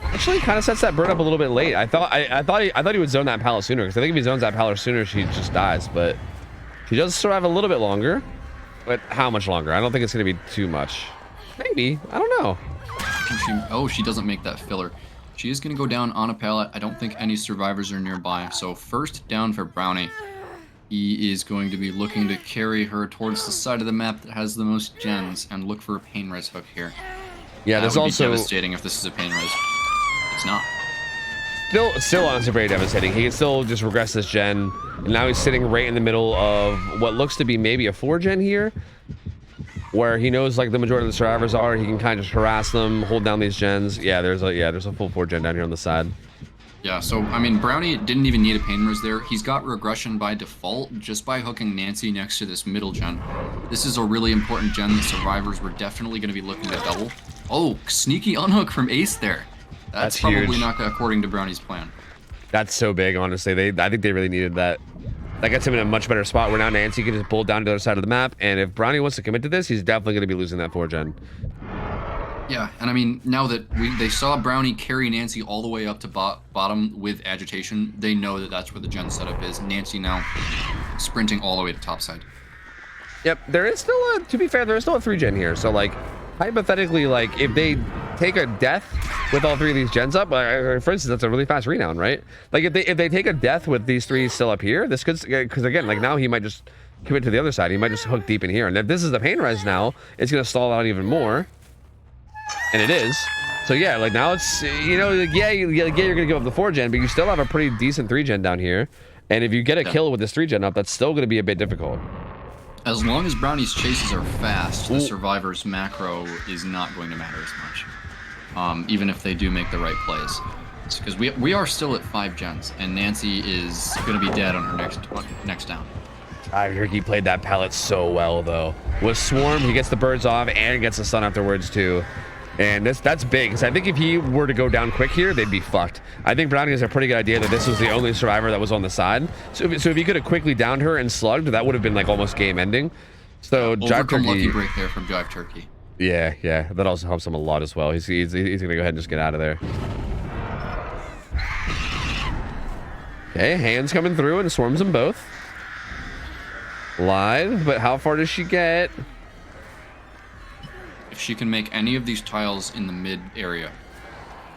Actually, kind of sets that bird up a little bit late. I thought he would zone that pallet sooner, because I think if he zones that pallet sooner, she just dies. But she does survive a little bit longer. But how much longer? I don't think it's going to be too much. Maybe. I don't know. She doesn't make that filler. She is going to go down on a pallet. I don't think any survivors are nearby. So first down for Brownie. He is going to be looking to carry her towards the side of the map that has the most gens and look for a pain res hook here. Yeah, that would be devastating if this is a pain res. It's not. Still honestly very devastating. He can still just regress this gen. And now he's sitting right in the middle of what looks to be maybe a 4 gen here, where he knows like the majority of the survivors are. He can kind of just harass them, hold down these gens. Yeah, there's a full 4 gen down here on the side. Yeah, so I mean, Brownie didn't even need a pain res there. He's got regression by default just by hooking Nancy next to this middle gen. This is a really important gen that survivors were definitely going to be looking to double. Oh, sneaky unhook from Ace there. That's probably huge. Not according to Brownie's plan. That's so big, honestly. I think they really needed that. That gets him in a much better spot where now Nancy can just pull down to the other side of the map. And if Brownie wants to commit to this, he's definitely going to be losing that 4 gen. Yeah, and I mean, now that they saw Brownie carry Nancy all the way up to bottom with agitation, they know that that's where the gen setup is. Nancy now sprinting all the way to top side. Yep, there is still to be fair, there is still a 3 gen here. So like, hypothetically, like if they take a death with all 3 of these gens up, for instance, that's a really fast renown, right? Like if they take a death with these 3 still up here, this could, because again, like now he might just commit to the other side. He might just hook deep in here, and if this is the pain res now, it's gonna stall out even more. And it is. So yeah, like now it's, you know, like, yeah, you're gonna give up the 4 gen, but you still have a pretty decent 3 gen down here. And if you get a kill with this 3 gen up, that's still gonna be a bit difficult. As long as Brownie's chases are fast, the survivor's macro is not going to matter as much. Even if they do make the right plays. Because we are still at 5 gens, and Nancy is going to be dead on her next down. He played that pallet so well, though. With Swarm, he gets the birds off and gets the stun afterwards, too. And that's big, because I think if he were to go down quick here, they'd be fucked. I think Brownie has a pretty good idea that this was the only survivor that was on the side. So if he could have quickly downed her and slugged, that would have been like almost game ending. So Jive Turkey, lucky break there from Jive Turkey. Yeah, that also helps him a lot as well. He's gonna go ahead and just get out of there. Okay, hands coming through and swarms them both. Live, but how far does she get? If she can make any of these tiles in the mid area,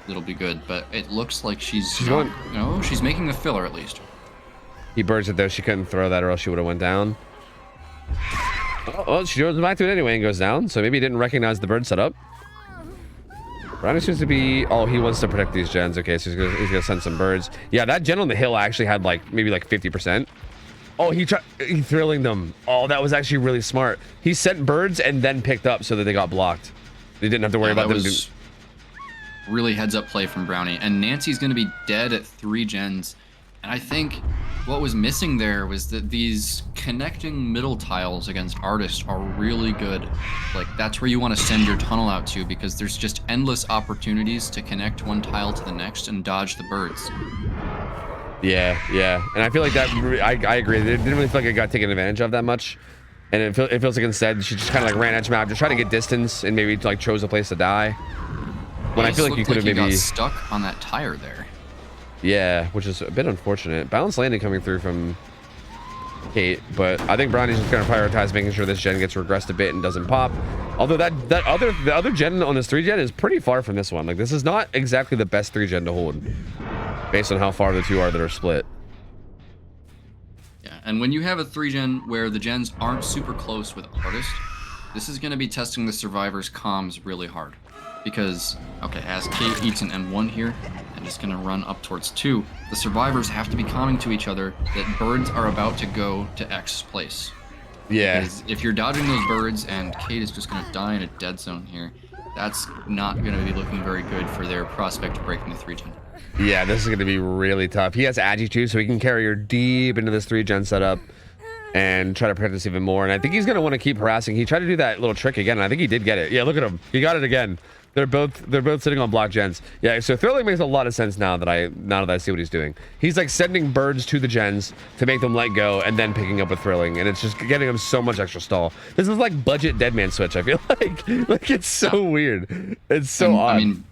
it'll be good. But it looks like she's not, no, she's making a filler at least. He birds it though. She couldn't throw that or else she would have went down. Oh, she goes back to it anyway and goes down. So maybe he didn't recognize the bird setup. Brownie seems to be... Oh, he wants to protect these gens. Okay, so he's gonna send some birds. Yeah, that gen on the hill actually had like maybe like 50%. Oh, he thrilling them. Oh, that was actually really smart. He sent birds and then picked up so that they got blocked. They didn't have to worry about them. Really heads up play from Brownie. And Nancy's going to be dead at 3 gens. And I think what was missing there was that these connecting middle tiles against Artist are really good. Like, that's where you want to send your tunnel out to, because there's just endless opportunities to connect one tile to the next and dodge the birds. Yeah, and I feel like that. I agree. They didn't really feel like it got taken advantage of that much. And it feels like instead she just kind of like ran edge map, just trying to get distance and maybe like chose a place to die. When I feel like you could have maybe got stuck on that tire there. Yeah, which is a bit unfortunate. Balanced landing coming through from Kate, but I think Brownie's just going to prioritize making sure this gen gets regressed a bit and doesn't pop. Although the other gen on this 3 gen is pretty far from this one. Like, this is not exactly the best 3 gen to hold based on how far the two are that are split. Yeah, and when you have a 3 gen where the gens aren't super close with Artist, this is going to be testing the survivors' comms really hard. Because, okay, as Kate eats an M1 here, and is going to run up towards 2, the survivors have to be calming to each other that birds are about to go to X place. Yeah. Because if you're dodging those birds and Kate is just going to die in a dead zone here, that's not going to be looking very good for their prospect of breaking the 3 gen. Yeah, this is going to be really tough. He has Agi too, so he can carry her deep into this 3 gen setup and try to protect us even more. And I think he's going to want to keep harassing. He tried to do that little trick again, and I think he did get it. Yeah, look at him. He got it again. They're both sitting on block gens. Yeah, so thrilling makes a lot of sense now that I see what he's doing. He's like sending birds to the gens to make them let go and then picking up with thrilling, and it's just getting him so much extra stall. This is like budget Deadman switch, I feel like it's so weird. It's so odd. I mean,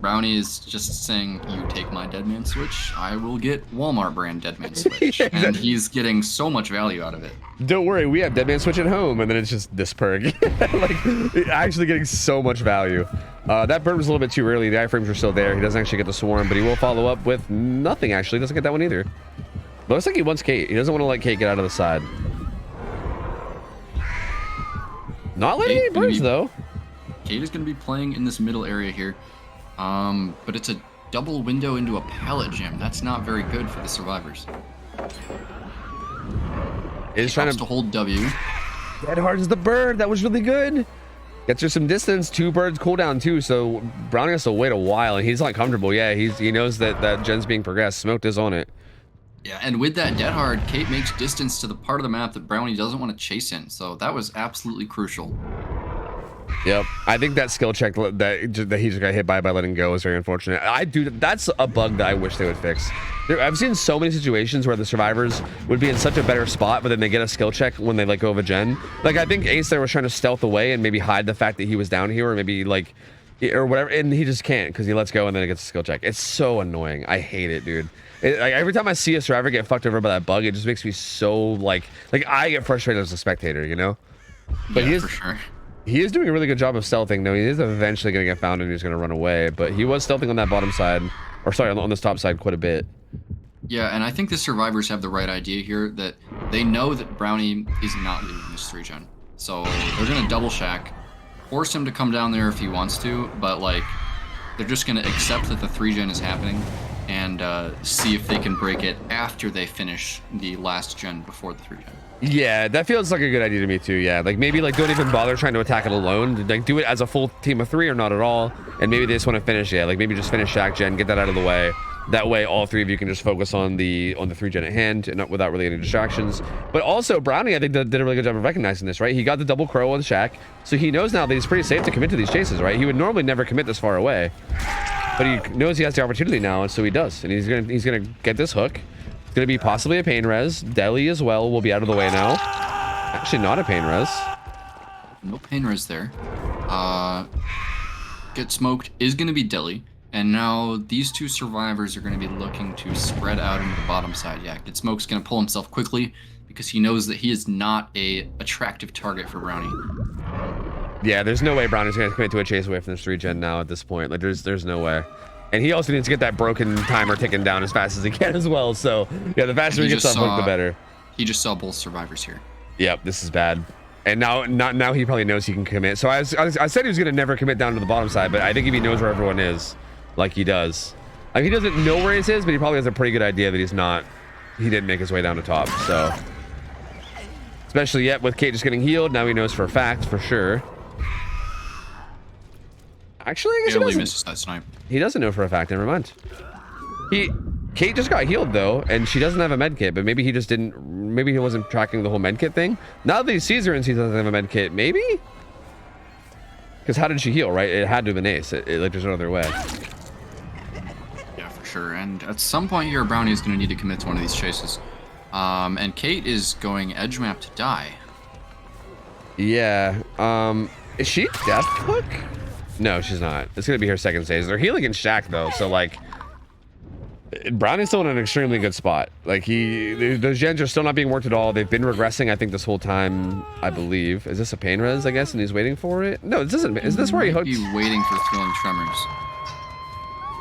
Brownie is just saying, you take my Deadman switch, I will get Walmart brand Deadman switch. Yeah, and he's getting so much value out of it. Don't worry, we have Deadman switch at home, and then it's just this perk. Like, actually getting so much value. That bird was a little bit too early. The iframes were still there. He doesn't actually get the swarm, but he will follow up with nothing, actually. Doesn't get that one either. But looks like he wants Kate. He doesn't want to let Kate get out of the side. Not letting any birds, though. Kate is going to be playing in this middle area here. But it's a double window into a pallet gym. That's not very good for the survivors. He's trying to hold W. Dead hardens the bird. That was really good. Gets her some distance. 2 birds cooldown too, so Brownie has to wait a while, and he's not comfortable. Yeah, he knows that gen's being progressed. Smoked is on it. Yeah, and with that dead hard, Kate makes distance to the part of the map that Brownie doesn't want to chase in, so that was absolutely crucial. Yep, I think that skill check that he just got hit by letting go is very unfortunate. That's a bug that I wish they would fix. I've seen so many situations where the survivors would be in such a better spot, but then they get a skill check when they let go of a gen. Like, I think Ace there was trying to stealth away and maybe hide the fact that he was down here, or maybe like, or whatever, and he just can't because he lets go and then it gets a skill check. It's so annoying. I hate it, dude. Like, every time I see a survivor get fucked over by that bug, it just makes me so like I get frustrated as a spectator, you know? But yeah, for sure. He is doing a really good job of stealthing, though. He is eventually going to get found and he's going to run away. But he was stealthing on that bottom side, or sorry, on this top side quite a bit. Yeah, and I think the survivors have the right idea here that they know that Brownie is not leaving this 3 gen. So they're going to double shack, force him to come down there if he wants to, but like they're just going to accept that the 3 gen is happening and see if they can break it after they finish the last gen before the 3 gen. Yeah, that feels like a good idea to me too. Yeah, like maybe like don't even bother trying to attack it alone. Like do it as a full team of 3 or not at all. And maybe they just want to finish. Yeah, like maybe just finish Shack Gen, get that out of the way. That way, all 3 of you can just focus on the 3 gen at hand, and not without really any distractions. But also, Brownie, I think did a really good job of recognizing this. Right, he got the double crow on Shack, so he knows now that he's pretty safe to commit to these chases. Right, he would normally never commit this far away, but he knows he has the opportunity now, and so he does. And he's gonna get this hook. It's gonna be possibly a pain res. Deli as well will be out of the way now. Actually, not a pain res. No pain res there. Get smoked is gonna be Deli. And now these 2 survivors are going to be looking to spread out into the bottom side. Yeah, Get Smoke's going to pull himself quickly because he knows that he is not a attractive target for Brownie. Yeah, there's no way Brownie's going to commit to a chase away from this 3 gen now at this point. Like, there's no way. And he also needs to get that broken timer ticking down as fast as he can as well. So, yeah, the faster he gets off hook, the better. He just saw both survivors here. Yep, this is bad. And now he probably knows he can commit. So I said he was going to never commit down to the bottom side, but I think if he knows where everyone is, like he does. I mean, he doesn't know where he is, but he probably has a pretty good idea that he didn't make his way down to top, so. Especially yet with Kate just getting healed, now he knows for a fact, for sure. Actually, I guess he doesn't. Misses that snipe. He doesn't know for a fact, never mind. Kate just got healed though, and she doesn't have a med kit, but maybe he just didn't, maybe he wasn't tracking the whole med kit thing. Now that he sees her and he doesn't have a med kit, maybe? Because how did she heal, right? It had to have been Ace. Like, there's no other way. Sure, and at some point here, Brownie is going to need to commit to one of these chases. And Kate is going edge map to die. Yeah. Is she Death Hook? No, she's not. It's gonna be her second stage. They're healing in Shack though, so like Brownie's still in an extremely good spot. Like those gens are still not being worked at all. They've been regressing, I think, this whole time, I believe. Is this a pain res, I guess, and he's waiting for it? No, this isn't. Is this where he hooked? Be waiting for Thrilling Tremors.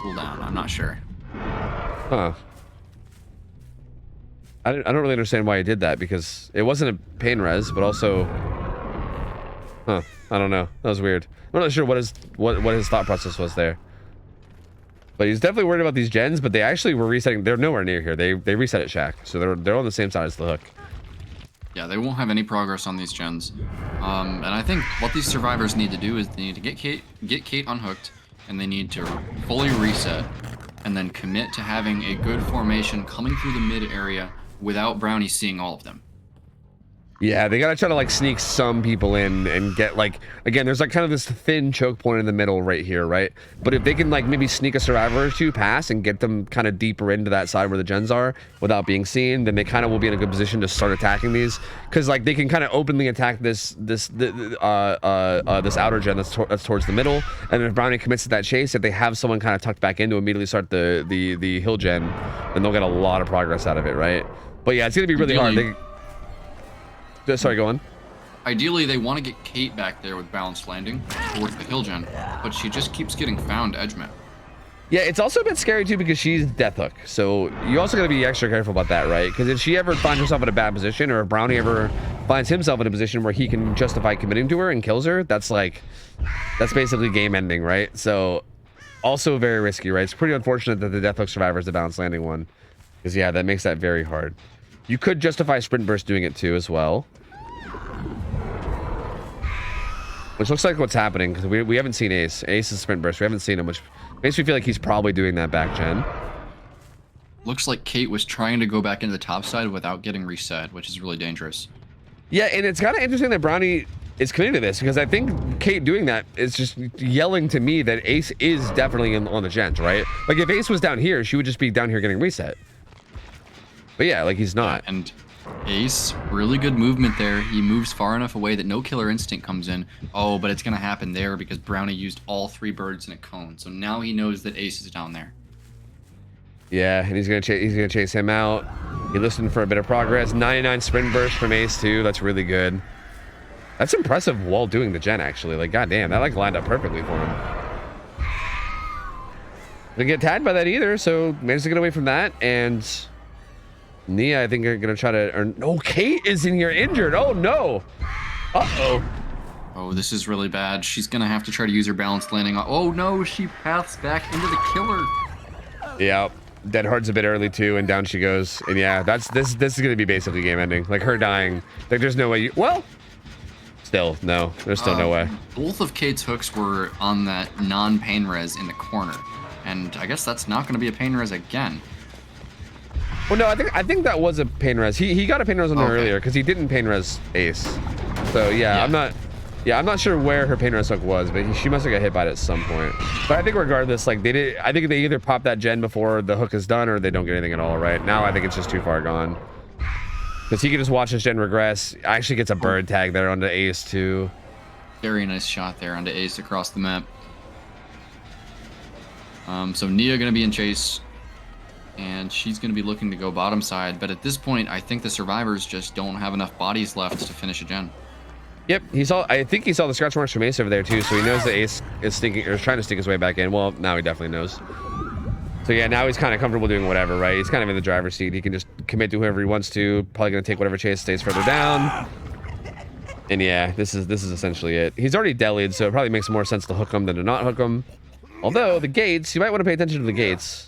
Cool down. I'm not sure. Huh. I don't really understand why he did that, because it wasn't a pain res, but also, huh? I don't know. That was weird. I'm not sure what his thought process was there. But he's definitely worried about these gens, but they actually were resetting. They're nowhere near here. They reset at Shack, so they're on the same side as the hook. Yeah, they won't have any progress on these gens. And I think what these survivors need to do is they need to get Kate unhooked, and they need to fully reset, and then commit to having a good formation coming through the mid area without Brownie seeing all of them. Yeah, they gotta try to like sneak some people in and get like, again, there's like kind of this thin choke point in the middle right here, right? But if they can like maybe sneak a survivor or two past and get them kind of deeper into that side where the gens are without being seen, then they kind of will be in a good position to start attacking these, because like they can kind of openly attack this outer gen that's towards the middle, and if Brownie commits to that chase, if they have someone kind of tucked back in to immediately start the hill gen, then they'll get a lot of progress out of it, right? But yeah, it's gonna be really hard. Sorry, go on. Ideally, they want to get Kate back there with balanced landing towards the hill gen, but she just keeps getting found edge map. Yeah, it's also a bit scary too because she's Death Hook, so you also gotta be extra careful about that, right? Because if she ever finds herself in a bad position, or if Brownie ever finds himself in a position where he can justify committing to her and kills her, that's basically game ending, right? So also very risky, right? It's pretty unfortunate that the Death Hook survivor is the balanced landing one, because yeah, that makes that very hard. You could justify Sprint Burst doing it too as well. Which looks like what's happening, because we haven't seen Ace. Ace is Sprint Burst. We haven't seen him, which makes me feel like he's probably doing that back gen. Looks like Kate was trying to go back into the top side without getting reset, which is really dangerous. Yeah, and it's kind of interesting that Brownie is committed to this, because I think Kate doing that is just yelling to me that Ace is definitely on the gens, right? Like, if Ace was down here, she would just be down here getting reset. But yeah, like, he's not. Yeah, and Ace, really good movement there. He moves far enough away that no killer instinct comes in. Oh, but it's going to happen there because Brownie used all 3 birds in a cone. So now he knows that Ace is down there. Yeah, and he's gonna chase him out. He listened for a bit of progress. 99 sprint burst from Ace too. That's really good. That's impressive while doing the gen, actually. Like, goddamn, that like lined up perfectly for him. Didn't get tagged by that either, so managed to get away from that. And Nia, I think, are gonna try to earn. No, Kate is in here injured. Oh no. Uh-oh. Oh, this is really bad. She's gonna have to try to use her balanced landing. Oh no, she paths back into the killer. Yeah, Dead Hard's a bit early too, and down she goes. And yeah, this is gonna be basically game ending. Like, her dying. Like, there's no way you. Well, still no. There's still no way. Both of Kate's hooks were on that non-pain res in the corner, and I guess that's not gonna be a pain res again. Well, no, I think that was a pain res. He got a pain res on her earlier because he didn't pain res Ace. So yeah, I'm not sure where her pain res hook was, but she must have got hit by it at some point. But I think regardless, like, I think they either pop that gen before the hook is done, or they don't get anything at all. Right now, I think it's just too far gone. Because he can just watch his gen regress. Actually gets a bird tag there onto Ace too. Very nice shot there onto Ace across the map. So Nia gonna be in chase, and she's gonna be looking to go bottom side. But at this point, I think the survivors just don't have enough bodies left to finish a gen. Yep, I think he saw the scratch marks from Ace over there too, so he knows that Ace is trying to sneak his way back in. Well, now he definitely knows. So yeah, now he's kind of comfortable doing whatever, right? He's kind of in the driver's seat. He can just commit to whoever he wants to. Probably gonna take whatever chase stays further down. And yeah, this is essentially it. He's already delied, so it probably makes more sense to hook him than to not hook him. Although the gates, you might want to pay attention to the gates.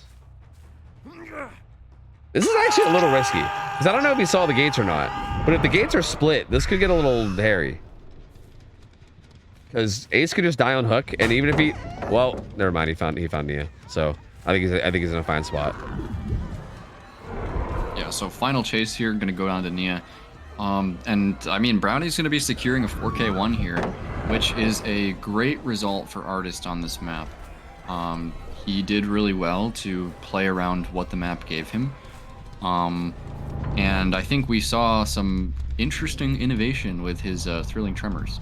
This is actually a little risky, because I don't know if he saw the gates or not. But if the gates are split, this could get a little hairy. Because Ace could just die on hook, and even if he, well, never mind, he found Nia. So I think he's in a fine spot. Yeah. So final chase here, gonna go down to Nia, and I mean Brownie's gonna be securing a 4K1 here, which is a great result for Artist on this map. He did really well to play around what the map gave him, and I think we saw some interesting innovation with his thrilling tremors.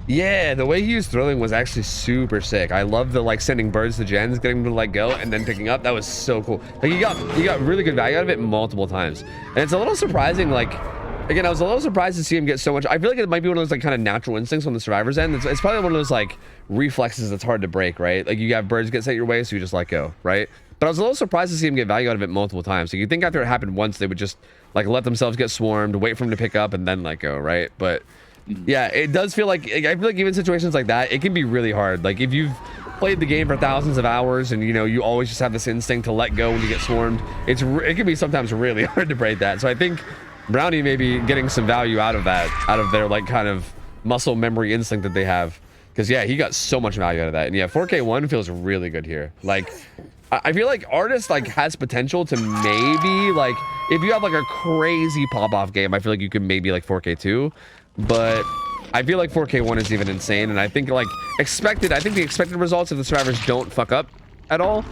Yeah, the way he used thrilling was actually super sick. I love the like sending birds to gens, getting them to let go, and then picking up. That was so cool. Like he got really good value out of it multiple times. And it's a little surprising, like again, I was a little surprised to see him get so much. I feel like it might be one of those like kind of natural instincts on the survivor's end. It's probably one of those like reflexes that's hard to break, right? Like you have birds get sent your way, so you just let go, right? But I was a little surprised to see him get value out of it multiple times. So you think after it happened once, they would just like let themselves get swarmed, wait for him to pick up, and then let go, right? But yeah, it does feel like, I feel like even situations like that, it can be really hard. Like if you've played the game for thousands of hours and you know you always just have this instinct to let go when you get swarmed, it can be sometimes really hard to break that. So I think Brownie may be getting some value out of that, out of their like kind of muscle memory instinct that they have. Because yeah, he got so much value out of that. And yeah, 4K1 feels really good here. Like I feel like Artist like has potential to maybe like, if you have like a crazy pop-off game, I feel like you could maybe like 4K2. But I feel like 4K1 is even insane, and I think like I think the expected results if the survivors don't fuck up at all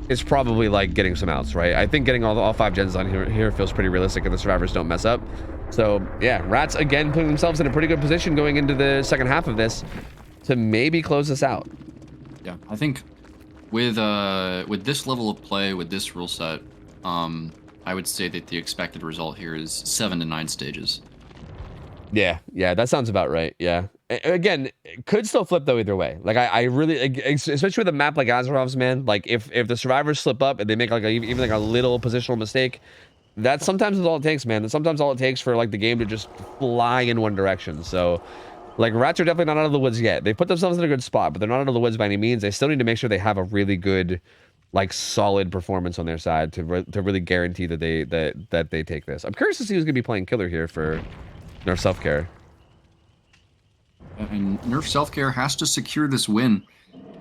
is probably like getting some outs, right? I think getting all 5 gens on here feels pretty realistic if the survivors don't mess up. So yeah, Rats again putting themselves in a pretty good position going into the second half of this to maybe close this out. Yeah, I think with this level of play, with this rule set, I would say that the expected result here is 7 to 9 stages. Yeah, that sounds about right. Yeah. Again, it could still flip though either way. Like I really, especially with a map like Azerov's, man. Like if the survivors slip up and they make like even like a little positional mistake, that sometimes is all it takes, man. That's sometimes all it takes for like the game to just fly in one direction. So, like Rats are definitely not out of the woods yet. They put themselves in a good spot, but they're not out of the woods by any means. They still need to make sure they have a really good, like solid performance on their side to really guarantee that they take this. I'm curious to see who's gonna be playing killer here for Nerf Self-Care. And Nerf Self-Care has to secure this win,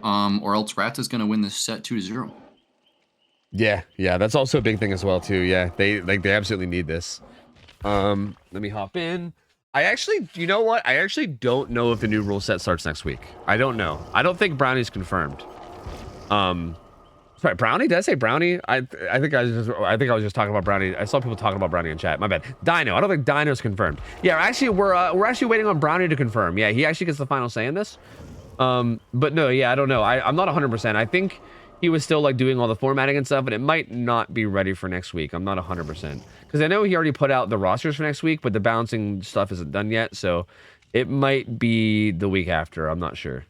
or else Rats is going to win this set 2-0. Yeah, that's also a big thing as well too. Yeah, they absolutely need this. Let me hop in. You know what? I actually don't know if the new rule set starts next week. I don't know. I don't think Brownie's confirmed. Sorry, Brownie? Did I say Brownie? I think I was just talking about Brownie. I saw people talking about Brownie in chat. My bad. Dino. I don't think Dino's confirmed. Yeah, actually, we're actually waiting on Brownie to confirm. Yeah, he actually gets the final say in this. But no, yeah, I don't know. I'm not 100%. I think he was still like doing all the formatting and stuff, but it might not be ready for next week. I'm not 100% because I know he already put out the rosters for next week, but the balancing stuff isn't done yet, so it might be the week after. I'm not sure.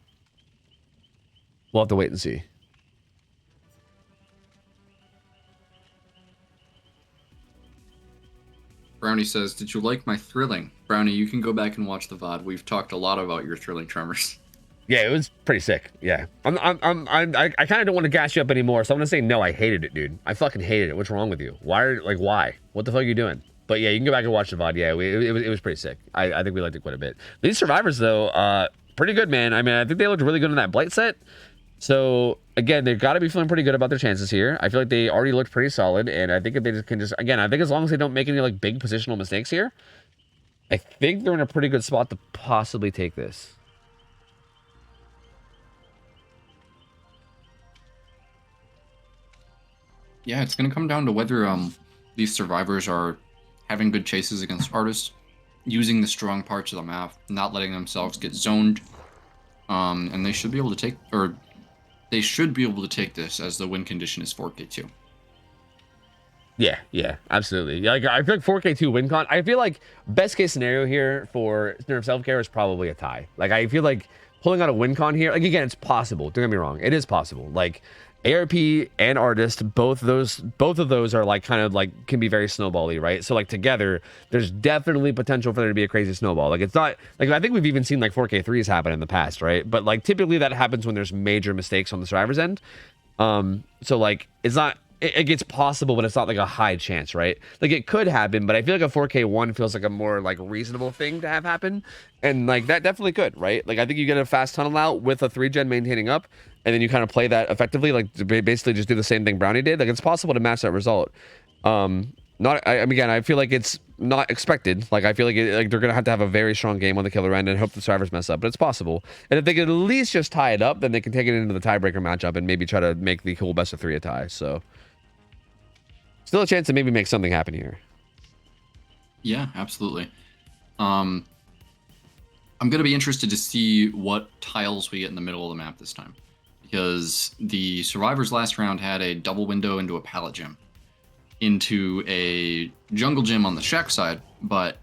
We'll have to wait and see. Brownie says, "Did you like my thrilling?" Brownie, you can go back and watch the VOD. We've talked a lot about your thrilling tremors. Yeah, it was pretty sick. Yeah, I kind of don't want to gas you up anymore, so I'm gonna say no. I hated it, dude. I fucking hated it. What's wrong with you? Why? What the fuck are you doing? But yeah, you can go back and watch the VOD. Yeah, it was pretty sick. I think we liked it quite a bit. These survivors though, pretty good, man. I mean, I think they looked really good in that Blight set. So again, they've got to be feeling pretty good about their chances here. I feel like they already looked pretty solid, and I think if they again, I think as long as they don't make any like big positional mistakes here, I think they're in a pretty good spot to possibly take this. Yeah, it's going to come down to whether these survivors are having good chases against Artists, using the strong parts of the map, not letting themselves get zoned, and they should be able to take, or they should be able to take this as the win condition is 4K2. Yeah, absolutely. Yeah, like I feel like 4K2 win con. I feel like best case scenario here for Nerf Self-Care is probably a tie. Like I feel like pulling out a win con here, like again, it's possible. Don't get me wrong, it is possible. Like ARP and Artist, both of those are like kind of like can be very snowbally, right? So like together, there's definitely potential for there to be a crazy snowball. Like it's not like I think we've even seen like 4K3s happen in the past, right? But like typically that happens when there's major mistakes on the survivor's end. So like it's not. It gets possible, but it's not like a high chance, right? Like it could happen, but I feel like a 4K1 feels like a more like reasonable thing to have happen, and like that definitely could, right? Like I think you get a fast tunnel out with a 3-gen maintaining up, and then you kind of play that effectively, like basically just do the same thing Brownie did. Like it's possible to match that result. Again, I feel like it's not expected. Like I feel like they're gonna have to have a very strong game on the killer end and hope the survivors mess up, but it's possible. And if they can at least just tie it up, then they can take it into the tiebreaker matchup and maybe try to make the cool best of 3 a tie. So. Still a chance to maybe make something happen here. Yeah, absolutely. I'm going to be interested to see what tiles we get in the middle of the map this time. Because the survivors last round had a double window into a pallet gym, into a jungle gym on the shack side, but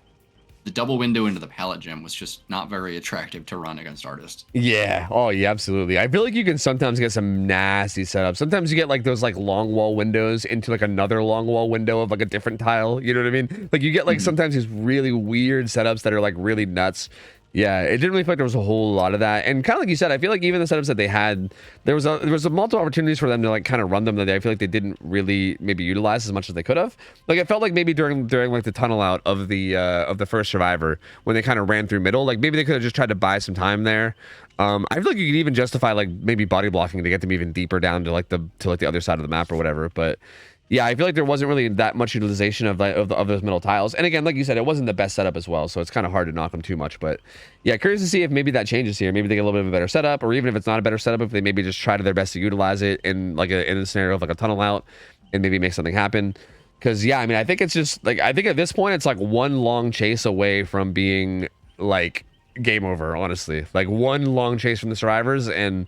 the double window into the pallet gym was just not very attractive to run against artists. Yeah. Oh, yeah, absolutely. I feel like you can sometimes get some nasty setups. Sometimes you get like those like long wall windows into like another long wall window of like a different tile. You know what I mean? Like you get like sometimes these really weird setups that are like really nuts. Yeah, it didn't really feel like there was a whole lot of that. And kind of like you said, I feel like even the setups that they had, there was a multiple opportunities for them to like kind of run them that I feel like they didn't really maybe utilize as much as they could have. Like it felt like maybe during like the tunnel out of the first survivor when they kind of ran through middle, like maybe they could have just tried to buy some time there. I feel like you could even justify like maybe body blocking to get them even deeper down to like the other side of the map or whatever, but yeah, I feel like there wasn't really that much utilization of those middle tiles. And again, like you said, it wasn't the best setup as well, so it's kind of hard to knock them too much. But yeah, curious to see if maybe that changes here. Maybe they get a little bit of a better setup, or even if it's not a better setup, if they maybe just try to their best to utilize it in like in a scenario of like a tunnel out and maybe make something happen. Because yeah, I mean, I think it's just like I think at this point it's like one long chase away from being like game over. Honestly, like one long chase from the survivors, and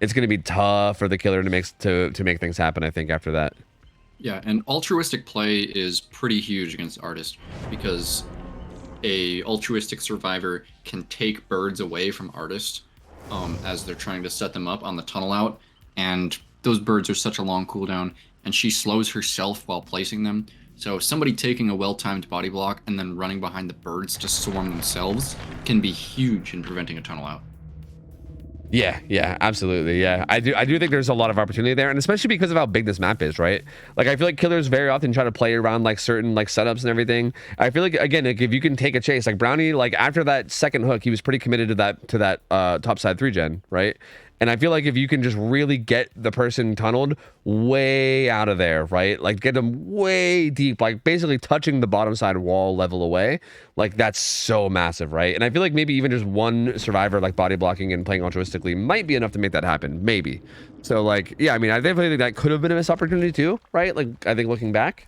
it's going to be tough for the killer to make things happen. I think after that. Yeah, and altruistic play is pretty huge against artists because a altruistic survivor can take birds away from artists as they're trying to set them up on the tunnel out, and those birds are such a long cooldown, and she slows herself while placing them. So somebody taking a well-timed body block and then running behind the birds to swarm themselves can be huge in preventing a tunnel out. Yeah, absolutely. Yeah, I do think there's a lot of opportunity there, and especially because of how big this map is, right? Like, I feel like killers very often try to play around like certain like setups and everything. I feel like again, like, if you can take a chase, like Brownie, like after that second hook, he was pretty committed to that top side 3-gen, right? And I feel like if you can just really get the person tunneled way out of there, right? Like get them way deep, like basically touching the bottom side wall level away. Like that's so massive, right? And I feel like maybe even just one survivor like body blocking and playing altruistically might be enough to make that happen, maybe. So like, yeah, I mean, I definitely think that could have been a missed opportunity too, right? Like I think looking back.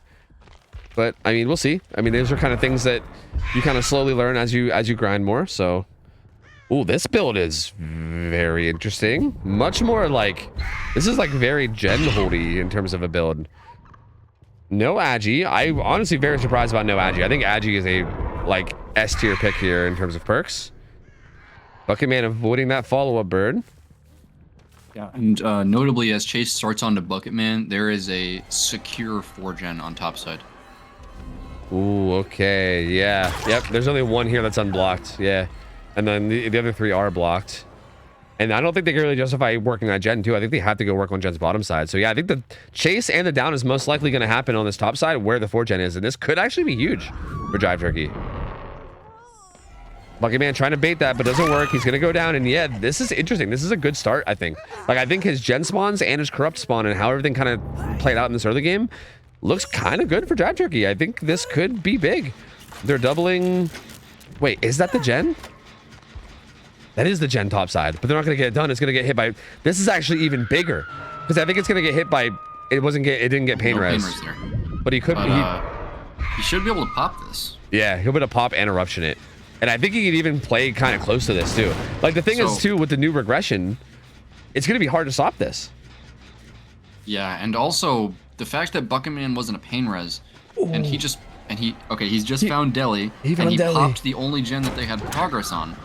But I mean, we'll see. I mean, those are kind of things that you kind of slowly learn as you grind more, so. Ooh, this build is very interesting. Much more like, this is like very gen-holdy in terms of a build. No Agi. I'm honestly very surprised about no Agi. I think Agi is a like S tier pick here in terms of perks. Bucket Man avoiding that follow-up bird. Yeah, and notably as Chase starts onto Bucket Man, there is a secure 4-gen on top side. Ooh, okay, yeah. Yep, there's only one here that's unblocked, yeah. And then the other 3 are blocked. And I don't think they can really justify working on Gen 2. I think they have to go work on Gen's bottom side. So yeah, I think the chase and the down is most likely going to happen on this top side where the 4-gen is. And this could actually be huge for Jive Turkey. Bucket Man trying to bait that, but doesn't work. He's going to go down. And yeah, this is interesting. This is a good start, I think. Like, I think his Gen spawns and his corrupt spawn and how everything kind of played out in this early game looks kind of good for Jive Turkey. I think this could be big. They're doubling... Wait, is that the Gen? That is the Gen top side, but they're not going to get it done. It's going to get hit by... This is actually even bigger. Because I think it's going to get hit by... It didn't get pain res. Pain res there. But he could... He should be able to pop this. Yeah, he'll be able to pop and eruption it. And I think he could even play kind of close to this, too. Like, the thing is, too, with the new regression, it's going to be hard to stop this. Yeah, and also, the fact that Bucket Man wasn't a pain res, and he just... And he... Okay, he's just found Deli, and he popped the only gen that they had progress on.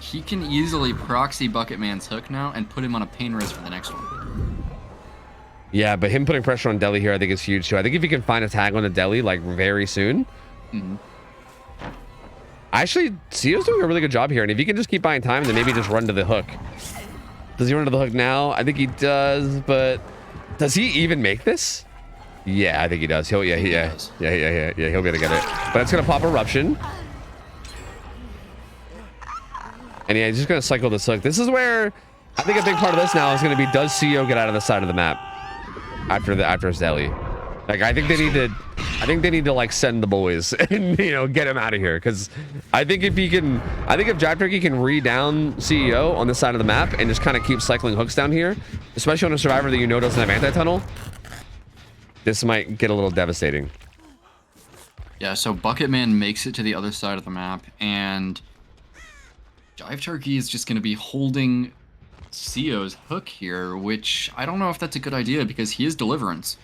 He can easily proxy Bucket Man's hook now and put him on a pain res for the next one. Yeah, but him putting pressure on Deli here, I think is huge too. I think if he can find a tag on the Deli like very soon. Actually, CEO's doing a really good job here, and if he can just keep buying time, then maybe just run to the hook. Does he run to the hook now? I think he does, but does he even make this? Yeah, I think he does. He'll He'll be able to get it. But it's gonna pop eruption. And yeah, he's just going to cycle this hook. This is where I think a big part of this now is going to be, does CEO get out of the side of the map after his Deli? Like, I think they need to like send the boys and, you know, get him out of here. Because I think if Jive Turkey can re-down CEO on this side of the map and just kind of keep cycling hooks down here, especially on a survivor that you know doesn't have anti-tunnel, this might get a little devastating. Yeah, so Bucketman makes it to the other side of the map, and Jive Turkey is just going to be holding CO's hook here, which I don't know if that's a good idea because he is Deliverance.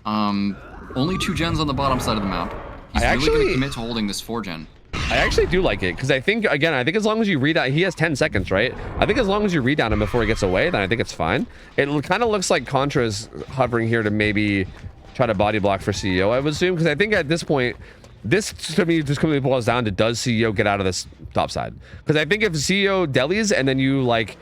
Only 2 gens on the bottom side of the map. He's really going to commit to holding this 4-gen. I actually do like it because I think, again, I think as long as you read out, he has 10 seconds, right? I think as long as you read down him before he gets away, then I think it's fine. It kind of looks like Contra's hovering here to maybe try to body block for CEO, I would assume, because I think at this point, this to me just completely boils down to does CEO get out of this top side? Because I think if CEO delis and then you like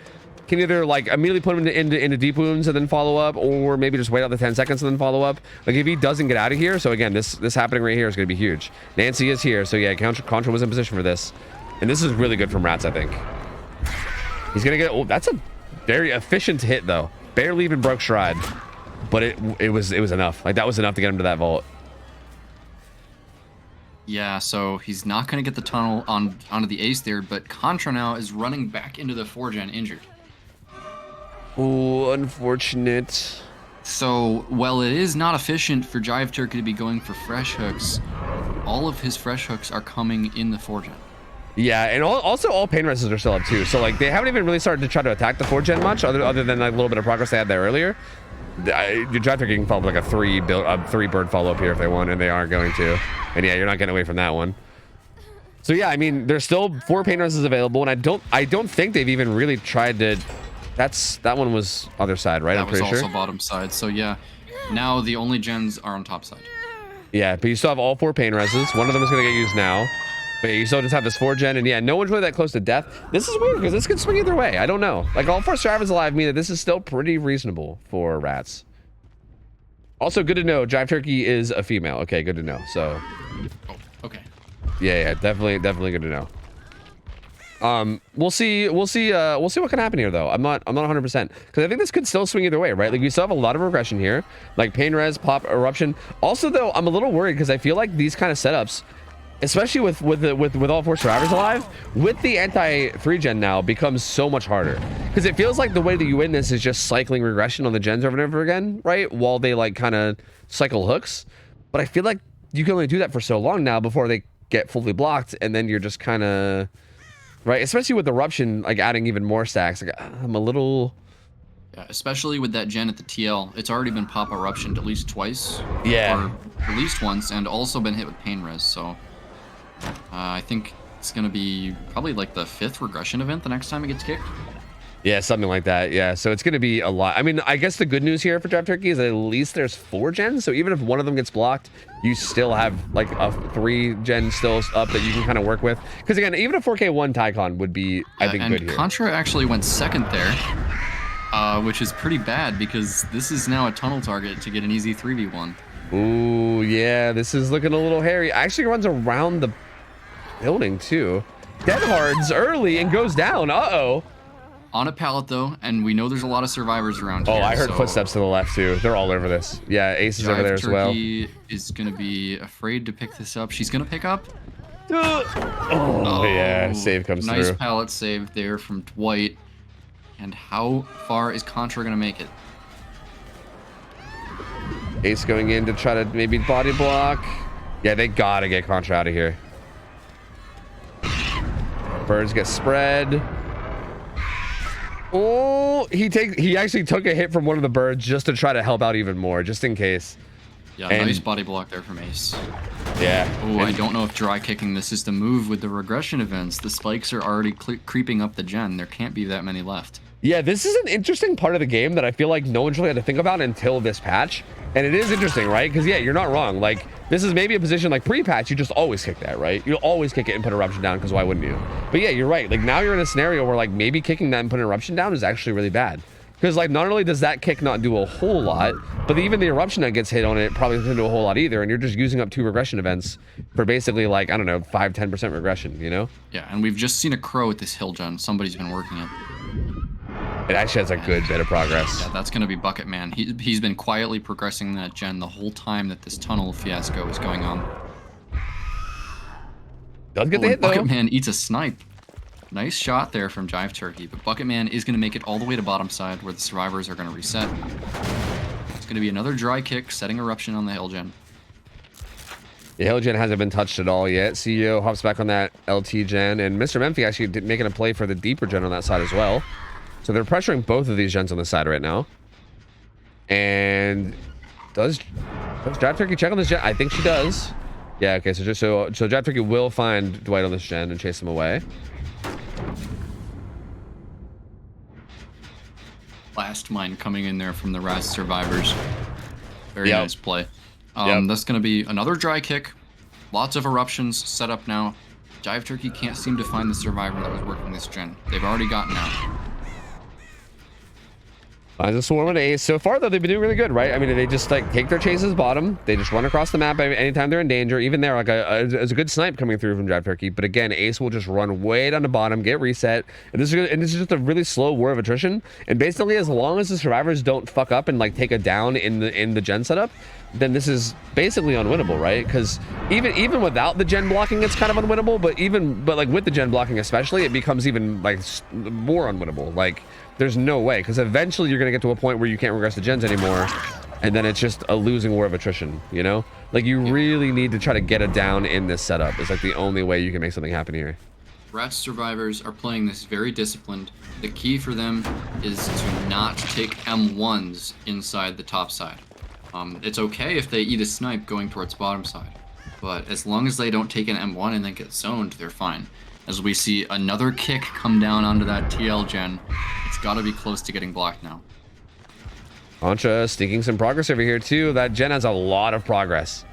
can either like immediately put him into deep wounds and then follow up, or maybe just wait out the 10 seconds and then follow up. Like if he doesn't get out of here, so again, this happening right here is going to be huge. Nancy is here, so yeah, Contra was in position for this, and this is really good from Rats. I think he's gonna get. Oh, that's a very efficient hit though. Barely even broke Stride, but it was enough. Like that was enough to get him to that vault. Yeah, so he's not going to get the tunnel onto the ace there, but Contra now is running back into the 4-gen injured. Oh, unfortunate. So, while it is not efficient for Jive Turkey to be going for fresh hooks, all of his fresh hooks are coming in the 4-gen. Yeah, and also all pain rests are still up too. So like they haven't even really started to try to attack the 4-gen much, other than like a little bit of progress they had there earlier. Your Jive Turkey can follow up like a 3-bird follow up here if they want, and they aren't going to. And yeah, you're not getting away from that one. So yeah, I mean, there's still 4 pain rests available, and I don't think they've even really tried to. That one was other side, right? I'm pretty sure. That was also bottom side. So yeah, now the only gens are on top side. Yeah, but you still have all 4 pain rests. One of them is going to get used now. But you still just have this 4-gen, and yeah, no one's really that close to death. This is weird because this could swing either way. I don't know. Like all 4 survivors alive mean that this is still pretty reasonable for Rats. Also, good to know. Jive Turkey is a female. Okay, good to know. So. Oh, okay. Yeah, definitely good to know. We'll see what can happen here though. I'm not 100% because I think this could still swing either way, right? Like we still have a lot of regression here, like pain res, pop, eruption. Also though, I'm a little worried because I feel like these kind of setups, especially with all 4 survivors alive, with the anti 3-gen now becomes so much harder because it feels like the way that you win this is just cycling regression on the gens over and over again, right? While they like kind of cycle hooks, but I feel like you can only do that for so long now before they get fully blocked, and then you're just kind of right, especially with eruption like adding even more stacks. Like I'm a little. Yeah, especially with that gen at the TL, it's already been pop eruption at least twice. Yeah. Or at least once, and also been hit with pain res. So I think it's gonna be probably like the 5th regression event the next time it gets kicked. Yeah, something like that. Yeah, so it's going to be a lot. I mean, I guess the good news here for Jive Turkey is that at least there's 4 gens. So even if one of them gets blocked, you still have like a 3-gen still up that you can kind of work with. Because again, even a 4K1 Tycon would be, I think, good here. And Contra actually went 2nd there, which is pretty bad because this is now a tunnel target to get an easy 3v1. Ooh, yeah, this is looking a little hairy. Actually runs around the building too. Dead Hards early and goes down. Uh-oh. On a pallet though, and we know there's a lot of survivors around here. Oh, I heard footsteps to the left too. They're all over this. Yeah, Ace is over there as well. Jive Turkey is gonna be afraid to pick this up. She's gonna pick up. Oh yeah, save comes through. Nice pallet save there from Dwight. And how far is Contra gonna make it? Ace going in to try to maybe body block. Yeah, they gotta get Contra out of here. Birds get spread. Oh, he actually took a hit from one of the birds just to try to help out even more, just in case. Yeah, nice body block there from Ace. Yeah. Oh, I don't know if dry kicking this is the move with the regression events. The spikes are already creeping up the gen. There can't be that many left. Yeah, this is an interesting part of the game that I feel like no one's really had to think about until this patch. And it is interesting, right? Because yeah, you're not wrong. Like this is maybe a position like pre-patch, you just always kick that, right? You'll always kick it and put eruption down because why wouldn't you? But yeah, you're right. Like now you're in a scenario where like maybe kicking that and putting eruption down is actually really bad. Because like not only does that kick not do a whole lot, but even the eruption that gets hit on it probably doesn't do a whole lot either. And you're just using up 2 regression events for basically like, I don't know, 5-10% regression, you know? Yeah, and we've just seen a crow at this hill gen. Somebody's been working it. It actually has a good bit of progress. Yeah, that's going to be Bucketman. He's been quietly progressing that gen the whole time that this tunnel fiasco is going on. Does get the hit, though. Bucketman eats a snipe. Nice shot there from Jive Turkey, but Bucketman is going to make it all the way to bottom side where the survivors are going to reset. It's going to be another dry kick, setting eruption on the hill gen. The hill gen hasn't been touched at all yet. CEO hops back on that LT gen, and Mr. Memphi actually making a play for the deeper gen on that side as well. So they're pressuring both of these gens on the side right now. And does Drive Turkey check on this gen? I think she does. Yeah, okay, so Drive Turkey will find Dwight on this gen and chase him away. Last mine coming in there from the Raz survivors. Very Yep. nice play. Yep. That's going to be another dry kick. Lots of eruptions set up now. Jive Turkey can't seem to find the survivor that was working this gen. They've already gotten out. Finds a swarm and ace. So far, though, they've been doing really good, right? I mean, they just like take their chases bottom. They just run across the map anytime they're in danger. Even there, like it's a good snipe coming through from Drive Turkey. But again, ace will just run way down the bottom, get reset, and this is just a really slow war of attrition. And basically, as long as the survivors don't fuck up and like take a down in the gen setup, then this is basically unwinnable, right? Because even without the gen blocking, it's kind of unwinnable. But like with the gen blocking especially, it becomes even like more unwinnable. Like there's no way, because eventually you're gonna get to a point where you can't regress the gens anymore, and then it's just a losing war of attrition. You know, like you really need to try to get it down in this setup. It's like the only way you can make something happen here. Rats survivors are playing this very disciplined. The key for them is to not take M1s inside the top side. It's okay if they eat a snipe going towards bottom side, but as long as they don't take an M1 and then get zoned, they're fine. As we see another kick come down onto that TL gen, it's got to be close to getting blocked now. Contra sneaking some progress over here too. That gen has a lot of progress.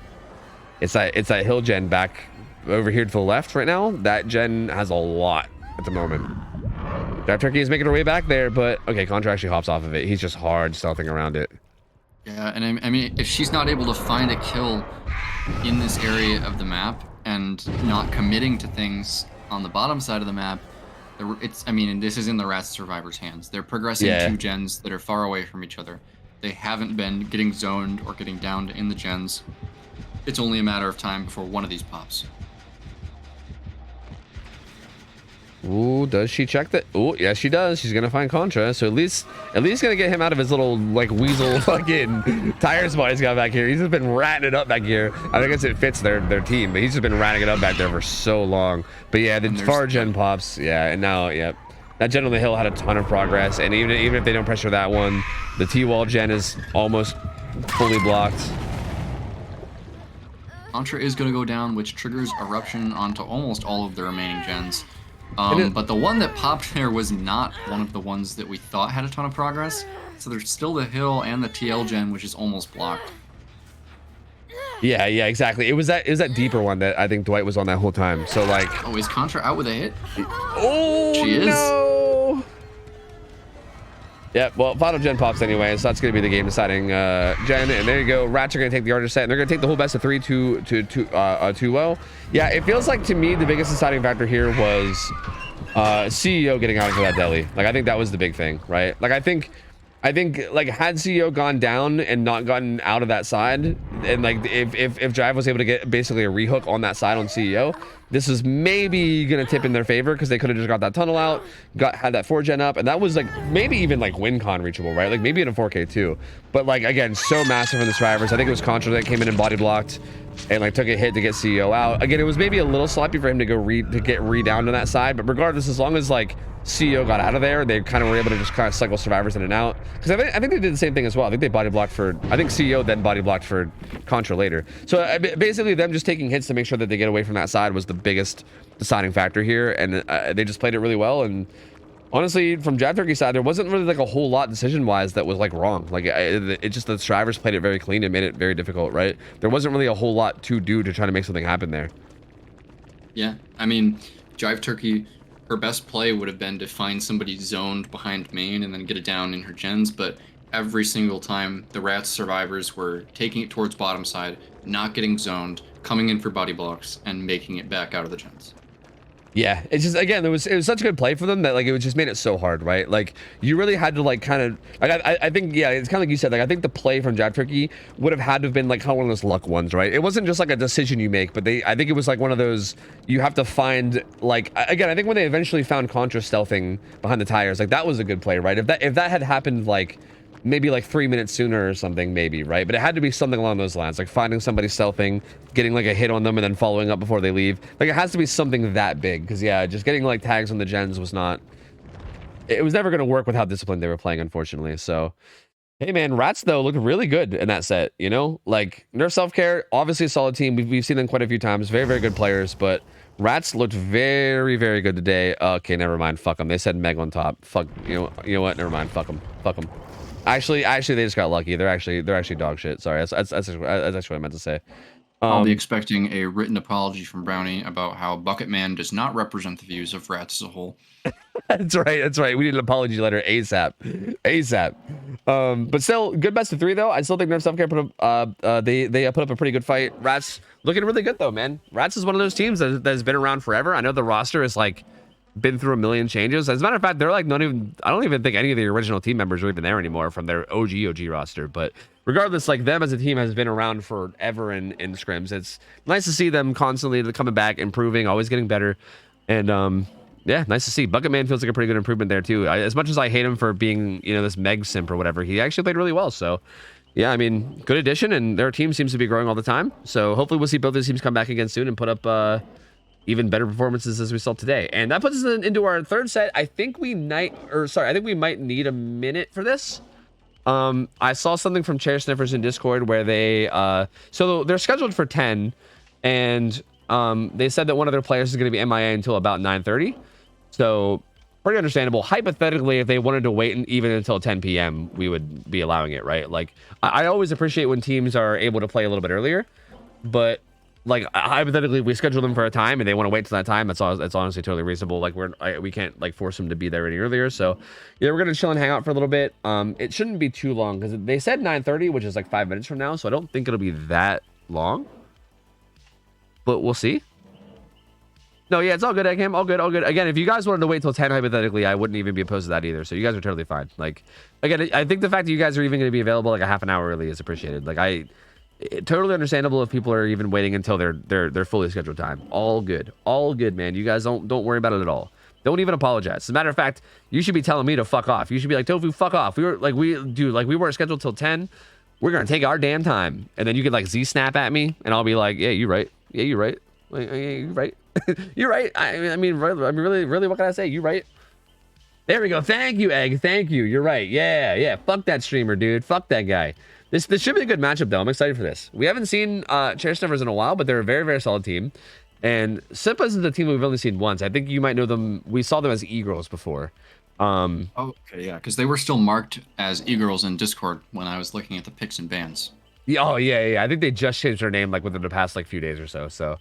It's that hill gen back over here to the left right now. That gen has a lot at the moment. Drive Turkey is making her way back there, but okay, Contra actually hops off of it. He's just hard stealthing around it. Yeah, and I mean, if she's not able to find a kill in this area of the map and not committing to things on the bottom side of the map, I mean, this is in the Rats survivors' hands. They're progressing two gens that are far away from each other. They haven't been getting zoned or getting downed in the gens. It's only a matter of time before one of these pops. Ooh, does she check that? Ooh, yes, she does. She's gonna find Contra, so at least gonna get him out of his little like weasel fucking tire spot he's got back here. He's just been ratting it up back here. I guess it fits their team, but he's just been ratting it up back there for so long. But yeah, the far gen pops. Yeah, and now that gen on the hill had a ton of progress, and even if they don't pressure that one, the T-wall gen is almost fully blocked. Contra is going to go down, which triggers eruption onto almost all of the remaining gens. But the one that popped there was not one of the ones that we thought had a ton of progress. So there's still the hill and the TL gen, which is almost blocked. Yeah, exactly. It was that deeper one that I think Dwight was on that whole time. So like, oh, is Contra out with a hit? Oh, she is. No. Yeah, well, final gen pops anyway, so that's going to be the game deciding gen. And there you go. Rats are going to take the Archer set, and they're going to take the whole best of 3 to well. Yeah, it feels like to me the biggest deciding factor here was CEO getting out of that deli. Like, I think that was the big thing, right? Like, I think like had CEO gone down and not gotten out of that side, and like if Drive was able to get basically a rehook on that side on CEO, this is maybe gonna tip in their favor, because they could have just got that tunnel out, had that 4 gen up, and that was like maybe even like win con reachable, right? Like maybe in a 4K too. But like again, so massive from the survivors. I think it was Contra that came in and body blocked and like took a hit to get CEO out. Again, it was maybe a little sloppy for him to go get down to that side, but regardless, as long as like CEO got out of there, they kind of were able to just kind of cycle survivors in and out. Because I think they did the same thing as well. I think they body blocked for, I think CEO then body blocked for Contra later. So basically them just taking hits to make sure that they get away from that side was the biggest deciding factor here, and they just played it really well. And honestly, from Jive Turkey's side, there wasn't really like a whole lot decision-wise that was like wrong. Like it just, the survivors played it very clean and made it very difficult, right? There wasn't really a whole lot to do to try to make something happen there. Yeah, I mean, Jive Turkey, her best play would have been to find somebody zoned behind main and then get it down in her gens, but every single time the Rats survivors were taking it towards bottom side, not getting zoned, coming in for body blocks, and making it back out of the gens. Yeah, it's just, again, it was such a good play for them that like it just made it so hard, right? Like you really had to like kind of like I think, yeah, it's kind of like you said, like I think the play from Jive Turkey would have had to have been like kind of one of those luck ones, right? It wasn't just like a decision you make, but I think it was like one of those, you have to find, like, again, I think when they eventually found Contra stealthing behind the tires, like that was a good play, right? If that had happened like maybe like 3 minutes sooner or something, maybe, right? But it had to be something along those lines, like finding somebody stealthing, getting like a hit on them, and then following up before they leave. Like it has to be something that big, because yeah, just getting like tags on the gens was not. It was never going to work with how disciplined they were playing, unfortunately. So, hey man, Rats though looked really good in that set. You know, like Nerf Self Care, obviously a solid team. We've seen them quite a few times. Very, very good players, but Rats looked very, very good today. Okay, never mind. Fuck them. They said Meg on top. Fuck. You know what? Never mind. Fuck them. Fuck them. Actually, they just got lucky. They're actually dog shit. Sorry, that's actually what I meant to say. I'll be expecting a written apology from Brownie about how Bucketman does not represent the views of Rats as a whole. That's right. We need an apology letter ASAP. But still, good best of 3 though. I still think Nerf Self Care put up. They put up a pretty good fight. Rats looking really good though, man. Rats is one of those teams that's been around forever. I know the roster is like been through a million changes. As a matter of fact, they're like not even. I don't even think any of the original team members are even there anymore from their OG roster. But regardless, like them as a team has been around forever in scrims. It's nice to see them constantly coming back, improving, always getting better, and yeah, nice to see. Bucketman feels like a pretty good improvement there too. As much as I hate him for being, you know, this Meg simp or whatever, he actually played really well. So, yeah, I mean, good addition, and their team seems to be growing all the time. So hopefully we'll see both these teams come back again soon and put up even better performances as we saw today. And that puts us into our third set. I think we might need a minute for this. I saw something from Chair Sniffers in Discord where they so they're scheduled for 10, and they said that one of their players is going to be MIA until about 9:30. So pretty understandable. Hypothetically, if they wanted to wait even until 10 p.m., we would be allowing it, right? Like I always appreciate when teams are able to play a little bit earlier, but like hypothetically, if we schedule them for a time and they want to wait till that time, that's honestly totally reasonable. Like we can't like force them to be there any earlier. So yeah, we're gonna chill and hang out for a little bit. It shouldn't be too long because they said 9:30, which is like 5 minutes from now. So I don't think it'll be that long, but we'll see. No, yeah, it's all good, Eggheim. All good. Again, if you guys wanted to wait till 10, hypothetically, I wouldn't even be opposed to that either. So you guys are totally fine. Like, again, I think the fact that you guys are even going to be available like a half an hour early is appreciated. Like, totally understandable if people are even waiting until their fully scheduled time. All good, man. You guys don't worry about it at all. Don't even apologize. As a matter of fact, you should be telling me to fuck off. You should be like, Tofu, fuck off. We weren't scheduled till 10. We're gonna take our damn time, and then you can like Z-snap at me, and I'll be like, yeah, you're right. Yeah, you're right. Yeah, you're right. You're right. I mean, really, what can I say? You're right. There we go. Thank you, Egg. Thank you. You're right. Yeah. Fuck that streamer, dude. Fuck that guy. This should be a good matchup, though. I'm excited for this. We haven't seen Chair Sniffers in a while, but they're a very, very solid team. And Sipas is the team we've only seen once. I think you might know them. We saw them as e-girls before. Okay, yeah, because they were still marked as e-girls in Discord when I was looking at the picks and bans. Yeah. I think they just changed their name like within the past like few days or so. So.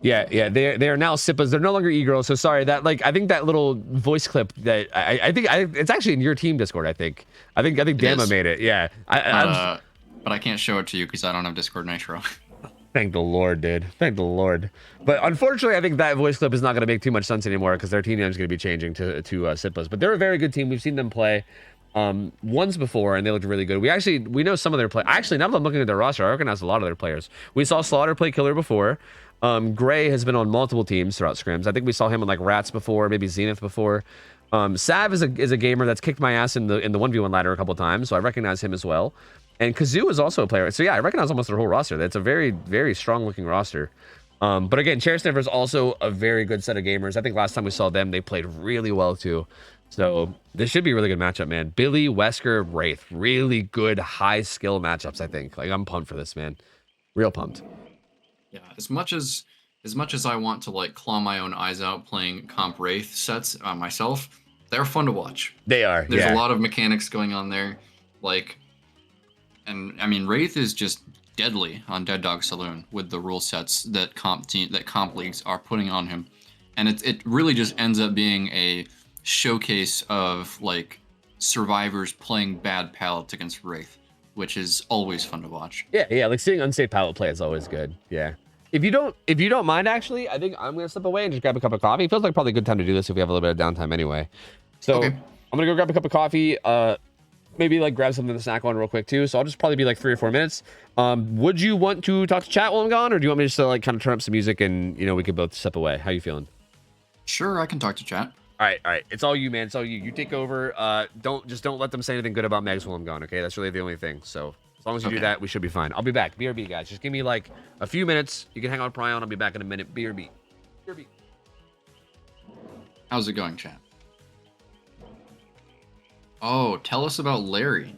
Yeah. They are now Sipas. They're no longer e-girls. So sorry that I think that little voice clip that I think it's actually in your team Discord. I think Dama made it. Yeah. But I can't show it to you because I don't have Discord Nitro. Thank the Lord, dude. Thank the Lord. But unfortunately, I think that voice clip is not going to make too much sense anymore because their team name is going to be changing to Sipas. But they're a very good team. We've seen them play once before, and they looked really good. We know some of their play. Actually, now that I'm looking at their roster, I recognize a lot of their players. We saw Slaughter play Killer before. Gray has been on multiple teams throughout scrims. I think we saw him on like Rats before, maybe Zenith before. Sav is a gamer that's kicked my ass in the 1v1 ladder a couple times, so I recognize him as well. And Kazoo is also a player. So yeah, I recognize almost their whole roster. That's a very, very strong looking roster. But again, Chair Sniffer is also a very good set of gamers. I think last time we saw them, they played really well too. So this should be a really good matchup, man. Billy, Wesker, Wraith, really good high skill matchups. I think. Like I'm pumped for this, man. Real pumped. Yeah, as much as I want to like claw my own eyes out playing comp Wraith sets myself, they're fun to watch. They are. There's a lot of mechanics going on there, and I mean Wraith is just deadly on Dead Dog Saloon with the rule sets that comp leagues are putting on him, and it really just ends up being a showcase of like survivors playing bad palettes against Wraith, which is always fun to watch. Yeah, like seeing unsafe palette play is always good. Yeah. If you don't mind, actually, I think I'm gonna step away and just grab a cup of coffee. It feels like probably a good time to do this if we have a little bit of downtime anyway. So okay. I'm gonna go grab a cup of coffee. Maybe like grab something to snack on real quick too. So I'll just probably be like 3 or 4 minutes. Would you want to talk to chat while I'm gone, or do you want me just to like kind of turn up some music and we can both step away? How you feeling? Sure, I can talk to chat. All right. It's all you, man. It's all you. You take over. Don't let them say anything good about Megs while I'm gone. Okay, that's really the only thing. So as long as you do that, we should be fine. I'll be back. BRB, guys. Just give me like a few minutes. You can hang on Prion. I'll be back in a minute. BRB. BRB. How's it going, chat? Oh, tell us about Larry.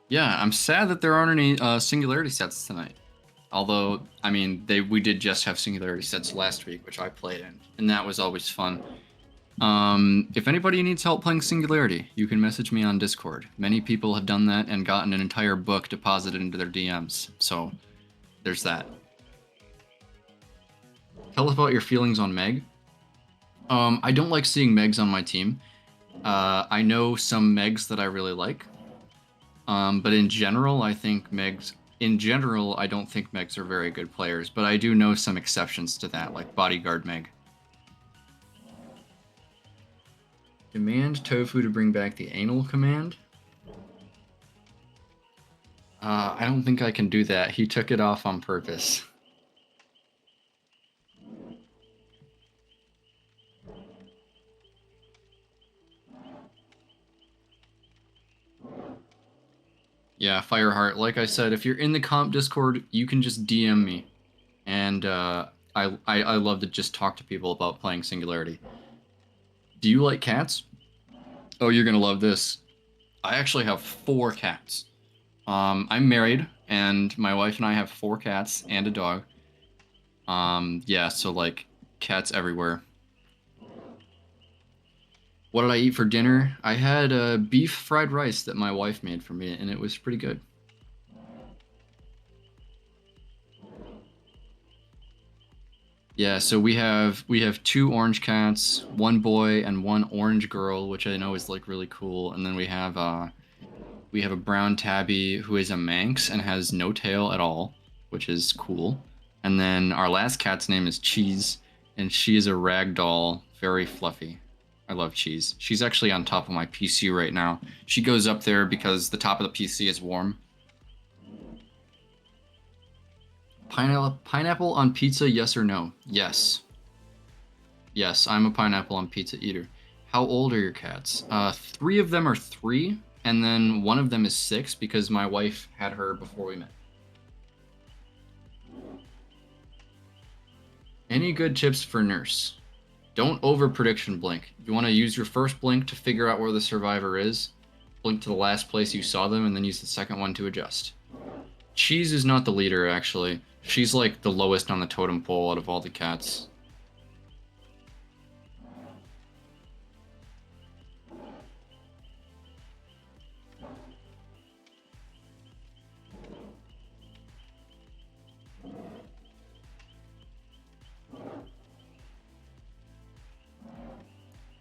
Yeah, I'm sad that there aren't any Singularity sets tonight. Although, I mean, we did just have Singularity sets last week, which I played in, and that was always fun. If anybody needs help playing Singularity, you can message me on Discord. Many people have done that and gotten an entire book deposited into their DMs, so there's that. Tell us about your feelings on Meg. I don't like seeing Megs on my team. I know some Megs that I really like. But in general, I think Megs... In general, I don't think Megs are very good players, but I do know some exceptions to that, like Bodyguard Meg. Demand Tofu to bring back the anal command? I don't think I can do that. He took it off on purpose. Yeah, Fireheart, like I said, if you're in the comp Discord, you can just DM me. And I love to just talk to people about playing Singularity. Do you like cats? Oh, you're gonna love this. I actually have 4 cats. I'm married, and my wife and I have 4 cats and a dog. Yeah, so like, cats everywhere. What did I eat for dinner? I had beef fried rice that my wife made for me, and it was pretty good. Yeah, so we have 2 orange cats, 1 boy and 1 orange girl, which I know is like really cool. And then we have a brown tabby who is a Manx and has no tail at all, which is cool. And then our last cat's name is Cheese, and she is a ragdoll, very fluffy. I love Cheese. She's actually on top of my PC right now. She goes up there because the top of the PC is warm. Pineapple on pizza, yes or no? Yes. Yes, I'm a pineapple on pizza eater. How old are your cats? 3 of them are 3, and then 1 of them is 6 because my wife had her before we met. Any good tips for nurse? Don't over prediction blink. You want to use your first blink to figure out where the survivor is, blink to the last place you saw them, and then use the second one to adjust. Cheese is not the leader, actually. She's like the lowest on the totem pole out of all the cats.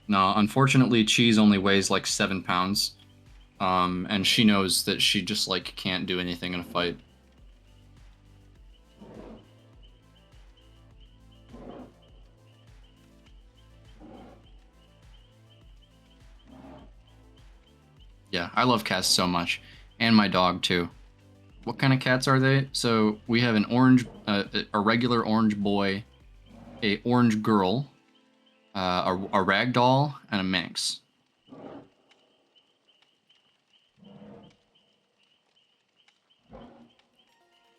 No, unfortunately, Cheese only weighs like 7 pounds. And she knows that she just like can't do anything in a fight. Yeah, I love cats so much, and my dog too. What kind of cats are they? So we have an orange, a regular orange boy, a orange girl, a ragdoll, and a Manx.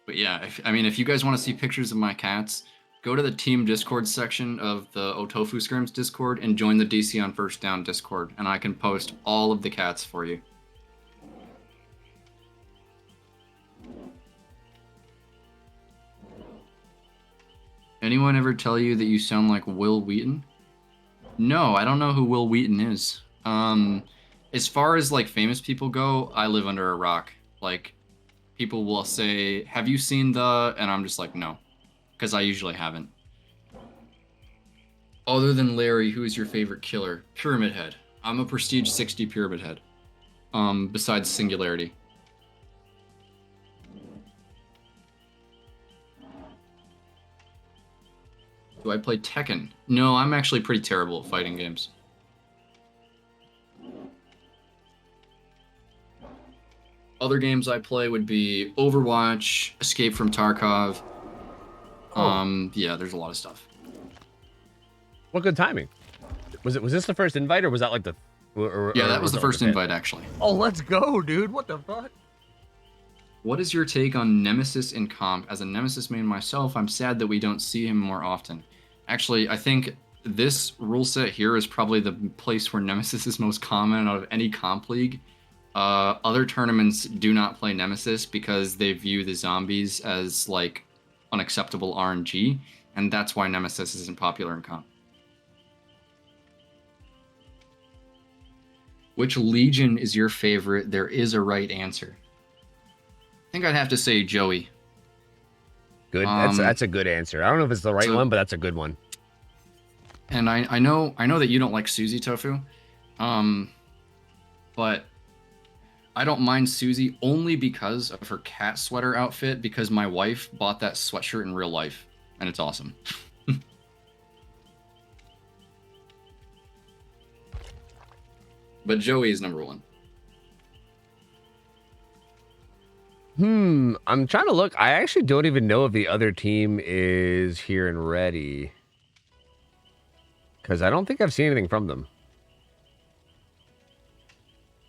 But yeah, if you guys want to see pictures of my cats, go to the team Discord section of the OhTofu SCRIMS Discord and join the DC on First Down Discord, and I can post all of the cats for you. Anyone ever tell you that you sound like Will Wheaton? No, I don't know who Will Wheaton is. As far as like famous people go, I live under a rock. Like, people will say, "Have you seen the?" And I'm just like, no, because I usually haven't. Other than Larry, who is your favorite killer? Pyramid Head. I'm a Prestige 60 Pyramid Head. Besides Singularity. Do I play Tekken? No, I'm actually pretty terrible at fighting games. Other games I play would be Overwatch, Escape from Tarkov. Oh. Yeah, there's a lot of stuff. What good timing. Was this the first invite, or was that like the? Yeah, that was the first okay. invite actually. Oh, let's go, dude! What the fuck? What is your take on Nemesis in comp? As a Nemesis main myself, I'm sad that we don't see him more often. Actually, I think this rule set here is probably the place where Nemesis is most common out of any comp league. Other tournaments do not play Nemesis because they view the zombies as like unacceptable RNG, and that's why Nemesis isn't popular in comp. Which Legion is your favorite? There is a right answer. I think I'd have to say Joey. Good. That's a good answer. I don't know if it's the right one, but that's a good one. And I know that you don't like Susie Tofu, but I don't mind Susie only because of her cat sweater outfit, because my wife bought that sweatshirt in real life, and it's awesome. But Joey is number one. I'm trying to look. I actually don't even know if the other team is here and ready. Because I don't think I've seen anything from them.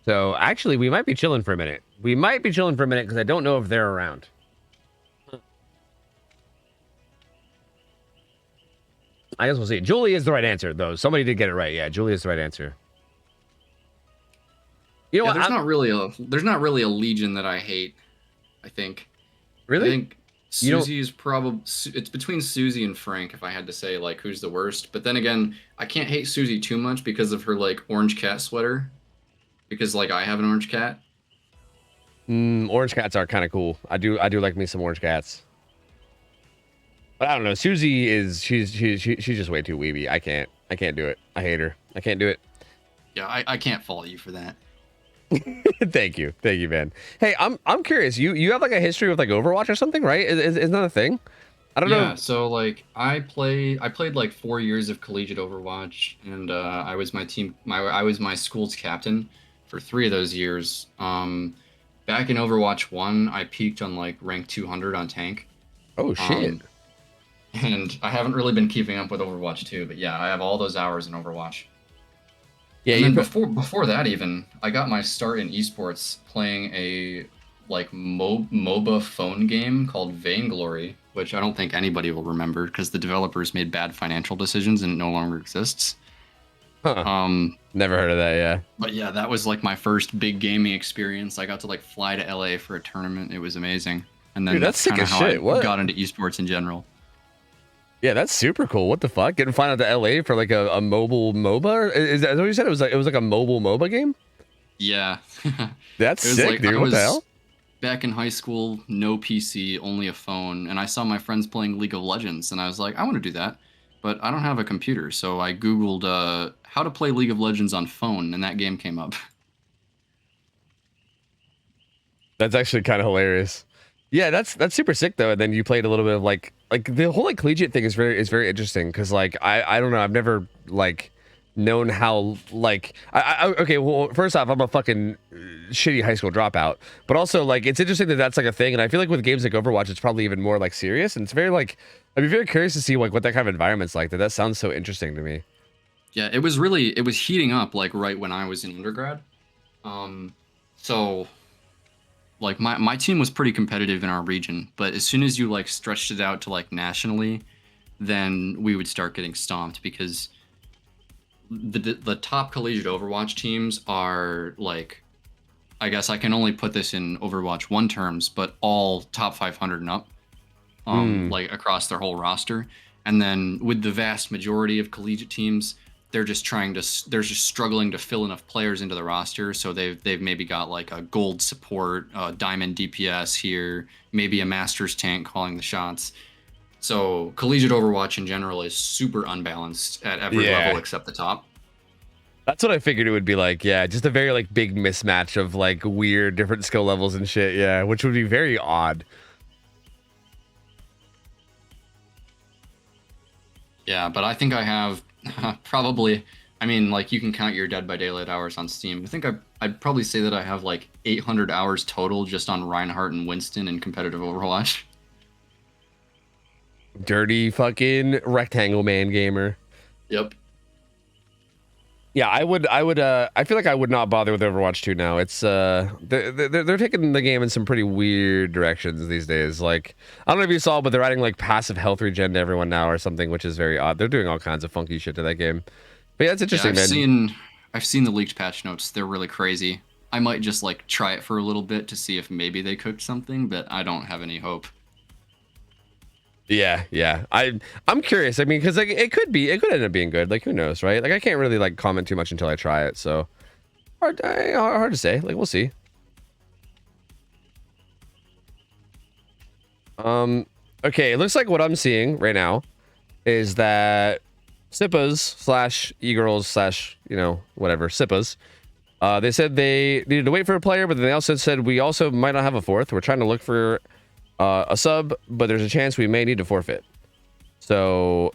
So, actually, we might be chilling for a minute. We might be chilling for a minute because I don't know if they're around. I guess we'll see. Julie is the right answer, though. Somebody did get it right. Yeah, Julie is the right answer. You know what? There's not really a Legion that I hate. I think. Really? I think Susie is probably. It's between Susie and Frank if I had to say like who's the worst. But then again, I can't hate Susie too much because of her like orange cat sweater. Because like I have an orange cat. Orange cats are kind of cool. I do like me some orange cats. But I don't know. Susie is she's just way too weeby. I can't do it. I hate her. I can't do it. Yeah, I can't fault you for that. Thank you, man. Hey, I'm curious. You have like a history with like Overwatch or something, right? Isn't that a thing? I don't know. Yeah, so like I played like 4 years of collegiate Overwatch, and I was my school's captain for 3 of those years. Back in Overwatch 1, I peaked on like rank 200 on tank. Oh shit. And I haven't really been keeping up with Overwatch 2, but yeah, I have all those hours in Overwatch. Yeah, and then before that even, I got my start in esports playing a like MOBA phone game called Vainglory, which I don't think anybody will remember because the developers made bad financial decisions and it no longer exists. Huh. Never heard of that, yeah. But yeah, that was like my first big gaming experience. I got to like fly to LA for a tournament. It was amazing. And then that's kind of how I got into esports in general. Yeah, that's super cool. What the fuck? Getting flying out to LA for like a mobile MOBA? Is that what you said? It was like a mobile MOBA game? Yeah. That's sick, like, dude. What the hell? Back in high school, no PC, only a phone, and I saw my friends playing League of Legends, and I was like, I want to do that, but I don't have a computer, so I Googled how to play League of Legends on phone, and that game came up. That's actually kind of hilarious. Yeah, that's super sick though. And then you played a little bit of like the whole like collegiate thing is very interesting because like I don't know, I've never like known how like okay, well, first off, I'm a fucking shitty high school dropout, but also like it's interesting that that's like a thing, and I feel like with games like Overwatch it's probably even more like serious, and it's very like I'd be very curious to see like what that kind of environment's like. That sounds so interesting to me. Yeah, it was heating up like right when I was in undergrad. So like my team was pretty competitive in our region, but as soon as you like stretched it out to like nationally, then we would start getting stomped because the top collegiate Overwatch teams are like, I guess I can only put this in Overwatch 1 terms, but all top 500 and up, like across their whole roster. And then with the vast majority of collegiate teams, they're just struggling to fill enough players into the roster. So they've maybe got like a gold support, diamond DPS here, maybe a master's tank calling the shots. So collegiate Overwatch in general is super unbalanced at every level except the top. That's what I figured it would be like. Yeah, just a very like big mismatch of like weird different skill levels and shit. Yeah, which would be very odd. Yeah, but I think I have probably, I mean, like you can count your Dead by Daylight hours on Steam. I think I'd probably say that I have like 800 hours total just on Reinhardt and Winston in competitive Overwatch. Dirty fucking rectangle man gamer. Yep. Yeah, I feel like I would not bother with Overwatch 2 now. It's they're taking the game in some pretty weird directions these days. Like, I don't know if you saw, but they're adding like passive health regen to everyone now or something, which is very odd. They're doing all kinds of funky shit to that game. But yeah, it's Yeah, interesting, man. I've seen the leaked patch notes. They're really crazy. I might just like try it for a little bit to see if maybe they cooked something, but I don't have any hope. Yeah, yeah. I'm curious. I mean, because like it could end up being good. Like, who knows, right? Like, I can't really like comment too much until I try it. So hard to say. Like, we'll see. Okay, it looks like what I'm seeing right now is that Sippas slash e-girls slash, you know, whatever, Sippas, they said they needed to wait for a player, but then they also said we also might not have a fourth. We're trying to look for a sub, but there's a chance we may need to forfeit. So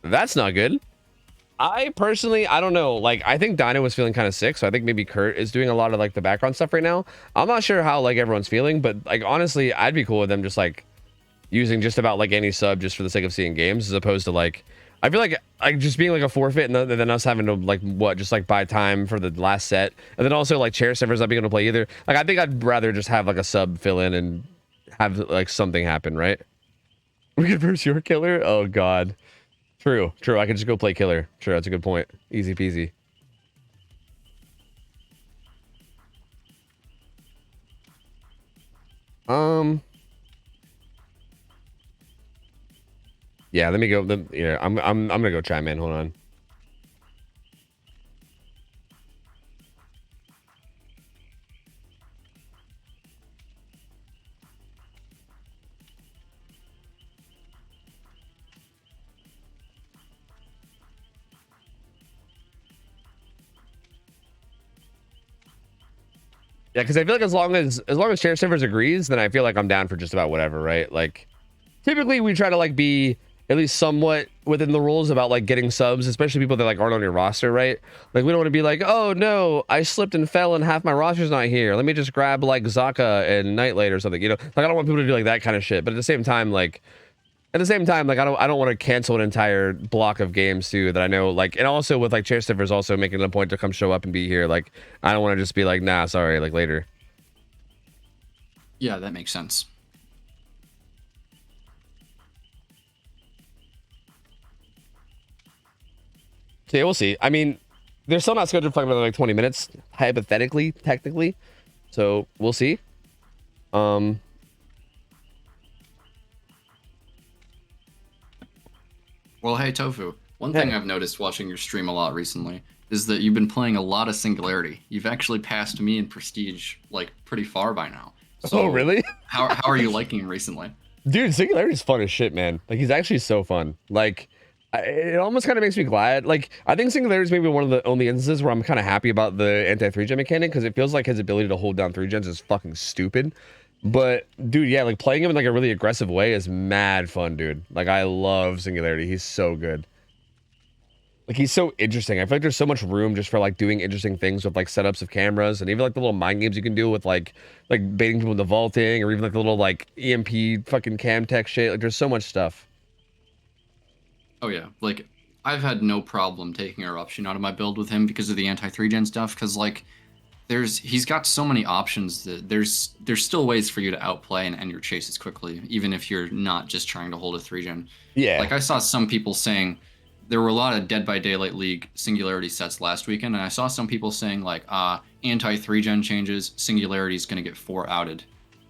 that's not good. I personally, I don't know. Like, I think Dino was feeling kind of sick, so I think maybe Kurt is doing a lot of like the background stuff right now. I'm not sure how like everyone's feeling, but like honestly, I'd be cool with them just like using just about like any sub just for the sake of seeing games, as opposed to like, I feel like just being like a forfeit and then us having to like just like buy time for the last set, and then also like chair servers not being able to play either. Like, I think I'd rather just have like a sub fill in and have like something happen, right? We could verse your killer. Oh god. True. I can just go play killer. True, that's a good point. Easy peasy. Yeah, let me go. Yeah, I'm gonna go chime in. Hold on. Yeah, because I feel like as long as share servers agrees, then I feel like I'm down for just about whatever, right? Like, typically we try to like be at least somewhat within the rules about like getting subs, especially people that like aren't on your roster, right? Like, we don't want to be like, oh no, I slipped and fell and half my roster's not here. Let me just grab like Zaka and Nightlight or something, you know? Like, I don't want people to do like that kind of shit. But at the same time, like I don't want to cancel an entire block of games too that I know, like, and also with like chair servers also making it a point to come show up and be here. Like, I don't want to just be like, nah, sorry, like later. Yeah, that makes sense. So yeah, we'll see. I mean, they're still not scheduled for another like 20 minutes, hypothetically, technically. So we'll see. Well, hey Tofu, one thing I've noticed watching your stream a lot recently is that you've been playing a lot of Singularity. You've actually passed me in Prestige like pretty far by now. So oh, really? how are you liking him recently? Dude, Singularity's fun as shit, man. Like, he's actually so fun. Like, it almost kind of makes me glad. Like, I think Singularity's maybe one of the only instances where I'm kind of happy about the anti-3-gen mechanic, because it feels like his ability to hold down 3-gens is fucking stupid. But, dude, yeah, like, playing him in, like, a really aggressive way is mad fun, dude. Like, I love Singularity. He's so good. Like, he's so interesting. I feel like there's so much room just for, like, doing interesting things with, like, setups of cameras, and even, like, the little mind games you can do with, like baiting people into vaulting, or even, like, the little, like, EMP fucking cam tech shit. Like, there's so much stuff. Oh yeah, like, I've had no problem taking Eruption out of my build with him because of the anti-3-gen stuff, because, like, he's got so many options that there's still ways for you to outplay and end your chases quickly, even if you're not just trying to hold a 3-gen. Yeah. Like, I saw some people saying there were a lot of Dead by Daylight League Singularity sets last weekend, and I saw some people saying, like, anti-3-gen changes, Singularity's going to get 4 outed.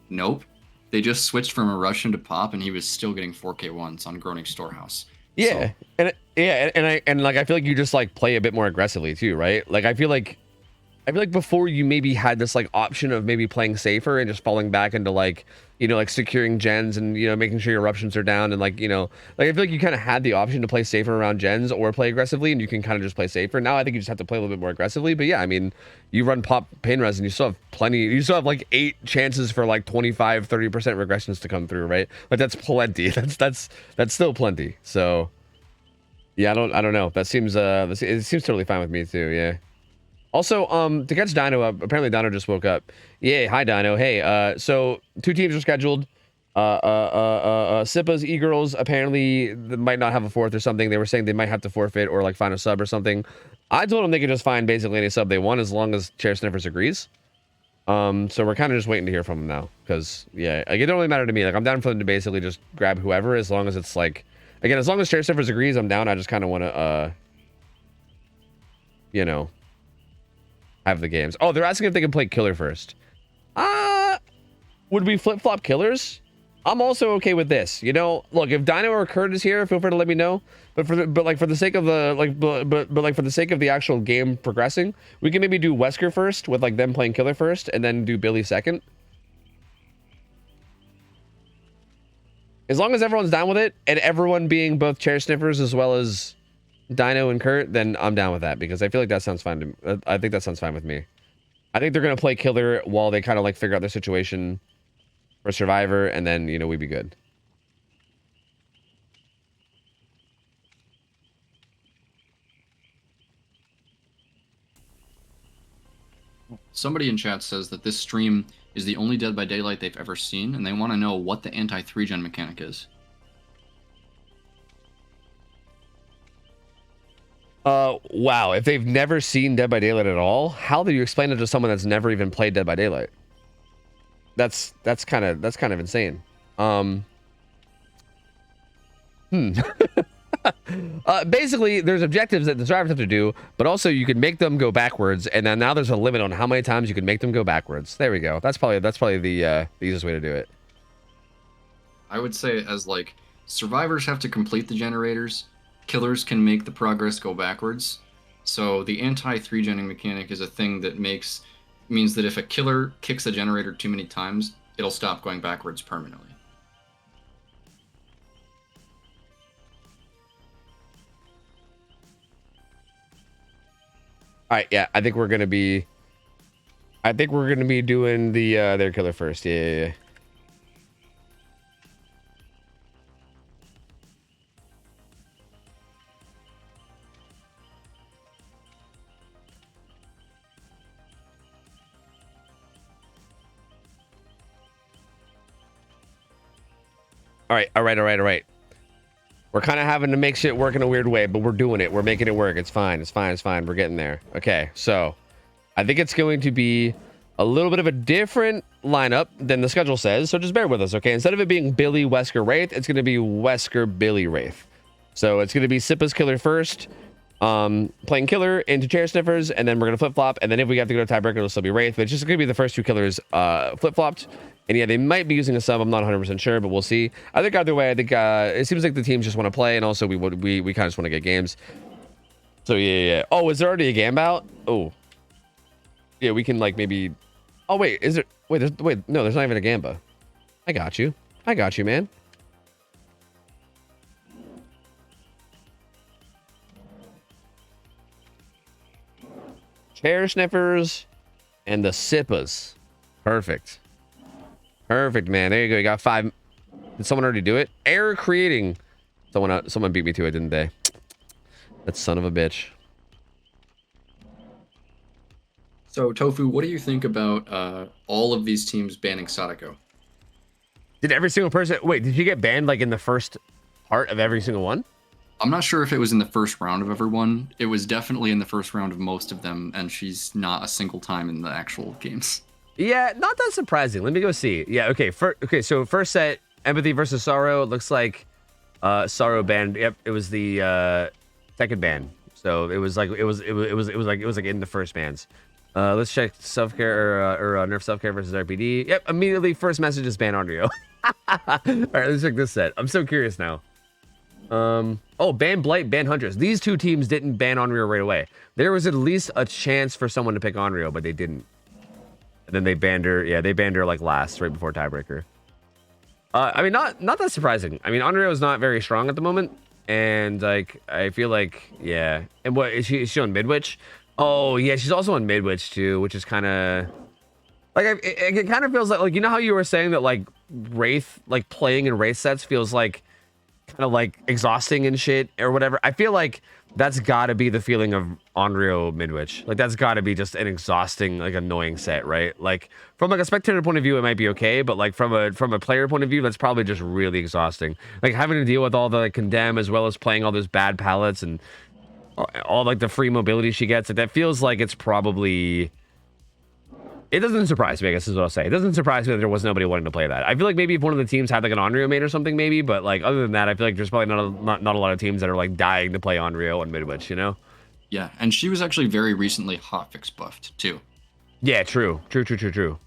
Nope. They just switched from Eruption to Pop, and he was still getting 4K1s on Groaning Storehouse. Yeah. So, and like, I feel like you just, like, play a bit more aggressively, too, right? Like, I feel like before you maybe had this, like, option of maybe playing safer and just falling back into, like, you know, like, securing gens and, you know, making sure your eruptions are down, and, like, you know, like, I feel like you kind of had the option to play safer around gens or play aggressively, and you can kind of just play safer. Now I think you just have to play a little bit more aggressively. But yeah, I mean, you run Pop Pain Res and you still have plenty, you still have like 8 chances for like 25-30% regressions to come through, right? Like, that's plenty. That's still plenty. So yeah, I don't know. That seems it seems totally fine with me too. Yeah. Also, to catch Dino up, apparently Dino just woke up. Yeah, hi Dino. Hey, so 2 teams are scheduled. Sippa's e-girls apparently they might not have a fourth or something. They were saying they might have to forfeit or like find a sub or something. I told them they could just find basically any sub they want as long as Chair Sniffers agrees. So we're kind of just waiting to hear from them now, because yeah, like, it don't really matter to me. Like, I'm down for them to basically just grab whoever, as long as it's like, again, as long as Chair Sniffers agrees, I'm down. I just kind of want to, you know, have the games. Oh, they're asking if they can play Killer first. Would we flip-flop Killers? I'm also okay with this. You know, look, if Dino or Kurt is here, feel free to let me know. But for the sake of the actual game progressing, we can maybe do Wesker first with like them playing Killer first, and then do Billy second. As long as everyone's down with it, and everyone being both Chair Sniffers as well as Dino and Kurt, then I'm down with that, because I feel like that sounds fine to me. I think that sounds fine with me. I think they're gonna play Killer while they kind of like figure out their situation for Survivor, and then, you know, we'd be good. Somebody in chat says that this stream is the only Dead by Daylight they've ever seen, and they want to know what the anti-3gen mechanic is. Wow. If they've never seen Dead by Daylight at all, how do you explain it to someone that's never even played Dead by Daylight? That's kind of insane. Basically, there's objectives that the survivors have to do, but also you can make them go backwards, and then now there's a limit on how many times you can make them go backwards. There we go. That's probably the easiest way to do it. I would say it as like survivors have to complete the generators, killers can make the progress go backwards. So the anti-3genning mechanic is a thing that means that if a killer kicks a generator too many times, it'll stop going backwards permanently. All right, yeah, I think we're gonna be doing the their killer first. Yeah. All right. We're kind of having to make shit work in a weird way, but we're doing it. We're making it work. It's fine. We're getting there. Okay, so I think it's going to be a little bit of a different lineup than the schedule says, so just bear with us, okay? Instead of it being Billy, Wesker, Wraith, it's going to be Wesker, Billy, Wraith. So it's going to be Sippa's Killer first, playing Killer into Chair Sniffers, and then we're going to flip-flop, and then if we have to go to Tiebreaker, it'll still be Wraith, but it's just going to be the first two killers flip-flopped. And yeah, they might be using a sub. I'm not 100% sure, but we'll see. I think either way, I think it seems like the teams just want to play, and also we kind of just want to get games. So yeah. Oh, is there already a game out? Oh, yeah, we can like maybe. Oh wait, is there? Wait, no, there's not even a Gamba. I got you, man. Chair Sniffers and the Sippas. Perfect. Perfect, man. There you go. You got 5. Did someone already do it? Error creating. Someone beat me to it, didn't they? That son of a bitch. So, Tofu, what do you think about all of these teams banning Sadako? Did every single person... Wait, did you get banned like in the first part of every single one? I'm not sure if it was in the first round of everyone. It was definitely in the first round of most of them, and she's not a single time in the actual games. Yeah, not that surprising. Let me go see. Yeah, okay. So first set, Empathy versus Sorrow. It looks like Sorrow banned. Yep, it was the second ban. So it was like it was like in the first bans. Let's check self-care or nerf self-care versus RPD. Yep, immediately first message is ban Andrio. All right, let's check this set. I'm so curious now. Oh, ban Blight, ban Huntress. These two teams didn't ban Onryo right away. There was at least a chance for someone to pick Onryo, but they didn't. And then they banned her. Yeah, they banned her like last, right before Tiebreaker. I mean, not that surprising. I mean, Onryo is not very strong at the moment, and like I feel like yeah. And what is she? Is she on Midwich? Oh yeah, she's also on Midwich too, which is kind of like it kind of feels like you know how you were saying that like Wraith, like playing in Wraith sets feels like kind of like exhausting and shit or whatever. I feel like that's got to be the feeling of Onryo Midwich. Like that's got to be just an exhausting, like annoying set, right? Like from like a spectator point of view, it might be okay, but like from a player point of view, that's probably just really exhausting. Like having to deal with all the like, condemn as well as playing all those bad palettes and all like the free mobility she gets. Like, that feels like it's probably. It doesn't surprise me, I guess is what I'll say. It doesn't surprise me that there was nobody wanting to play that. I feel like maybe if one of the teams had like an Onryo main or something, maybe. But like other than that, I feel like there's probably not a lot of teams that are like dying to play Onryo on Midwich, you know? Yeah, and she was actually very recently hotfix buffed too. Yeah, true. So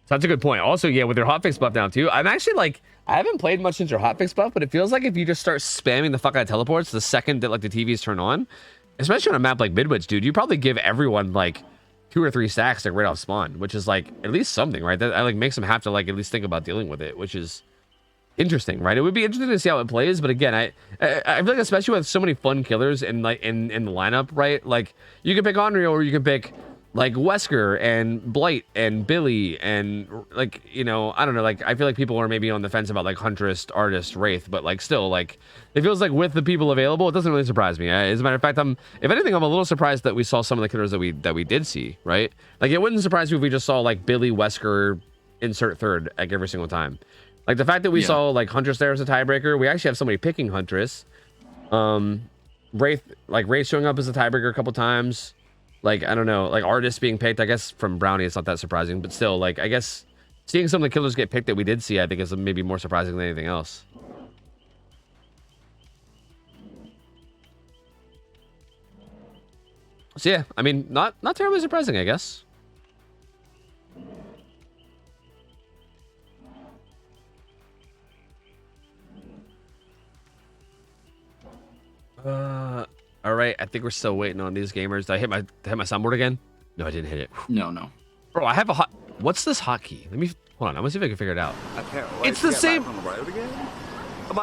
that's a good point. Also, yeah, with their hotfix buff now too. I'm actually like, I haven't played much since her hotfix buff, but it feels like if you just start spamming the fuck out of teleports the second that like the TVs turn on, especially on a map like Midwich, dude, you probably give everyone like 2 or 3 stacks like right off spawn, which is like at least something, right? That like makes them have to like at least think about dealing with it, which is interesting, right? It would be interesting to see how it plays, but again, I feel like especially with so many fun killers in like in the lineup, right? Like you can pick Onryo or you can pick like Wesker and Blight and Billy and like, you know, I don't know, like I feel like people are maybe on the fence about like Huntress, Artist, Wraith, but like still like it feels like with the people available, it doesn't really surprise me. As a matter of fact, if anything, I'm a little surprised that we saw some of the killers that we did see, right? Like it wouldn't surprise me if we just saw like Billy, Wesker, insert third like every single time. Like the fact that we saw like Huntress there as a tiebreaker, we actually have somebody picking Huntress. Wraith showing up as a tiebreaker a couple times. Like, I don't know, like Artist being picked, I guess from Brownie, it's not that surprising, but still, like, I guess seeing some of the killers get picked that we did see, I think is maybe more surprising than anything else. So yeah, I mean, not terribly surprising, I guess. All right, I think we're still waiting on these gamers. Did I hit my soundboard again? No, I didn't hit it. No. Bro, I have a hot. What's this hotkey? Let me hold on. I'm gonna see if I can figure it out. I can't wait It's to the get same. back on the road again.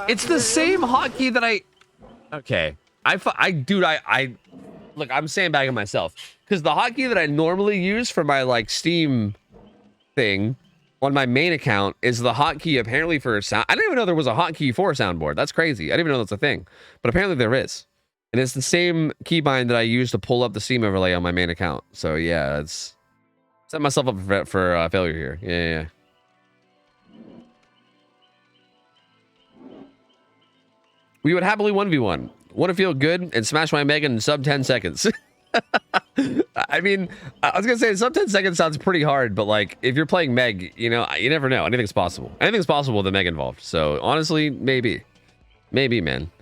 It's the same hotkey that I. Okay, I look. I'm sandbagging myself because the hotkey that I normally use for my like Steam thing on my main account is the hotkey apparently for sound. I didn't even know there was a hotkey for a soundboard. That's crazy. I didn't even know that's a thing, but apparently there is. And it's the same keybind that I use to pull up the Steam overlay on my main account. So yeah, it's set myself up for failure here. Yeah. We would happily 1v1. Want to feel good and smash my Meg in sub 10 seconds. I mean, I was gonna say sub 10 seconds sounds pretty hard, but like if you're playing Meg, you know, you never know. Anything's possible. Anything's possible with the Meg involved. So honestly, maybe, man.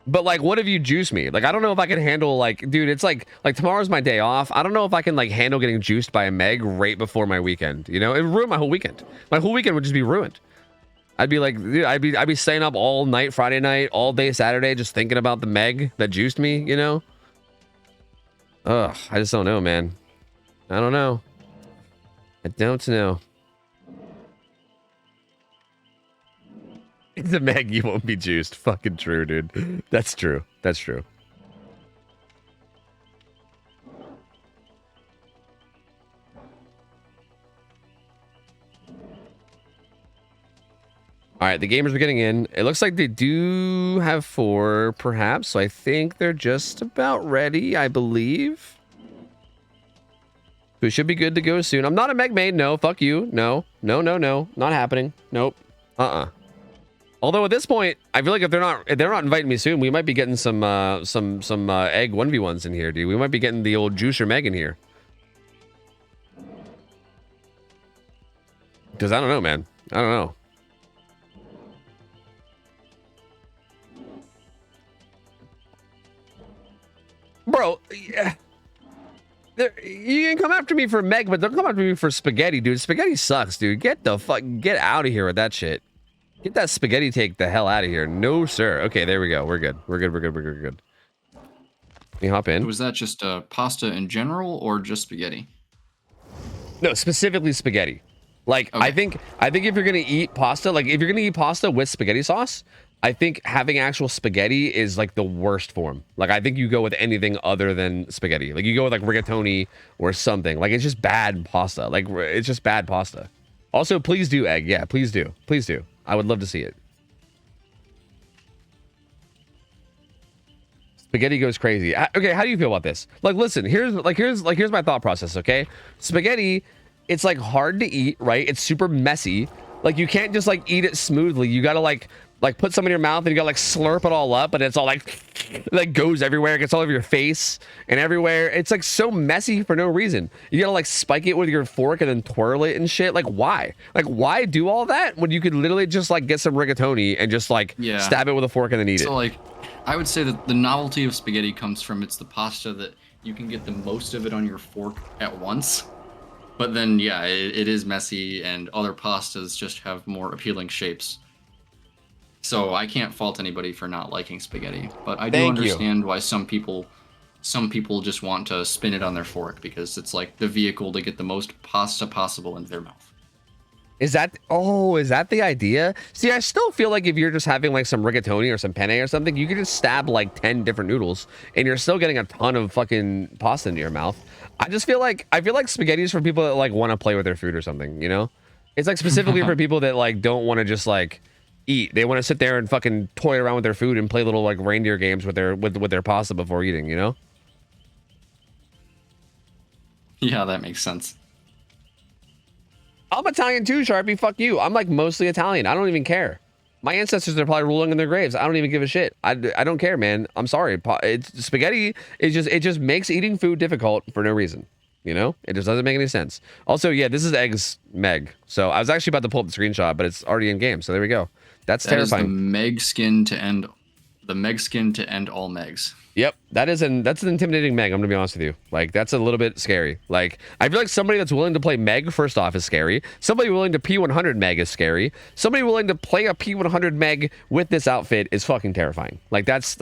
But like, what if you juice me? Like, I don't know if I can handle like, dude, it's like tomorrow's my day off. I don't know if I can like handle getting juiced by a Meg right before my weekend. You know, it would ruin my whole weekend. My whole weekend would just be ruined. I'd be like, dude, I'd be staying up all night Friday night, all day Saturday, just thinking about the Meg that juiced me. You know. Ugh, I just don't know, man. I don't know. I don't know. The Meg, you won't be juiced. Fucking true, dude. That's true. That's true. All right, the gamers are getting in. It looks like they do have 4, perhaps. So I think they're just about ready, I believe. We should be good to go soon. I'm not a Meg main. No, fuck you. No. Not happening. Nope. Although at this point, I feel like if they're not inviting me soon, we might be getting some egg 1v1s in here, dude. We might be getting the old juicer Meg in here. Because I don't know, man. I don't know. Bro, yeah. You can come after me for Meg, but don't come after me for spaghetti, dude. Spaghetti sucks, dude. Get out of here with that shit. Get that spaghetti take the hell out of here. No, sir. Okay, there we go. We're good. We're good. Can you hop in? Was that just pasta in general or just spaghetti? No, specifically spaghetti. Like, okay. I think if you're gonna eat pasta, like if you're gonna eat pasta with spaghetti sauce, I think having actual spaghetti is like the worst form. Like, I think you go with anything other than spaghetti. Like, you go with like rigatoni or something. Like, it's just bad pasta. Like, it's just bad pasta. Also, please do egg. Yeah, please do. Please do. I would love to see it. Spaghetti goes crazy. Okay, how do you feel about this? Like, listen, here's my thought process, okay? Spaghetti, it's like hard to eat, right? It's super messy. Like, you can't just like eat it smoothly. You gotta like like put some in your mouth and you gotta like slurp it all up, and it's all like goes everywhere, it gets all over your face and everywhere. It's like so messy for no reason. You gotta like spike it with your fork and then twirl it and shit. Like why? Like why do all that when you could literally just like get some rigatoni and just like stab it with a fork and then eat it? So like, I would say that the novelty of spaghetti comes from it's the pasta that you can get the most of it on your fork at once. But then, yeah, it is messy, and other pastas just have more appealing shapes. So I can't fault anybody for not liking spaghetti, but I do understand why some people just want to spin it on their fork because it's like the vehicle to get the most pasta possible into their mouth. Is that the idea? See, I still feel like if you're just having like some rigatoni or some penne or something, you can just stab like 10 different noodles and you're still getting a ton of fucking pasta into your mouth. I feel like spaghetti is for people that like want to play with their food or something, you know? It's like specifically for people that like don't want to just like eat. They want to sit there and fucking toy around with their food and play little like reindeer games with their pasta before eating, you know? Yeah, that makes sense. I'm Italian too, Sharpie. Fuck you. I'm like mostly Italian. I don't even care. My ancestors are probably rolling in their graves. I don't even give a shit. I don't care, man. I'm sorry. Spaghetti it just makes eating food difficult for no reason. You know, it just doesn't make any sense. Also, yeah, this is eggs Meg. So I was actually about to pull up the screenshot, but it's already in game. So there we go. That's terrifying. Is the Meg skin to end all Megs. Yep, that's an intimidating Meg. I'm gonna be honest with you. Like that's a little bit scary. Like I feel like somebody that's willing to play Meg first off is scary. Somebody willing to P100 Meg is scary. Somebody willing to play a P100 Meg with this outfit is fucking terrifying. Like that's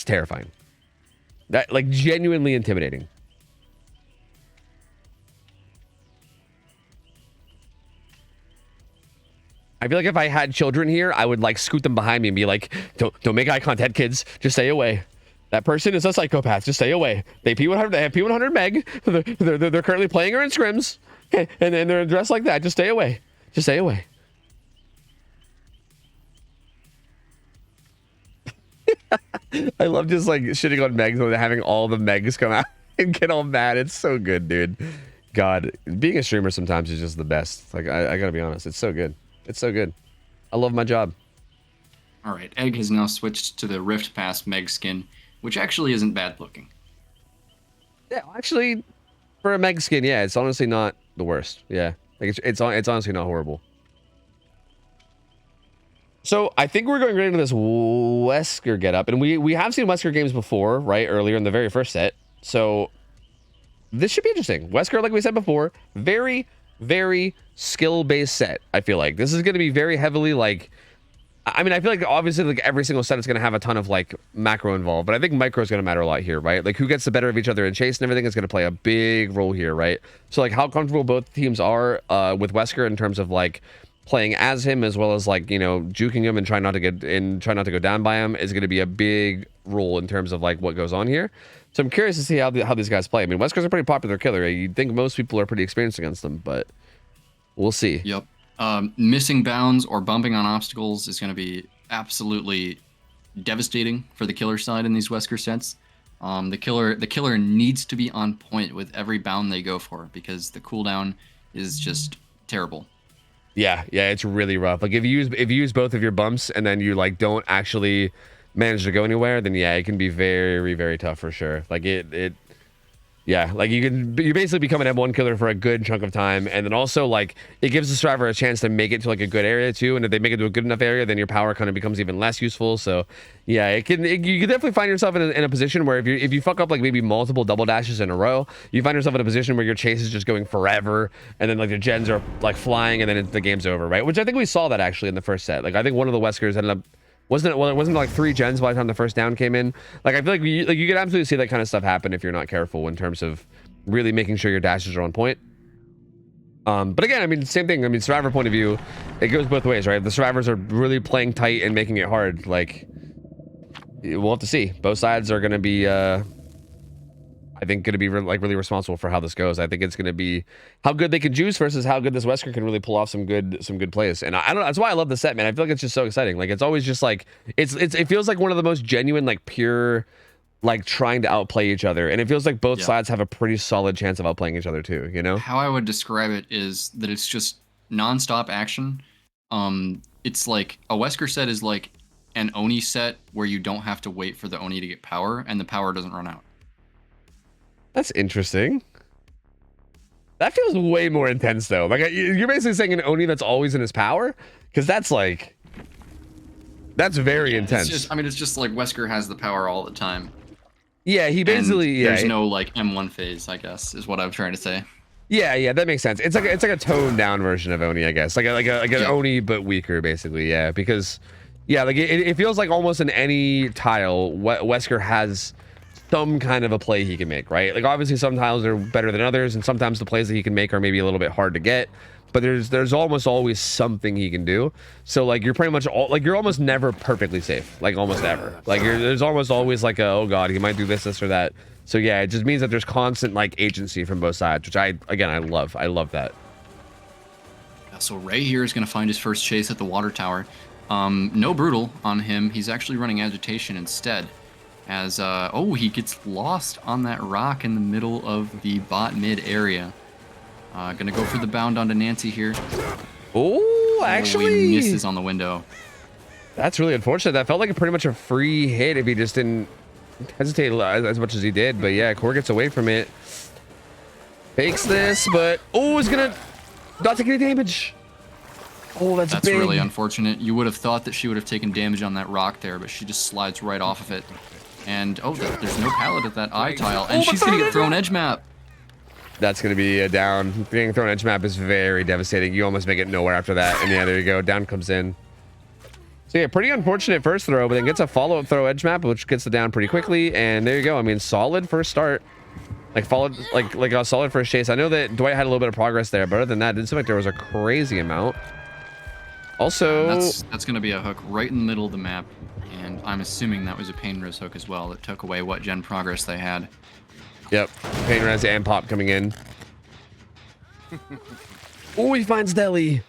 terrifying. That like genuinely intimidating. I feel like if I had children here, I would like scoot them behind me and be like, don't make eye contact, kids. Just stay away. That person is a psychopath. Just stay away. They P100. They have P100 Meg. They're currently playing her in scrims. Okay, and they're dressed like that. Just stay away. Just stay away. I love just like shitting on Megs when they're having all the Megs come out and get all mad. It's so good, dude. God, being a streamer sometimes is just the best. Like I gotta be honest, it's so good. It's so good. I love my job. All right, Egg has now switched to the Rift Pass Meg skin, which actually isn't bad looking. Yeah, actually, for a Meg skin, yeah, it's honestly not the worst. Yeah, like it's honestly not horrible. So I think we're going right into this Wesker getup, and we have seen Wesker games before, right? Earlier in the very first set, so this should be interesting. Wesker, like we said before, very skill-based set. I feel like this is going to be very heavily like. I mean, I feel like obviously like every single set is going to have a ton of like macro involved, but I think micro is going to matter a lot here, right? Like who gets the better of each other in chase and everything is going to play a big role here, right? So like how comfortable both teams are with Wesker in terms of like playing as him as well as like, you know, juking him and trying not to go down by him is going to be a big role in terms of like what goes on here. So I'm curious to see how these guys play. I mean, Wesker's a pretty popular killer. You'd think most people are pretty experienced against them, but we'll see. Yep. Missing bounds or bumping on obstacles is going to be absolutely devastating for the killer side in these Wesker sets. The killer needs to be on point with every bound they go for because the cooldown is just terrible. Yeah, it's really rough. Like if you use both of your bumps and then you like don't actually manage to go anywhere, then yeah, it can be very tough for sure. Like yeah, like you basically become an M1 killer for a good chunk of time, and then also like it gives the survivor a chance to make it to like a good area too, and if they make it to a good enough area, then your power kind of becomes even less useful. So yeah, you can definitely find yourself in a position where if you fuck up like maybe multiple double dashes in a row, you find yourself in a position where your chase is just going forever, and then like the gens are like flying, and then the game's over, right? Which I think we saw that actually in the first set. Like I think one of the Weskers ended up. It wasn't like 3 gens by the time the first down came in. Like I feel like you could absolutely see that kind of stuff happen if you're not careful in terms of really making sure your dashes are on point. But again, I mean, same thing. I mean, survivor point of view, it goes both ways, right? If the survivors are really playing tight and making it hard, like we'll have to see. Both sides are going to be, I think, going to be really responsible for how this goes. I think it's going to be how good they can juice versus how good this Wesker can really pull off some good plays. And I don't know. That's why I love the set, man. I feel like it's just so exciting. Like it's always just like it feels like one of the most genuine, like pure, like trying to outplay each other. And it feels like both sides have a pretty solid chance of outplaying each other too. You know? How I would describe it is that it's just nonstop action. It's like a Wesker set is like an Oni set where you don't have to wait for the Oni to get power, and the power doesn't run out. That's interesting. That feels way more intense though. Like you're basically saying an Oni that's always in his power, because that's like, that's very intense. It's just like Wesker has the power all the time. Yeah, he basically there's no like M1 phase, I guess, is what I'm trying to say. Yeah, that makes sense. It's like a toned down version of Oni, I guess. Like an Oni but weaker, basically. Yeah, because like it feels like almost in any tile, Wesker has some kind of a play he can make, right? Like obviously some tiles are better than others, and sometimes the plays that he can make are maybe a little bit hard to get. But there's almost always something he can do. So like you're pretty much you're almost never perfectly safe, like almost ever. Like there's almost always like a, oh god, he might do this or that. So yeah, it just means that there's constant like agency from both sides, which I love. I love that. So Ray here is going to find his first chase at the water tower. No brutal on him. He's actually running agitation instead. As he gets lost on that rock in the middle of the bot mid area. Gonna go for the bound onto Nancy here. Oh, actually he misses on the window. That's really unfortunate. That felt like pretty much a free hit if he just didn't hesitate as much as he did. But yeah, Core gets away from it. Fakes this, but is gonna not take any damage. Oh, that's big. Really unfortunate. You would have thought that she would have taken damage on that rock there, but she just slides right off of it. And there's no pallet at that eye tile, and she's gonna get thrown edge map. That's going to be a down. Being thrown edge map is very devastating. You almost make it nowhere after that. And yeah, there you go. Down comes in. So yeah, pretty unfortunate first throw, but then gets a follow-up throw edge map, which gets the down pretty quickly. And there you go. I mean, solid first start. Like followed, like a solid first chase. I know that Dwight had a little bit of progress there, but other than that, it didn't seem like there was a crazy amount. Also, that's going to be a hook right in the middle of the map. And I'm assuming that was a pain res hook as well that took away what gen progress they had. Yep, pain res and pop coming in. He finds Deli.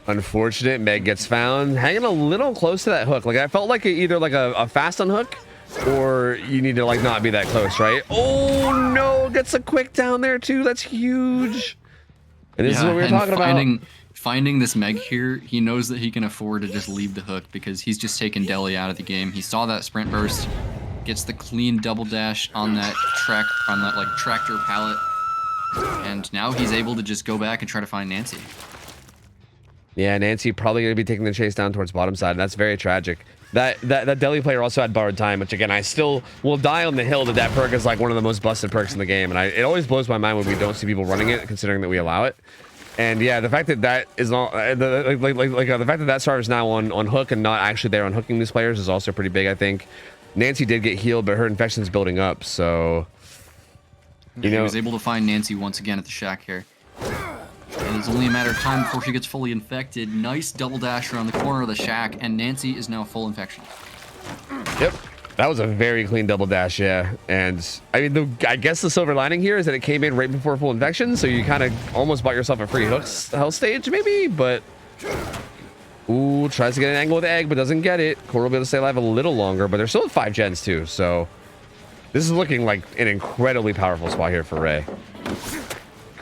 Unfortunate, Meg gets found. Hanging a little close to that hook. Like I felt like either like a fast on hook, or you need to like not be that close, right? Oh no, gets a quick down there too. That's huge. And this is what we were talking about. Finding this Meg here, he knows that he can afford to just leave the hook because he's just taken Deli out of the game. He saw that sprint burst. Gets the clean double dash on that like tractor pallet, and now he's able to just go back and try to find Nancy. Yeah, Nancy probably gonna be taking the chase down towards bottom side. That's very tragic. That Deli player also had borrowed time, which again I still will die on the hill that perk is like one of the most busted perks in the game, and it always blows my mind when we don't see people running it, considering that we allow it. And yeah, the fact that is not the fact that star is now on hook and not actually there on hooking these players is also pretty big, I think. Nancy did get healed, but her infection's building up, so he was able to find Nancy once again at the shack here. And it's only a matter of time before she gets fully infected. Nice double dash around the corner of the shack, and Nancy is now full infection. Yep, that was a very clean double dash, yeah. And I mean, I guess the silver lining here is that it came in right before full infection, so you kind of almost bought yourself a free health stage, maybe, but. Ooh, tries to get an angle with egg, but doesn't get it. Core will be able to stay alive a little longer, but they're still at 5 gens too, so this is looking like an incredibly powerful spot here for Ray.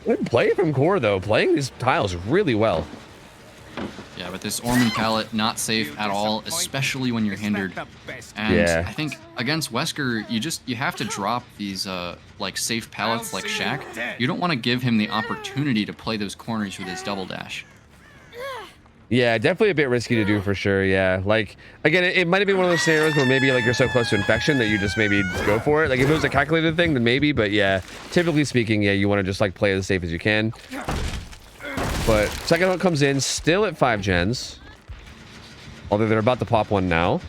Good play from Core, though, playing these tiles really well. Yeah, but this Orman pallet, not safe at all, especially when you're hindered. And yeah. I think against Wesker, you have to drop these like safe pallets like Shack. You don't want to give him the opportunity to play those corners with his double dash. Yeah, definitely a bit risky to do for sure. Yeah, like again, it might have been one of those scenarios where maybe like you're so close to infection that you just maybe go for it. Like if it was a calculated thing, then maybe. But yeah, typically speaking, yeah, you want to just like play as safe as you can. But second hook comes in, still at 5 gens. Although they're about to pop one now.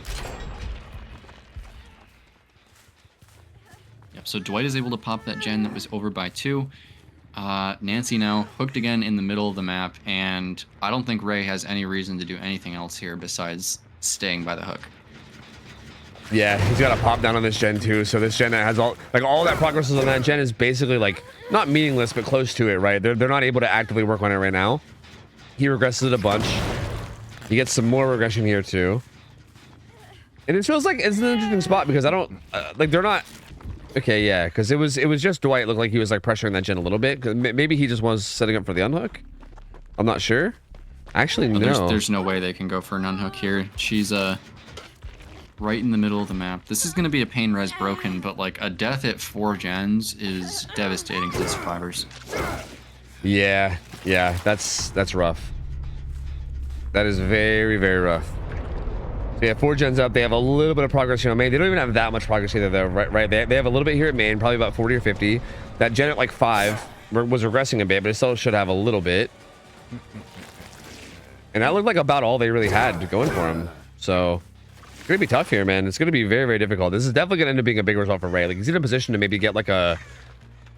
Yep. So Dwight is able to pop that gen that was over by 2. Nancy now hooked again in the middle of the map, and I don't think Ray has any reason to do anything else here besides staying by the hook. Yeah, he's got a pop down on this gen too, so this gen that has all that progress on that gen is basically like not meaningless but close to it, right? They're not able to actively work on it right now. He regresses it a bunch. He gets some more regression here too, and it feels like it's an interesting spot because I don't like they're not. Okay, yeah, because it was just Dwight looked like he was like pressuring that gen a little bit. Maybe he just was setting up for the unhook. I'm not sure. Actually, But no. there's no way they can go for an unhook here. She's right in the middle of the map. This is going to be a pain res broken, but like a death at 4 gens is devastating to the survivors. Yeah, that's rough. That is very, very rough. So yeah, 4 gens up. They have a little bit of progress here on main. They don't even have that much progress either, though. Right? They have a little bit here at main, probably about 40 or 50. That gen at like 5 was regressing a bit, but it still should have a little bit. And that looked like about all they really had going for him. So it's gonna be tough here, man. It's gonna be very, very difficult. This is definitely gonna end up being a big result for Ray. Like he's in a position to maybe get like a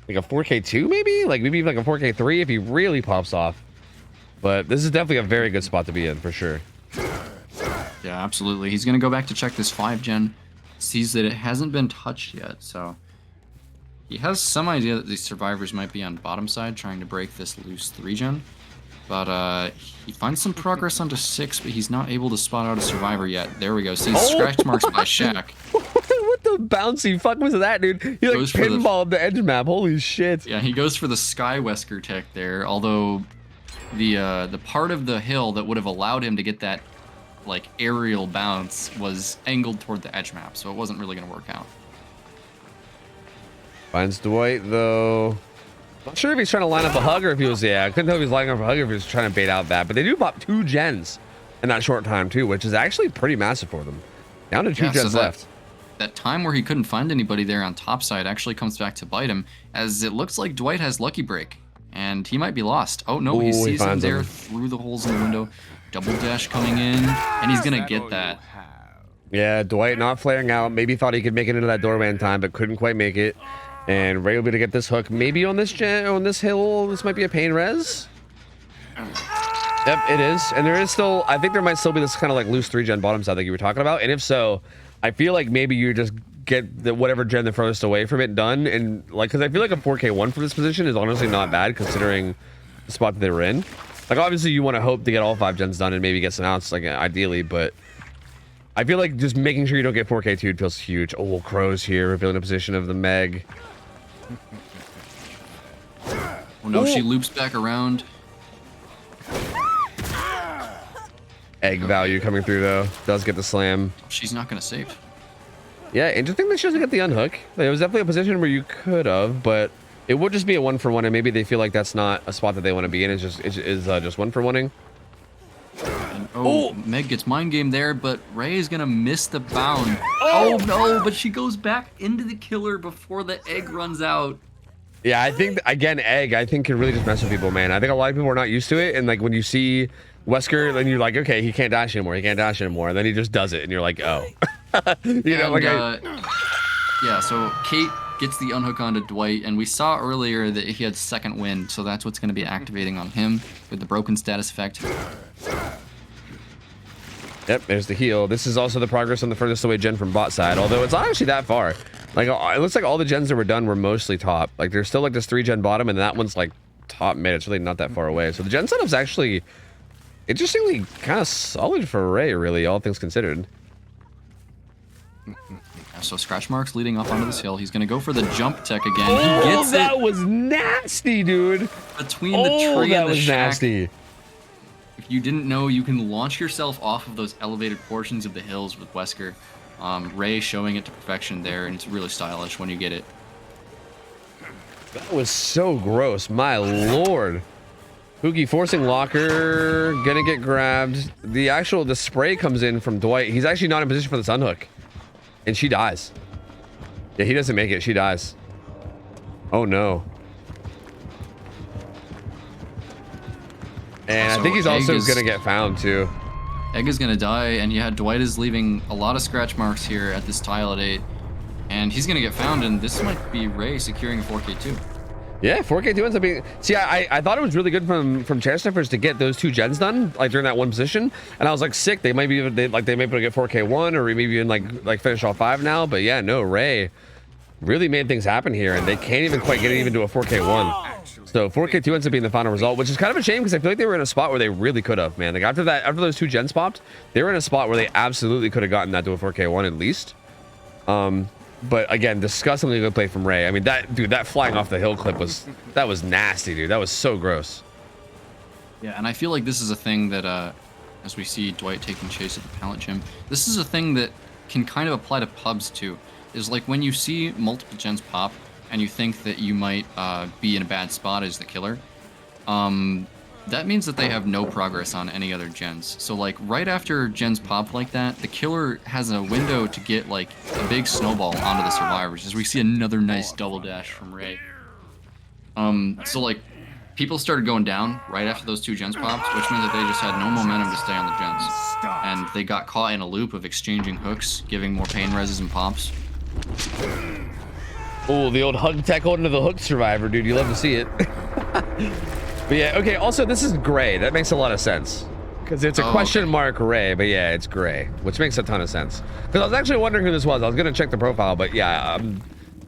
4K2, maybe even like a 4K3 if he really pops off. But this is definitely a very good spot to be in for sure. Yeah, absolutely. He's gonna go back to check this 5 gen, sees that it hasn't been touched yet, so he has some idea that these survivors might be on bottom side trying to break this loose 3 gen. But he finds some progress onto 6, but he's not able to spot out a survivor yet. There we go. Sees scratch marks by Shaq. What the bouncy fuck was that, dude? He like pinballed the edge map. Holy shit. Yeah, he goes for the Sky Wesker tech there, although the part of the hill that would have allowed him to get that like aerial bounce was angled toward the edge map, so it wasn't really going to work out. Finds Dwight though. Not sure if he's trying to line up a hug or if he was, I couldn't tell if he was lining up a hug or if he was trying to bait out that. But they do pop 2 gens in that short time too, which is actually pretty massive for them. Down to 2 gens left. That time where he couldn't find anybody there on top side actually comes back to bite him, as it looks like Dwight has lucky break and he might be lost. Oh no, he sees him there through the holes in the window. Double dash coming in, and he's gonna get that. Yeah, Dwight not flaring out. Maybe thought he could make it into that doorway in time, but couldn't quite make it. And Ray will be able to get this hook. Maybe on this hill, this might be a pain res. Yep, it is. And there is still, I think there might still be this kind of like loose 3 gen bottom side that you were talking about. And if so, I feel like maybe you just get the whatever gen the furthest away from it done. And like, because I feel like a 4K1 for this position is honestly not bad considering the spot that they were in. Like, obviously you want to hope to get all 5 gens done and maybe get some outs, like ideally, but I feel like just making sure you don't get 4K2 feels huge. Oh, Crow's here, revealing the position of the Meg. Oh no, she loops back around. Egg value coming through though. Does get the slam. She's not gonna save. Yeah, interesting that she doesn't get the unhook. Like, it was definitely a position where you could have, but it would just be a 1-for-1, and maybe they feel like that's not a spot that they want to be in. It's just 1-for-1ing. And, Meg gets mind game there, but Ray is gonna miss the bound. Oh no, but she goes back into the killer before the egg runs out. Yeah, I think, again, egg, I think can really just mess with people, man. I think a lot of people are not used to it, and like when you see Wesker, then you're like, okay, he can't dash anymore, and then he just does it, and you're like, oh. Yeah, so Kate gets the unhook onto Dwight, and we saw earlier that he had second wind, so that's what's going to be activating on him with the broken status effect. Yep, there's the heal. This is also the progress on the furthest away gen from bot side, although it's not actually that far. Like, it looks like all the gens that were done were mostly top. Like, there's still like this 3 gen bottom, and that one's like top mid. It's really not that far away. So the gen setup's actually interestingly kind of solid for Ray, really, all things considered. So scratch marks leading up onto this hill. He's going to go for the jump tech again. He gets that it. Was nasty, dude. Between the tree and the shack. Nasty. If you didn't know, you can launch yourself off of those elevated portions of the hills with Wesker. Ray showing it to perfection there, and it's really stylish when you get it. That was so gross, my lord. Pookie forcing locker, gonna get grabbed. The spray comes in from Dwight. He's actually not in position for this unhook. And she dies. Yeah, he doesn't make it, she dies. Oh no. And so I think he's also gonna get found too. Egg is gonna die, and yeah, Dwight is leaving a lot of scratch marks here at this tile at 8. And he's gonna get found, and this might be Ray securing a 4K2. Yeah, 4K2 ends up being... See, I thought it was really good from chair sniffers to get those 2 gens done, like during that one position. And I was like, sick. They might be they may be able to get 4K1 or maybe even like finish all 5 now. But yeah, no, Ray really made things happen here, and they can't even quite get it even to a 4K1. So 4K2 ends up being the final result, which is kind of a shame because I feel like they were in a spot where they really could have, man. Like after those 2 gens popped, they were in a spot where they absolutely could have gotten that to a 4K1 at least. But again, disgustingly good play from Ray. I mean, that flying off the hill clip was nasty, dude. That was so gross. Yeah, and I feel like this is a thing that, as we see Dwight taking chase at the pallet gym, this is a thing that can kind of apply to pubs too. Is like when you see multiple gens pop and you think that you might be in a bad spot as the killer, that means that they have no progress on any other gens. So like right after gens pop like that, the killer has a window to get like a big snowball onto the survivors. As we see another nice double dash from Ray. So like people started going down right after those 2 gens popped, which meant that they just had no momentum to stay on the gens. And they got caught in a loop of exchanging hooks, giving more pain reses and pops. Oh, the old hug tech into the hook survivor, dude. You love to see it. But yeah, okay, also this is gray. That makes a lot of sense. Because it's a question mark Ray, but yeah, it's gray, which makes a ton of sense. Because I was actually wondering who this was. I was going to check the profile, but yeah,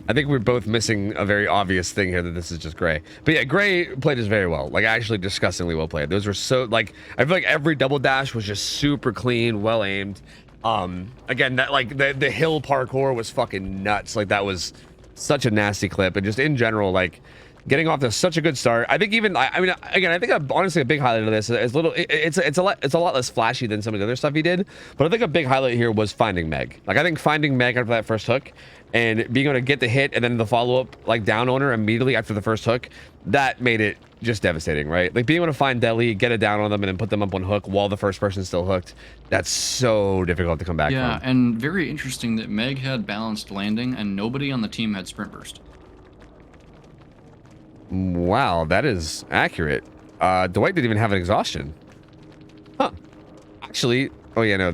I think we're both missing a very obvious thing here that this is just gray. But yeah, gray played us very well. Like, actually disgustingly well played. Those were so, like, I feel like every double dash was just super clean, well aimed. Again, that, like, the hill parkour was fucking nuts. Like, that was such a nasty clip. And just in general, like, getting off to such a good start. I think even, I mean, again, I think honestly a big highlight of this is it's a lot less flashy than some of the other stuff he did. But I think a big highlight here was finding Meg. Like, I think finding Meg after that first hook and being able to get the hit and then the follow-up, like, down on her immediately after the first hook, that made it just devastating, right? Like, being able to find Deli, get it down on them, and then put them up on hook while the first person's still hooked, that's so difficult to come back from. Yeah, and very interesting that Meg had balanced landing and nobody on the team had sprint burst. Wow, that is accurate. Dwight didn't even have an exhaustion. Huh. Actually, oh yeah, no,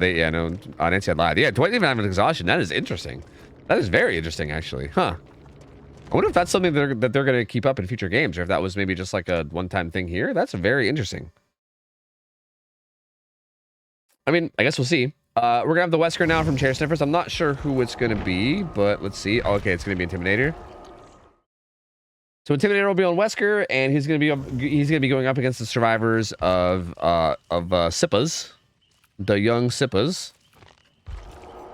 Nancy had lied. Yeah, Dwight didn't even have an exhaustion. That is interesting. That is very interesting, actually. Huh. I wonder if that's something that they're going to keep up in future games, or if that was maybe just like a one-time thing here. That's very interesting. I mean, I guess we'll see. We're going to have the Wesker now from Chair Sniffers. I'm not sure who it's going to be, but let's see. Oh, okay, it's going to be Intimidator. So Intimidator will be on Wesker, and he's going to be going up against the survivors of Sippas, the young Sippas.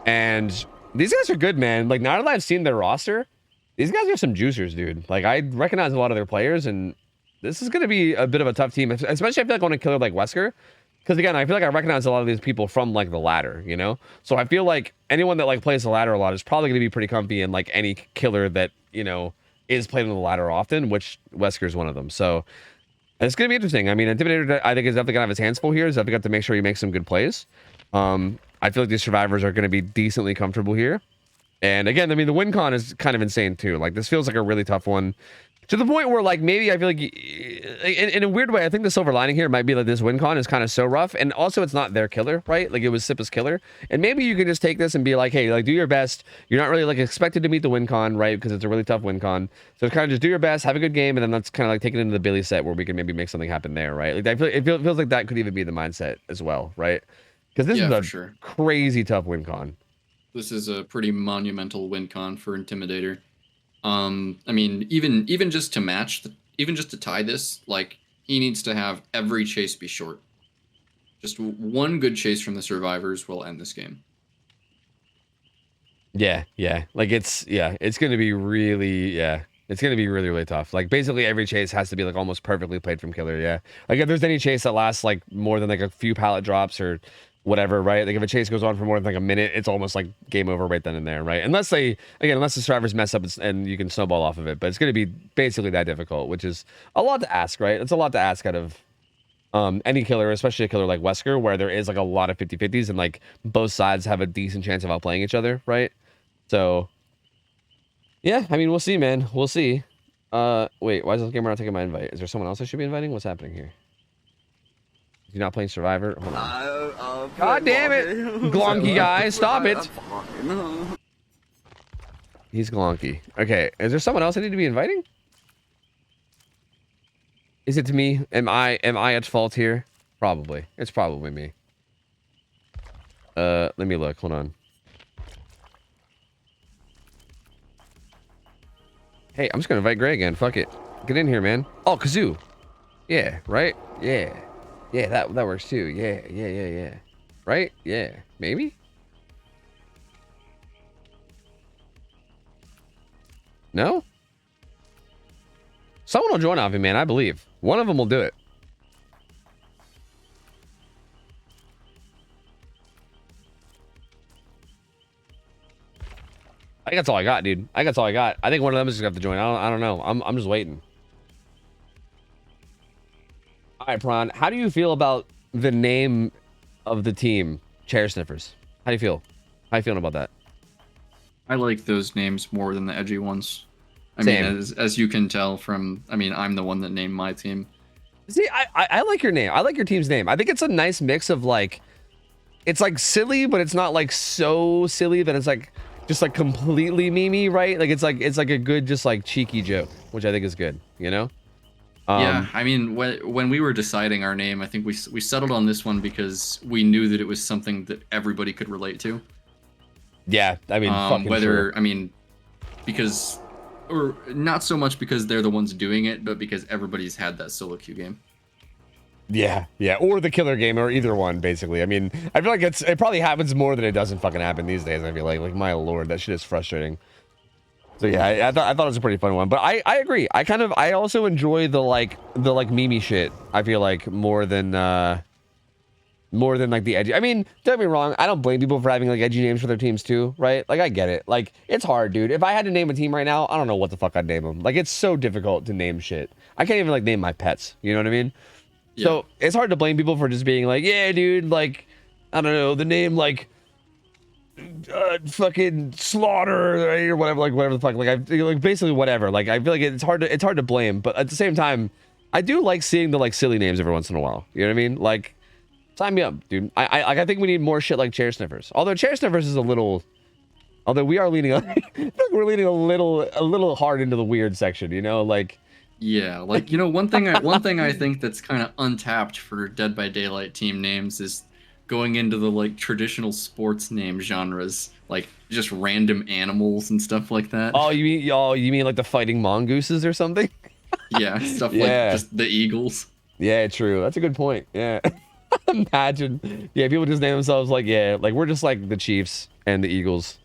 And these guys are good, man. Like, now that I've seen their roster, these guys are some juicers, dude. Like, I recognize a lot of their players, and this is going to be a bit of a tough team, especially I feel like on a killer like Wesker. Because, again, I feel like I recognize a lot of these people from, like, the ladder, you know? So I feel like anyone that, like, plays the ladder a lot is probably going to be pretty comfy in, like, any killer that, you know, is played on the ladder often, which Wesker is one of them. So it's going to be interesting. I mean, Intimidator, I think, is definitely going to have his hands full here. He's definitely got to make sure he makes some good plays. I feel like these survivors are going to be decently comfortable here. And again, I mean, the win con is kind of insane too. Like, this feels like a really tough one. To the point where, like, maybe I feel like, in a weird way, I think the silver lining here might be that this win con is kind of so rough. And also, it's not their killer, right? Like, it was Sippa's killer. And maybe you can just take this and be like, hey, like, do your best. You're not really, like, expected to meet the win con, right? Because it's a really tough win con. So kind of just do your best, have a good game, and then let's kind of, like, take it into the Billy set where we can maybe make something happen there, right? Like, it feels like that could even be the mindset as well, right? Because this is a crazy tough win con. This is a pretty monumental win con for Intimidator. I mean, even just to match, even just to tie this, like, he needs to have every chase be short. Just one good chase from the survivors will end this game. Yeah. Like, it's going to be really, it's going to be really, really tough. Like, basically every chase has to be, like, almost perfectly played from killer, yeah. Like, if there's any chase that lasts, like, more than, like, a few pallet drops or whatever, right? Like, if a chase goes on for more than, like, a minute, it's almost like game over right then and there, right? Unless the survivors mess up and you can snowball off of it. But it's going to be basically that difficult, which is a lot to ask, right? It's a lot to ask out of any killer, especially a killer like Wesker, where there is, like, a lot of 50-50s and, like, both sides have a decent chance of outplaying each other, right? So, yeah, I mean, we'll see, man. We'll see. Wait, why is this gamer not taking my invite? Is there someone else I should be inviting? What's happening here? You're not playing Survivor? Hold on. God damn it! Glonky guy, stop it! He's glonky. Okay, is there someone else I need to be inviting? Is it to me? Am I at fault here? Probably. It's probably me. Let me look. Hold on. Hey, I'm just gonna invite Gray again. Fuck it. Get in here, man. Oh, Kazoo. Yeah, right? Yeah. Yeah, that works too. Yeah. Right? Yeah. Maybe? No? Someone will join Avi, man, I believe. One of them will do it. think that's all I got, dude. I think that's all I got. I think one of them is gonna have to join. I don't know. I'm just waiting. All right, Prawn. How do you feel about the name of the team, Chair Sniffers? How do you feel? How you feeling about that? I like those names more than the edgy ones. I Same. mean, as you can tell from, I mean, I'm the one that named my team. See, I like your name. I like your team's name. I think it's a nice mix of like, it's like silly, but it's not like so silly that it's like just like completely memey, right? Like it's like a good just like cheeky joke, which I think is good. You know? Yeah, I mean, when we were deciding our name, I think we settled on this one because we knew that it was something that everybody could relate to. Yeah, I mean, fucking whether true. I mean, because, or not so much because they're the ones doing it, but because everybody's had that solo queue game. Yeah, or the killer game, or either one, basically. I mean, I feel like it probably happens more than it doesn't fucking happen these days. I feel like my lord, that shit is frustrating. So yeah, I thought it was a pretty fun one, but I agree. I also enjoy the like meme shit. I feel like more than like the edgy. I mean, don't get me wrong. I don't blame people for having like edgy names for their teams too, right? Like I get it. Like it's hard, dude. If I had to name a team right now, I don't know what the fuck I'd name them. Like it's so difficult to name shit. I can't even like name my pets. You know what I mean? Yeah. So it's hard to blame people for just being like, yeah, dude, like, I don't know, the name like fucking Slaughter or whatever, like whatever the fuck, like basically whatever. Like I feel like it's hard to blame, but at the same time, I do like seeing the like silly names every once in a while. You know what I mean? Like, sign me up, dude. I think we need more shit like Chair Sniffers. Although Chair Sniffers is a little, although we are leaning, we're leaning a little hard into the weird section. You know, like. Yeah, like, you know, one thing I think that's kind of untapped for Dead by Daylight team names is going into the like traditional sports name genres, like just random animals and stuff like that. Oh, you mean like the fighting mongooses or something? Yeah, stuff like just the Eagles. Yeah, true. That's a good point. Yeah. Imagine. Yeah, people just name themselves like, yeah, like we're just like the Chiefs and the Eagles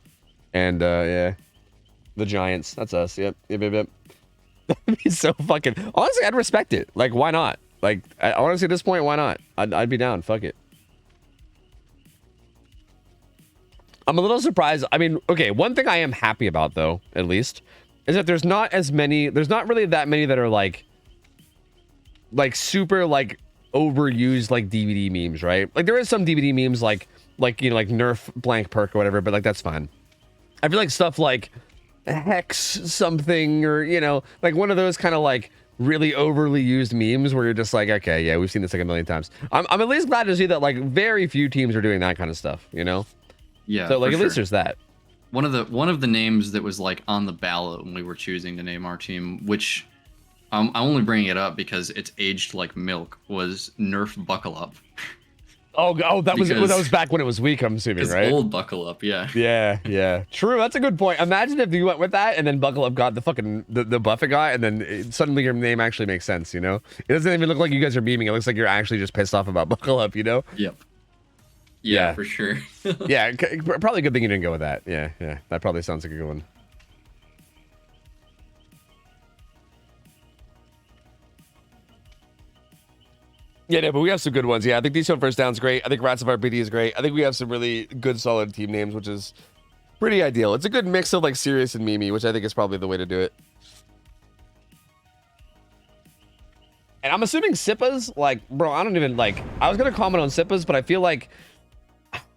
and yeah, the Giants. That's us. Yep. That'd be so fucking, honestly, I'd respect it. Like, why not? Like, honestly, at this point, why not? I'd be down. Fuck it. I'm a little surprised. I mean, okay, one thing I am happy about, though, at least, is that there's not really that many that are like super, like, overused, like, DVD memes, right? Like, there is some DVD memes, like, you know, like Nerf blank perk or whatever, but, like, that's fine. I feel like stuff like Hex something, or, you know, like one of those kind of, like, really overly used memes where you're just like, okay, yeah, we've seen this like a million times. I'm at least glad to see that, like, very few teams are doing that kind of stuff, you know? Yeah. So, like, at least there's that. One of the names that was like on the ballot when we were choosing to name our team, which I'm only bringing it up because it's aged like milk, was Nerf Buckle Up. Oh, that was back when it was weak, I'm assuming, right? Old Buckle Up, yeah. Yeah. True, that's a good point. Imagine if you went with that and then Buckle Up got the fucking the Buffett guy, and then suddenly your name actually makes sense, you know? It doesn't even look like you guys are memeing. It looks like you're actually just pissed off about Buckle Up, you know? Yep. Yeah, for sure. Yeah, probably a good thing you didn't go with that. Yeah. That probably sounds like a good one. Yeah, no, but we have some good ones. Yeah, I think These First Down's great. I think Rats of RPD is great. I think we have some really good, solid team names, which is pretty ideal. It's a good mix of, like, serious and memey, which I think is probably the way to do it. And I'm assuming Sippas, like, bro, I don't even, like, I was going to comment on Sippas, but I feel like,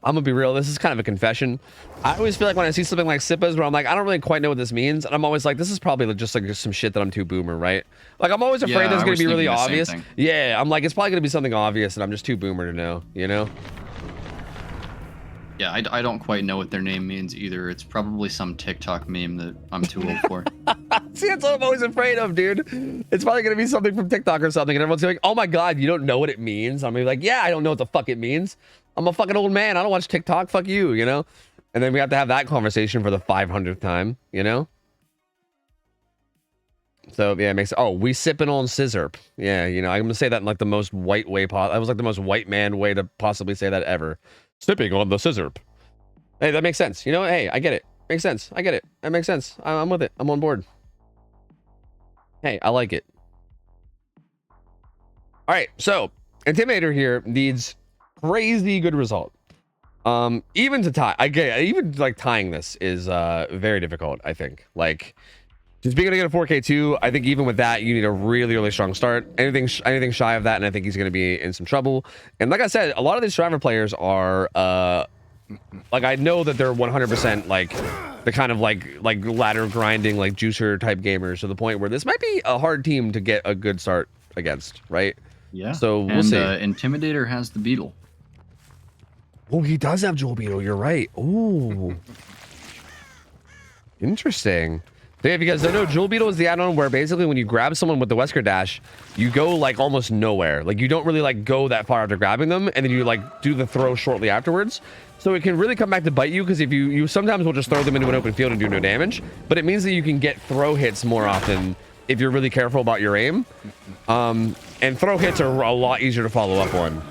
I'm going to be real, this is kind of a confession. I always feel like when I see something like Sippas where I'm like, I don't really quite know what this means, and I'm always like, this is probably just like some shit that I'm too boomer, right? Like, I'm always afraid that's going to be really obvious. Yeah, I'm like, it's probably going to be something obvious, and I'm just too boomer to know, you know? Yeah, I don't quite know what their name means either. It's probably some TikTok meme that I'm too old for. See, that's what I'm always afraid of, dude. It's probably going to be something from TikTok or something, and everyone's like, oh my god, you don't know what it means? I'm like, yeah, I don't know what the fuck it means. I'm a fucking old man. I don't watch TikTok. Fuck you, you know? And then we have to have that conversation for the 500th time, you know? So, yeah, it makes... Oh, we sipping on scissorp. Yeah, you know, I'm going to say that in, like, the most white way possible. That was, like, the most white man way to possibly say that ever. Sipping on the scissorp. Hey, that makes sense. You know what? Hey, I get it. Makes sense. I get it. That makes sense. I'm with it. I'm on board. Hey, I like it. All right, so Intimidator here needs crazy good result. Even to tie, even like tying this is very difficult. I think like just being able to get a 4K2. I think even with that, you need a really really strong start. Anything shy of that, and I think he's going to be in some trouble. And like I said, a lot of these survivor players are like I know that they're 100% like the kind of like ladder grinding like juicer type gamers to the point where this might be a hard team to get a good start against, right? Yeah. So we'll see. Intimidator has the beetle. Oh, he does have Jewel Beetle. You're right. Oh, interesting. So yeah, if you guys don't know, Jewel Beetle is the add-on where basically when you grab someone with the Wesker Dash, you go like almost nowhere. Like you don't really like go that far after grabbing them, and then you like do the throw shortly afterwards. So it can really come back to bite you because if you sometimes will just throw them into an open field and do no damage, but it means that you can get throw hits more often if you're really careful about your aim. And throw hits are a lot easier to follow up on.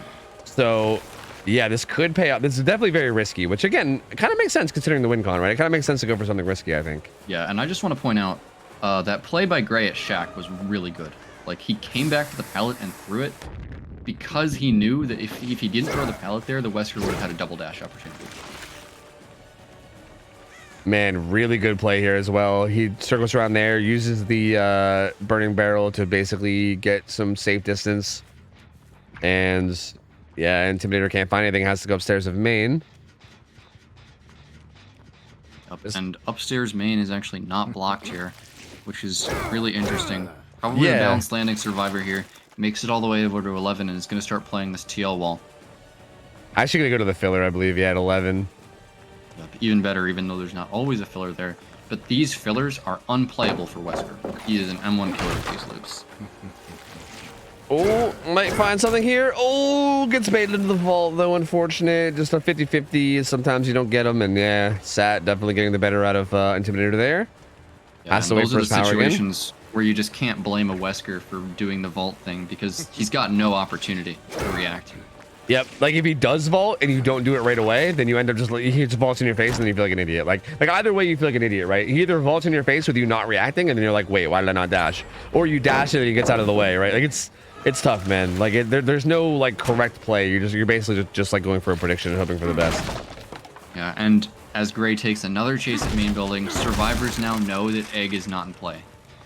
So yeah, this could pay out. This is definitely very risky, which again, kind of makes sense considering the win con, right? It kind of makes sense to go for something risky, I think. Yeah, and I just want to point out that play by Gray at Shack was really good. Like, he came back to the pallet and threw it because he knew that if he didn't throw the pallet there, the Wesker would have had a double dash opportunity. Man, really good play here as well. He circles around there, uses the burning barrel to basically get some safe distance. And yeah, Intimidator can't find anything, has to go upstairs of main. And upstairs main is actually not blocked here, which is really interesting. Probably a balanced landing survivor here. Makes it all the way over to 11 and is going to start playing this TL wall. Actually going to go to the filler, I believe, yeah, at 11. Even better, even though there's not always a filler there. But these fillers are unplayable for Wesker. He is an M1 killer with these loops. Oh, might find something here. Oh, gets baited into the vault, though, unfortunate. Just a 50-50. Sometimes you don't get them, and yeah, Sat definitely getting the better out of Intimidator there. Yeah, has to wait for his power situations where you just can't blame a Wesker for doing the vault thing because he's got no opportunity to react. Yep, like if he does vault and you don't do it right away, then you end up just like he just vaults in your face and then you feel like an idiot. Like either way you feel like an idiot, right? He either vaults in your face with you not reacting and then you're like, wait, why did I not dash? Or you dash and then he gets out of the way, right? Like it's tough, man. Like there's no like correct play. You're basically just like going for a prediction and hoping for the best. Yeah, and as Gray takes another chase at main building, survivors now know that Egg is not in play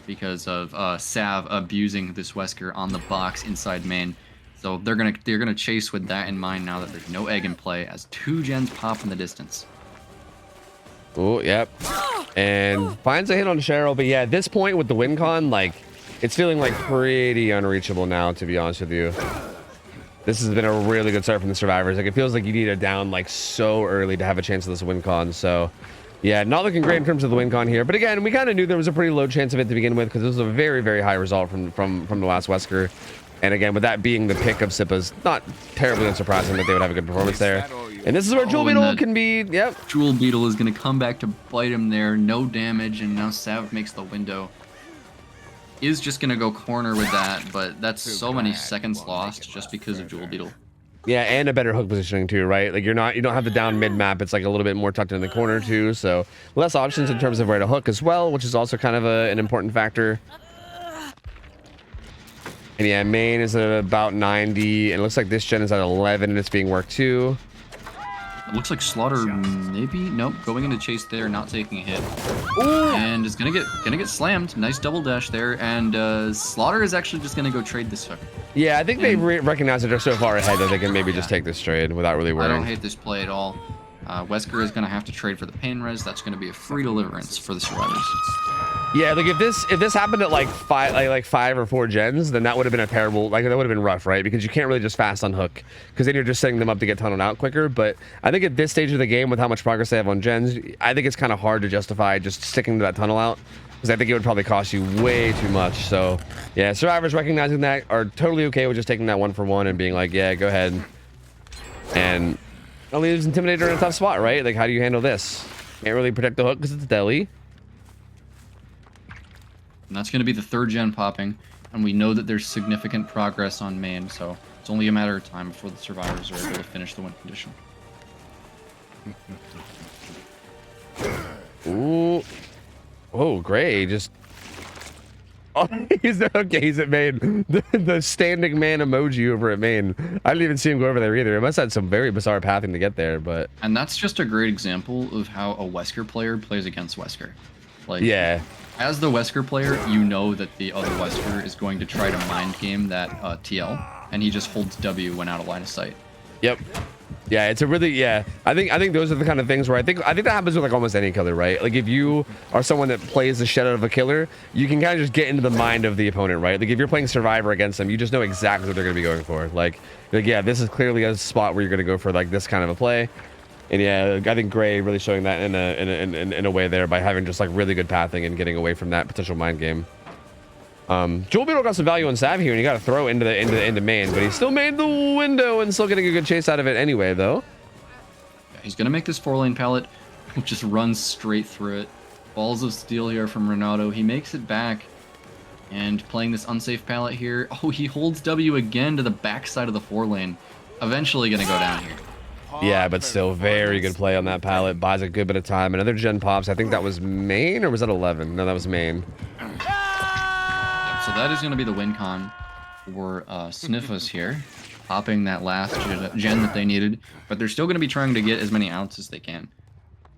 because of Sav abusing this Wesker on the box inside main. So they're gonna chase with that in mind now that there's no Egg in play as 2 gens pop in the distance. Oh, yep. And finds a hit on Cheryl, but yeah, at this point with the win con, like it's feeling like pretty unreachable now, to be honest with you. This has been a really good start from the survivors. Like it feels like you need a down like so early to have a chance of this win con. So yeah, not looking great in terms of the win con here. But again, we kind of knew there was a pretty low chance of it to begin with because this was a very, very high result from the last Wesker. And again, with that being the pick of Sippa's, not terribly unsurprising that they would have a good performance there. And this is where Jewel Beetle can be, yep. Jewel Beetle is going to come back to bite him there. No damage, and now Sav makes the window. Is just going to go corner with that, but that's so many seconds lost just because of Jewel Beetle. Yeah, and a better hook positioning too, right? Like you don't have the down mid map. It's like a little bit more tucked in the corner too, so less options in terms of where to hook as well, which is also kind of an important factor. And yeah, main is at about 90, and it looks like this gen is at 11, and it's being worked too. It looks like Slaughter maybe nope going into chase there, not taking a hit. Ooh. And is gonna get slammed. Nice double dash there, and Slaughter is actually just gonna go trade this hook. Yeah, I think they recognize that they're so far ahead that they can maybe just take this trade without really worrying. I don't hate this play at all. Wesker is gonna have to trade for the pain res. That's gonna be a free deliverance for the survivors. Yeah, like if this happened at like 5 or 4 gens, then that would have been a terrible, like that would have been rough, right? Because you can't really just fast on hook, because then you're just setting them up to get tunneled out quicker. But I think at this stage of the game, with how much progress they have on gens, I think it's kind of hard to justify just sticking to that tunnel out, because I think it would probably cost you way too much. So yeah, survivors recognizing that are totally okay with just taking that 1-for-1 and being like, yeah, go ahead. And that leaves Intimidator in a tough spot, right? Like, how do you handle this? Can't really protect the hook because it's deli. And that's going to be the 3rd gen popping, and we know that there's significant progress on main, so it's only a matter of time before the survivors are able to finish the win condition. Ooh. Oh, Gray just Oh, he's okay. He's at main. The standing man emoji over at main. I didn't even see him go over there either. It must have had some very bizarre pathing to get there, but. And that's just a great example of how a Wesker player plays against Wesker. Like, yeah. As the Wesker player, you know that the other Wesker is going to try to mind game that TL, and he just holds W when out of line of sight. Yep. Yeah, it's a really I think those are the kind of things where I think that happens with like almost any killer, right? Like if you are someone that plays the shit out of a killer, you can kind of just get into the mind of the opponent, right? Like if you're playing Survivor against them, you just know exactly what they're going to be going for. Like yeah, this is clearly a spot where you're going to go for like this kind of a play. And yeah, I think Gray really showing that in a way there by having just like really good pathing and getting away from that potential mind game. Jewel Beetle got some value on Sav here, and you got to throw into main, but he still made the window and still getting a good chase out of it anyway, though. Yeah, he's gonna make this 4-lane pallet, which just runs straight through it. Balls of steel here from Renato. He makes it back, and playing this unsafe pallet here. Oh, he holds W again to the backside of the 4-lane. Eventually gonna go down here. Yeah, but still very good play on that pallet. Buys a good bit of time. Another gen pops. I think that was main, or was that 11? No, that was main. So that is going to be the win con for Sniffus here, popping that last gen that they needed, but they're still going to be trying to get as many outs as they can.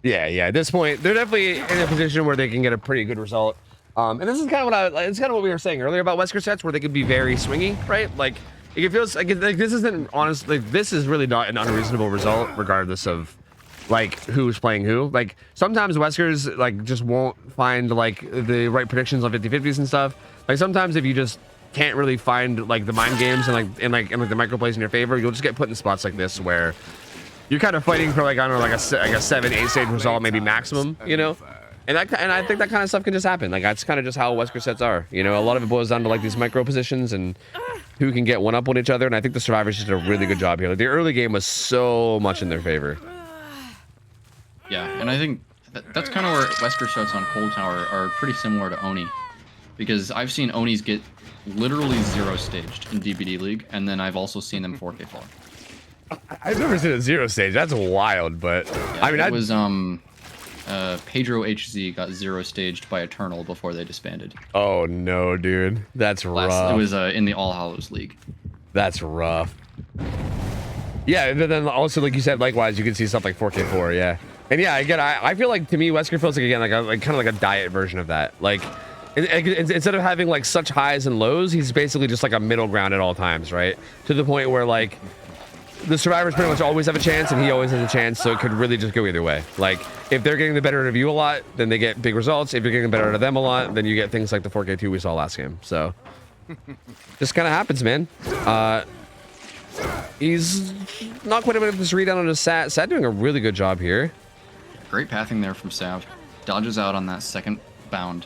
Yeah, at this point, they're definitely in a position where they can get a pretty good result. And this is kind of what we were saying earlier about Wesker sets, where they could be very swingy, right? Like it feels like this isn't honestly, this is really not an unreasonable result, regardless of like who's playing who. Like sometimes Weskers like just won't find like the right predictions on 50-50s and stuff. Like sometimes if you just can't really find like the mind games and the micro plays in your favor, you'll just get put in spots like this where you're kind of fighting for like I don't know like a 7-8 stage result maybe maximum, you know. And I think that kind of stuff can just happen. Like that's kind of just how Wesker sets are. You know, a lot of it boils down to like these micro positions and who can get one up on each other. And I think the Survivors just did a really good job here. Like the early game was so much in their favor. Yeah, and I think that's kind of where Wesker sets on Cold Tower are pretty similar to Oni. Because I've seen Onis get literally 0 staged in DBD League, and then I've also seen them 4K fall. I've never seen a 0 stage. That's wild, but yeah, I mean, it was Pedro HZ got 0 staged by Eternal before they disbanded. Oh no, dude, that's rough. It was in the All Hallows League. That's rough. Yeah, and then also like you said, likewise, you can see stuff like 4K4. Yeah, and yeah, again, I feel like to me, Wesker feels like again like kind of like a diet version of that, like. Instead of having like such highs and lows, he's basically just like a middle ground at all times, right? To the point where like the Survivors pretty much always have a chance and he always has a chance, so it could really just go either way. Like if they're getting the better out of you a lot, then they get big results. If you're getting the better out of them a lot, then you get things like the 4K2 we saw last game. So just kind of happens, man. He's not quite able to this read down on his Sat. Sat doing a really good job here. Great pathing there from Sav. Dodges out on that second bound.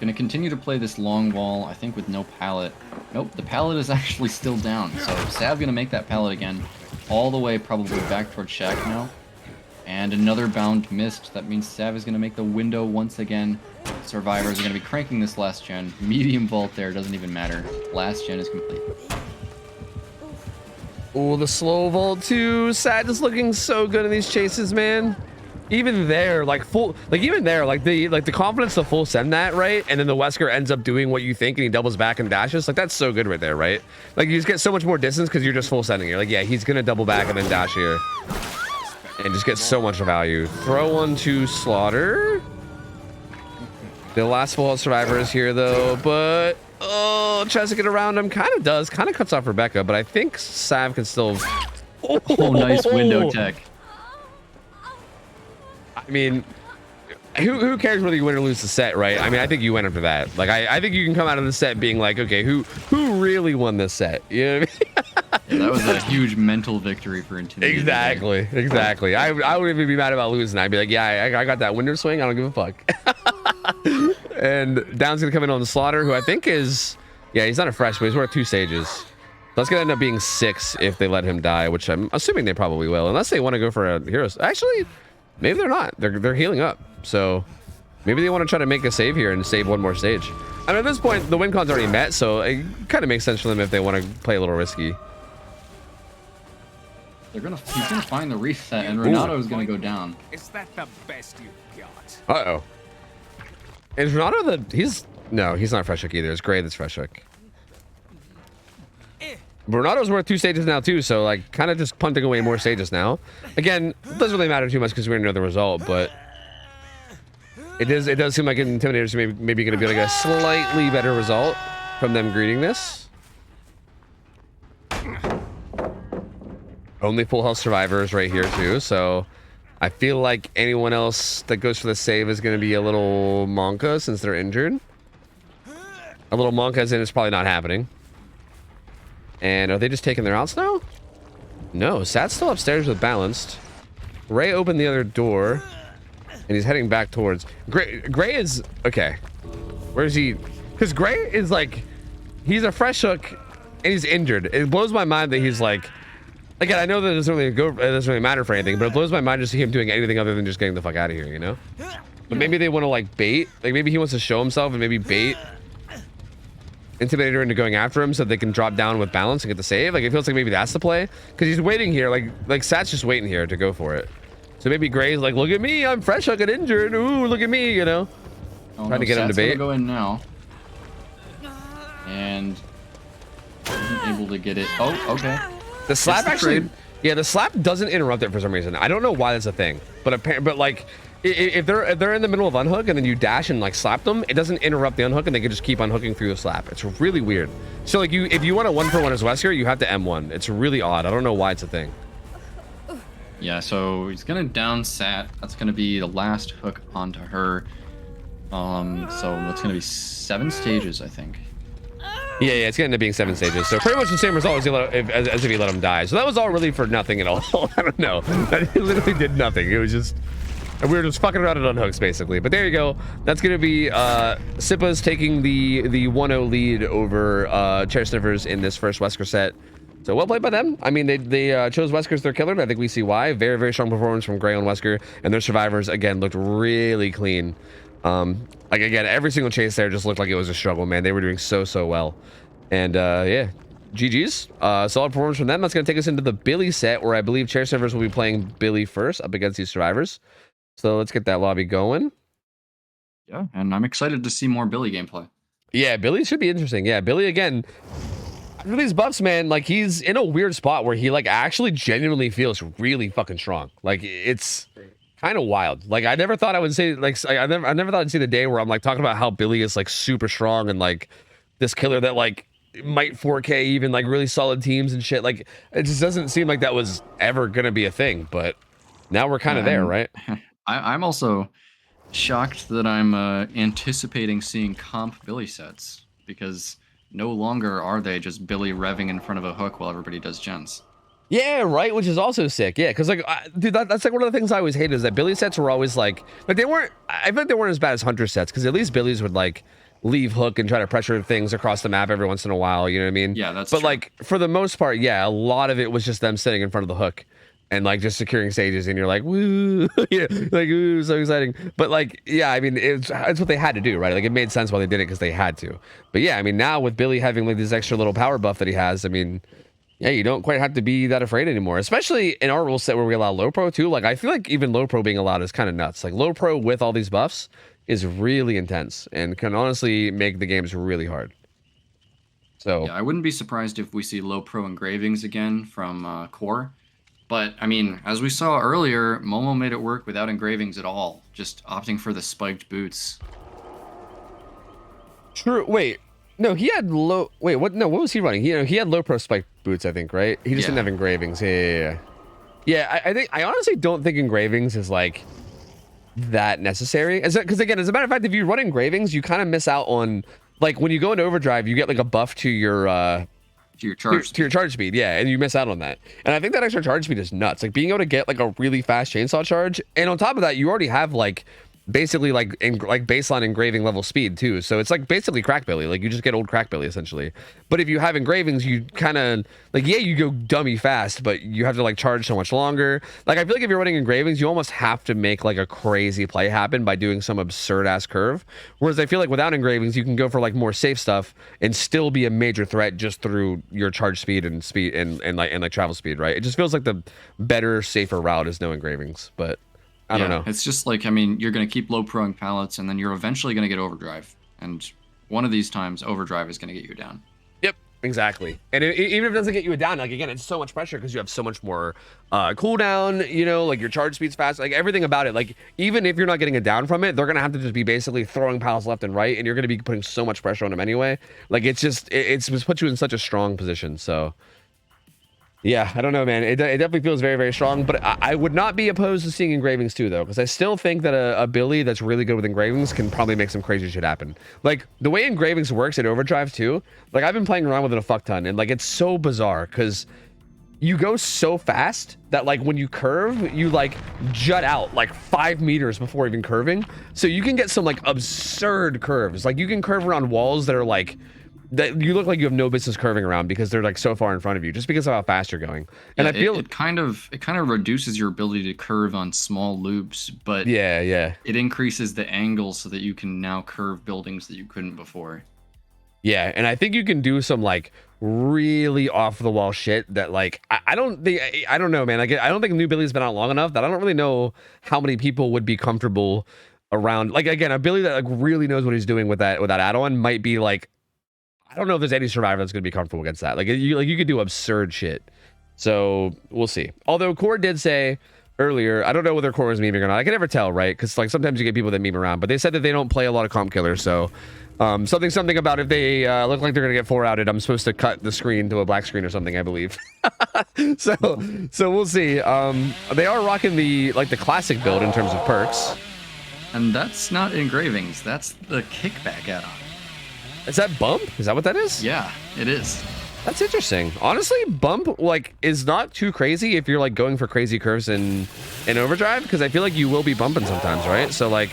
Gonna continue to play this long wall, I think with no pallet. Nope, the pallet is actually still down. So Sav gonna make that pallet again, all the way probably back towards Shack now. And another bound missed. That means Sav is gonna make the window once again. Survivors are gonna be cranking this last gen. Medium vault there, doesn't even matter. Last gen is complete. Oh, the slow vault too. Sat is looking so good in these chases, man. Even there, like the confidence to full send that, right? And then the Wesker ends up doing what you think and he doubles back and dashes. Like that's so good right there, right? Like you just get so much more distance because you're just full sending. You're like, yeah, he's gonna double back and then dash here. And just get so much value. Throw one to Slaughter. The last full Survivor is here though, but oh, tries to get around him. Kind of cuts off Rebecca, but I think Sav can still. Oh, nice window tech. I mean, who cares whether you win or lose the set, right? I mean, I think you win after that. Like, I think you can come out of the set being like, okay, who really won this set? You know what I mean? Yeah, that was a huge mental victory for Intimidate. Exactly. I wouldn't even be mad about losing. I'd be like, yeah, I got that window swing. I don't give a fuck. And Down's gonna come in on the Slaughter, who I think is, yeah, he's not a fresh, but he's worth 2 stages. That's gonna end up being 6 if they let him die, which I'm assuming they probably will, unless they want to go for a hero. Actually. Maybe they're not. They're healing up. So maybe they want to try to make a save here and save one more stage. I mean, at this point, the win con's already met, so it kind of makes sense for them if they want to play a little risky. He's gonna find the reset, and Renato is gonna go down. Is that the best you got? Uh-oh. Is Renato he's No, he's not fresh hook either. It's Gray that's fresh hook. Bernardo's worth 2 stages now too, so like kind of just punting away more stages now. Again, it doesn't really matter too much because we already know the result, but it does seem like Intimidator's maybe going to be like a slightly better result from them greeting this. Only full health survivors right here too, so I feel like anyone else that goes for the save is going to be a little Monka since they're injured. A little Monka as in it's probably not happening. And are they just taking their outs now? No, Sat's still upstairs with Balanced. Ray opened the other door, and he's heading back towards... Gray is... Okay. Where is he? Because Gray is like... He's a fresh hook, and he's injured. It blows my mind that he's like... Again, I know that it doesn't really matter for anything, but it blows my mind to see him doing anything other than just getting the fuck out of here, you know? But maybe they want to like bait. Like maybe he wants to show himself and maybe bait Intimidator into going after him so they can drop down with Balance and get the save. Like it feels like maybe that's the play because he's waiting here. Like Sat's just waiting here to go for it. So maybe Gray's like, look at me, I'm fresh, I got injured. Ooh, look at me, you know. Oh, trying to get him to bait. Go in now, and isn't able to get it. Oh, okay. The slap actually, yeah, the slap doesn't interrupt it for some reason. I don't know why that's a thing, but like. If they're in the middle of unhook and then you dash and like slap them, it doesn't interrupt the unhook and they can just keep unhooking through the slap. It's really weird. So like if you want a 1-for-1 as Wesker, you have to M1. It's really odd. I don't know why it's a thing. Yeah, so he's gonna down Sat. That's gonna be the last hook onto her. So it's gonna be 7 stages, I think. Yeah, it's gonna end up being 7 stages. So pretty much the same result as if you let him die. So that was all really for nothing at all. I don't know. That literally did nothing. It was just. And we were just fucking around on hooks, basically. But there you go. That's going to be Sippa's taking the 1-0 lead over Chair Sniffers in this first Wesker set. So well played by them. I mean, they chose Wesker as their killer, and I think we see why. Very, very strong performance from Gray on Wesker. And their survivors, again, looked really clean. Like, again, every single chase there just looked like it was a struggle, man. They were doing so well. And, yeah. GG's. Solid performance from them. That's going to take us into the Billy set, where I believe Chair Sniffers will be playing Billy first up against these survivors. So let's get that lobby going. Yeah, and I'm excited to see more Billy gameplay. Yeah, Billy should be interesting. Yeah, Billy, again, after these buffs, man, like he's in a weird spot where he like actually genuinely feels really fucking strong. Like it's kind of wild. Like I never thought I would say like I never thought I'd see the day where I'm like talking about how Billy is like super strong and like this killer that like might 4K even like really solid teams and shit. Like it just doesn't seem like that was ever gonna be a thing, but now we're kind of there, right? I'm also shocked that I'm anticipating seeing comp Billy sets because no longer are they just Billy revving in front of a hook while everybody does gens. Yeah, right, which is also sick. Yeah, because like, dude, that's like one of the things I always hated is that Billy sets were always like they weren't. I feel like they weren't as bad as Hunter sets because at least Billy's would like leave hook and try to pressure things across the map every once in a while. You know what I mean? Yeah, that's. But true. like for the most part, yeah, a lot of it was just them sitting in front of the hook. And like just securing stages, and you're like, woo, yeah, like ooh, so exciting. But like, yeah, I mean, it's what they had to do, right? Like it made sense why they did it because they had to. But yeah, I mean, now with Billy having like this extra little power buff that he has, I mean, yeah, you don't quite have to be that afraid anymore. Especially in our rule set where we allow low pro too. Like I feel like even low pro being allowed is kind of nuts. Like low pro with all these buffs is really intense and can honestly make the games really hard. So yeah, I wouldn't be surprised if we see low pro engravings again from core. But, I mean, as we saw earlier, Momo made it work without engravings at all, just opting for the spiked boots. True. Wait. No, he had low... Wait, what? No, what was he running? He had low pro spiked boots, I think, right? He just didn't have engravings. Yeah. I honestly don't think engravings is, like, that necessary. Because, again, as a matter of fact, if you run engravings, you kind of miss out on... Like, when you go into overdrive, you get, like, a buff to your... to your charge speed, yeah, and you miss out on that. And I think that extra charge speed is nuts. Like being able to get like a really fast chainsaw charge, and on top of that, you already have like basically like baseline engraving level speed too. So it's like basically crack Billy. Like you just get old crack Billy essentially. But if you have engravings, you kind of like you go dummy fast, but you have to like charge so much longer. Like I feel like if you're running engravings, you almost have to make like a crazy play happen by doing some absurd ass curve. Whereas I feel like without engravings, you can go for like more safe stuff and still be a major threat just through your charge speed and like travel speed, right? It just feels like the better, safer route is no engravings, but. I don't know. It's just like, I mean, you're going to keep low proing pallets and then you're eventually going to get overdrive. And one of these times, overdrive is going to get you down. Yep, exactly. And even if it doesn't get you down, like again, it's so much pressure because you have so much more cooldown. You know, like your charge speed's fast, like everything about it. Like even if you're not getting it down from it, they're gonna have to just be basically throwing pals left and right, and you're gonna be putting so much pressure on them anyway. Like it's just it's put you in such a strong position. So. Yeah, I don't know, man. It definitely feels very, very strong, but I would not be opposed to seeing engravings too, though, because I still think that a Billy that's really good with engravings can probably make some crazy shit happen. Like, the way engravings works in Overdrive, too, like, I've been playing around with it a fuck ton, and, like, it's so bizarre, because you go so fast that, like, when you curve, you, like, jut out, like, 5 meters before even curving, so you can get some, like, absurd curves. Like, you can curve around walls that are, like... that you look like you have no business curving around because they're like so far in front of you just because of how fast you're going. And yeah, I feel it kind of reduces your ability to curve on small loops, but yeah, it increases the angle so that you can now curve buildings that you couldn't before. Yeah, and I think you can do some like really off the wall shit that like I don't know, man. Like I don't think New Billy's been out long enough that I don't really know how many people would be comfortable around. Like again, a Billy that like really knows what he's doing with that add-on might be like, I don't know if there's any survivor that's going to be comfortable against that. Like you could do absurd shit. So we'll see. Although Core did say earlier, I don't know whether Core was memeing or not. I can never tell, right? Because like sometimes you get people that meme around, but they said that they don't play a lot of comp killers. So something about if they look like they're going to get 4-outed, I'm supposed to cut the screen to a black screen or something, I believe. so we'll see. They are rocking the classic build in terms of perks. And that's not engravings. That's the kickback add-on. Is that bump? Is that what that is? Yeah, it is. That's interesting. Honestly, bump like is not too crazy if you're like going for crazy curves in overdrive, because I feel like you will be bumping sometimes, right? So like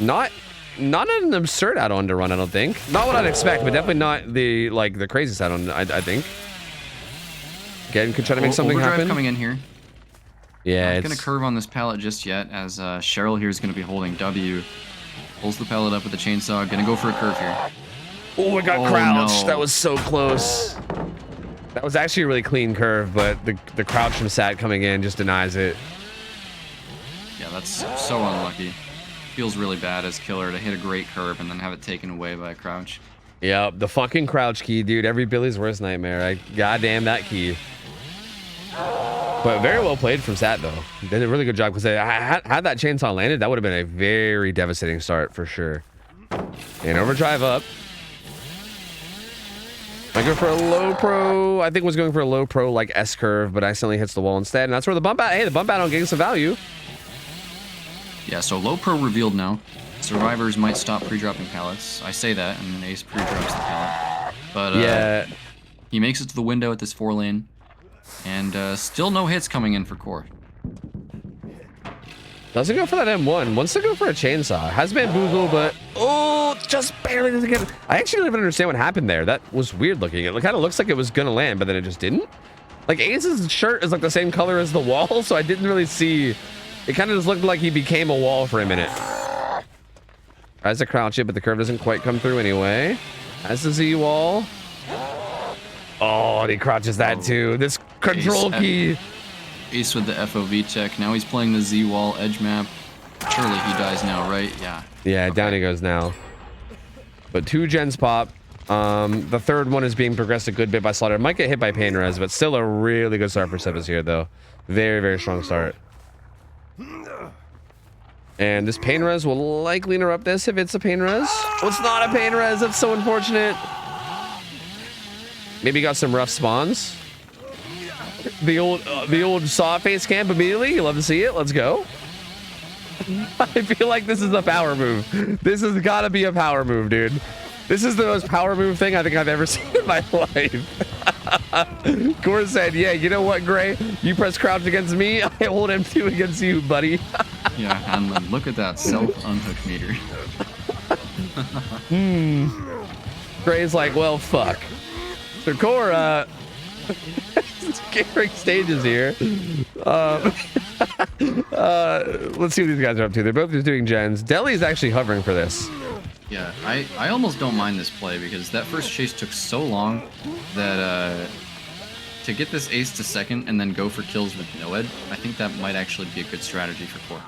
not an absurd add-on to run, I don't think. Not what I'd expect, but definitely not the craziest add-on, I think. Again, could try to make something overdrive happen. Coming in here. Yeah, Not gonna curve on this pallet just yet, as Cheryl here is gonna be holding W. Pulls the pallet up with the chainsaw. Gonna go for a curve here. Oh, it got crouched. No. That was so close. That was actually a really clean curve, but the crouch from Sat coming in just denies it. Yeah, that's so unlucky. Feels really bad as killer to hit a great curve and then have it taken away by a crouch. Yeah, the fucking crouch key, dude. Every Billy's worst nightmare. Goddamn that key. But very well played from Sat, though. Did a really good job, because had that chainsaw landed, that would have been a very devastating start for sure. And overdrive up. I go for a low pro. I think was going for a low pro like S curve, but accidentally hits the wall instead. And that's where the bump out. Hey, the bump out on getting some value. Yeah, so low pro revealed now. Survivors might stop pre-dropping pallets. I say that, and then Ace pre-drops the pallet. But yeah, he makes it to the window at this 4-lane. And still no hits coming in for Core. doesn't go for that M1. Wants to go for a chainsaw. Has bamboozle, but oh, just barely doesn't get it. I actually don't even understand what happened there. That was weird looking. It kind of looks like it was gonna land, but then it just didn't. Like Ace's shirt is like the same color as the wall, so I didn't really see. It kind of just looked like he became a wall for a minute. Tries to crouch it, but the curve doesn't quite come through anyway. Has the Z wall. Oh, and he crouches that too. This control key. Ace with the FOV check. Now he's playing the Z wall edge map. Surely he dies now, right? Yeah. Yeah, okay. Down he goes now. But 2 gens pop. The third one is being progressed a good bit by Slaughter. Might get hit by Pain Res, but still a really good start for Sebas here, though. Very, very strong start. And this Pain Res will likely interrupt this if it's a Pain Res. Oh, it's not a Pain Res. That's so unfortunate. Maybe got some rough spawns. The old saw face camp immediately. You love to see it. Let's go. I feel like this is a power move. This has got to be a power move, dude. This is the most power move thing I think I've ever seen in my life. Core said, yeah, you know what, Gray? You press crouch against me, I hold M2 against you, buddy. Yeah, and then look at that self-unhook meter. Gray's like, well, fuck. So Core, scaring stages here. Let's see what these guys are up to. They're both just doing gens. Deli's actually hovering for this. Yeah, I almost don't mind this play because that first chase took so long that to get this ace to second and then go for kills with no ed, I think that might actually be a good strategy for Core.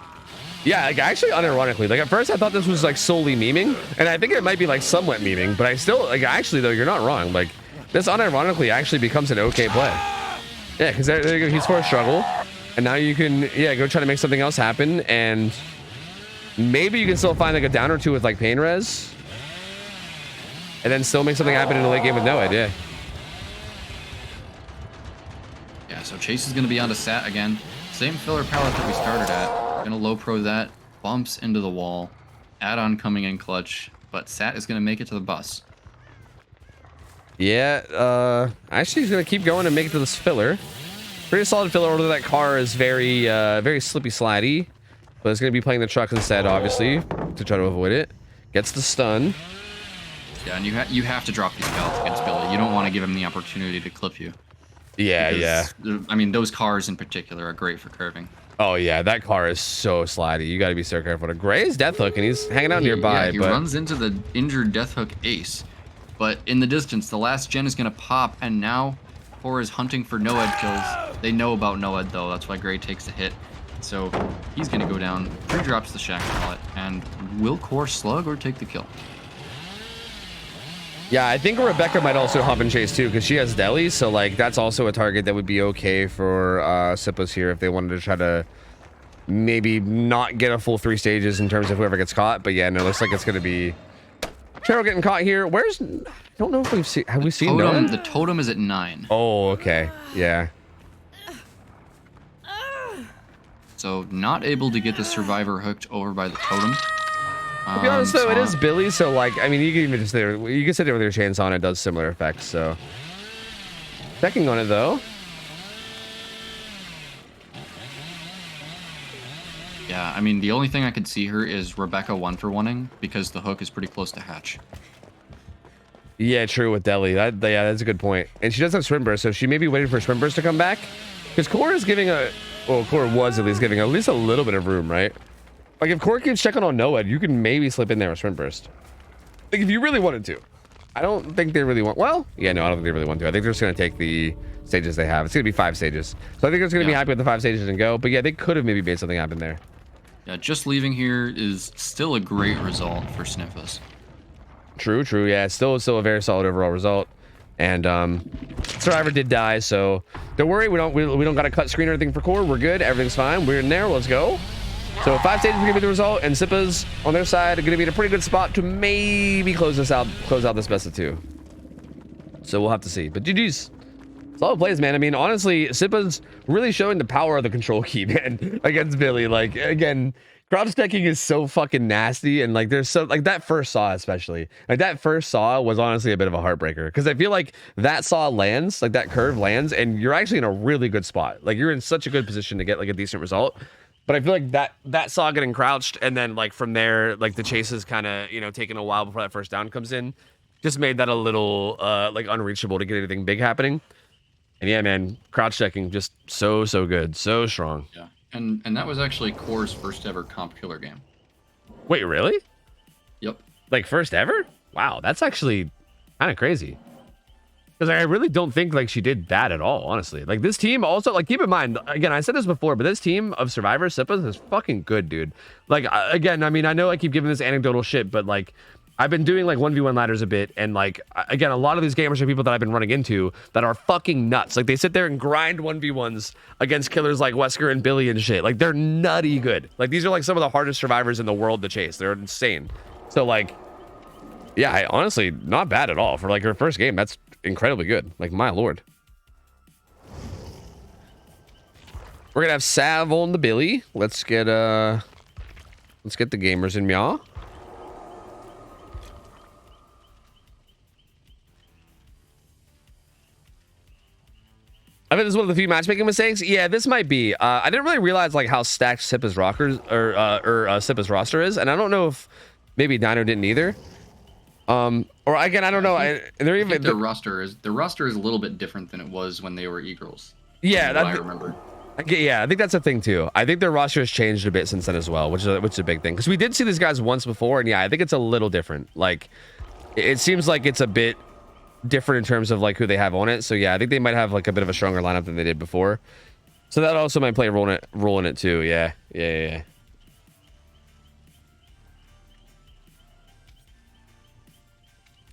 Yeah, like actually unironically, like at first I thought this was like solely memeing, and I think it might be like somewhat memeing, but I still like actually though you're not wrong. Like this unironically actually becomes an okay play. Yeah, because he's for a struggle, and now you can go try to make something else happen, and maybe you can still find like a down or two with like pain res, and then still make something happen in a late game with Noed. Yeah. Yeah. So Chase is gonna be onto Sat again. Same filler palette that we started at. Gonna low pro that, bumps into the wall, add-on coming in clutch, but Sat is gonna make it to the bus. Yeah, actually he's gonna keep going and make it to this filler. Pretty solid filler, although that car is very very slippy slidey, but it's gonna be playing the truck instead, obviously, to try to avoid it. Gets the stun. Yeah, and you have to drop these pallets against Billy. You don't want to give him the opportunity to clip you. Yeah, Because, I mean, those cars in particular are great for curving. Oh yeah, that car is so slidey. You got to be so careful. Gray is death hook, and he's hanging out nearby. Yeah, he runs into the injured death hook ace, but in the distance, the last gen is gonna pop, and now Core is hunting for Noed kills. They know about Noed though. That's why Gray takes a hit. So he's gonna go down. Pre-drops the shack pallet, and will Core slug or take the kill? Yeah, I think Rebecca might also hop and chase too, because she has deli, so like that's also a target that would be okay for Sippos here if they wanted to try to maybe not get a full 3 stages in terms of whoever gets caught. But yeah, no, looks like it's gonna be Cheryl getting caught here. I don't know if we've seen. Have we seen Noah? The totem is at 9. Oh, okay, yeah. So not able to get the survivor hooked over by the totem. To be honest though, it is Billy, so like, I mean, you can even just you can sit there with your chainsaw and it does similar effects. So checking on it though. Yeah, I mean, the only thing I could see her is Rebecca 1-for-1ing because the hook is pretty close to hatch. Yeah, true with Deli. Yeah, that's a good point. And she does have swim burst, so she may be waiting for swim burst to come back. Because Core is giving Core was at least giving at least a little bit of room, right? Like if Core keeps checking on Noed, you can maybe slip in there with swim burst. Like if you really wanted to. I don't think they really want. Well, yeah, no, I don't think they really want to. I think they're just gonna take the stages they have. It's gonna be 5 stages, so I think they're just gonna be happy with the 5 stages and go. But yeah, they could have maybe made something happen there. Yeah, just leaving here is still a great result for Sniffus. True. Yeah, it's still a very solid overall result. And Survivor did die, so don't worry. We don't got to cut screen or anything for Core. We're good. Everything's fine. We're in there. Let's go. So 5 stages are gonna be the result, and Sippas on their side are gonna be in a pretty good spot to maybe close out this best of 2. So we'll have to see. But GG's. Solid plays, man. I mean, honestly, Sippa's really showing the power of the control key, man, against Billy. Like, again, crouch stacking is so fucking nasty, and like there's so like that first saw especially. Like that first saw was honestly a bit of a heartbreaker because I feel like that saw lands, like that curve lands, and you're actually in a really good spot. Like you're in such a good position to get like a decent result. But I feel like that saw getting crouched, and then like from there, like the chase is kind of, you know, taking a while before that first down comes in, just made that a little like unreachable to get anything big happening. And yeah, man, crouch checking just so good, so strong. Yeah, and that was actually Core's first ever comp killer game. Wait, really? Yep. Like first ever? Wow, that's actually kind of crazy. Because I really don't think like she did bad at all, honestly. Like this team also, like keep in mind, again, I said this before, but this team of Survivor Sippas is fucking good, dude. Like again, I mean, I know I keep giving this anecdotal shit, but like I've been doing like 1v1 ladders a bit, and like again, a lot of these gamers are people that I've been running into that are fucking nuts. Like they sit there and grind 1v1s against killers like Wesker and Billy and shit. Like they're nutty good. Like these are like some of the hardest survivors in the world to chase. They're insane. So like, yeah, honestly, not bad at all for like her first game. That's incredibly good. Like my lord. We're gonna have Sav on the Billy. Let's get the gamers in meow. I think this is one of the few matchmaking mistakes. Yeah, this might be. I didn't really realize like how stacked Sippa's Sippa's roster is, and I don't know if maybe Dino didn't either. Or again, I don't know. The roster is a little bit different than it was when they were e-girls. Yeah, I remember. Yeah, I think that's a thing too. I think their roster has changed a bit since then as well, which is a big thing. Because we did see these guys once before, and yeah, I think it's a little different. Like, it seems like it's a bit different in terms of like who they have on it. So yeah, I think they might have like a bit of a stronger lineup than they did before. So that also might play a role in it too. Yeah.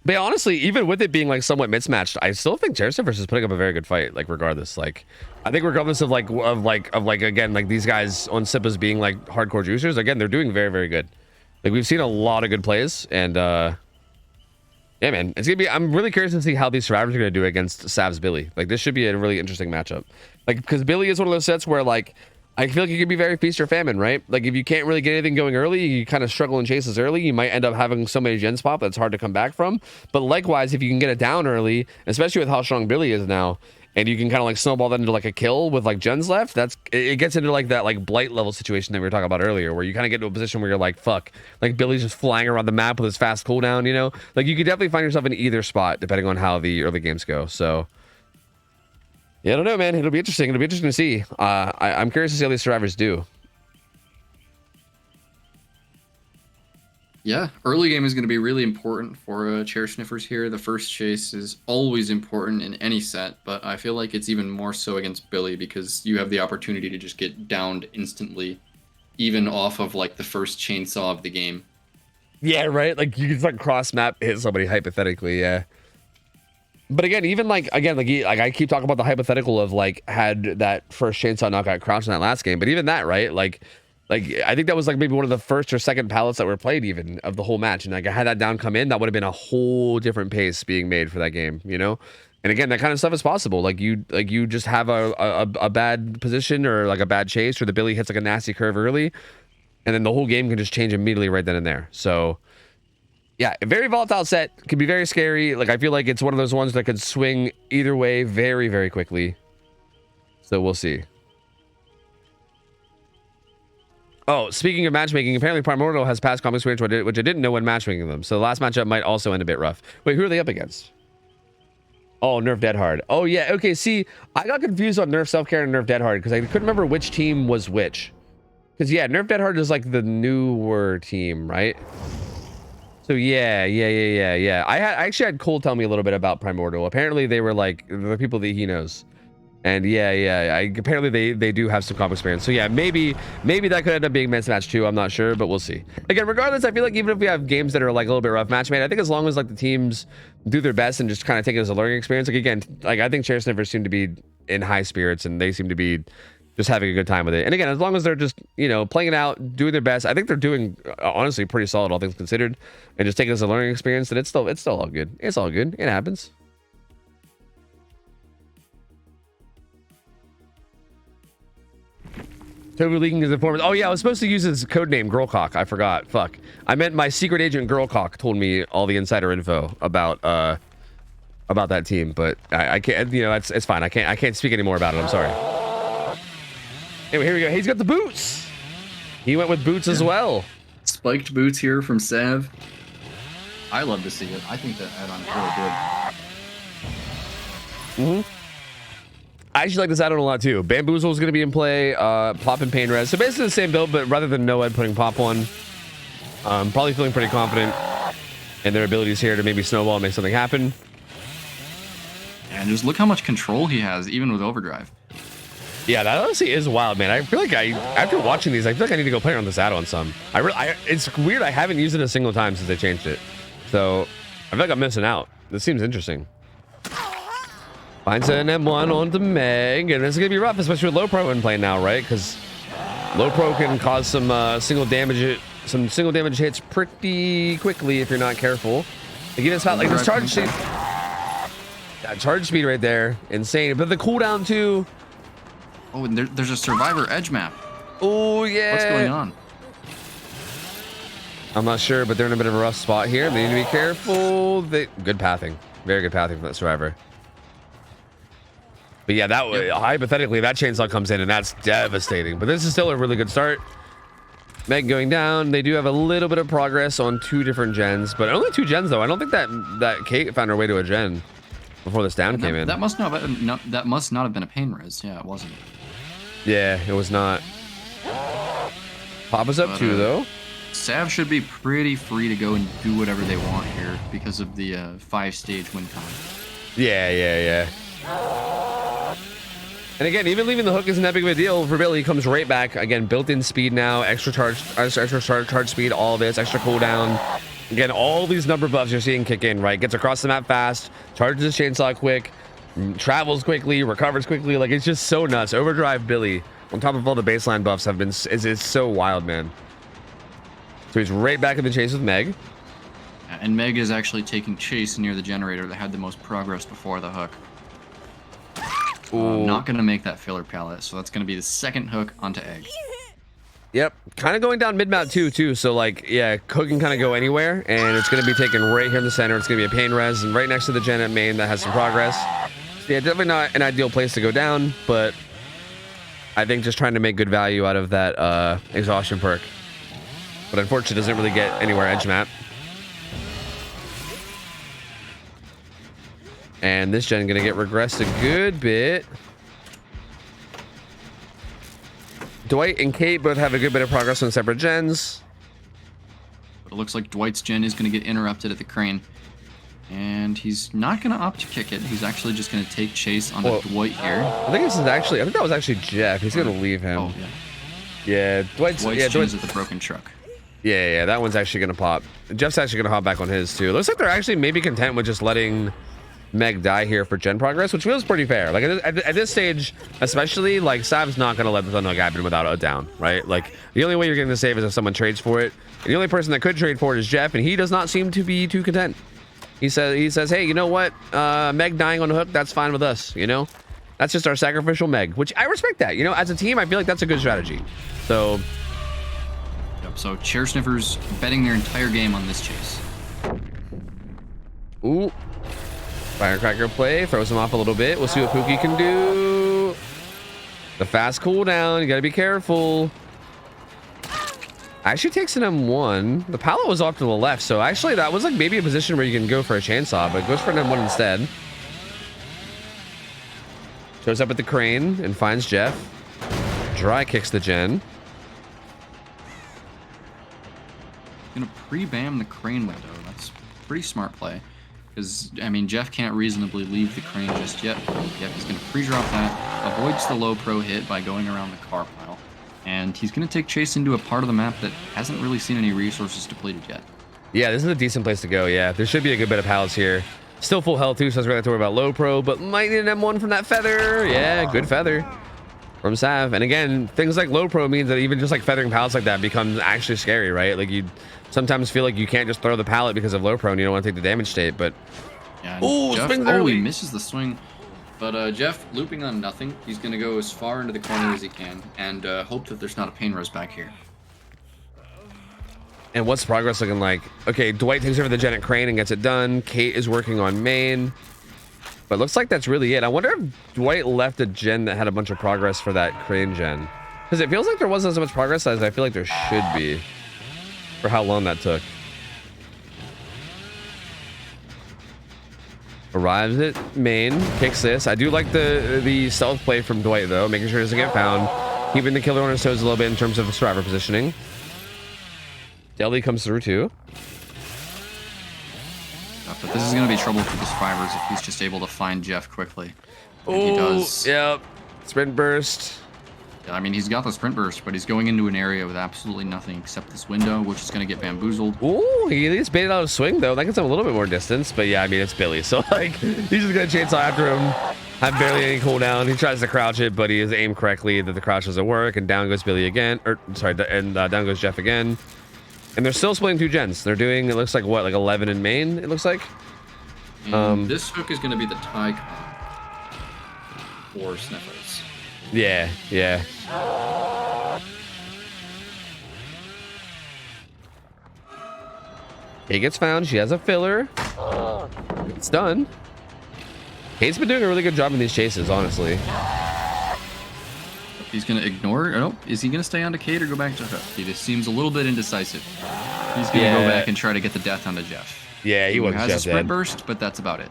But yeah, honestly, even with it being like somewhat mismatched, I still think Chair Sniffers is putting up a very good fight. Like regardless, like I think regardless of like again like these guys on Sippas being like hardcore juicers, again they're doing very very good. Like we've seen a lot of good plays, and yeah, man, it's gonna be. I'm really curious to see how these survivors are gonna do against Sav's Billy. Like this should be a really interesting matchup. Like because Billy is one of those sets where like I feel like it could be very feast or famine, right? Like if you can't really get anything going early, you kind of struggle in chases early, you might end up having so many gens pop that's hard to come back from. But likewise, if you can get it down early, especially with how strong Billy is now, and you can kind of like snowball that into like a kill with like gens left, it gets into like that like blight level situation that we were talking about earlier, where you kind of get into a position where you're like, fuck, like Billy's just flying around the map with his fast cooldown, you know? Like you could definitely find yourself in either spot depending on how the early games go. So yeah, I don't know, man. It'll be interesting. It'll be interesting to see. I'm curious to see how these survivors do. Yeah, early game is going to be really important for Chair Sniffers here. The first chase is always important in any set, but I feel like it's even more so against Billy because you have the opportunity to just get downed instantly, even off of like the first chainsaw of the game. Yeah, right? Like you can like cross map hit somebody hypothetically, yeah. But again, even like I keep talking about the hypothetical of like had that first chainsaw knockout crouch in that last game, but even that, right? Like I think that was like maybe one of the first or second pallets that were played even of the whole match, and like I had that down come in, that would have been a whole different pace being made for that game, you know? And again, that kind of stuff is possible. Like you just have a bad position or like a bad chase, or the Billy hits like a nasty curve early, and then the whole game can just change immediately right then and there. So yeah, a very volatile set, can be very scary. Like I feel like it's one of those ones that could swing either way very, very quickly. So we'll see. Oh, speaking of matchmaking, apparently Primordial has past comic experience, which I didn't know when matchmaking them. So the last matchup might also end a bit rough. Wait, who are they up against? Oh, Nerf Dead Hard. Oh yeah, okay. See, I got confused on Nerf Self Care and Nerf Dead Hard because I couldn't remember which team was which. Because yeah, Nerf Dead Hard is like the newer team, right? So yeah. I actually had Cole tell me a little bit about Primordial. Apparently they were like the people that he knows, and apparently they do have some comp experience. So yeah, maybe that could end up being men's match too. I'm not sure, but we'll see. Again, regardless, I feel like even if we have games that are like a little bit rough match made, I think as long as like the teams do their best and just kind of take it as a learning experience. Like again, like I think Chair Sniffers seem to be in high spirits and they seem to be just having a good time with it. And again, as long as they're just, you know, playing it out, doing their best, I think they're doing honestly pretty solid, all things considered, and just taking it as a learning experience. And it's still all good. It's all good. It happens. Tofu leaking his informant. Oh yeah, I was supposed to use his code name Girlcock. I forgot. Fuck. I meant my secret agent Girlcock told me all the insider info about that team, but I can't. You know, it's fine. I can't speak anymore about it. I'm sorry. Anyway, here we go. He's got the boots. He went with boots as well. Spiked boots here from Sav. I love to see it. I think that add-on is really good. I actually like this add-on a lot too. Bamboozle is going to be in play. Pop and Pain Res. So basically the same build, but rather than Noed putting Pop on, probably feeling pretty confident in their abilities here to maybe snowball and make something happen. And just look how much control he has, even with Overdrive. Yeah, that honestly is wild, man. I feel like after watching these, I feel like I need to go play on this add-on some. It's weird. I haven't used it a single time since they changed it, so I feel like I'm missing out. This seems interesting. Finds an M1 onto Meg, and it's gonna be rough, especially with low pro in play now, right? Because low pro can cause some single damage hits pretty quickly if you're not careful. Like even like this charge speed, that charge speed right there, insane. But the cooldown too. Oh, and there's a Survivor Edge map. Oh, yeah. What's going on? I'm not sure, but they're in a bit of a rough spot here. They need to be careful. Good pathing. Very good pathing for that Survivor. But yeah, hypothetically, that chainsaw comes in, and that's devastating. But this is still a really good start. Meg going down. They do have a little bit of progress on 2 different gens, but only 2 gens, though. I don't think that Kate found her way to a gen before this down came in. That must not have been a pain res. Yeah, it wasn't. Yeah, it was not. Papa's up 2 though. Sav should be pretty free to go and do whatever they want here because of the 5-stage win con. Yeah. And again, even leaving the hook isn't that big of a deal for Billy. He comes right back. Again, built-in speed now, extra charge speed, all of this, extra cooldown. Again, all these number buffs you're seeing kick in, right? Gets across the map fast, charges his chainsaw quick, travels quickly, recovers quickly. Like, it's just so nuts. Overdrive Billy, on top of all the baseline buffs, have been is so wild, man. So he's right back in the chase with Meg. And Meg is actually taking chase near the generator that had the most progress before the hook. Not going to make that filler pallet, so that's going to be the second hook onto Egg. Yep, kind of going down mid-map too. So like, yeah, hook can kind of go anywhere, and it's going to be taken right here in the center. It's going to be a pain res, and right next to the gen at main that has some progress. So yeah, definitely not an ideal place to go down, but I think just trying to make good value out of that exhaustion perk. But unfortunately, doesn't really get anywhere edge map. And this gen gonna get regressed a good bit. Dwight and Kate both have a good bit of progress on separate gens. But it looks like Dwight's gen is going to get interrupted at the crane. And he's not going to opt to kick it. He's actually just going to take chase on Dwight here. I think that was actually Jeff. He's going to leave him. Oh, yeah. Yeah, Dwight's gen's at the broken truck. Yeah, that one's actually going to pop. Jeff's actually going to hop back on his too. Looks like they're actually maybe content with just letting Meg die here for gen progress, which feels pretty fair. Like at this stage, especially, like Sav's not gonna let the Thunderhook happen without a down, right? Like the only way you're getting the save is if someone trades for it. And the only person that could trade for it is Jeff, and he does not seem to be too content. He says, hey, you know what? Meg dying on the hook, that's fine with us. You know, that's just our sacrificial Meg, which I respect that. You know, as a team, I feel like that's a good strategy. So, yep. So Chair Sniffers betting their entire game on this chase. Ooh. Firecracker play, throws him off a little bit. We'll see what Pookie can do. The fast cooldown, you gotta be careful. Actually takes an M1. The pallet was off to the left, so actually that was like maybe a position where you can go for a chainsaw, but goes for an M1 instead. Shows up at the crane and finds Jeff. Dry kicks the gen. Gonna pre-bam the crane window. That's a pretty smart play. Because, I mean, Jeff can't reasonably leave the crane just yet. Yep, he's going to pre-drop that, avoids the low pro hit by going around the car pile. And he's going to take chase into a part of the map that hasn't really seen any resources depleted yet. Yeah, this is a decent place to go, yeah. There should be a good bit of pallets here. Still full health too, so I was really have to worry about low pro, but might need an M1 from that feather. Yeah, good feather from Sav. And again, things like low pro means that even just like feathering pallets like that becomes actually scary, right? Like you sometimes feel like you can't just throw the pallet because of low pro and you don't want to take the damage state, but yeah, Jeff, he misses the swing. But Jeff looping on nothing. He's going to go as far into the corner as he can and hope that there's not a pain res back here. And what's progress looking like? Okay, Dwight takes over the gen at crane and gets it done. Kate is working on main. But looks like that's really it. I wonder if Dwight left a gen that had a bunch of progress for that crane gen. Because it feels like there wasn't as much progress as I feel like there should be. For how long that took. Arrives at main, kicks this. I do like the stealth play from Dwight though, making sure he doesn't get found. Keeping the killer on his toes a little bit in terms of survivor positioning. Deli comes through too. But this is going to be trouble for the survivors if he's just able to find Jeff quickly. And he does. Yep. Sprint burst. Yeah, I mean, he's got the sprint burst, but he's going into an area with absolutely nothing except this window, which is going to get bamboozled. Ooh, he at least baited out a swing, though. That gets him a little bit more distance. But yeah, I mean, it's Billy. So, like, he's just going to chainsaw after him. Have barely any cooldown. He tries to crouch it, but he is aimed correctly that the crouch doesn't work. And down goes Billy again. And down goes Jeff again. And they're still splitting two gens. They're doing, it looks like, what, like 11 in main, it looks like? This hook is going to be the tie con for Sniffers. Yeah, yeah. Kate gets found. She has a filler. It's done. Kate's been doing a really good job in these chases, honestly. He's going to ignore it. Oh, is he going to stay on to Kate or go back to hook? He just seems a little bit indecisive. He's going to go back and try to get the death onto Jeff. Yeah, he has a sprint burst, but that's about it.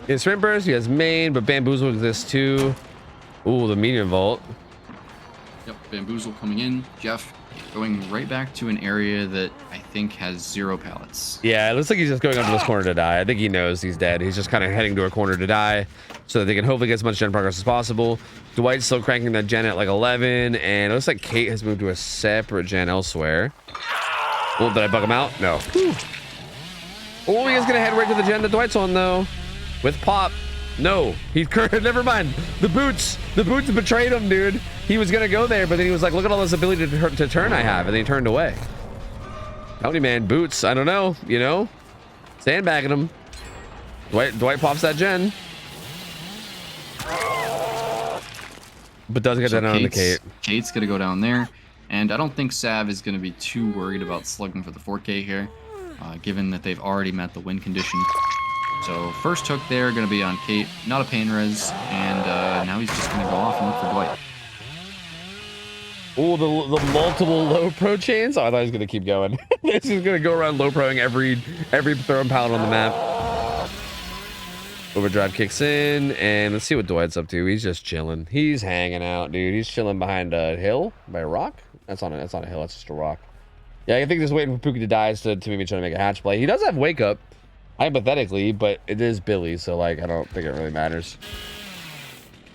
He has sprint burst, he has main, but bamboozle exists too. Ooh, the medium vault. Yep, bamboozle coming in. Jeff going right back to an area that I think, has 0 pallets. Yeah, it looks like he's just going up to this corner to die. I think he knows he's dead. He's just kind of heading to a corner to die so that they can hopefully get as much gen progress as possible. Dwight's still cranking that gen at like 11, and it looks like Kate has moved to a separate gen elsewhere. Oh, did I bug him out? No. Whew. Oh, he is gonna head right to the gen that Dwight's on though, with Pop. No, he's never mind. The boots betrayed him, dude. He was gonna go there, but then he was like, look at all this ability to turn I have, and then he turned away. Tony man, boots, I don't know, you know, sandbagging him. Dwight pops that gen, but does get that on the Kate. Kate's gonna go down there, and I don't think Sav is gonna be too worried about slugging for the 4K here, given that they've already met the win condition. So first hook there gonna be on Kate, not a pain res, and now he's just gonna go off and look for Dwight. Oh, the multiple low pro chains. Oh, I thought he was gonna keep going. This is gonna go around low proing every throwing pallet on the map. Overdrive kicks in, and let's see what Dwight's up to. He's just chilling. He's hanging out, dude. He's chilling behind a hill by a rock. That's not a hill. That's just a rock. Yeah, I think just waiting for Pookie to die to maybe try to make a hatch play. He does have wake up, hypothetically, but it is Billy, so like I don't think it really matters.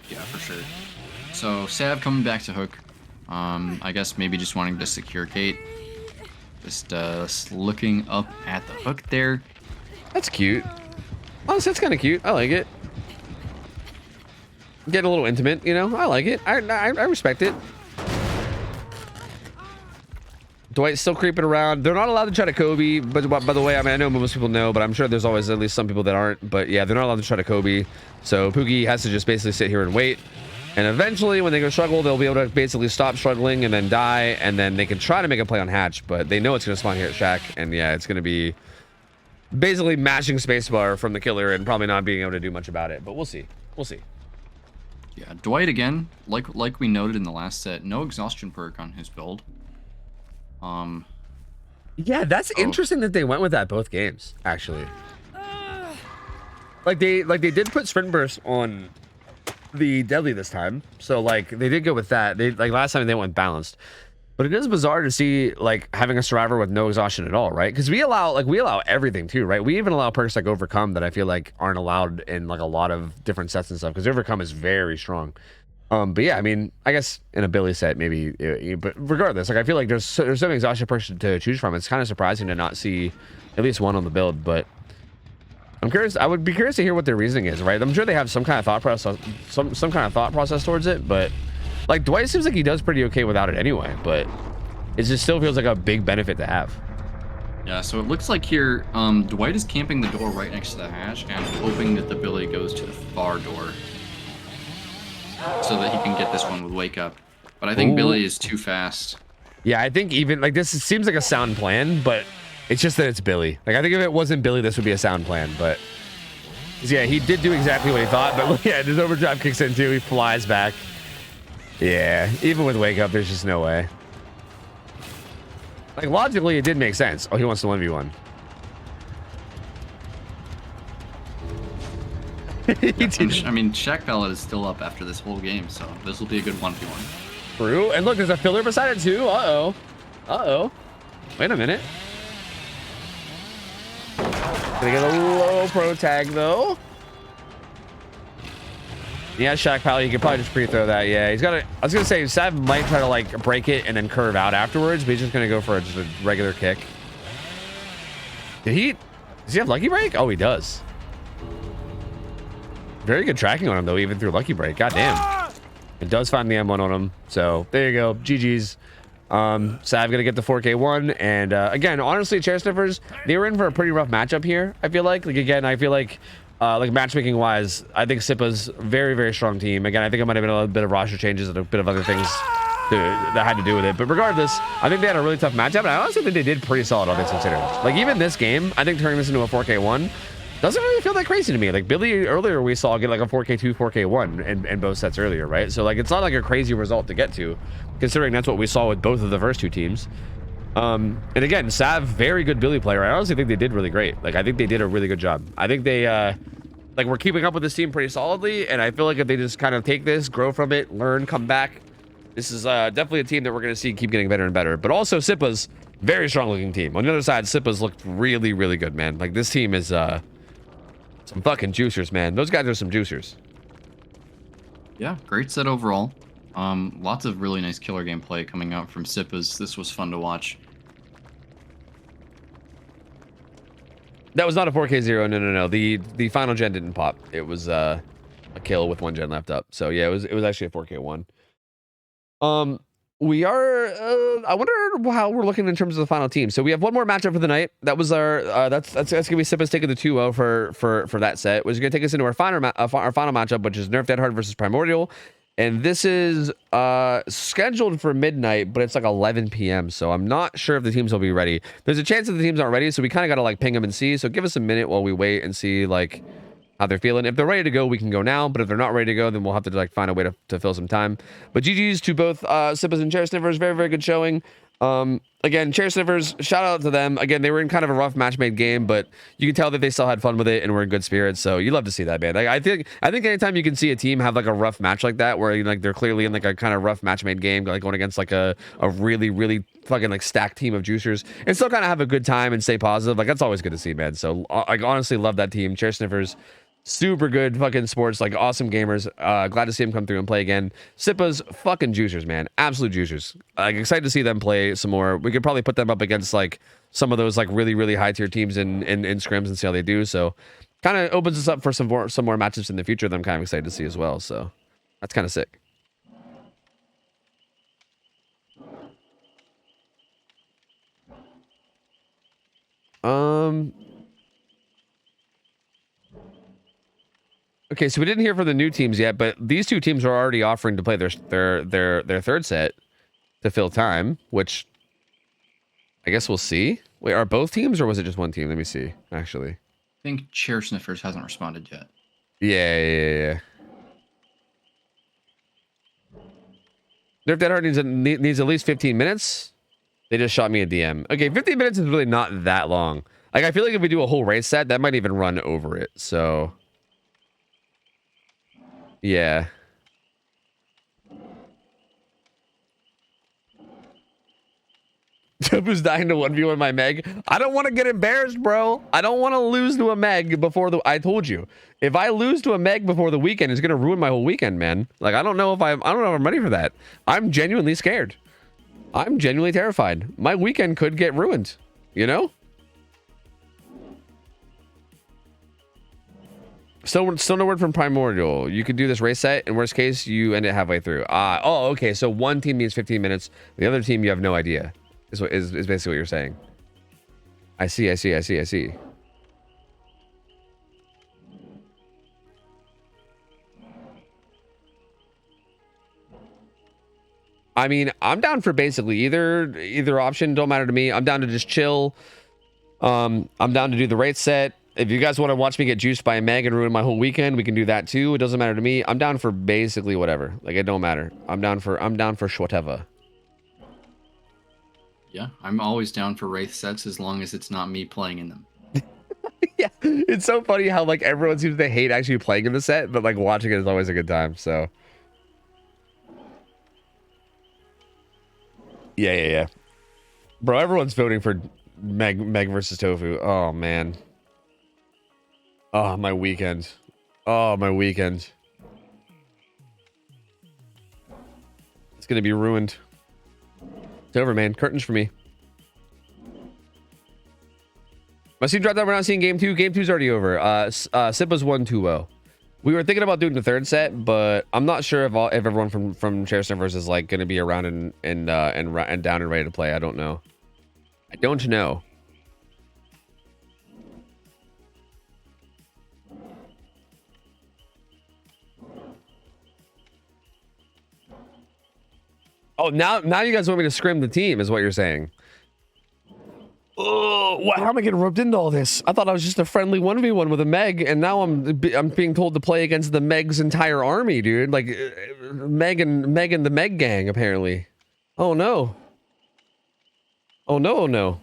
Yeah, for sure. So Sav coming back to hook. I guess maybe just wanting to secure Kate. Just looking up at the hook there. That's cute. Honestly, that's kind of cute. I like it. Get a little intimate, you know? I like it. I respect it. Dwight's still creeping around. They're not allowed to try to Kobe, but by the way, I mean, I know most people know, but I'm sure there's always at least some people that aren't. But yeah, they're not allowed to try to Kobe. So Pookie has to just basically sit here and wait. And eventually, when they go struggle, they'll be able to basically stop struggling and then die, and then they can try to make a play on hatch, but they know it's going to spawn here at Shack, and yeah, it's going to be basically mashing spacebar from the killer and probably not being able to do much about it, but we'll see. We'll see. Yeah, Dwight again, like we noted in the last set, no exhaustion perk on his build. Yeah, that's interesting that they went with that both games, actually. Like they did put sprint burst on the deadly this time, so like they did go with that. They like last time they went balanced, but it is bizarre to see like having a survivor with no exhaustion at all, right? Because we allow everything too, right? We even allow perks like overcome that I feel like aren't allowed in like a lot of different sets and stuff, because overcome is very strong. But yeah, I mean, I guess in a Billy set maybe, but regardless, like I feel like there's so many exhaustion perks to choose from. It's kind of surprising to not see at least one on the build, but I'm curious. I would be curious to hear what their reasoning is, right? I'm sure they have some kind of thought process, some kind of thought process towards it. But like Dwight seems like he does pretty okay without it anyway. But it just still feels like a big benefit to have. Yeah. So it looks like here, Dwight is camping the door right next to the hatch and hoping that the Billy goes to the far door, so that he can get this one with wake up. But I think Billy is too fast. Yeah, I think even like this seems like a sound plan, but it's just that it's Billy. Like, I think if it wasn't Billy, this would be a sound plan, but yeah, he did do exactly what he thought, but yeah, his overdrive kicks in too. He flies back. Yeah, even with wake up, there's just no way. Like, logically, it did make sense. Oh, he wants the 1v1. I mean, Shack Pallet is still up after this whole game, so this will be a good 1v1. True. And look, there's a filler beside it too. Uh-oh. Uh-oh. Wait a minute. Gonna get a low pro tag though. Yeah, Shack Pallet, you could probably just pre-throw that. Yeah, he's got to. I was gonna say Sav might try to like break it and then curve out afterwards, but he's just gonna go for just a regular kick. Does he have lucky break? Oh, he does. Very good tracking on him though, even through lucky break. God damn. It does find the M1 on him. So there you go. GG's. Sav gonna get the 4K1, and again, honestly, chair sniffers, they were in for a pretty rough matchup here. I feel like again, I feel like matchmaking wise, I think Sippa's very, very strong team. Again, I think it might have been a little bit of roster changes and a bit of other things that had to do with it. But regardless, I think they had a really tough matchup, and I honestly think they did pretty solid, all things considered. Like even this game, I think turning this into a 4K1 doesn't really feel that crazy to me. Like Billy earlier, we saw get like a 4K2, 4K1 in both sets earlier, right? So like it's not like a crazy result to get to, considering that's what we saw with both of the first two teams. And again, Sav, very good Billy player. I honestly think they did really great. Like I think they did a really good job. I think they like we're keeping up with this team pretty solidly, and I feel like if they just kind of take this, grow from it, learn, come back, this is definitely a team that we're going to see keep getting better and better. But also Sippa's Very strong looking team. On the other side, Sippa's looked really, really good, man. Like, this team is some fucking juicers, man. Those guys are some juicers. Yeah, great set overall. Lots of really nice killer gameplay coming out from Sippas. This was fun to watch. That was not a 4K 0. No. The final gen didn't pop. It was a kill with 1 gen left up. So yeah, it was actually a 4K 1. We are I wonder how we're looking in terms of the final team. So we have one more matchup for the night. That was our that's gonna be Sippas taking the 2-0 for that set, which is gonna take us into our final matchup, which is Nerf Dead Hard versus Primordial. And this is scheduled for midnight, but it's like 11 p.m. So I'm not sure if the teams will be ready. There's a chance that the teams aren't ready, so we kind of got to like ping them and see. So give us a minute while we wait and see like how they're feeling. If they're ready to go, we can go now. But if they're not ready to go, then we'll have to like find a way to fill some time. But GG's to both Sippas and Chair Sniffers. Very, very good showing. Again, Chair Sniffers, shout out to them. Again, they were in kind of a rough match-made game, but you can tell that they still had fun with it and were in good spirits. So you love to see that, man. Like, I think anytime you can see a team have like a rough match like that, where like they're clearly in like a kind of rough match-made game, like going against like a really, really fucking like stacked team of juicers, and still kind of have a good time and stay positive. Like, that's always good to see, man. So I honestly love that team. Chair Sniffers, super good fucking sports, like awesome gamers. Glad to see them come through and play again. Sippa's fucking juicers, man. Absolute juicers. Like, excited to see them play some more. We could probably put them up against like some of those like really, really high tier teams in scrims and see how they do. So kind of opens us up for some more matchups in the future that I'm kind of excited to see as well. So that's kind of sick. Okay, so we didn't hear from the new teams yet, but these two teams are already offering to play their third set to fill time, which I guess we'll see. Wait, are both teams or was it just one team? Let me see, actually. I think Chair Sniffers hasn't responded yet. Yeah. Nerf Dead Hard needs at least 15 minutes. They just shot me a DM. Okay, 15 minutes is really not that long. Like, I feel like if we do a whole race set, that might even run over it, so... Yeah. Who's dying to 1v1 my Meg? I don't want to get embarrassed, bro. I don't want to lose to a Meg before the... I told you. If I lose to a Meg before the weekend, it's going to ruin my whole weekend, man. Like, I don't know if I'm ready for that. I'm genuinely scared. I'm genuinely terrified. My weekend could get ruined, you know? Still no word from Primordial. You could do this race set. In worst case, you end it halfway through. Oh, okay. So one team needs 15 minutes. The other team, you have no idea. Is basically what you're saying. I see. I mean, I'm down for basically either option. Don't matter to me. I'm down to just chill. I'm down to do the race set. If you guys want to watch me get juiced by a Meg and ruin my whole weekend, we can do that too. It doesn't matter to me. I'm down for basically whatever. Like, it don't matter. I'm down for whatever. Yeah, I'm always down for race sets as long as it's not me playing in them. Yeah, it's so funny how like everyone seems to hate actually playing in the set, but like watching it is always a good time. So yeah. Bro, everyone's voting for Meg versus Tofu. Oh man. Oh, my weekend. It's gonna be ruined. It's over, man. Curtains for me. My team dropped out. We're not seeing game 2. Game 2's already over. Sippa's 1-2-0. We were thinking about doing the third set, but I'm not sure if everyone from Chair Sniffers is like gonna be around and down and ready to play. I don't know. Oh, now you guys want me to scrim the team, is what you're saying. Oh, how am I getting roped into all this? I thought I was just a friendly 1v1 with a Meg, and now I'm being told to play against the Meg's entire army, dude. Like, Meg and the Meg gang, apparently. Oh, no. Oh, no.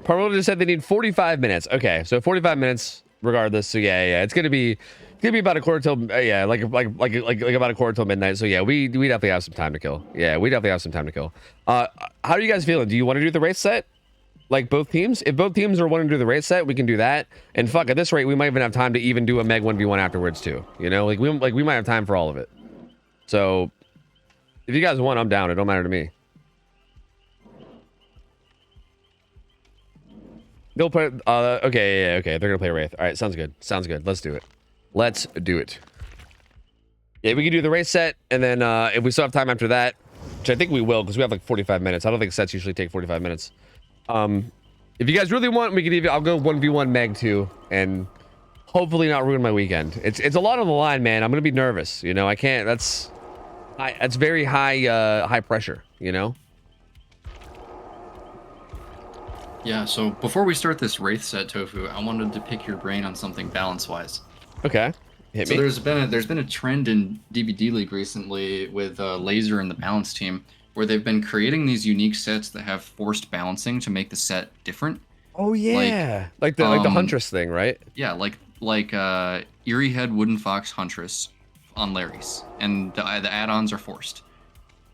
Parolo just said they need 45 minutes. Okay, so 45 minutes regardless. So yeah, it's gonna be It's gonna be about a quarter till yeah, like about a quarter till midnight. So yeah, we definitely have some time to kill. Yeah, we definitely have some time to kill. How are you guys feeling? Do you want to do the race set? Like both teams? If both teams are wanting to do the race set, we can do that. And fuck, at this rate, we might even have time to even do a Meg 1v1 afterwards too. You know, like we might have time for all of it. So if you guys want, I'm down. It don't matter to me. They'll put okay, yeah, okay. They're gonna play Wraith. All right, sounds good. Sounds good. Let's do it. Let's do it. Yeah, we can do the race set, and then if we still have time after that, which I think we will, because we have like 45 minutes. I don't think sets usually take 45 minutes. If you guys really want, we could even I'll go 1v1 Meg 2 and hopefully not ruin my weekend. It's a lot on the line, man. I'm gonna be nervous. You know, I can't. That's very high pressure. You know. Yeah, so before we start this Wraith set, Tofu, I wanted to pick your brain on something balance-wise. Okay, hit me. So there's been a trend in DBD League recently with Laser and the Balance team, where they've been creating these unique sets that have forced balancing to make the set different. Oh yeah, like the Huntress thing, right? Yeah, like Eerie Head Wooden Fox Huntress on Larry's, and the add-ons are forced.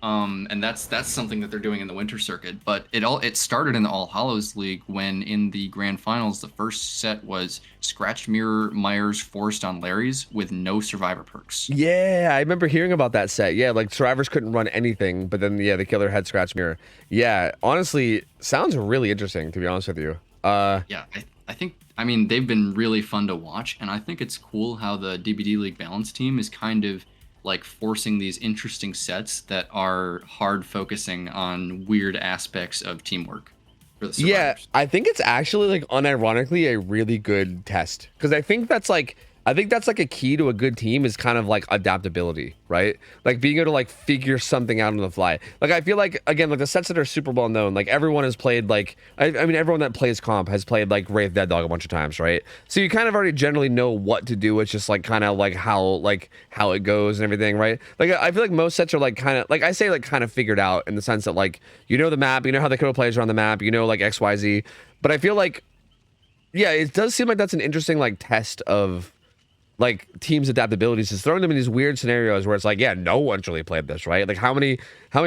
And that's something that they're doing in the winter circuit. But it started in the All Hallows League when in the grand finals the first set was Scratched Mirror Myers forced on Larry's with no survivor perks. Yeah, I remember hearing about that set. Yeah, like survivors couldn't run anything, but then yeah, the killer had Scratched Mirror. Yeah, honestly, sounds really interesting to be honest with you. Yeah, I mean they've been really fun to watch, and I think it's cool how the DBD League balance team is kind of like forcing these interesting sets that are hard focusing on weird aspects of teamwork for the survivors. Yeah, I think it's actually like unironically a really good test, because I think that's like a key to a good team is kind of like adaptability, right? Like being able to like figure something out on the fly. Like I feel like again, like the sets that are super well known, like everyone has played like I mean everyone that plays comp has played like Wraith Dead Dog a bunch of times, right? So you kind of already generally know what to do. It's just like kind of like how it goes and everything, right? Like I feel like most sets are like kind of like I say like kind of figured out in the sense that like you know the map, you know how the killer players are on the map, you know like XYZ. But I feel like yeah, it does seem like that's an interesting like test of like teams' adaptabilities, is throwing them in these weird scenarios where it's like, yeah, no one's really played this, right? Like how many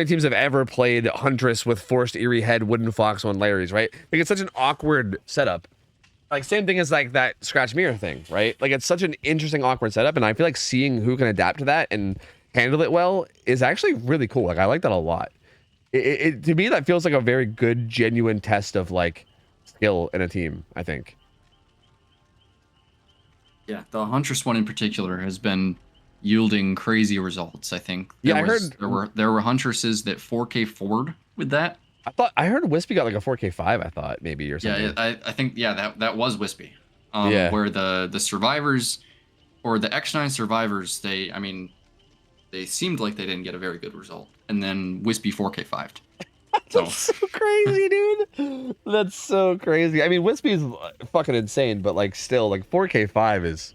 teams have ever played Huntress with forced Eerie Head Wooden Fox on Larry's, right? Like it's such an awkward setup. Like same thing as like that Scratch Mirror thing, right? Like it's such an interesting awkward setup, and I feel like seeing who can adapt to that and handle it well is actually really cool. Like I like that a lot. It to me that feels like a very good genuine test of like skill in a team, I think. Yeah, the Huntress one in particular has been yielding crazy results. I think. I heard there were Huntresses that 4K forward with that. I heard Wispy got like a 4K5. I thought maybe or something. Yeah, I think that was Wispy. Yeah. Where the survivors or the X9 survivors, they seemed like they didn't get a very good result, and then Wispy 4K5'd. That's so crazy, dude. That's so crazy. I mean, Wispy is fucking insane, but like still, like 4K5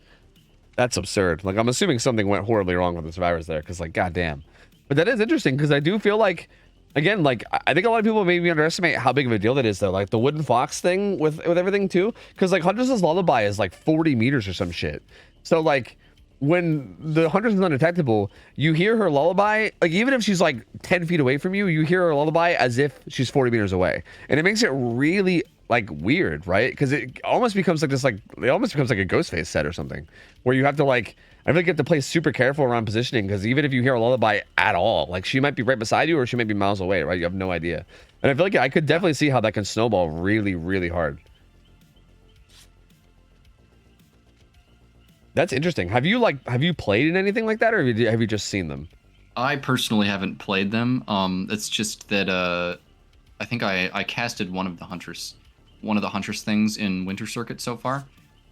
that's absurd. Like I'm assuming something went horribly wrong with the survivors there, because like goddamn. But that is interesting, because I do feel like, again, like I think a lot of people maybe underestimate how big of a deal that is, though. Like the Wooden Fox thing with everything too, because like Huntress's Lullaby is like 40 meters or some shit. So like when the Huntress is undetectable, you hear her lullaby, like even if she's like 10 feet away from you, you hear her lullaby as if she's 40 meters away. And it makes it really like weird, right? Because it almost becomes like this, like it almost becomes like a Ghostface set or something, where you have to like, I feel like you have to play super careful around positioning, because even if you hear a lullaby at all, like she might be right beside you or she might be miles away, right? You have no idea. And I feel like I could definitely see how that can snowball really, really hard. That's interesting. Have you played in anything like that, or have you just seen them? I personally haven't played them. It's just that I think I casted one of the Huntress things in Winter Circuit so far.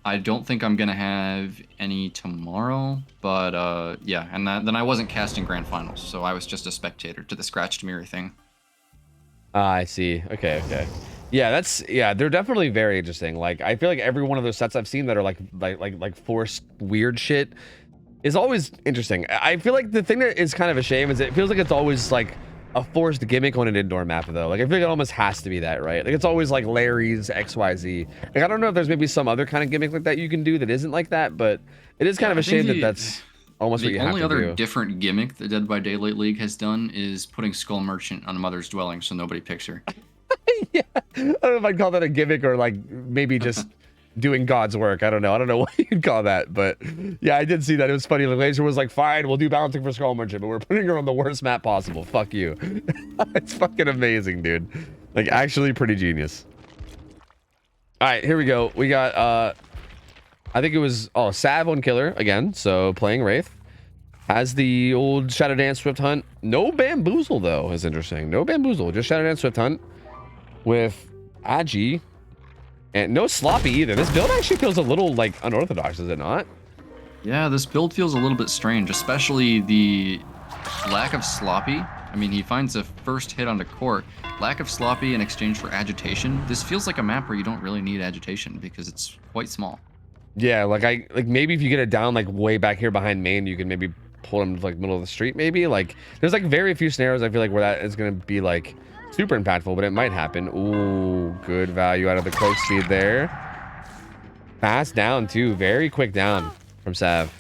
I don't think I'm gonna have any tomorrow, but yeah, and then I wasn't casting Grand Finals, so I was just a spectator to the Scratched Mirror thing. I see. Okay. Yeah, they're definitely very interesting. Like I feel like every one of those sets I've seen that are like forced weird shit is always interesting. I feel like the thing that is kind of a shame is it feels like it's always like a forced gimmick on an indoor map though. Like I feel like it almost has to be that, right? Like it's always like Larry's XYZ. Like I don't know if there's maybe some other kind of gimmick like that you can do that isn't like that, but it is kind of a shame that that's almost what you have to do. The only other different gimmick the Dead by Daylight League has done is putting Skull Merchant on Mother's Dwelling so nobody picks her. Yeah, I don't know if I'd call that a gimmick or like maybe just doing God's work. I don't know what you'd call that, but yeah, I did see that. It was funny. The Laser was like, fine, we'll do balancing for Skull Merchant, but we're putting her on the worst map possible. Fuck you. It's fucking amazing, dude. Like actually pretty genius. All right, here we go. We got I think it was Sav on Killer again, so playing Wraith. Has the old Shadow Dance Swift Hunt. No Bamboozle though is interesting. No Bamboozle, just Shadow Dance Swift Hunt with Agi. And no Sloppy either. This build actually feels a little like unorthodox, is it not? Yeah, this build feels a little bit strange, especially the lack of Sloppy. I mean, he finds a first hit onto Core. Lack of Sloppy in exchange for Agitation. This feels like a map where you don't really need Agitation because it's quite small. Yeah, like maybe if you get it down like way back here behind main, you can maybe pull him to like middle of the street maybe. Like there's like very few scenarios I feel like where that is going to be like super impactful, but it might happen. Ooh, good value out of the cloak speed there. Fast down too, very quick down from Sav.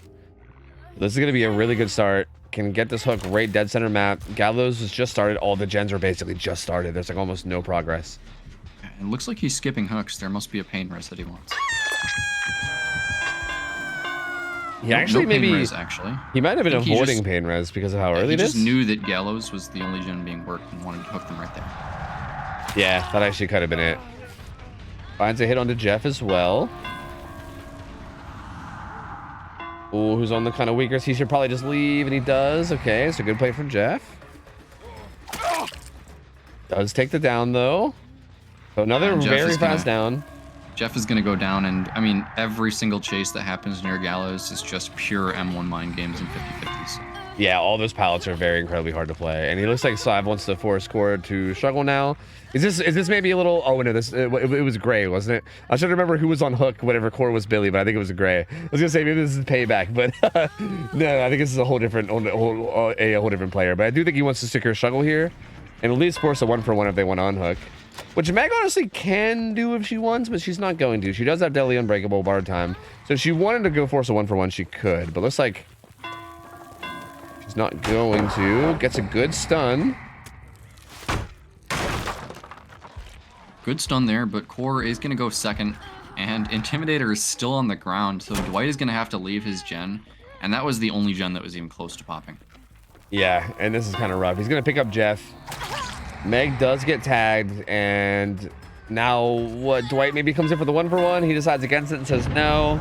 This is gonna be a really good start. Can get this hook right dead center map. Gallows has just started. All the gens are basically just started. There's like almost no progress. It looks like he's skipping hooks. There must be a pain res that he wants. He actually no maybe res, actually. He might have been avoiding pain res because of how early it is. He just knew that Gallows was the only gen being worked and wanted to hook them right there. Yeah, that actually could have been it. Finds a hit onto Jeff as well. Ooh, who's on the kind of weaker? He should probably just leave, and he does. Okay, it's a good play from Jeff. Does take the down though. So another very fast down. Jeff is going to go down, and I mean, every single chase that happens near Gallows is just pure M1 mind games and 50-50s. Yeah, all those pallets are very incredibly hard to play, and he looks like Slav wants to force Core to struggle now. Is this maybe a little? Oh no, it was Gray, wasn't it? I should remember who was on hook. Whatever Core was Billy, but I think it was Gray. I was gonna say maybe this is payback, but no, I think this is a whole different different player. But I do think he wants to stick her struggle here, and at least force a 1-for-1 if they want on hook. Which Meg honestly can do if she wants, but she's not going to. She does have Deadly Unbreakable bar time. So if she wanted to go force a 1-for-1, she could. But looks like she's not going to. Gets a good stun. Good stun there, but Core is going to go second. And Intimidator is still on the ground, so Dwight is going to have to leave his gen. And that was the only gen that was even close to popping. Yeah, and this is kind of rough. He's going to pick up Jeff. Meg does get tagged, and now what? Dwight maybe comes in for the 1-for-1. He decides against it and says no,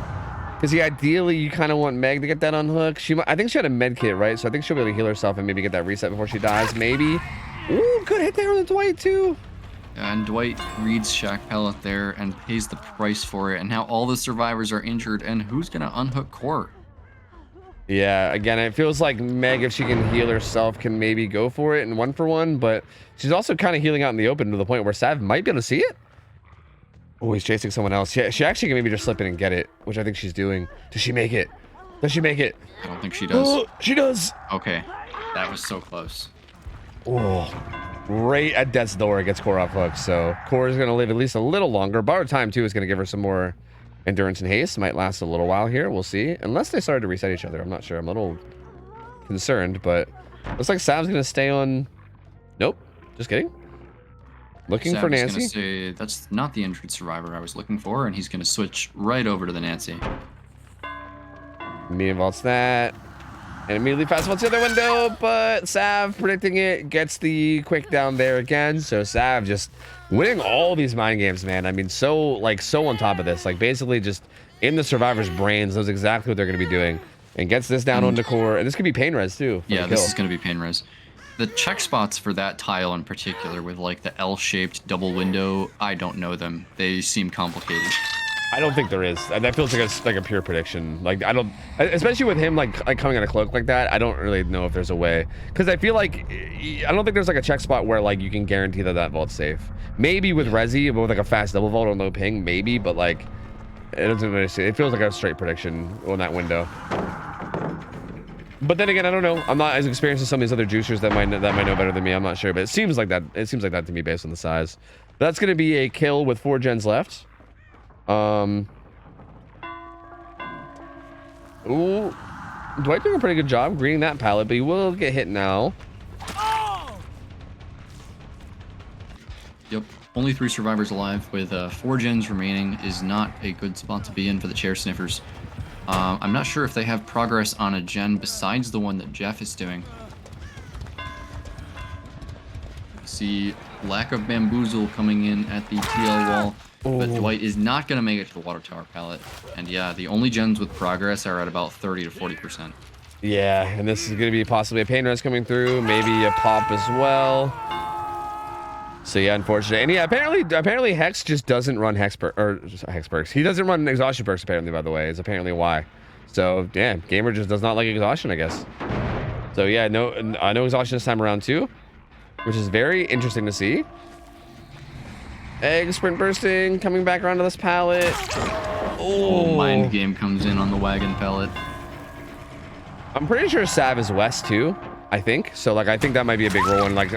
because ideally you kind of want Meg to get that on hook. I think she had a med kit, right? So I think she'll be able to heal herself and maybe get that reset before she dies. Maybe. Ooh, good hit there on the Dwight too. And Dwight reads Shack Pellet there and pays the price for it. And now all the survivors are injured, and who's gonna unhook Core? Yeah, again, it feels like Meg, if she can heal herself, can maybe go for it in 1-for-1, but she's also kind of healing out in the open to the point where Sav might be able to see it. Oh, he's chasing someone else. Yeah, she actually can maybe just slip in and get it, which I think she's doing. Does she make it? Does she make it? I don't think she does. Oh, she does. Okay, that was so close. Oh, right at death's door, it gets Core off hook, so Core is going to live at least a little longer. Borrowed time, too, is going to give her some more endurance and haste. Might last a little while here. We'll see. Unless they started to reset each other. I'm not sure. I'm a little concerned, but looks like Sav's going to stay on. Nope. Just kidding. Looking for Nancy. Gonna say, that's not the injured survivor I was looking for, and he's going to switch right over to the Nancy. Medium vaults that. And immediately fast vaults the other window, but Sav predicting it gets the quick down there again. So Sav just winning all these mind games, man. I mean, so on top of this, like basically just in the survivor's brains, knows exactly what they're going to be doing, and gets this down onto Core. And this could be pain res too. Yeah, this is going to be pain res. The check spots for that tile in particular, with like the L-shaped double window, I don't know them. They seem complicated. I don't think there is. That feels like a pure prediction. Like I don't, especially with him like coming on a cloak like that. I don't really know if there's a way, because I feel like I don't think there's like a check spot where like you can guarantee that vault's safe. Maybe with Resi, but with like a fast double vault on low ping, maybe. But like it doesn't really. It feels like a straight prediction on that window. But then again, I don't know. I'm not as experienced as some of these other juicers that might know better than me. I'm not sure, but it seems like that. It seems like that to me based on the size. That's gonna be a kill with 4 gens left. Ooh, Dwight doing a pretty good job greening that pallet, but he will get hit now. Yep. Only 3 survivors alive with 4 gens remaining is not a good spot to be in for the chair sniffers. I'm not sure if they have progress on a gen besides the one that Jeff is doing. See lack of bamboozle coming in at the TL wall, but Dwight is not going to make it to the water tower pallet. And yeah, the only gens with progress are at about 30 to 40%. Yeah, and this is going to be possibly a pain res coming through, maybe a pop as well. So yeah, unfortunate. And yeah, apparently Hex just doesn't run Hex perks. He doesn't run exhaustion perks apparently, by the way, is apparently why. So yeah, gamer just does not like exhaustion, I guess. So yeah, no exhaustion this time around too, which is very interesting to see. Egg sprint bursting, coming back around to this pallet. Oh, mind game comes in on the wagon pallet. I'm pretty sure Sav is west too. I think so. Like, I think that might be a big role, and like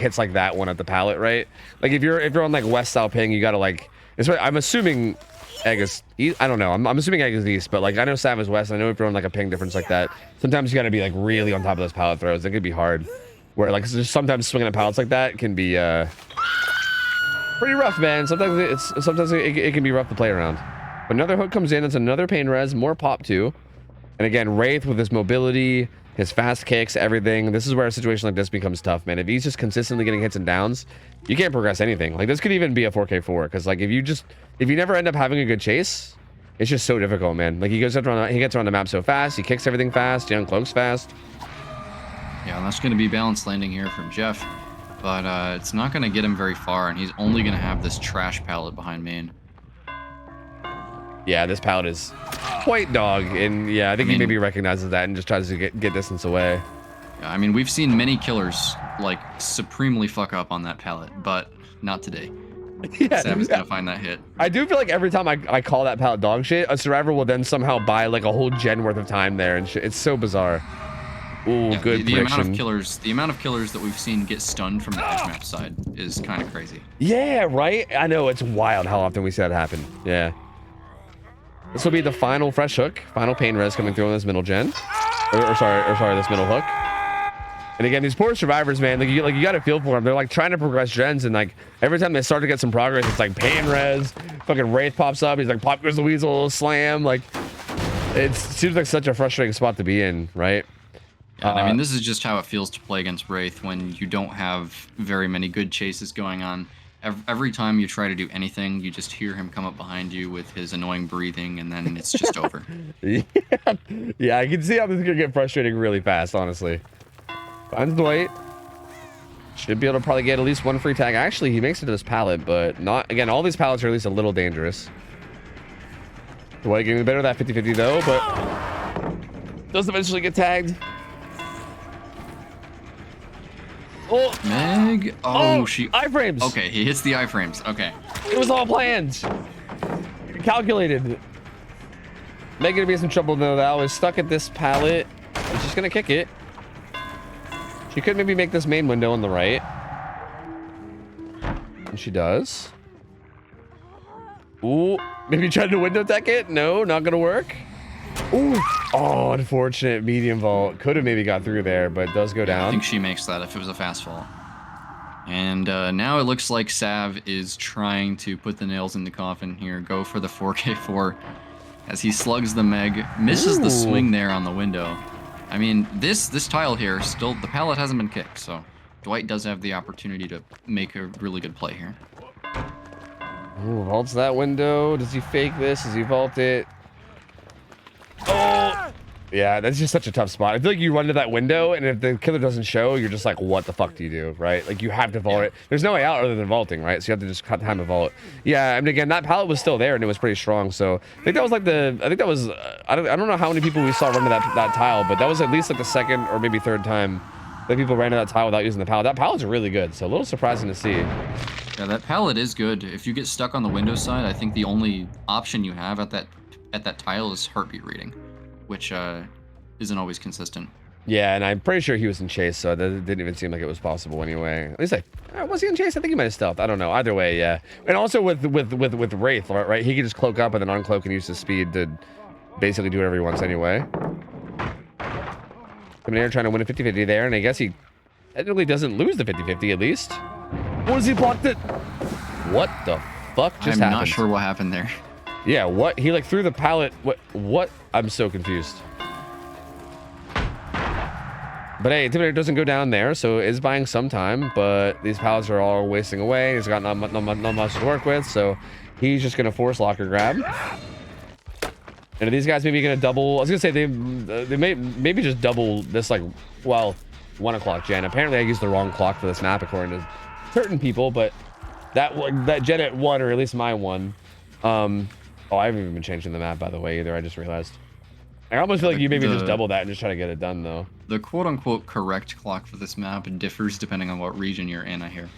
hits like that one at the pallet, right? Like, if you're on like west south ping, you gotta like. I'm assuming Egg is east. I don't know. I'm assuming Egg is east, but like I know Sav is west. I know if you're on like a ping difference like that, sometimes you gotta be like really on top of those pallet throws. It could be hard. Where like just sometimes swinging at pallets like that can be pretty rough, man. Sometimes it can be rough to play around. But another hook comes in. It's another pain res, more pop too. And again, Wraith with his mobility, his fast kicks, everything. This is where a situation like this becomes tough, man. If he's just consistently getting hits and downs, you can't progress anything. Like, this could even be a 4K4, because like if you never end up having a good chase, it's just so difficult, man. Like, he gets around the map so fast, he kicks everything fast, he uncloaks fast. Yeah, and that's going to be balanced landing here from Jeff, but it's not going to get him very far, and he's only going to have this trash pallet behind main. Yeah, this pallet is quite dog, and yeah, I think he maybe recognizes that and just tries to get distance away. Yeah, I mean, we've seen many killers like supremely fuck up on that pallet, but not today. Yeah, Sam is gonna find that hit. I do feel like every time I call that pallet dog shit, a survivor will then somehow buy like a whole gen worth of time there, and shit. It's so bizarre. Ooh, yeah, good the amount of killers that we've seen get stunned from the edge map side is kind of crazy. Yeah, right. I know, it's wild how often we see that happen. Yeah. This will be the final fresh hook, final pain res coming through on this middle gen, or sorry, this middle hook. And again, these poor survivors, man, like you got to feel for them. They're like trying to progress gens, and like every time they start to get some progress, it's like pain res. Fucking Wraith pops up. He's like, pop goes the weasel, slam. Like, it seems like such a frustrating spot to be in, right? Yeah, I mean, this is just how it feels to play against Wraith when you don't have very many good chases going on. Every time you try to do anything, you just hear him come up behind you with his annoying breathing, and then it's just over. Yeah, I can see how this is gonna get frustrating really fast, honestly. Finds Dwight. Should be able to probably get at least one free tag. Actually, he makes it to this pallet, but not... Again, all these pallets are at least a little dangerous. Dwight getting the better of that 50-50, though, but... does eventually get tagged. Oh, Meg. Oh, she iframes. Okay, he hits the iframes. Okay. It was all planned. Calculated. Meg gonna be in some trouble though. That was stuck at this pallet. She's just gonna kick it. She could maybe make this main window on the right. And she does. Ooh, maybe tried to window tech it. No, not gonna work. Ooh. Oh, unfortunate medium vault. Could have maybe got through there, but does go down. I think she makes that if it was a fast fall. And now it looks like Sav is trying to put the nails in the coffin here. Go for the 4K4 as he slugs the Meg. Misses the swing there on the window. I mean, this tile here, still, the pallet hasn't been kicked, so Dwight does have the opportunity to make a really good play here. Ooh, vaults that window. Does he fake this? Does he vault it? Oh! Yeah, that's just such a tough spot. I feel like you run to that window, and if the killer doesn't show, you're just like, what the fuck do you do, right? Like, you have to vault it. There's no way out other than vaulting, right? So you have to just cut time to vault. Yeah, I mean, again, that pallet was still there, and it was pretty strong, so I think that was like I don't know how many people we saw run to that tile, but that was at least like the second or maybe third time that people ran to that tile without using the pallet. That pallet's really good, so a little surprising to see. Yeah, that pallet is good. If you get stuck on the window side, I think the only option you have at that tile is heartbeat reading, which isn't always consistent. Yeah, and I'm pretty sure he was in chase, so that didn't even seem like it was possible anyway. At least was he in chase? I think he might have stealthed. I don't know. Either way, yeah. And also with Wraith, right? He could just cloak up and then uncloak and use his speed to basically do whatever he wants anyway. Coming here trying to win a 50-50 there, and I guess he technically doesn't lose the 50-50 at least. What is he blocked it? What the fuck just happened? I'm not sure what happened there. Yeah, what? He like threw the pallet. What? I'm so confused. But hey, Intimidator doesn't go down there, so it is buying some time, but these pallets are all wasting away. He's got not much to work with, so he's just going to force locker grab. And are these guys maybe going to double? I was going to say they may maybe just double this, like, well, 1 o'clock gen. Apparently I used the wrong clock for this map according to certain people, but that gen at 1, or at least my one. Oh, I haven't even been changing the map, by the way, either. I just realized. I almost feel like you maybe just double that and just try to get it done, though. The quote-unquote correct clock for this map differs depending on what region you're in, I hear.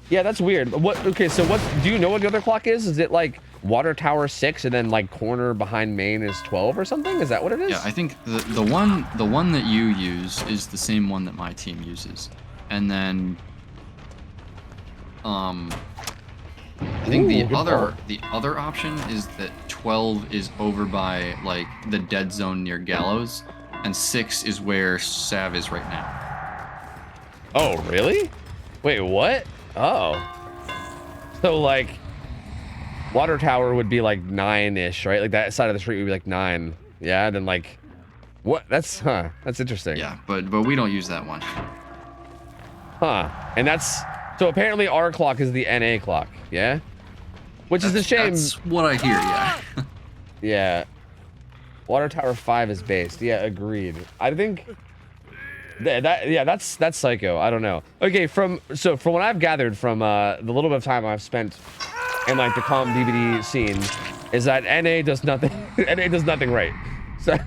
Yeah, that's weird. Okay, so do you know what the other clock is? Is it like water tower 6 and then like corner behind main is 12 or something? Is that what it is? Yeah, I think the one that you use is the same one that my team uses. And then I think the other option is that 12 is over by like the dead zone near Gallows, and 6 is where Sav is right now. Oh, really? Wait, what? Oh. So like water tower would be like 9-ish, right? Like that side of the street would be like 9. Yeah, and then like what? That's interesting. Yeah, but we don't use that one. Huh. And that's so apparently our clock is the NA clock, yeah? Which is a shame. That's what I hear, yeah. Yeah. Water Tower 5 is based. Yeah, agreed. I think that's psycho. I don't know. Okay, from what I've gathered from the little bit of time I've spent in like the comm DVD scene is that NA does nothing NA does nothing right. So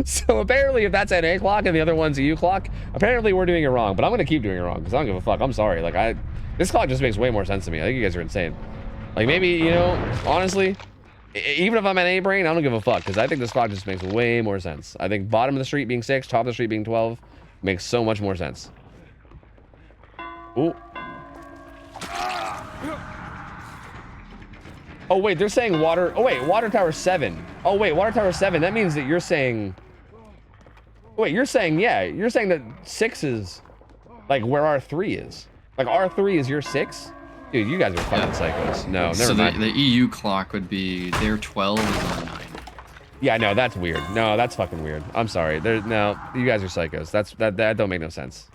so apparently if that's NA clock and the other one's EU clock, apparently we're doing it wrong, but I'm gonna keep doing it wrong because I don't give a fuck. I'm sorry. Like this clock just makes way more sense to me. I think you guys are insane. Like maybe, you know, honestly, even if I'm an A brain, I don't give a fuck because I think this clock just makes way more sense. I think bottom of the street being 6, top of the street being 12 makes so much more sense. Ooh. Oh wait, they're saying water. Oh wait, water tower 7. Oh wait, water tower 7. That means that you're saying. Wait, you're saying you're saying that 6 is like where R3 is. Like R3 is your 6. Dude, you guys are fucking psychos. No, never mind. So the EU clock would be their 12 is our 9. Yeah, no, that's weird. No, that's fucking weird. I'm sorry. No, you guys are psychos. That don't make no sense.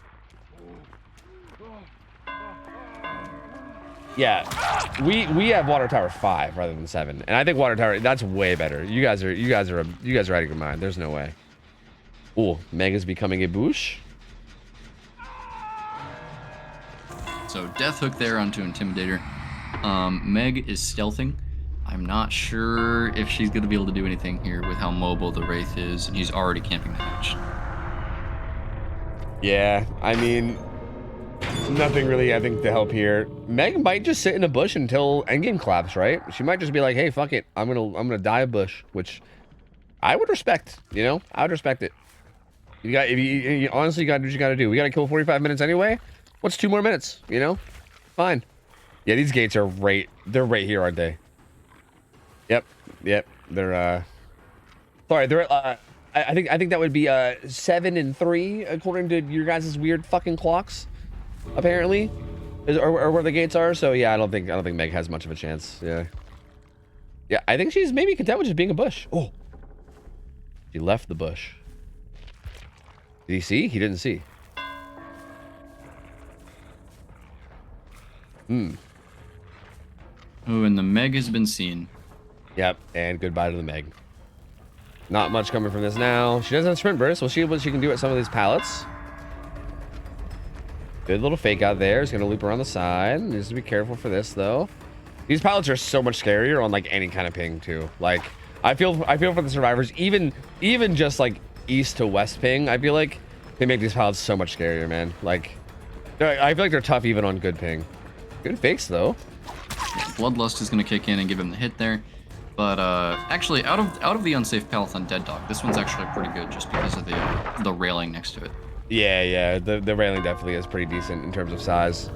Yeah, we have water tower 5 rather than 7, and I think water tower that's way better. You guys are out of your mind. There's no way. Ooh, Meg is becoming a boosh. So death hook there onto Intimidator. Meg is stealthing. I'm not sure if she's gonna be able to do anything here with how mobile the Wraith is, and he's already camping the hatch. Yeah, I mean, nothing really, I think, to help here. Meg might just sit in a bush until endgame claps, right? She might just be like, "Hey, fuck it, I'm gonna die a bush," which I would respect. You know, I would respect it. You honestly got to do what you got to do. We got to kill 45 minutes anyway. What's 2 more minutes? You know, fine. Yeah, these gates are they're right here, aren't they? Yep. They're sorry, they're I think that would be 7 and 3 according to your guys' weird fucking clocks. Apparently, or where the gates are. So yeah, I don't think Meg has much of a chance. Yeah, I think she's maybe content with just being a bush. Oh, she left the bush. Did he see? He didn't see. Ooh, and the Meg has been seen. Yep, and goodbye to the Meg. Not much coming from this now. She doesn't have sprint burst. We'll see what she can do at some of these pallets. Good little fake out there. He's gonna loop around the side. Needs to be careful for this though. These pallets are so much scarier on like any kind of ping too. Like I feel for the survivors, even just like east to west ping. I feel like they make these pallets so much scarier, man. Like I feel like they're tough even on good ping. Good fakes though. Yeah, Bloodlust is gonna kick in and give him the hit there. But actually, out of the unsafe path on Dead Dog, this one's actually pretty good just because of the railing next to it. Yeah, the railing definitely is pretty decent in terms of size.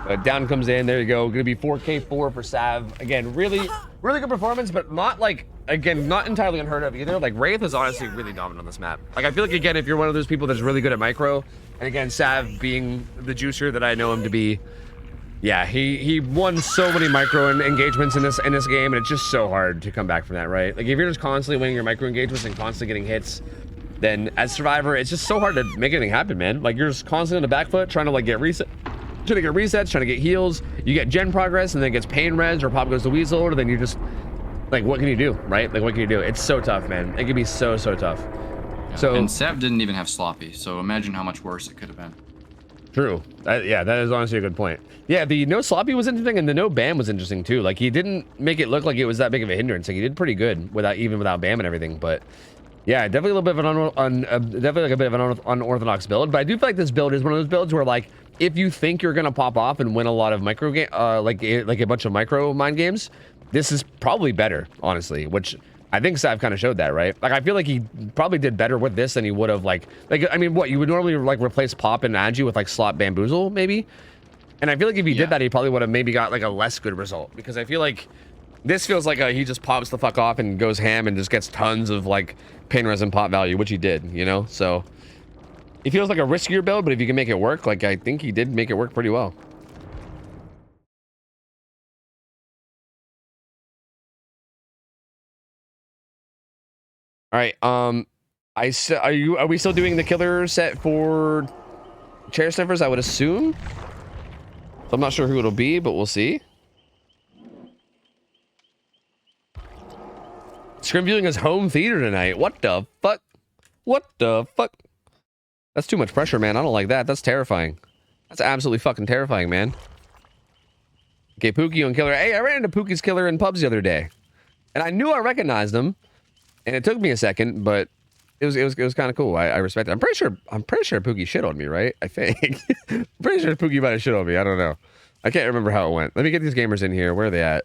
But down comes in, there you go. Gonna be 4K4 for Sav. Again, really good performance, but not like, again, not entirely unheard of either. Like, Wraith is honestly really dominant on this map. Like, I feel like, again, if you're one of those people that's really good at micro, and again, Sav being the juicer that I know him to be, yeah, he won so many micro engagements in this game, and it's just so hard to come back from that, right? Like, if you're just constantly winning your micro engagements and constantly getting hits, then as Survivor, it's just so hard to make anything happen, man. Like, you're just constantly on the back foot, trying to like get resets, trying to get heals. You get gen progress, and then it gets pain res, or pop goes to weasel, or then you just, like, what can you do, right? Like, what can you do? It's so tough, man. It can be so tough. Yeah. So, and Sav didn't even have sloppy, so imagine how much worse it could have been. True. Yeah, that is honestly a good point. Yeah, the no sloppy was interesting, and the no bam was interesting too. Like, he didn't make it look like it was that big of a hindrance. Like, he did pretty good without bam and everything. But yeah, definitely a little bit of an unorthodox build. But I do feel like this build is one of those builds where, like, if you think you're gonna pop off and win a lot of micro game, like a bunch of micro mind games, this is probably better, honestly. Which I think Sav kind of showed that, right? Like, I feel like he probably did better with this than he would have, like I mean, what you would normally like replace pop and agi with like slot bamboozle maybe. And I feel like if he did that, he probably would have maybe got like a less good result, because I feel like this feels like he just pops the fuck off and goes ham and just gets tons of like pain res and pop value, which he did, you know? So it feels like a riskier build, but if you can make it work, like, I think he did make it work pretty well. All right, are we still doing the killer set for chair sniffers? I would assume. So I'm not sure who it'll be, but we'll see. Scrim viewing is home theater tonight. What the fuck? What the fuck? That's too much pressure, man. I don't like that. That's terrifying. That's absolutely fucking terrifying, man. Okay, Pookie on killer. Hey, I ran into Pookie's killer in pubs the other day, and I knew I recognized him, and it took me a second, but it was kind of cool. I respect it. I'm pretty sure Pookie shit on me, right? I think. I'm pretty sure Pookie might have shit on me. I don't know. I can't remember how it went. Let me get these gamers in here. Where are they at?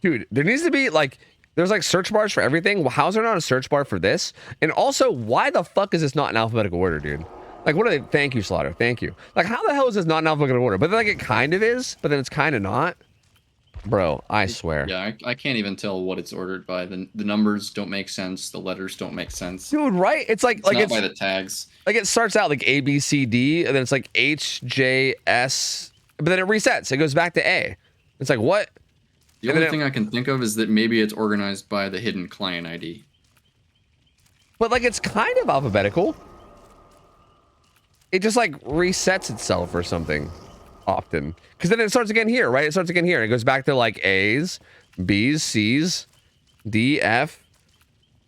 Dude, there needs to be like, there's like search bars for everything. Well, how's there not a search bar for this? And also, why the fuck is this not in alphabetical order, dude? Like, what are they? Thank you, Slaughter. Thank you. Like, how the hell is this not in alphabetical order? But like, it kind of is, but then it's kind of not. Bro, I swear. Yeah, I can't even tell what it's ordered by. The numbers don't make sense. The letters don't make sense. Dude, right? It's like it's by the tags. Like, it starts out like A, B, C, D, and then it's like H, J, S, but then it resets. It goes back to A. It's like, what? The only thing I can think of is that maybe it's organized by the hidden client ID. But like, it's kind of alphabetical. It just like resets itself or something often. Because then it starts again here, right? It starts again here. It goes back to like A's, B's, C's, D, F.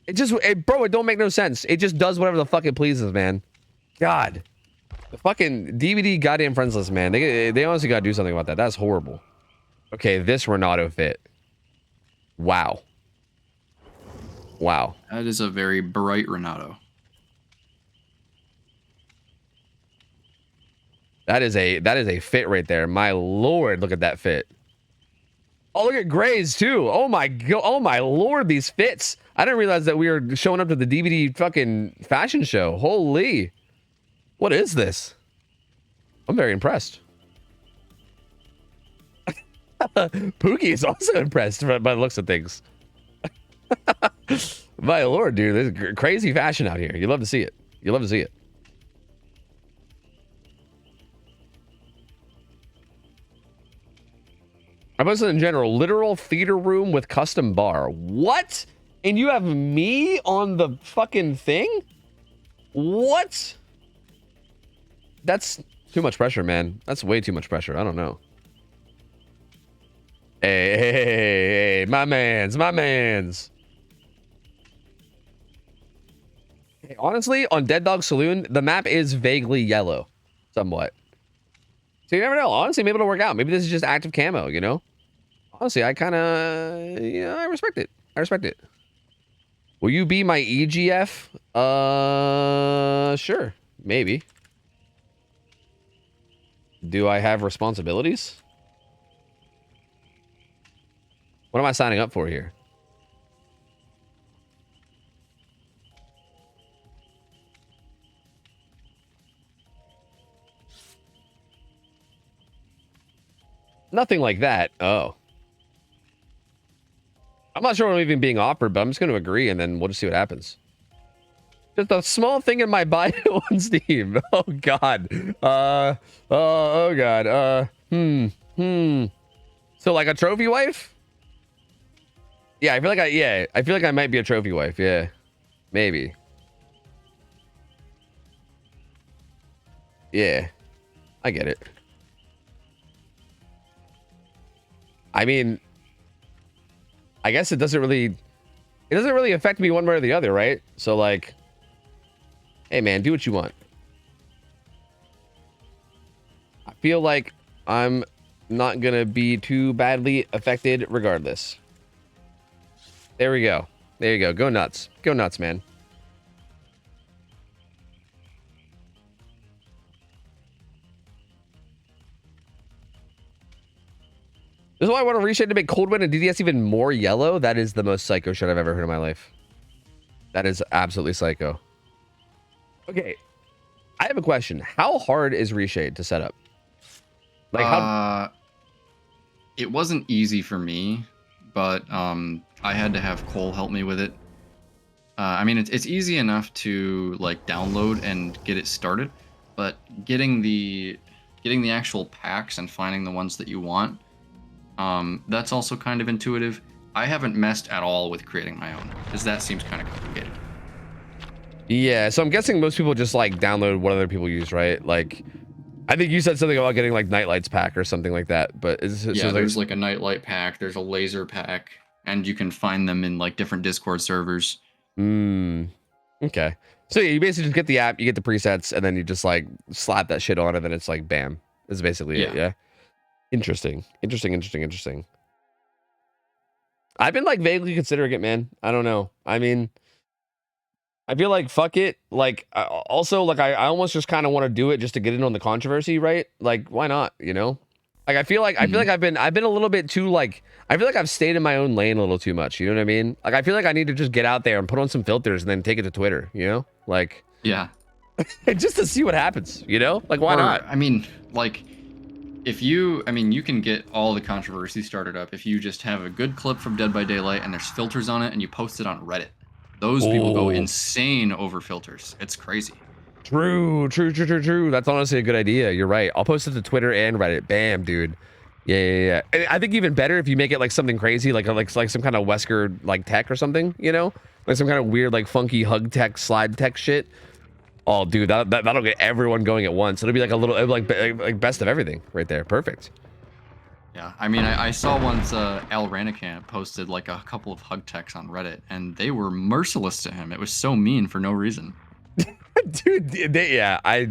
It just, bro, it don't make no sense. It just does whatever the fuck it pleases, man. God. The fucking DVD goddamn friends list, man. They honestly gotta do something about that. That's horrible. Okay, this Renato fit. Wow. Wow. That is a very bright Renato. That is a fit right there. My lord, look at that fit. Oh, look at Gray's too. Oh my god. Oh my lord, these fits. I didn't realize that we were showing up to the DVD fucking fashion show. Holy. What is this? I'm very impressed. Pookie is also impressed by the looks of things. My lord, dude, there's crazy fashion out here. You love to see it. You love to see it. I posted in general, literal theater room with custom bar. What? And you have me on the fucking thing? What? That's too much pressure, man. That's way too much pressure. I don't know. Hey, my mans. Hey, honestly, on Dead Dog Saloon, the map is vaguely yellow, somewhat. So you never know. Honestly, maybe it'll work out. Maybe this is just active camo, you know? Honestly, I kind of, I respect it. I respect it. Will you be my EGF? Sure. Maybe. Do I have responsibilities? What am I signing up for here? Nothing like that. Oh. I'm not sure what I'm even being offered, but I'm just going to agree, and then we'll just see what happens. Just a small thing in my bio on Steam. Oh, God. Oh, God. So, like a trophy wife? Yeah, I feel like I feel like I might be a trophy wife. Yeah. Maybe. Yeah. I get it. I mean, I guess it doesn't really affect me one way or the other, right? So like, hey man, do what you want. I feel like I'm not gonna be too badly affected regardless. There we go. There you go. Go nuts. Go nuts, man. This is why I want to reshade to make Cold Wind and DDS even more yellow. That is the most psycho shit I've ever heard in my life. That is absolutely psycho. Okay. I have a question. How hard is reshade to set up? Like how... It wasn't easy for me, but I had to have Cole help me with it. I mean, it's easy enough to like download and get it started, but getting the actual packs and finding the ones that you want, that's also kind of intuitive. I haven't messed at all with creating my own, because that seems kind of complicated. Yeah, so I'm guessing most people just like download what other people use, right? Like, I think you said something about getting like Nightlights pack or something like that, but yeah, there's like a Nightlight pack, there's a laser pack, and you can find them in like different Discord servers. Okay. So yeah, you basically just get the app, you get the presets, and then you just like slap that shit on, and then it's like bam. That's basically it. Yeah. Interesting. I've been like vaguely considering it, man. I don't know. I mean, I feel like fuck it. Like also like I almost just kind of want to do it just to get in on the controversy, right? Like why not? You know? Like I feel like I've been a little bit too like I feel like I've stayed in my own lane a little too much. You know what I mean? Like I feel like I need to just get out there and put on some filters and then take it to Twitter. You know? Like yeah, just to see what happens. You know? Like why not? I mean, like. You can get all the controversy started up if you just have a good clip from Dead by Daylight and there's filters on it and you post it on Reddit. Those people go insane over filters. It's crazy. True. That's honestly a good idea. You're right. I'll post it to Twitter and Reddit. Bam, dude. Yeah. And I think even better if you make it like something crazy, like some kind of Wesker like tech or something, you know? Like some kind of weird like funky hug tech, slide tech shit. Oh, dude, that'll get everyone going at once. It'll be like a little like best of everything right there. Perfect. Yeah, I mean, I saw once Al Ranikamp posted like a couple of hug techs on Reddit, and they were merciless to him. It was so mean for no reason. Dude, I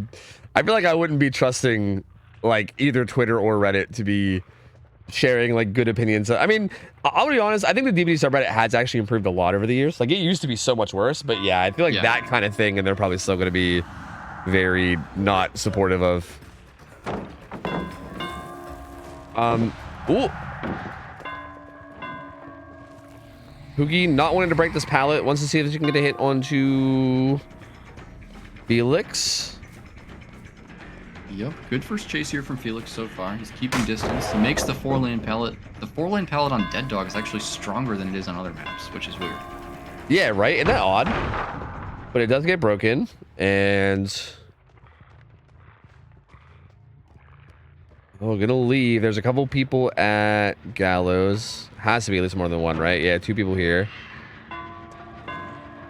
feel like I wouldn't be trusting like either Twitter or Reddit to be sharing like good opinions. I mean, I'll be honest, I think the DVD subreddit has actually improved a lot over the years. Like it used to be so much worse, but yeah, I feel like that kind of thing, and they're probably still going to be very not supportive of. Ooh. Hoogie not wanting to break this pallet, wants to see if she can get a hit onto Felix. Yep, good first chase here from Felix so far. He's keeping distance. He makes the 4-lane pallet. The 4-lane pallet on Dead Dog is actually stronger than it is on other maps, which is weird. Yeah, right? Isn't that odd? But it does get broken, and... Oh, gonna leave. There's a couple people at Gallows. Has to be at least more than one, right? Yeah, 2 people here.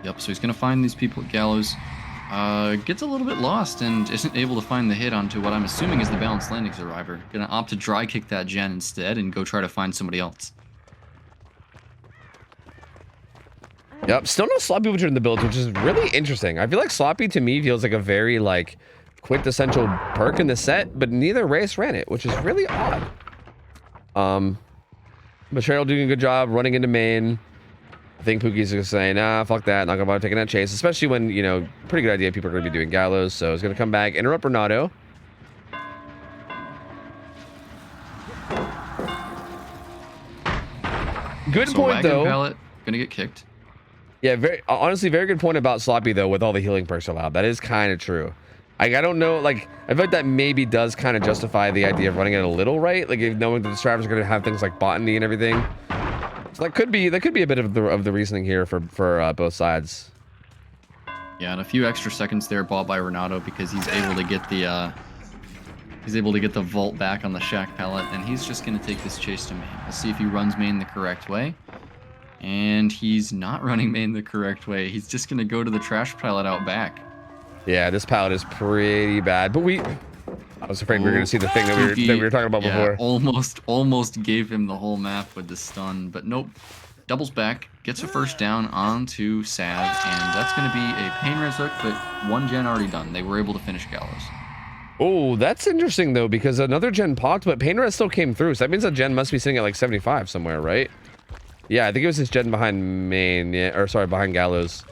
Yep, so he's gonna find these people at Gallows. Gets a little bit lost and isn't able to find the hit onto what I'm assuming is the balanced landing survivor. Gonna opt to dry kick that gen instead and go try to find somebody else. Yep, still no Sloppy Butcher in the build, which is really interesting. I feel like Sloppy to me feels like a very like quintessential perk in the set, but neither race ran it, which is really odd. But Cheryl doing a good job running into main. I think Pookie's gonna say, nah, fuck that, not gonna bother taking that chase, especially when, you know, pretty good idea people are gonna be doing Gallows, so he's gonna come back, interrupt Renato. Good So point wagon though. pallet gonna get kicked. Yeah, honestly, very good point about Sloppy though. With all the healing perks allowed, that is kind of true. Like, I don't know. Like, I feel like that maybe does kind of justify the idea of running it a little, right? Like, if knowing that the survivors are going to have things like botany and everything. So that could be a bit of the reasoning here for both sides. Yeah, and a few extra seconds there bought by Renato because he's able to get the vault back on the shack pallet, and he's just gonna take this chase to main. Let's see if he runs main the correct way. And he's not running main the correct way. He's just gonna go to the trash pallet out back. Yeah, this pallet is pretty bad. But I was afraid we were gonna see the thing that we were talking about before. Almost gave him the whole map with the stun, but nope. Doubles back, gets a first down onto Sav, and that's going to be a pain res hook, but one gen already done. They were able to finish Gallows. Oh, that's interesting though, because another gen popped, but pain res still came through. So that means that gen must be sitting at like 75 somewhere, right? Yeah, I think it was this gen behind main, yeah, or sorry, behind Gallows.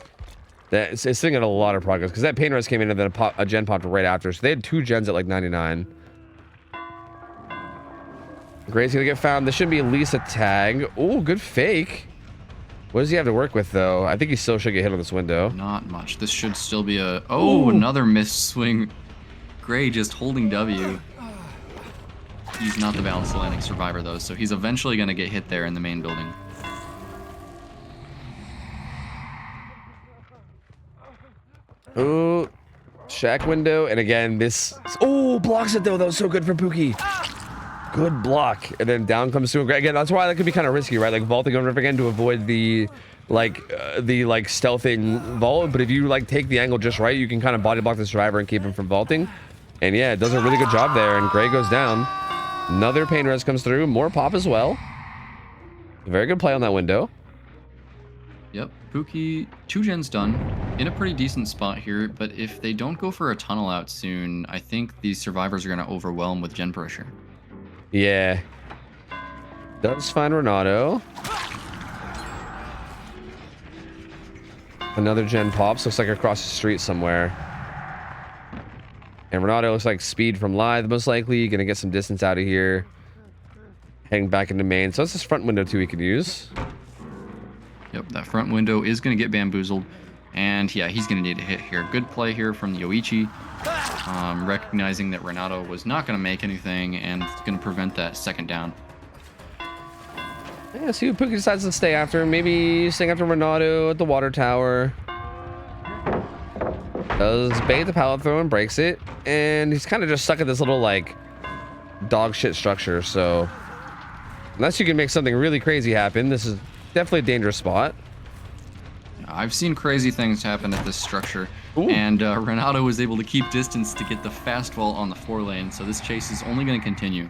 It's sitting at a lot of progress because that pain res came in and then a gen popped right after. So they had 2 gens at like 99. Gray's gonna get found. This should be at least a tag. Oh, good fake. What does he have to work with though? I think he still should get hit on this window. Not much. This should still be a... Oh, another missed swing. Gray just holding W. He's not the balanced landing survivor though, so he's eventually gonna get hit there in the main building. Oh, shack window, and again this. Oh, blocks it though. That was so good for Pookie. Good block, and then down comes to again. That's why that could be kind of risky, right? Like vaulting over again to avoid the stealthing vault. But if you like take the angle just right, you can kind of body block the survivor and keep him from vaulting. And yeah, it does a really good job there. And Gray goes down. Another pain res comes through. More pop as well. Very good play on that window. Yep, Pookie, 2 gens done. In a pretty decent spot here, but if they don't go for a tunnel out soon, I think these survivors are going to overwhelm with gen pressure. Yeah. Does find Renato. Another gen pops. Looks like across the street somewhere. And Renato looks like speed from Lithe, most likely. Gonna get some distance out of here. Heading back into main. So that's this front window too we could use. Yep, that front window is going to get bamboozled. And yeah, he's going to need a hit here. Good play here from the Yoichi. Recognizing that Renato was not going to make anything and it's going to prevent that second down. Yeah, see what Pookie decides to stay after. Maybe staying after Renato at the water tower. Does bait the pallet throw and breaks it. And he's kind of just stuck at this little, like, dog shit structure. So, unless you can make something really crazy happen, this is definitely a dangerous spot. I've seen crazy things happen at this structure. Ooh. And Renato was able to keep distance to get the fast wall on the 4 lane. So this chase is only going to continue.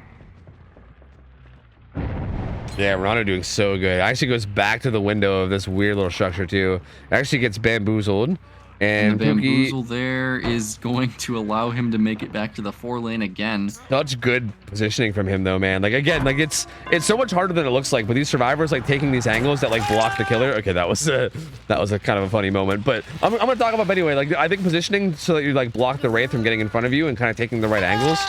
Yeah, Renato doing so good. Actually goes back to the window of this weird little structure too. Actually gets bamboozled. And the bamboozle there is going to allow him to make it back to the 4 lane again. Such good positioning from him though, man. Like again, like it's so much harder than it looks like. But these survivors like taking these angles that like block the killer. Okay, that was a kind of a funny moment. But I'm gonna talk about it anyway. Like I think positioning so that you like block the wraith from getting in front of you and kind of taking the right angles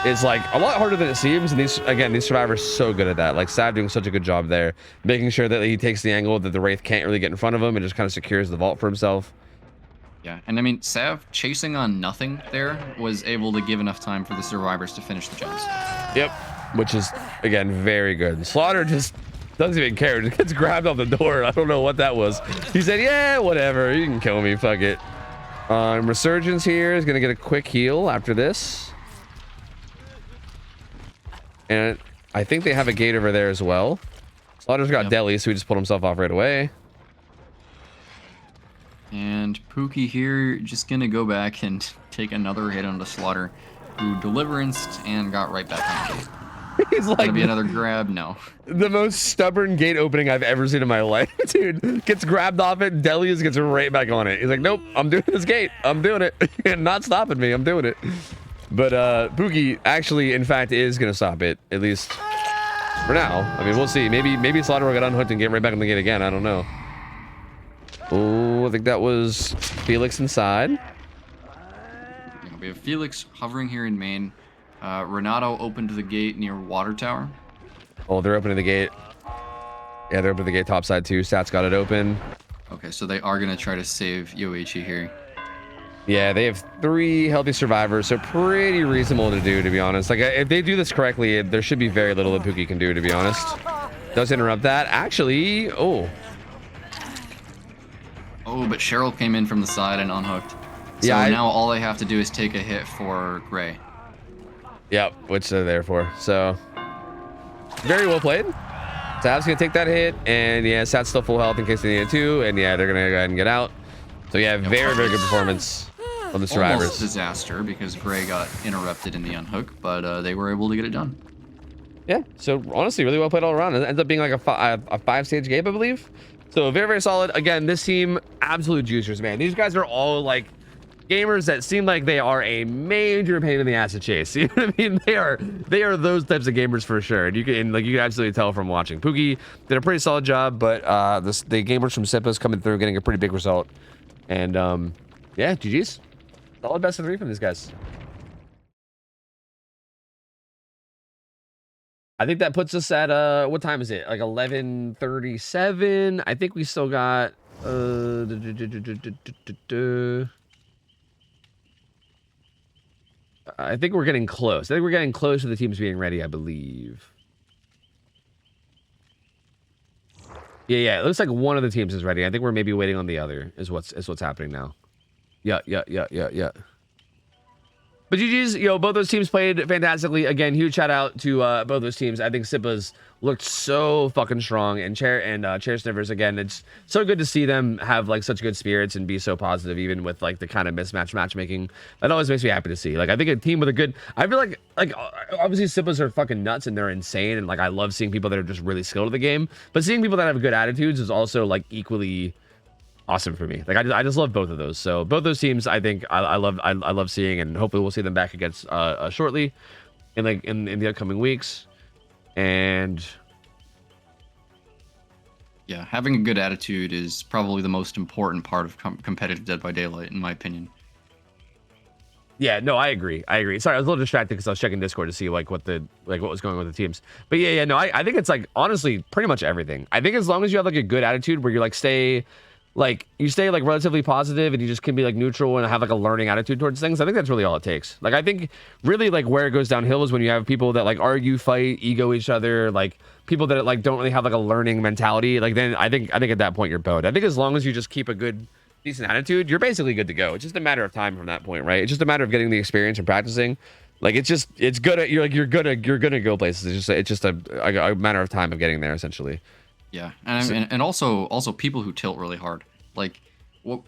is like a lot harder than it seems. And these survivors are so good at that. Like Sav doing such a good job there, making sure that he takes the angle that the wraith can't really get in front of him and just kind of secures the vault for himself. Yeah, and I mean, Sav chasing on nothing there was able to give enough time for the survivors to finish the gens. Yep, which is, again, very good. Slaughter just doesn't even care. Just gets grabbed off the door. I don't know what that was. He said, yeah, whatever. You can kill me. Fuck it. Resurgence here is going to get a quick heal after this. And I think they have a gate over there as well. Slaughter's got deli, so he just pulled himself off right away. And Pookie here just gonna go back and take another hit on the Slaughter, who deliveranced and got right back on the gate. He's like, gonna be another grab? No. The most stubborn gate opening I've ever seen in my life. Dude gets grabbed off it, Delius gets right back on it. He's like, nope, I'm doing this gate. I'm doing it. You're not stopping me. I'm doing it. But Pookie actually, in fact, is gonna stop it, at least for now. I mean, we'll see. Maybe Slaughter will get unhooked and get right back on the gate again. I don't know. Oh, I think that was Felix inside. Yeah, we have Felix hovering here in main. Renato opened the gate near water tower. Oh, they're opening the gate. Yeah, they're open the gate top side too. Stats got it open. Okay, so they are gonna try to save Yoichi here. Yeah, they have 3 healthy survivors, so pretty reasonable to do, to be honest. Like, if they do this correctly, there should be very little that Pookie can do, to be honest. Does interrupt that. Actually, oh. Oh, but Cheryl came in from the side and unhooked. So Yeah, now all they have to do is take a hit for Gray. Yep, which they're there for. So, very well played. Sav's gonna take that hit, and yeah, Sat's still full health in case they need it too, and yeah, they're gonna go ahead and get out. So yeah, very good performance from the survivors. Almost disaster because Gray got interrupted in the unhook, but they were able to get it done. Yeah, so honestly, really well played all around. It ends up being like a 5-stage game, I believe. So very solid. Again, this team, absolute juicers, man. These guys are all like gamers that seem like they are a major pain in the ass to chase. You know what I mean? They are those types of gamers for sure. And you can absolutely tell from watching. Pookie did a pretty solid job, but the gamers from Sipa's coming through, getting a pretty big result. And yeah, GG's. Solid best of 3 from these guys. I think that puts us at what time is it? Like 11:37. I think we still got I think we're getting close. I think we're getting close to the teams being ready, I believe. Yeah, it looks like one of the teams is ready. I think we're maybe waiting on the other is what's happening now. Yeah. But GG's, both those teams played fantastically. Again, huge shout out to both those teams. I think Sipa's looked so fucking strong, and Chair Sniffers, again, it's so good to see them have like such good spirits and be so positive, even with like the kind of mismatch matchmaking. That always makes me happy to see. Like, I think a team with a good, I feel like obviously Sipa's are fucking nuts and they're insane, and like I love seeing people that are just really skilled at the game, but seeing people that have good attitudes is also like equally awesome for me. Like I just love both of those. So both those teams, I think I love seeing, and hopefully we'll see them back against shortly in the upcoming weeks. And yeah, having a good attitude is probably the most important part of competitive Dead by Daylight, in my opinion. Yeah, no, I agree. Sorry, I was a little distracted because I was checking Discord to see like what was going on with the teams. But yeah, no, I think it's like honestly pretty much everything. I think as long as you have like a good attitude where you stay like relatively positive and you just can be like neutral and have like a learning attitude towards things, I think that's really all it takes. Like I think really like where it goes downhill is when you have people that like argue, fight, ego each other, like people that like don't really have like a learning mentality. Like then I think at that point you're boned. I think as long as you just keep a good decent attitude, you're basically good to go. It's just a matter of time from that point, right? It's just a matter of getting the experience and practicing. Like it's good at you're gonna go places. It's just a matter of time of getting there essentially. Yeah, and also people who tilt really hard. Like, what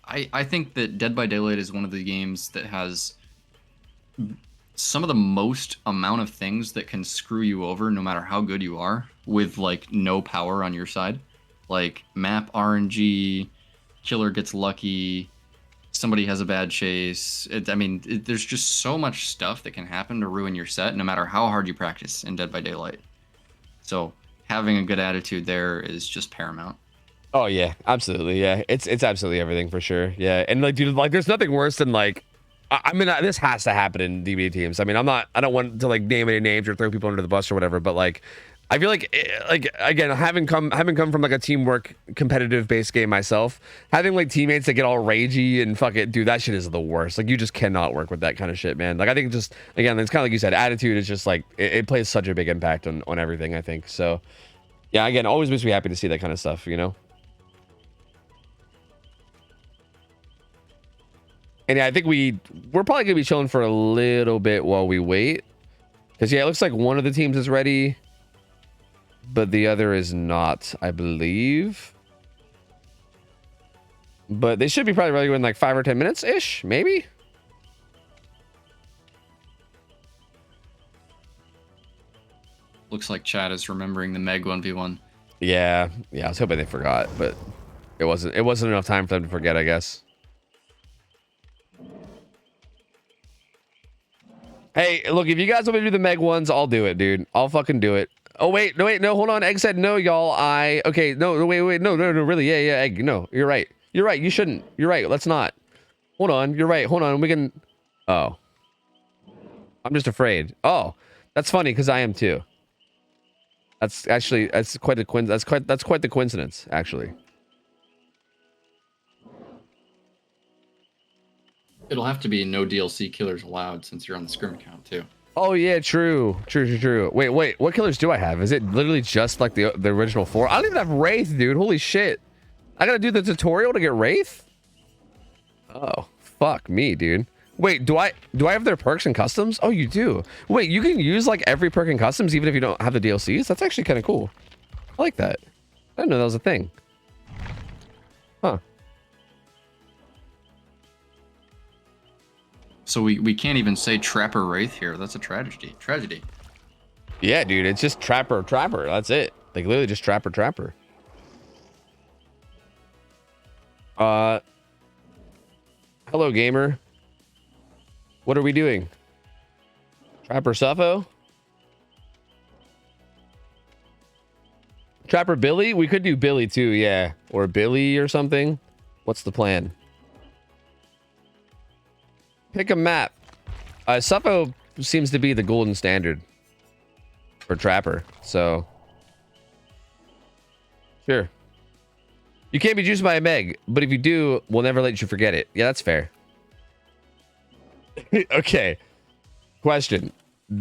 I think that Dead by Daylight is one of the games that has some of the most amount of things that can screw you over, no matter how good you are, with like no power on your side. Like map RNG, killer gets lucky, somebody has a bad chase. There's just so much stuff that can happen to ruin your set, no matter how hard you practice in Dead by Daylight. So having a good attitude there is just paramount. Oh yeah, absolutely. Yeah, it's absolutely everything for sure. Yeah, and like, dude, like, there's nothing worse than like, this has to happen in DBA teams. I mean, I don't want to like name any names or throw people under the bus or whatever, but like, I feel like again, having come from like a teamwork competitive based game myself, having like teammates that get all ragey and fuck it, dude, that shit is the worst. Like you just cannot work with that kind of shit, man. Like I think just again, it's kind of like you said, attitude is just like it plays such a big impact on everything. I think so. Yeah, again, always makes me happy to see that kind of stuff, And yeah, I think we're probably gonna be chilling for a little bit while we wait, because yeah, it looks like one of the teams is ready, but the other is not, I believe. But they should be probably ready in like 5 or 10 minutes ish, maybe. Looks like Chad is remembering the Meg 1v1. Yeah, I was hoping they forgot, but it wasn't enough time for them to forget, I guess. Hey, look, if you guys want me to do the Meg ones, I'll do it, dude. I'll fucking do it. Oh, wait, no, hold on. Egg said no, y'all. Okay, no, wait, no, really. Yeah, Egg, no, you're right. You shouldn't. You're right. Let's not. Hold on, you're right. Hold on, we can. Oh. I'm just afraid. Oh, that's funny, because I am too. That's actually that's quite the that's quite the coincidence actually. It'll have to be no DLC killers allowed since you're on the scrim account too. Oh yeah, true. Wait, what killers do I have? Is it literally just like the original 4? I don't even have Wraith, dude. Holy shit. I gotta do the tutorial to get Wraith? Oh, fuck me, dude. Wait, do I have their perks and customs? Oh, you do. Wait, you can use like every perk and customs even if you don't have the DLCs? That's actually kind of cool. I like that. I didn't know that was a thing. Huh. So we can't even say Trapper Wraith here. That's a tragedy. Yeah, dude, it's just Trapper. That's it. Like literally just Trapper. Hello, gamer. What are we doing? Trapper Suffo? Trapper Billy? We could do Billy too, yeah. Or Billy or something. What's the plan? Pick a map. Suffo seems to be the golden standard for Trapper, so sure. You can't be juiced by a Meg, but if you do, we'll never let you forget it. Yeah, that's fair. Okay. Question.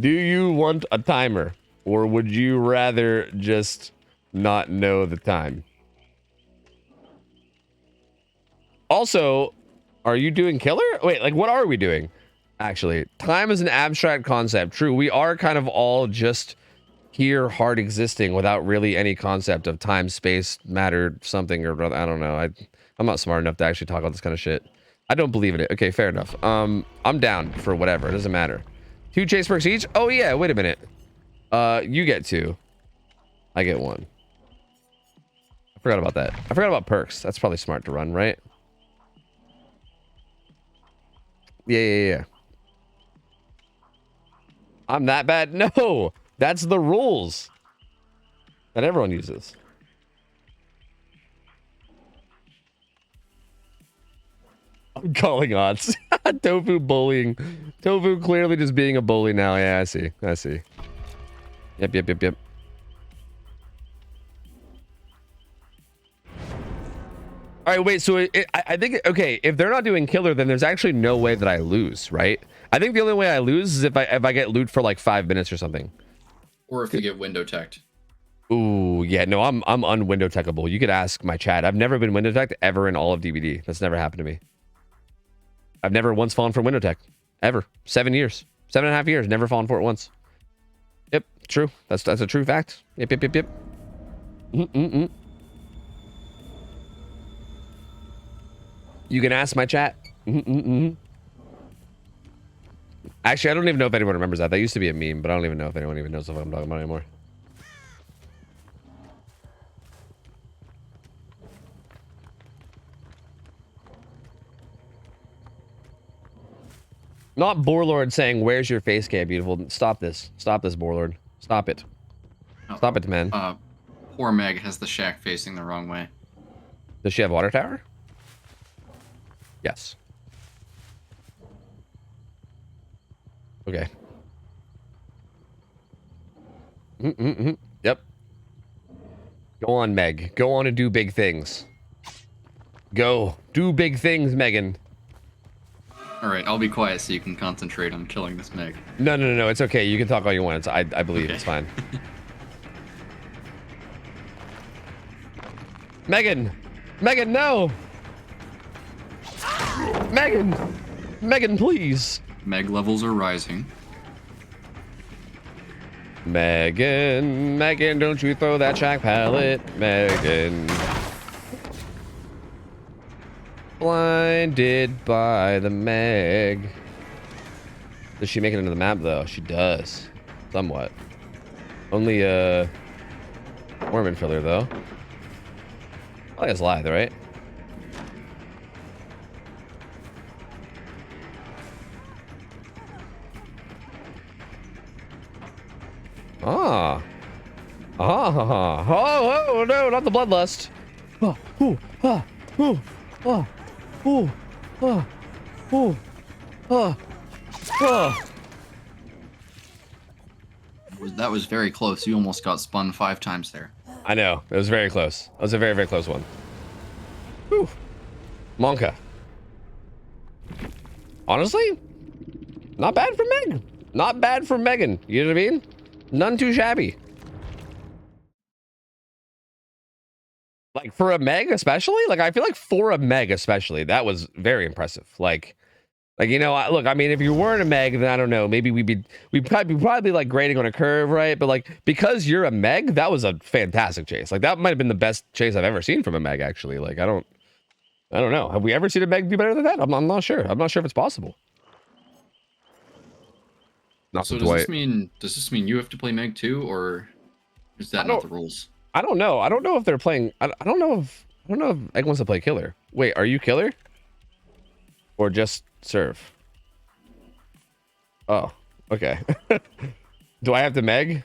Do you want a timer, or would you rather just not know the time? Also, are you doing killer? Wait, like what are we doing? Actually, time is an abstract concept. True, we are kind of all just here hard existing without really any concept of time, space, matter, something, or I don't know. I'm not smart enough to actually talk about this kind of shit. I don't believe in it. Okay, fair enough. I'm down for whatever. It doesn't matter. 2 chase perks each? Oh yeah, wait a minute. You get 2. I get 1. I forgot about that. I forgot about perks. That's probably smart to run, right? Yeah. I'm that bad? No! That's the rules that everyone uses. I'm calling odds. Tofu bullying. Tofu clearly just being a bully now. Yeah, I see. Yep. All right, wait, so I think, okay, if they're not doing killer, then there's actually no way that I lose, right? I think the only way I lose is if I get loot for like 5 minutes or something. Or if you get window teched. Ooh, yeah, no, I'm unwindow techable. You could ask my chat. I've never been window teched ever in all of DBD. That's never happened to me. I've never once fallen for window tech. Ever. 7 years. 7.5 years. Never fallen for it once. Yep, true. That's a true fact. Yep. You can ask my chat. Actually, I don't even know if anyone remembers that. That used to be a meme, but I don't even know if anyone even knows what I'm talking about anymore. Not Borlord saying, "Where's your face cam, beautiful?" Stop this. Stop this, Borlord. Stop it. Stop it, man. Poor Meg has the shack facing the wrong way. Does she have water tower? Yes. Okay. Yep. Go on, Meg. Go on and do big things. Go. Do big things, Megan. Alright, I'll be quiet so you can concentrate on killing this Meg. No. It's okay. You can talk all you want. I believe okay. It's fine. Megan! Megan, no! Megan, please! Meg levels are rising. Megan, don't you throw that shack pallet, Megan. Blinded by the Meg. Does she make it into the map though? She does. Somewhat. Only Mormon filler though. I think it's live, right? Oh, no, not the bloodlust. That was very close. You almost got spun 5 times there. I know. It was very close. It was a very, very close one. Whew. Monka. Honestly, not bad for Meg. Not bad for Megan. You know what I mean? None too shabby. Like for a Meg especially, like I feel like for a Meg especially, that was very impressive. Like you know, look, I mean, if you weren't a Meg, then I don't know, maybe we'd probably like grading on a curve, right? But like because you're a Meg, that was a fantastic chase. Like that might have been the best chase I've ever seen from a Meg. Actually, like I don't know. Have we ever seen a Meg do better than that? I'm not sure. I'm not sure if it's possible. Not so does this mean you have to play Meg too, or is that not the rules? I don't know. I don't know if they're playing. I don't know if Egg wants to play killer. Wait, are you killer? Or just serve? Oh, okay. Do I have to Meg?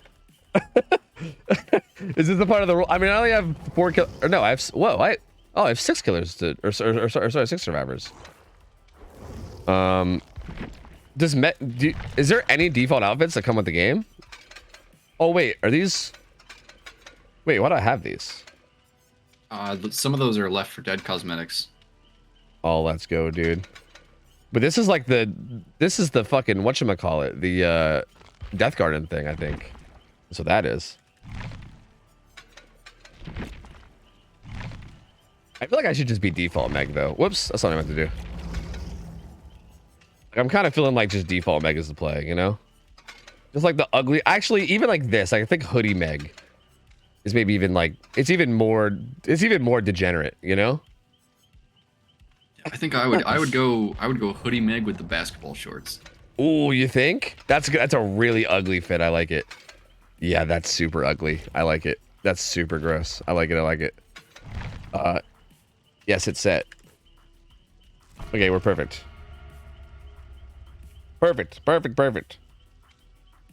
Is this the part of the rule? I mean, I only have 4 kill. Or no, I have. Whoa, I have 6 killers to, or sorry, 6 survivors. Does is there any default outfits that come with the game? Oh wait, are these? Wait, why do I have these? Some of those are Left 4 Dead cosmetics. Oh, let's go, dude. But this is like this is the fucking, whatchamacallit, the Death Garden thing, I think. So that is. I feel like I should just be default Meg though. Whoops, that's not what I meant to do. Like, I'm kind of feeling like just default Meg is the play, you know? Just like the ugly, actually, even like this, I think hoodie Meg is maybe even like, it's even more degenerate, you know? I think I would go hoodie Meg with the basketball shorts. Oh, you think? That's a really ugly fit. I like it. Yeah, that's super ugly. I like it. That's super gross. I like it. Yes, it's set. Okay, we're perfect. Perfect.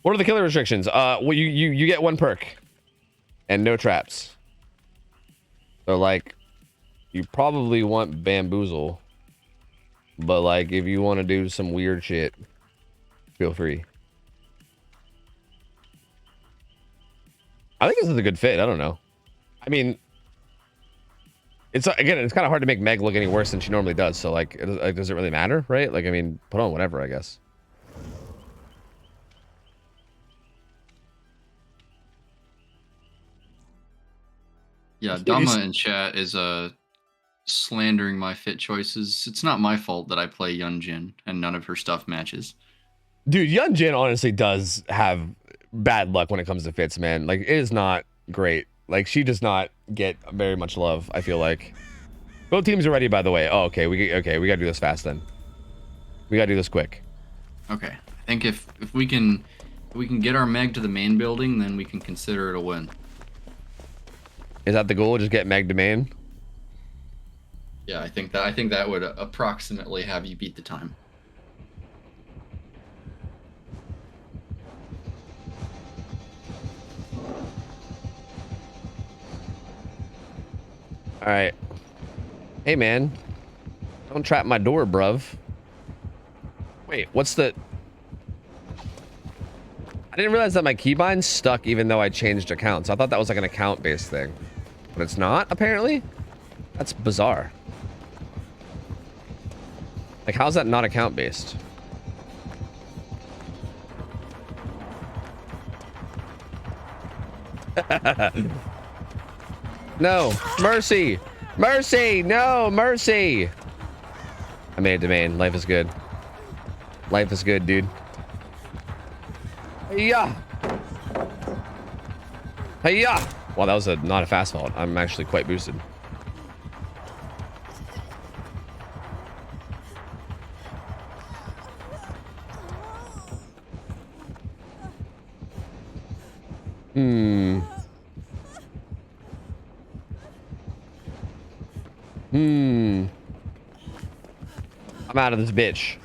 What are the killer restrictions? Well, you get 1 perk and no traps. So like, you probably want bamboozle, but like if you want to do some weird shit, feel free. I think this is a good fit. I don't know. I mean, it's kind of hard to make Meg look any worse than she normally does. So like, does it really matter, right? Like, I mean, put on whatever, I guess. Yeah, Dama in chat is slandering my fit choices. It's not my fault that I play Yunjin and none of her stuff matches. Dude, Yunjin honestly does have bad luck when it comes to fits, man. Like, it is not great. Like, she does not get very much love, I feel like. Both teams are ready, by the way. Oh, okay. We gotta do this fast then. We gotta do this quick. Okay. I think if we can get our Meg to the main building, then we can consider it a win. Is that the goal? Just get Meg to main? Yeah, I think that would approximately have you beat the time. All right. Hey, man. Don't trap my door, bruv. Wait, what's the... I didn't realize that my keybind's stuck even though I changed accounts. I thought that was like an account-based thing. But it's not, apparently? That's bizarre. Like, how's that not account-based? No, mercy! Mercy! No, mercy! I made it to main. Life is good. Life is good, dude. Hey-ya! Hey-ya! Wow, that was not a fast fault. I'm actually quite boosted. I'm out of this bitch.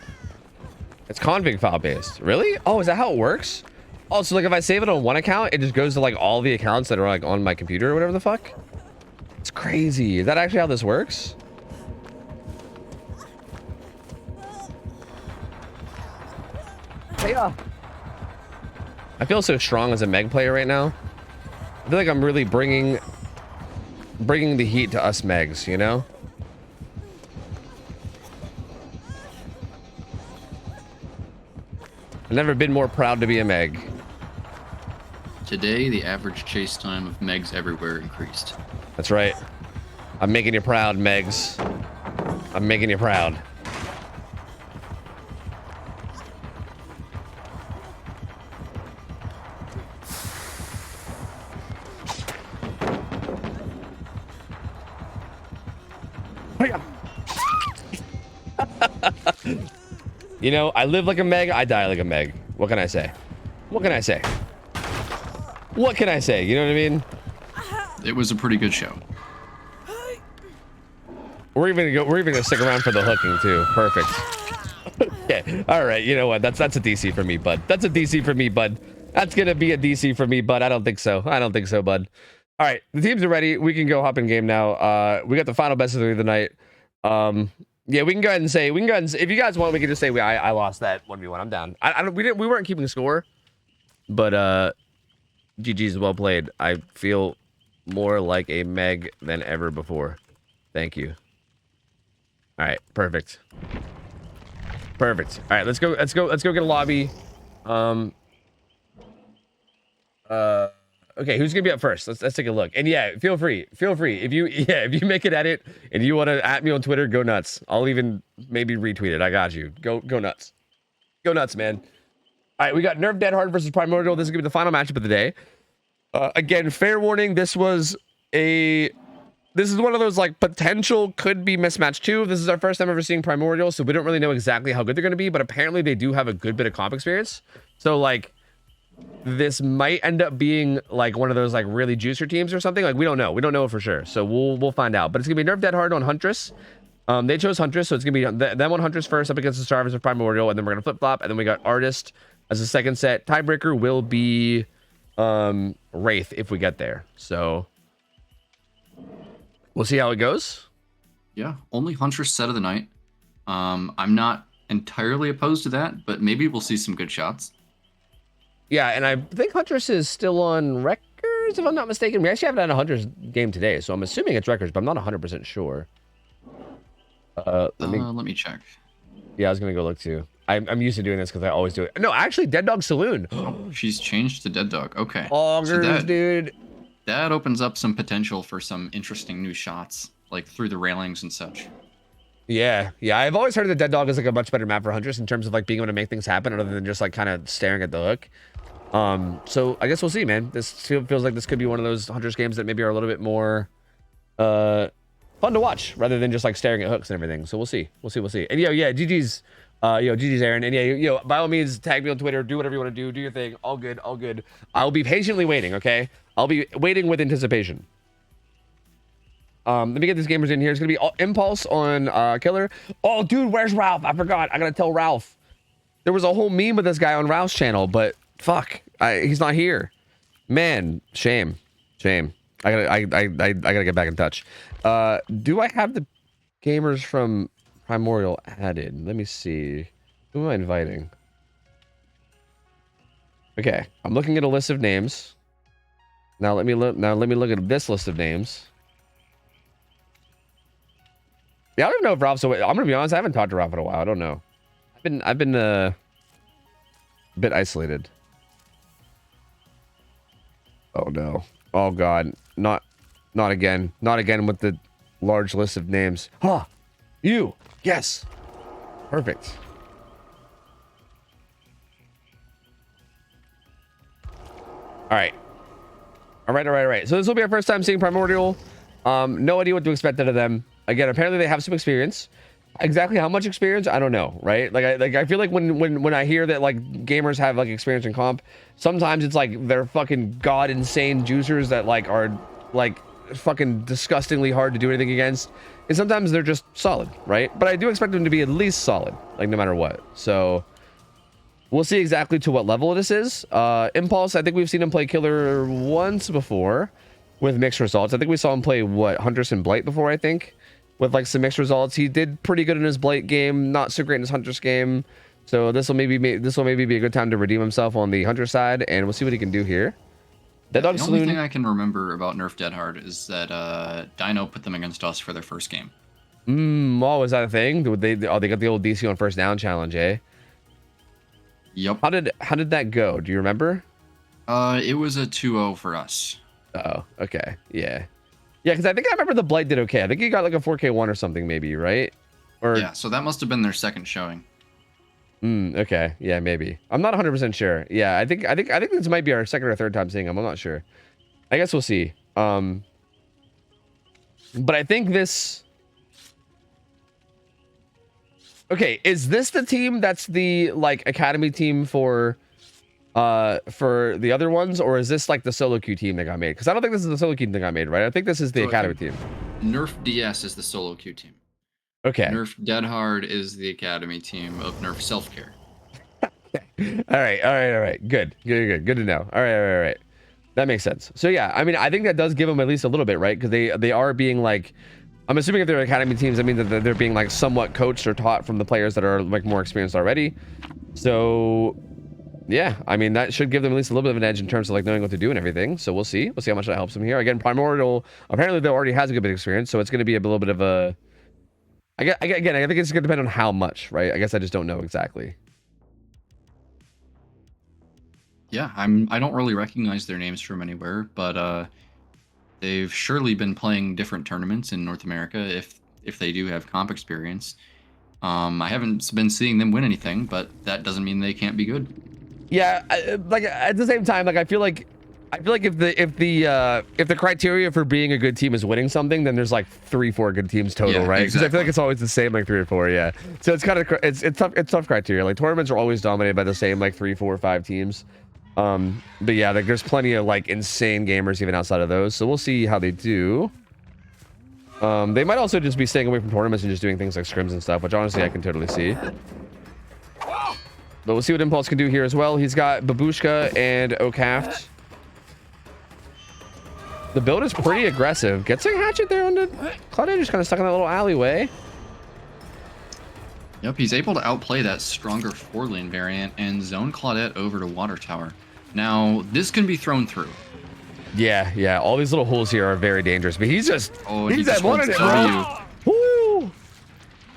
It's config file based. Really? Oh, is that how it works? Oh, so like if I save it on one account, it just goes to like all the accounts that are like on my computer or whatever the fuck? It's crazy. Is that actually how this works? Hey, I feel so strong as a Meg player right now. I feel like I'm really bringing the heat to us Megs, you know? I've never been more proud to be a Meg. Today, the average chase time of Megs everywhere increased. That's right. I'm making you proud, Megs. I'm making you proud. You know, I live like a Meg, I die like a Meg. What can I say? What can I say? What can I say? You know what I mean? It was a pretty good show. We're even gonna stick around for the hooking too. Perfect. Okay. All right. You know what? That's a DC for me, bud. That's a DC for me, bud. That's gonna be a DC for me, bud. I don't think so. I don't think so, bud. All right. The teams are ready. We can go hop in game now. We got the final best of 3 of the night. Yeah, we can go ahead and say, if you guys want, we can just say I lost that 1v1. I'm down. We weren't keeping score, but GG's well played. I feel more like a Meg than ever before. Thank you. All right, perfect. Perfect. All right, let's go get a lobby. Okay, who's gonna be up first? Let's take a look. And yeah, feel free. If you make it edit and you want to at me on Twitter, go nuts. I'll even maybe retweet it. I got you. Go nuts. Go nuts, man. All right, we got Nerf Dead Hard versus Primordial. This is gonna be the final matchup of the day. Again, fair warning. This is one of those like potential could be mismatch 2. This is our first time ever seeing Primordial, so we don't really know exactly how good they're gonna be. But apparently they do have a good bit of comp experience. So like, this might end up being like one of those like really juicer teams or something. Like we don't know for sure, so we'll find out. But it's gonna be Nerf Dead Hard on Huntress. They chose Huntress, so it's gonna be them on Huntress first up against the Starvers of Primordial, and then we're gonna flip flop, and then we got Artist as a second set. Tiebreaker will be Wraith if we get there, so we'll see how it goes. Yeah, only Huntress set of the night. I'm not entirely opposed to that, but maybe we'll see some good shots. Yeah, and I think Huntress is still on records, if I'm not mistaken. We actually haven't had a Huntress game today, so I'm assuming it's records, but I'm not 100% sure. Let me check. Yeah, I was gonna go look too. I'm used to doing this because I always do it. No, actually, Dead Dog Saloon. Oh, she's changed to Dead Dog. Okay. Augers, dude. That opens up some potential for some interesting new shots, like through the railings and such. Yeah. I've always heard that Dead Dog is like a much better map for Huntress in terms of like being able to make things happen other than just like kind of staring at the hook. So I guess we'll see, man. This feels like this could be one of those Huntress games that maybe are a little bit more fun to watch rather than just like staring at hooks and everything. So we'll see. And yeah, GG's GG's Aaron. And yeah, by all means, tag me on Twitter, do whatever you want to do your thing. All good. I'll be patiently waiting, okay? I'll be waiting with anticipation. Let me get these gamers in here. It's gonna be Impulse on Killer. Oh, dude, where's Ralph? I forgot. I gotta tell Ralph. There was a whole meme with this guy on Ralph's channel, but fuck, he's not here. Man, shame. I gotta get back in touch. Do I have the gamers from Primordial added? Let me see. Who am I inviting? Okay, I'm looking at a list of names. Now let me look at this list of names. Yeah, I don't even know if Ralph's away. I'm gonna be honest, I haven't talked to Ralph in a while. I don't know. I've been a bit isolated. Oh no. Oh god. Not again. Not again with the large list of names. Huh. You. Yes. Perfect. Alright. Alright. So this will be our first time seeing Primordial. No idea what to expect out of them. Again, apparently they have some experience. Exactly how much experience, I don't know, right? I feel like when I hear that like gamers have like experience in comp, sometimes it's like they're fucking god insane juicers that like are like fucking disgustingly hard to do anything against, and sometimes they're just solid, right? But I do expect them to be at least solid, like no matter what. So we'll see exactly to what level this is. Impulse, I think we've seen him play Killer once before with mixed results. I think we saw him play Huntress and Blight before, I think. With like some mixed results. He did pretty good in his Blight game, not so great in his Huntress game. So this will maybe be a good time to redeem himself on the hunter side, and we'll see what he can do here. Dead Dog The Saloon. only thing I can remember about Nerf Dead Hard is that Dino put them against us for their first game. Oh, is that a thing? They got the old DC on first down challenge, eh? Yep. How did that go? Do you remember? It was a 2-0 for us. Oh, okay. Yeah. Yeah, because I think I remember the Blight did okay. I think he got like a 4K1 or something, maybe, right? Or yeah, so that must have been their second showing. Okay. Yeah, maybe. I'm not 100% sure. Yeah, I think this might be our second or third time seeing him. I'm not sure. I guess we'll see. But I think this. Okay, is this the team that's the like academy team for the other ones, or is this like the solo queue team that got made? Because I don't think this is the solo queue team that got made, right? I think this is the academy team. Nerf DS is the solo queue team. Okay. Nerf Dead Hard is the academy team of Nerf Self Care. All right. Good to know. All right. That makes sense. So yeah, I mean, I think that does give them at least a little bit, right? Because they are being like, I'm assuming if they're academy teams, I mean that they're being like somewhat coached or taught from the players that are like more experienced already. So yeah, I mean, that should give them at least a little bit of an edge in terms of like knowing what to do and everything. So we'll see how much that helps them here. Again, Primordial apparently they already has a good bit of experience, so it's going to be a little bit of a. I think it's going to depend on how much, right? I guess I just don't know exactly. Yeah, I don't really recognize their names from anywhere, but they've surely been playing different tournaments in North America if they do have comp experience. I haven't been seeing them win anything, but that doesn't mean they can't be good. Yeah, like at the same time, like I feel like if the criteria for being a good team is winning something, then there's like 3-4 good teams total, right? Because I feel like it's always the same, like 3 or 4. Yeah, so it's kind of it's tough criteria. Like tournaments are always dominated by the same like 3, 4, 5 teams. But yeah, like there's plenty of like insane gamers even outside of those. So we'll see how they do. They might also just be staying away from tournaments and just doing things like scrims and stuff, which honestly I can totally see. But we'll see what Impulse can do here as well. He's got Babushka and OhTofu. The build is pretty aggressive. Gets a hatchet there on the Claudette, just kind of stuck in that little alleyway. Yep, he's able to outplay that stronger 4-lane variant and zone Claudette over to Water Tower. Now, this can be thrown through. Yeah. All these little holes here are very dangerous, but he's just wanted it, bro. Woo!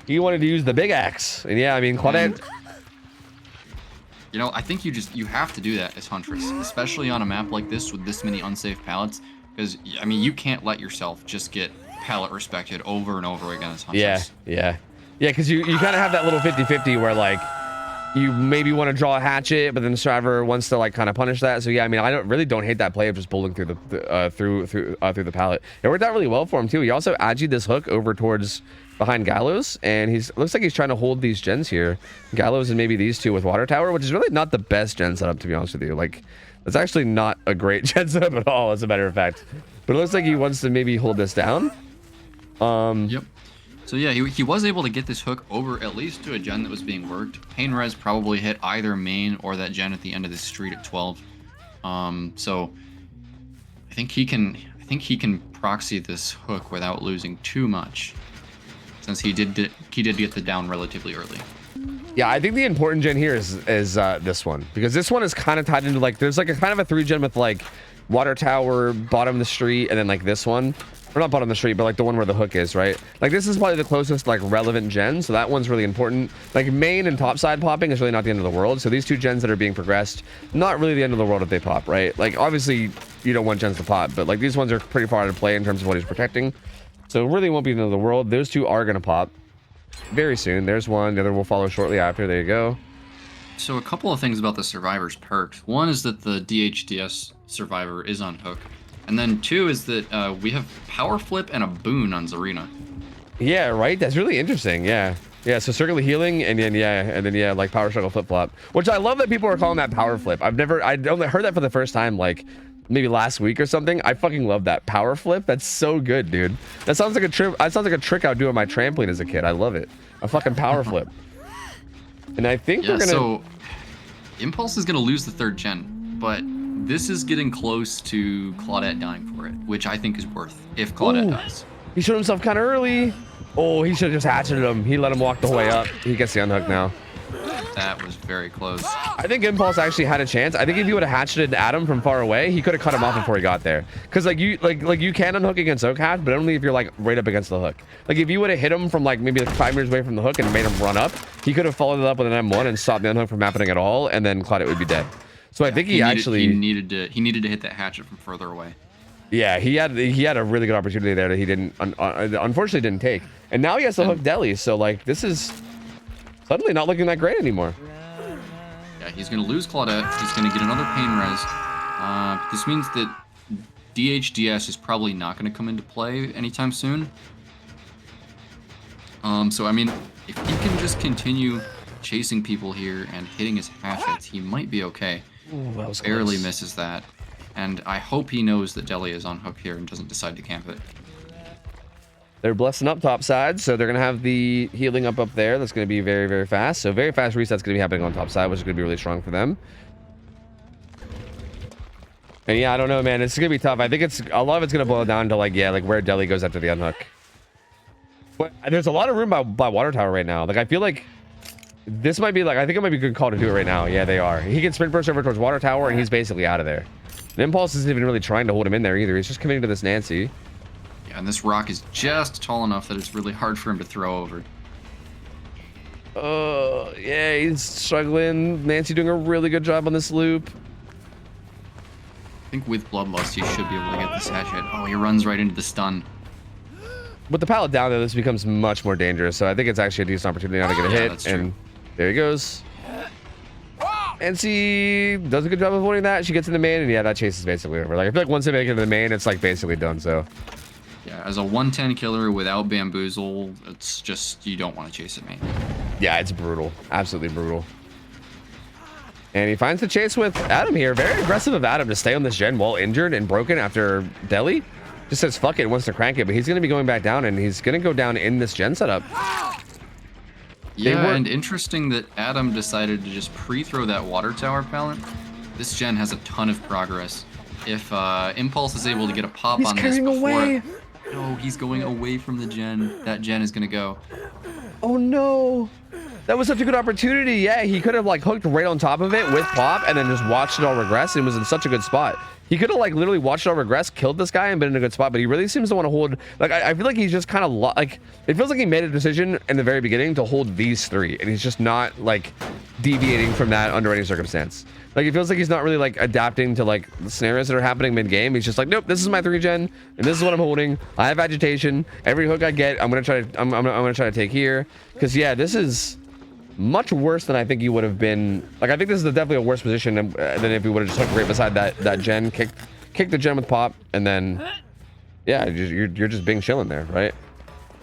He wanted to use the big axe, and yeah, I mean Claudette. You know, I think you have to do that as Huntress, especially on a map like this with this many unsafe pallets, because I mean you can't let yourself just get pallet respected over and over again as Huntress. Yeah, because you kind of have that little 50-50 where like you maybe want to draw a hatchet, but then the Striver wants to like kind of punish that. So yeah, I mean I don't hate that play of just bowling through the through the pallet. It worked out really well for him too. He also agi'd this hook over towards behind Gallows, and looks like he's trying to hold these gens here. Gallows and maybe these two with Water Tower, which is really not the best gen setup, to be honest with you. Like, it's actually not a great gen setup at all, as a matter of fact. But it looks like he wants to maybe hold this down. Yep. So yeah, he was able to get this hook over at least to a gen that was being worked. Pain Res probably hit either main or that gen at the end of this street at 12. So I think he can proxy this hook without losing too much, since he did get the down relatively early. Yeah, I think the important gen here is this one, because this one is kind of tied into like there's like a kind of a 3 gen with like Water Tower, bottom of the street, and then like this one, or not bottom of the street, but like the one where the hook is, right? Like this is probably the closest like relevant gen, so that one's really important. Like main and top side popping is really not the end of the world. So these 2 gens that are being progressed, not really the end of the world if they pop, right? Like obviously you don't want gens to pop, but like these ones are pretty far to play in terms of what he's protecting. So it really won't be the end of the world. Those 2 are going to pop very soon. There's one. The other will follow shortly after. There you go. So a couple of things about the Survivor's perks. One is that the DHDS Survivor is on hook. And then 2 is that we have Power Flip and a Boon on Zarina. Yeah, right? That's really interesting. Yeah. Yeah, so circular healing and then like Power Struggle Flip Flop. Which I love that people are calling that Power Flip. I'd only heard that for the first time like maybe last week or something. I fucking love that Power Flip. That's so good, dude. That sounds like a trick. That sounds like a trick I would do on my trampoline as a kid. I love it. A fucking Power Flip. And I think we're gonna. So Impulse is gonna lose the 3rd gen, but this is getting close to Claudette dying for it, which I think is worth if Claudette dies. He showed himself kind of early. Oh, he should have just hatcheted him. He let him walk the way up. He gets the unhook now. That was very close. I think Impulse actually had a chance. I think if you would have hatcheted Adam from far away, he could have cut him off before he got there. Because like you can unhook against OhTofu, but only if you're like right up against the hook. Like if you would have hit him from like maybe like 5 meters away from the hook and made him run up, he could have followed it up with an M1 and stopped the unhook from happening at all, and then Claudette would be dead. So I think he needed to hit that hatchet from further away. Yeah, he had a really good opportunity there that he didn't unfortunately didn't take. And now he has to hook Deli, so like this is suddenly not looking that great anymore. Yeah, he's gonna lose Claudette. He's gonna get another pain res. This means that DHDS is probably not gonna come into play anytime soon. So I mean, if he can just continue chasing people here and hitting his hatchets, he might be okay. Ooh, that was Barely close. misses that. And I hope he knows that Deli is on hook here and doesn't decide to camp it. They're blessing up top side, so they're going to have the healing up there. That's going to be very, very fast. So very fast reset's going to be happening on top side, which is going to be really strong for them. And yeah, I don't know, man. It's going to be tough. I think a lot of it's going to boil down to like where Deli goes after the unhook. But there's a lot of room by water tower right now. Like I feel like this might be like, I think it might be a good call to do it right now. Yeah, they are. He can sprint burst over towards water tower and he's basically out of there. And Impulse isn't even really trying to hold him in there either. He's just committing to this Nancy. Yeah, and this rock is just tall enough that it's really hard for him to throw over. Yeah, he's struggling. Nancy doing a really good job on this loop. I think with Bloodlust, he should be able to get this hatchet. Oh, he runs right into the stun. With the pallet down there, this becomes much more dangerous. So I think it's actually a decent opportunity now to get a hit. That's true. And there he goes. Nancy does a good job of avoiding that. She gets in the main, and yeah, that chase is basically over. Like I feel like once they make it to the main, it's like basically done. So yeah, as a 110 killer without bamboozle, it's just you don't want to chase it, main. yeah, it's brutal, absolutely brutal. And he finds the chase with Adam here. Very aggressive of Adam to stay on this gen while injured and broken after Deli. Just says fuck it, wants to crank it, but he's going to be going back down, and he's going to go down in this gen setup. Yeah, and interesting that Adam decided to just pre-throw that water tower pallet. This gen has a ton of progress. If Impulse is able to get a pop on this before... No, he's going away from the gen. That gen is going to go. Oh no. That was such a good opportunity. Yeah, he could have like hooked right on top of it with pop and then just watched it all regress and was in such a good spot. He could have like literally watched it all regress, killed this guy and been in a good spot, but he really seems to want to hold, like I feel like he's just kind of like, it feels like he made a decision in the very beginning to hold these 3 and he's just not like deviating from that under any circumstance. Like it feels like he's not really like adapting to like the scenarios that are happening mid-game. He's just like, nope, this is my 3 gen and this is what I'm holding. I have agitation. Every hook I get, I'm gonna try to take here. Because yeah, this is much worse than I think you would have been. Like I think this is definitely a worse position than if you would have just hooked right beside that gen, kicked the gen with pop, and then yeah, you're just being chilling there, right?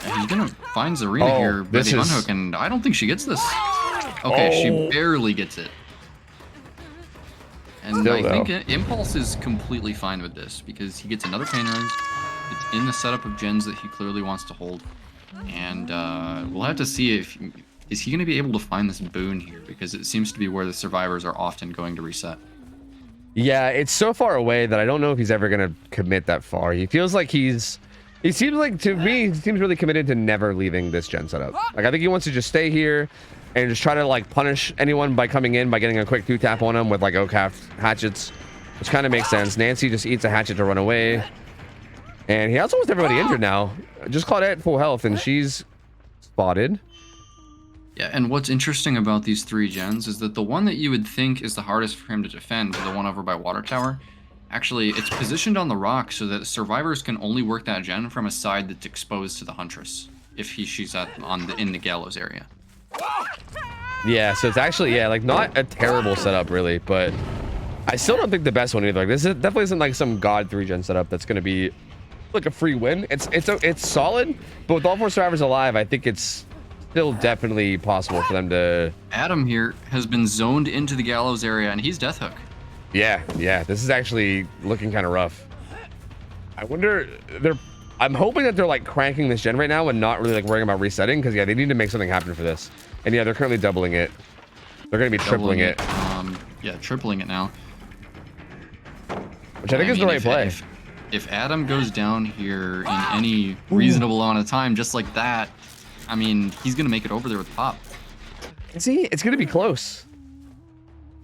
He's gonna find Zarina here by the unhook, and I don't think she gets this. Okay, she barely gets it. And I think Impulse is completely fine with this because he gets another pain res. It's in the setup of gens that he clearly wants to hold, and we'll have to see if is he going to be able to find this boon here, because it seems to be where the survivors are often going to reset. Yeah, it's so far away that I don't know if he's ever going to commit that far. He feels like he seems like, to me, he seems really committed to never leaving this gen setup. Like I think he wants to just stay here and just try to like punish anyone by coming in by getting a quick 2-tap on him with like OhTofu hatchets, which kind of makes sense. Nancy just eats a hatchet to run away, and he has almost everybody injured now. Just Claudette full health, and she's spotted. Yeah, and what's interesting about these 3 gens is that the one that you would think is the hardest for him to defend, the one over by water tower, actually it's positioned on the rock so that survivors can only work that gen from a side that's exposed to the huntress if she's in the gallows area. Yeah, so it's actually, yeah, like not a terrible setup really, but I still don't think the best one either. Like this definitely isn't like some god 3-gen setup that's going to be like a free win. It's solid, but with all 4 survivors alive, I think it's still definitely possible for them to... Adam here has been zoned into the gallows area, and he's death hook. Yeah, this is actually looking kind of rough. I wonder, I'm hoping that they're like cranking this gen right now and not really like worrying about resetting, because yeah, they need to make something happen for this. And yeah, they're currently doubling it. They're going to be tripling it. Yeah, tripling it now. Which I think is the right play. If Adam goes down here in any reasonable amount of time, just like that, I mean, he's going to make it over there with pop. See, it's gonna be close.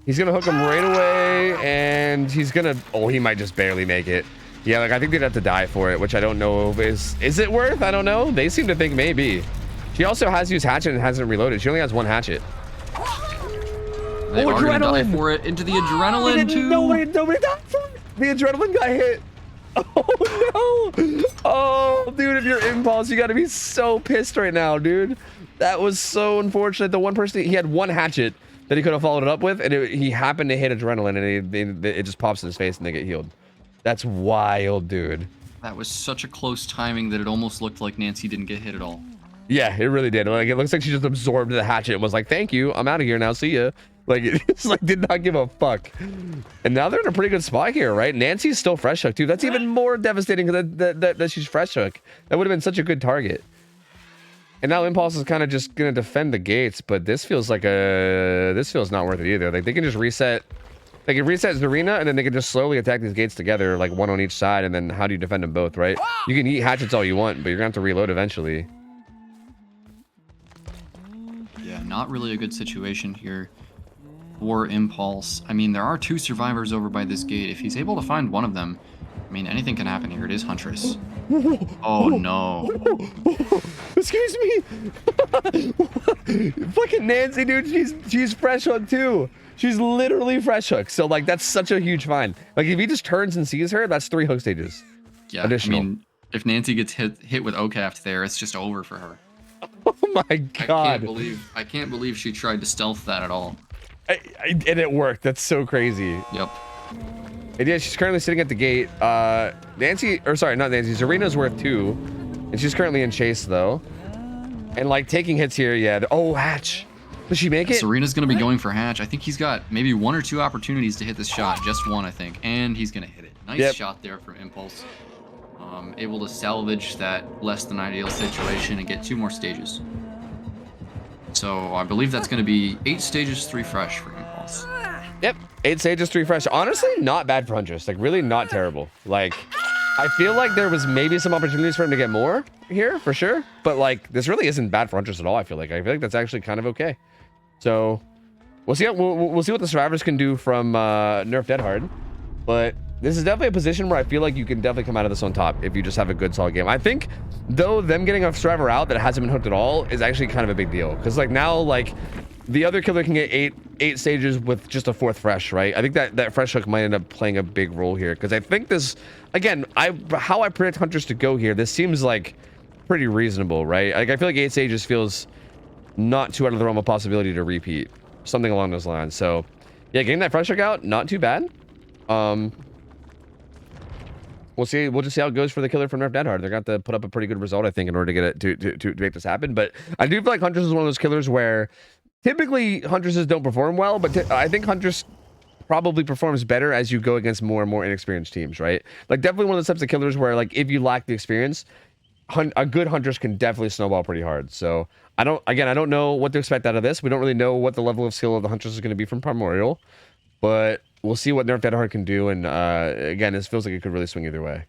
He's gonna hook him right away, and he's gonna. Oh, he might just barely make it. Yeah, like I think they'd have to die for it, which I don't know if is it worth? I don't know. They seem to think maybe. She also has used hatchet and hasn't reloaded. She only has one hatchet. They are gonna die for it. Into the adrenaline too. Nobody died for it. The adrenaline got hit. Oh no! Oh, dude, if you're Impulse, you gotta be so pissed right now, dude. That was so unfortunate. The one person, he had one hatchet that he could have followed it up with, and he happened to hit adrenaline, and it just pops in his face, and they get healed. That's wild, dude. That was such a close timing that it almost looked like Nancy didn't get hit at all. Yeah, it really did. Like, it looks like she just absorbed the hatchet and was like, "Thank you, I'm out of here now. See ya." Like, it's like did not give a fuck. And now they're in a pretty good spot here, right? Nancy's still fresh hook, dude. That's even more devastating that she's fresh hook. That would have been such a good target. And now Impulse is kind of just gonna defend the gates, but this feels like this feels not worth it either. Like they can just reset. They can reset Zarina, and then they can just slowly attack these gates together, like one on each side. And then how do you defend them both, right? You can eat hatchets all you want, but you're gonna have to reload eventually. Yeah, not really a good situation here for Impulse. I mean, there are 2 survivors over by this gate. If he's able to find one of them, I mean, anything can happen here. It is Huntress. Oh no. Excuse me. Fucking Nancy, dude. She's fresh hook too. She's literally fresh hook. So like that's such a huge find. Like if he just turns and sees her, that's 3 hook stages. Yeah. Additional. I mean, if Nancy gets hit with OhTofu there, it's just over for her. Oh my god. I can't believe she tried to stealth that at all. And it worked. That's so crazy. Yep. And yeah, she's currently sitting at the gate. Nancy, or sorry, not Nancy. Zarina's worth 2, and she's currently in chase though. And like taking hits here, yeah. Oh, hatch. Does she make it? Serena's gonna be going for hatch. I think he's got maybe 1 or 2 opportunities to hit this shot. Just one, I think, and he's gonna hit it. Nice shot there from Impulse. Able to salvage that less than ideal situation and get 2 more stages. So I believe that's going to be 8 stages, 3 fresh for Impulse. Yep, 8 stages, 3 fresh. Honestly, not bad for Huntress. Like really not terrible. Like I feel like there was maybe some opportunities for him to get more here for sure, but like this really isn't bad for Huntress at all. I feel like that's actually kind of okay. So we'll see. We'll see what the survivors can do from Nerf Dead Hard, but this is definitely a position where I feel like you can definitely come out of this on top if you just have a good solid game. I think though them getting a survivor out that hasn't been hooked at all is actually kind of a big deal because like now like the other killer can get eight stages with just a 4th fresh, right? I think that fresh hook might end up playing a big role here because I think this again how I predict Huntress to go here, this seems like pretty reasonable, right? Like I feel like 8 stages feels not too out of the realm of possibility to repeat, something along those lines. So yeah, getting that fresh hook out, not too bad. We'll see. We'll just see how it goes for the killer from Nerf Dead Hard. They're going to have to put up a pretty good result, I think, in order to get it to make this happen. But I do feel like Huntress is one of those killers where typically Huntresses don't perform well, but I think Huntress probably performs better as you go against more and more inexperienced teams, right? Like definitely one of the types of killers where like if you lack the experience, a good Huntress can definitely snowball pretty hard. So I don't know what to expect out of this. We don't really know what the level of skill of the Huntress is going to be from Primordial, but we'll see what Nerf Dead Hard can do, and again, this feels like it could really swing either way.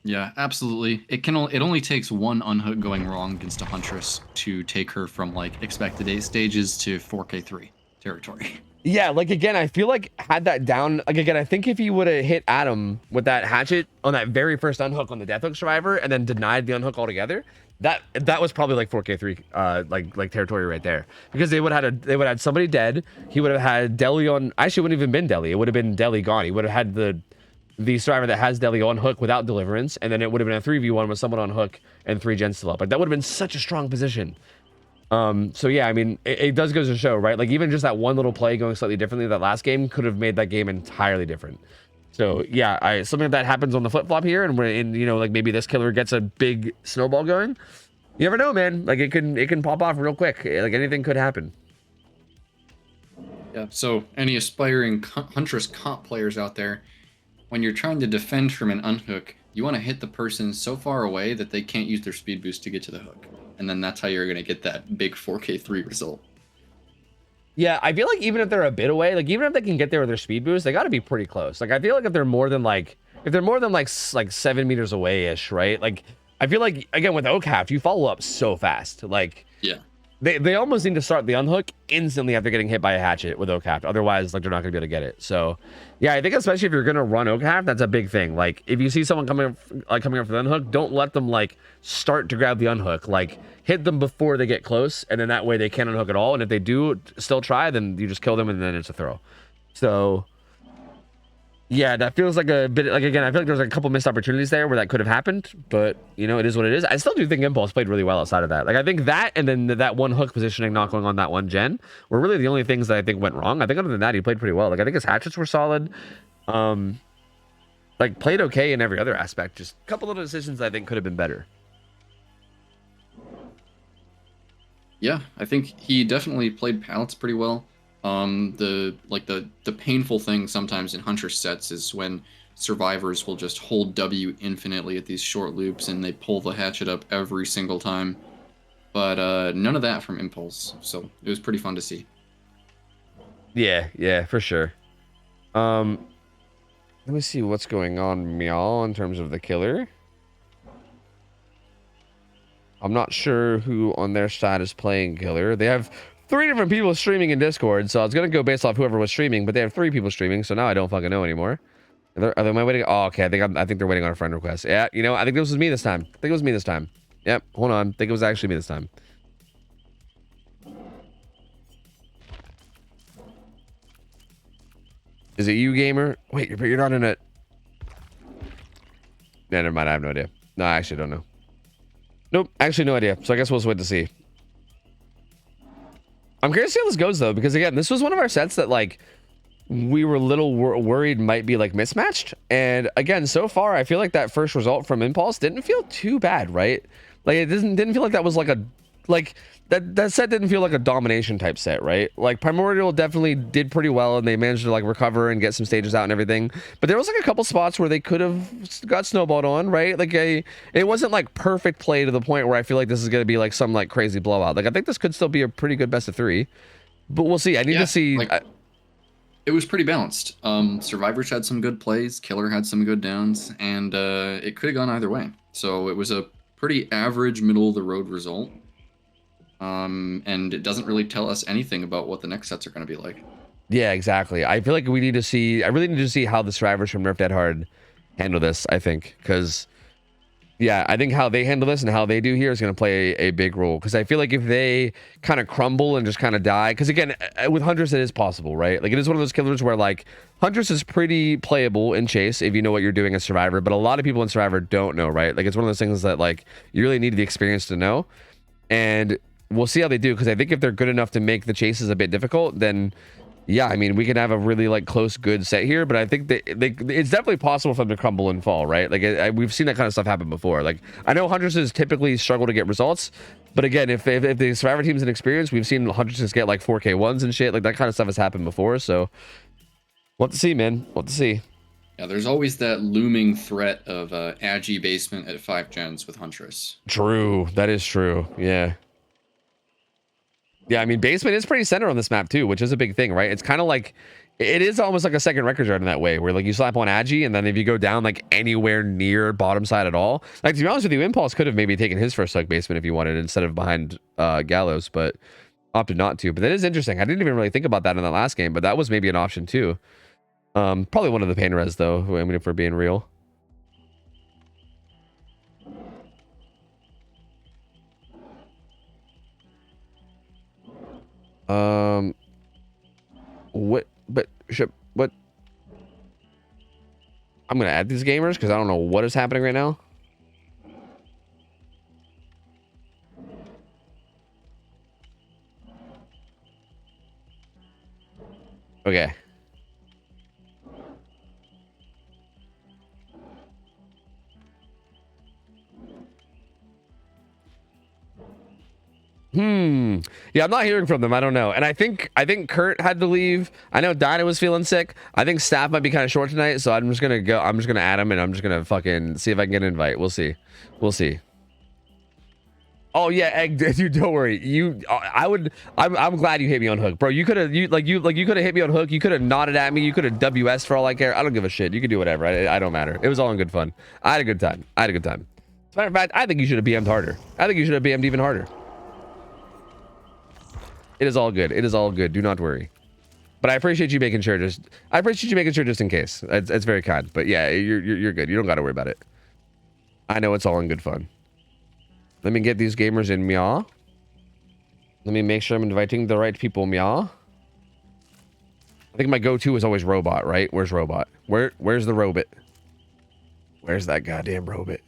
Yeah, absolutely. It only takes 1 unhook going wrong against a Huntress to take her from like expected 8 stages to 4K3 territory. Yeah, like again, I feel like had that down, like again, I think if he would have hit Adam with that hatchet on that very first unhook on the Death Hook survivor and then denied the unhook altogether, that was probably like 4K3 like territory right there, because they would have had somebody dead. He would have had Deli on. Actually, it wouldn't have even been Deli. It would have been Deli gone. He would have had the survivor that has Deli on hook without deliverance, and then it would have been a 3v1 with someone on hook and 3 gens still up. Like that would have been such a strong position. So yeah, I mean, it does go to show, right? Like even just that one little play going slightly differently that last game could have made that game entirely different. So yeah, something like that happens on the flip flop here, and we're in, you know, like maybe this killer gets a big snowball going. You never know, man. Like it can pop off real quick. Like anything could happen. Yeah. So any aspiring Huntress comp players out there, when you're trying to defend from an unhook, you want to hit the person so far away that they can't use their speed boost to get to the hook, and then that's how you're going to get that big 4K3 result. Yeah, I feel like even if they're a bit away, like even if they can get there with their speed boost, they got to be pretty close. Like I feel like if they're more than like 7 meters away ish, right? Like I feel like again with OhTofu, you follow up so fast. Like yeah, they almost need to start the unhook instantly after getting hit by a hatchet with OhTofu. Otherwise, like, they're not gonna be able to get it. So yeah, I think especially if you're gonna run OhTofu, that's a big thing. Like, if you see someone coming up for the unhook, don't let them like start to grab the unhook. Like, hit them before they get close, and then that way they can't unhook at all. And if they do still try, then you just kill them and then it's a throw. So yeah, that feels like a bit like, again, I feel like there's like a couple missed opportunities there where that could have happened, but you know, it is what it is. I still do think Impulse played really well outside of that. Like, I think that and then that one hook positioning not going on that one gen were really the only things that I think went wrong. I think other than that, he played pretty well. Like, I think his hatchets were solid. Like, played okay in every other aspect. Just a couple little decisions I think could have been better. Yeah, I think he definitely played pallets pretty well. The painful thing sometimes in Hunter sets is when survivors will just hold W infinitely at these short loops and they pull the hatchet up every single time. But none of that from Impulse, so it was pretty fun to see. Yeah, for sure. Let me see what's going on, Meow, in terms of the killer. I'm not sure who on their side is playing killer. They have 3 different people streaming in Discord, so I was gonna go based off whoever was streaming, but they have 3 people streaming, so now I don't fucking know anymore. Are they waiting? Oh, okay. I think they're waiting on a friend request. Yeah, you know, I think this was me this time. I think it was me this time. Yep. Hold on. I think it was actually me this time. Is it you, gamer? Wait, you're not in it. No, never mind. I have no idea. No, I actually don't know. Nope. Actually, no idea. So I guess we'll just wait to see. I'm curious to see how this goes, though, because again, this was one of our sets that, like, we were a little worried might be, like, mismatched. And again, so far, I feel like that first result from Impulse didn't feel too bad, right? Like, it didn't feel like that was like a, like, that set didn't feel like a domination type set, right? Like, Primordial definitely did pretty well, and they managed to, like, recover and get some stages out and everything. But there was, like, a couple spots where they could have got snowballed on, right? Like, it wasn't, like, perfect play to the point where I feel like this is going to be, like, some, like, crazy blowout. Like, I think this could still be a pretty good best of 3. But we'll see. I need to see... Like, it was pretty balanced. Survivors had some good plays, Killer had some good downs, and it could have gone either way. So it was a pretty average, middle-of-the-road result. And it doesn't really tell us anything about what the next sets are going to be like. Yeah, exactly. I feel like we need to see... I really need to see how the survivors from Nerf Dead Hard handle this, I think. Because, yeah, I think how they handle this and how they do here is going to play a big role. Because I feel like if they kind of crumble and just kind of die... Because, again, with Huntress, it is possible, right? Like, it is one of those killers where, like, Huntress is pretty playable in Chase if you know what you're doing as Survivor. But a lot of people in Survivor don't know, right? Like, it's one of those things that, like, you really need the experience to know. And... we'll see how they do, because I think if they're good enough to make the chases a bit difficult, then yeah, I mean, we could have a really like close, good set here. But I think it's definitely possible for them to crumble and fall, right? Like we've seen that kind of stuff happen before. Like I know Huntresses typically struggle to get results, but again, if the Survivor team's inexperienced, we've seen Huntresses get like 4K ones and shit. Like that kind of stuff has happened before. So we'll have to see, man. We'll have to see. Yeah, there's always that looming threat of Agi basement at 5 gens with Huntress. True, that is true. Yeah. Yeah, I mean, basement is pretty center on this map too, which is a big thing, right? It's kind of like, it is almost like a second record yard in that way, where like you slap on Agi, and then if you go down like anywhere near bottom side at all, like to be honest with you, Impulse could have maybe taken his first like basement if he wanted instead of behind Gallows, but opted not to. But that is interesting. I didn't even really think about that in the last game, but that was maybe an option too. Probably one of the pain res though. I mean, if we're being real. What? I'm gonna add these gamers because I don't know what is happening right now. Okay. Yeah, I'm not hearing from them. I don't know. And I think Kurt had to leave. I know Dinah was feeling sick. I think staff might be kind of short tonight, so I'm just gonna go. I'm just gonna add him, and I'm just gonna fucking see if I can get an invite. We'll see. We'll see. Oh yeah, Egg, dude, don't worry. I'm glad you hit me on hook, bro. You could have you could have hit me on hook. You could have nodded at me. You could have WS for all I care. I don't give a shit. You can do whatever. I don't matter. It was all in good fun. I had a good time. As a matter of fact, I think you should have BM'd harder. I think you should have BM'd even harder. It is all good. It is all good. Do not worry. But I appreciate you making sure. I appreciate you making sure just in case. It's very kind. But yeah, you're good. You don't got to worry about it. I know it's all in good fun. Let me get these gamers in, meow. Let me make sure I'm inviting the right people, meow. I think my go-to is always robot, right? Where's robot? Where's the robot? Where's that goddamn robot?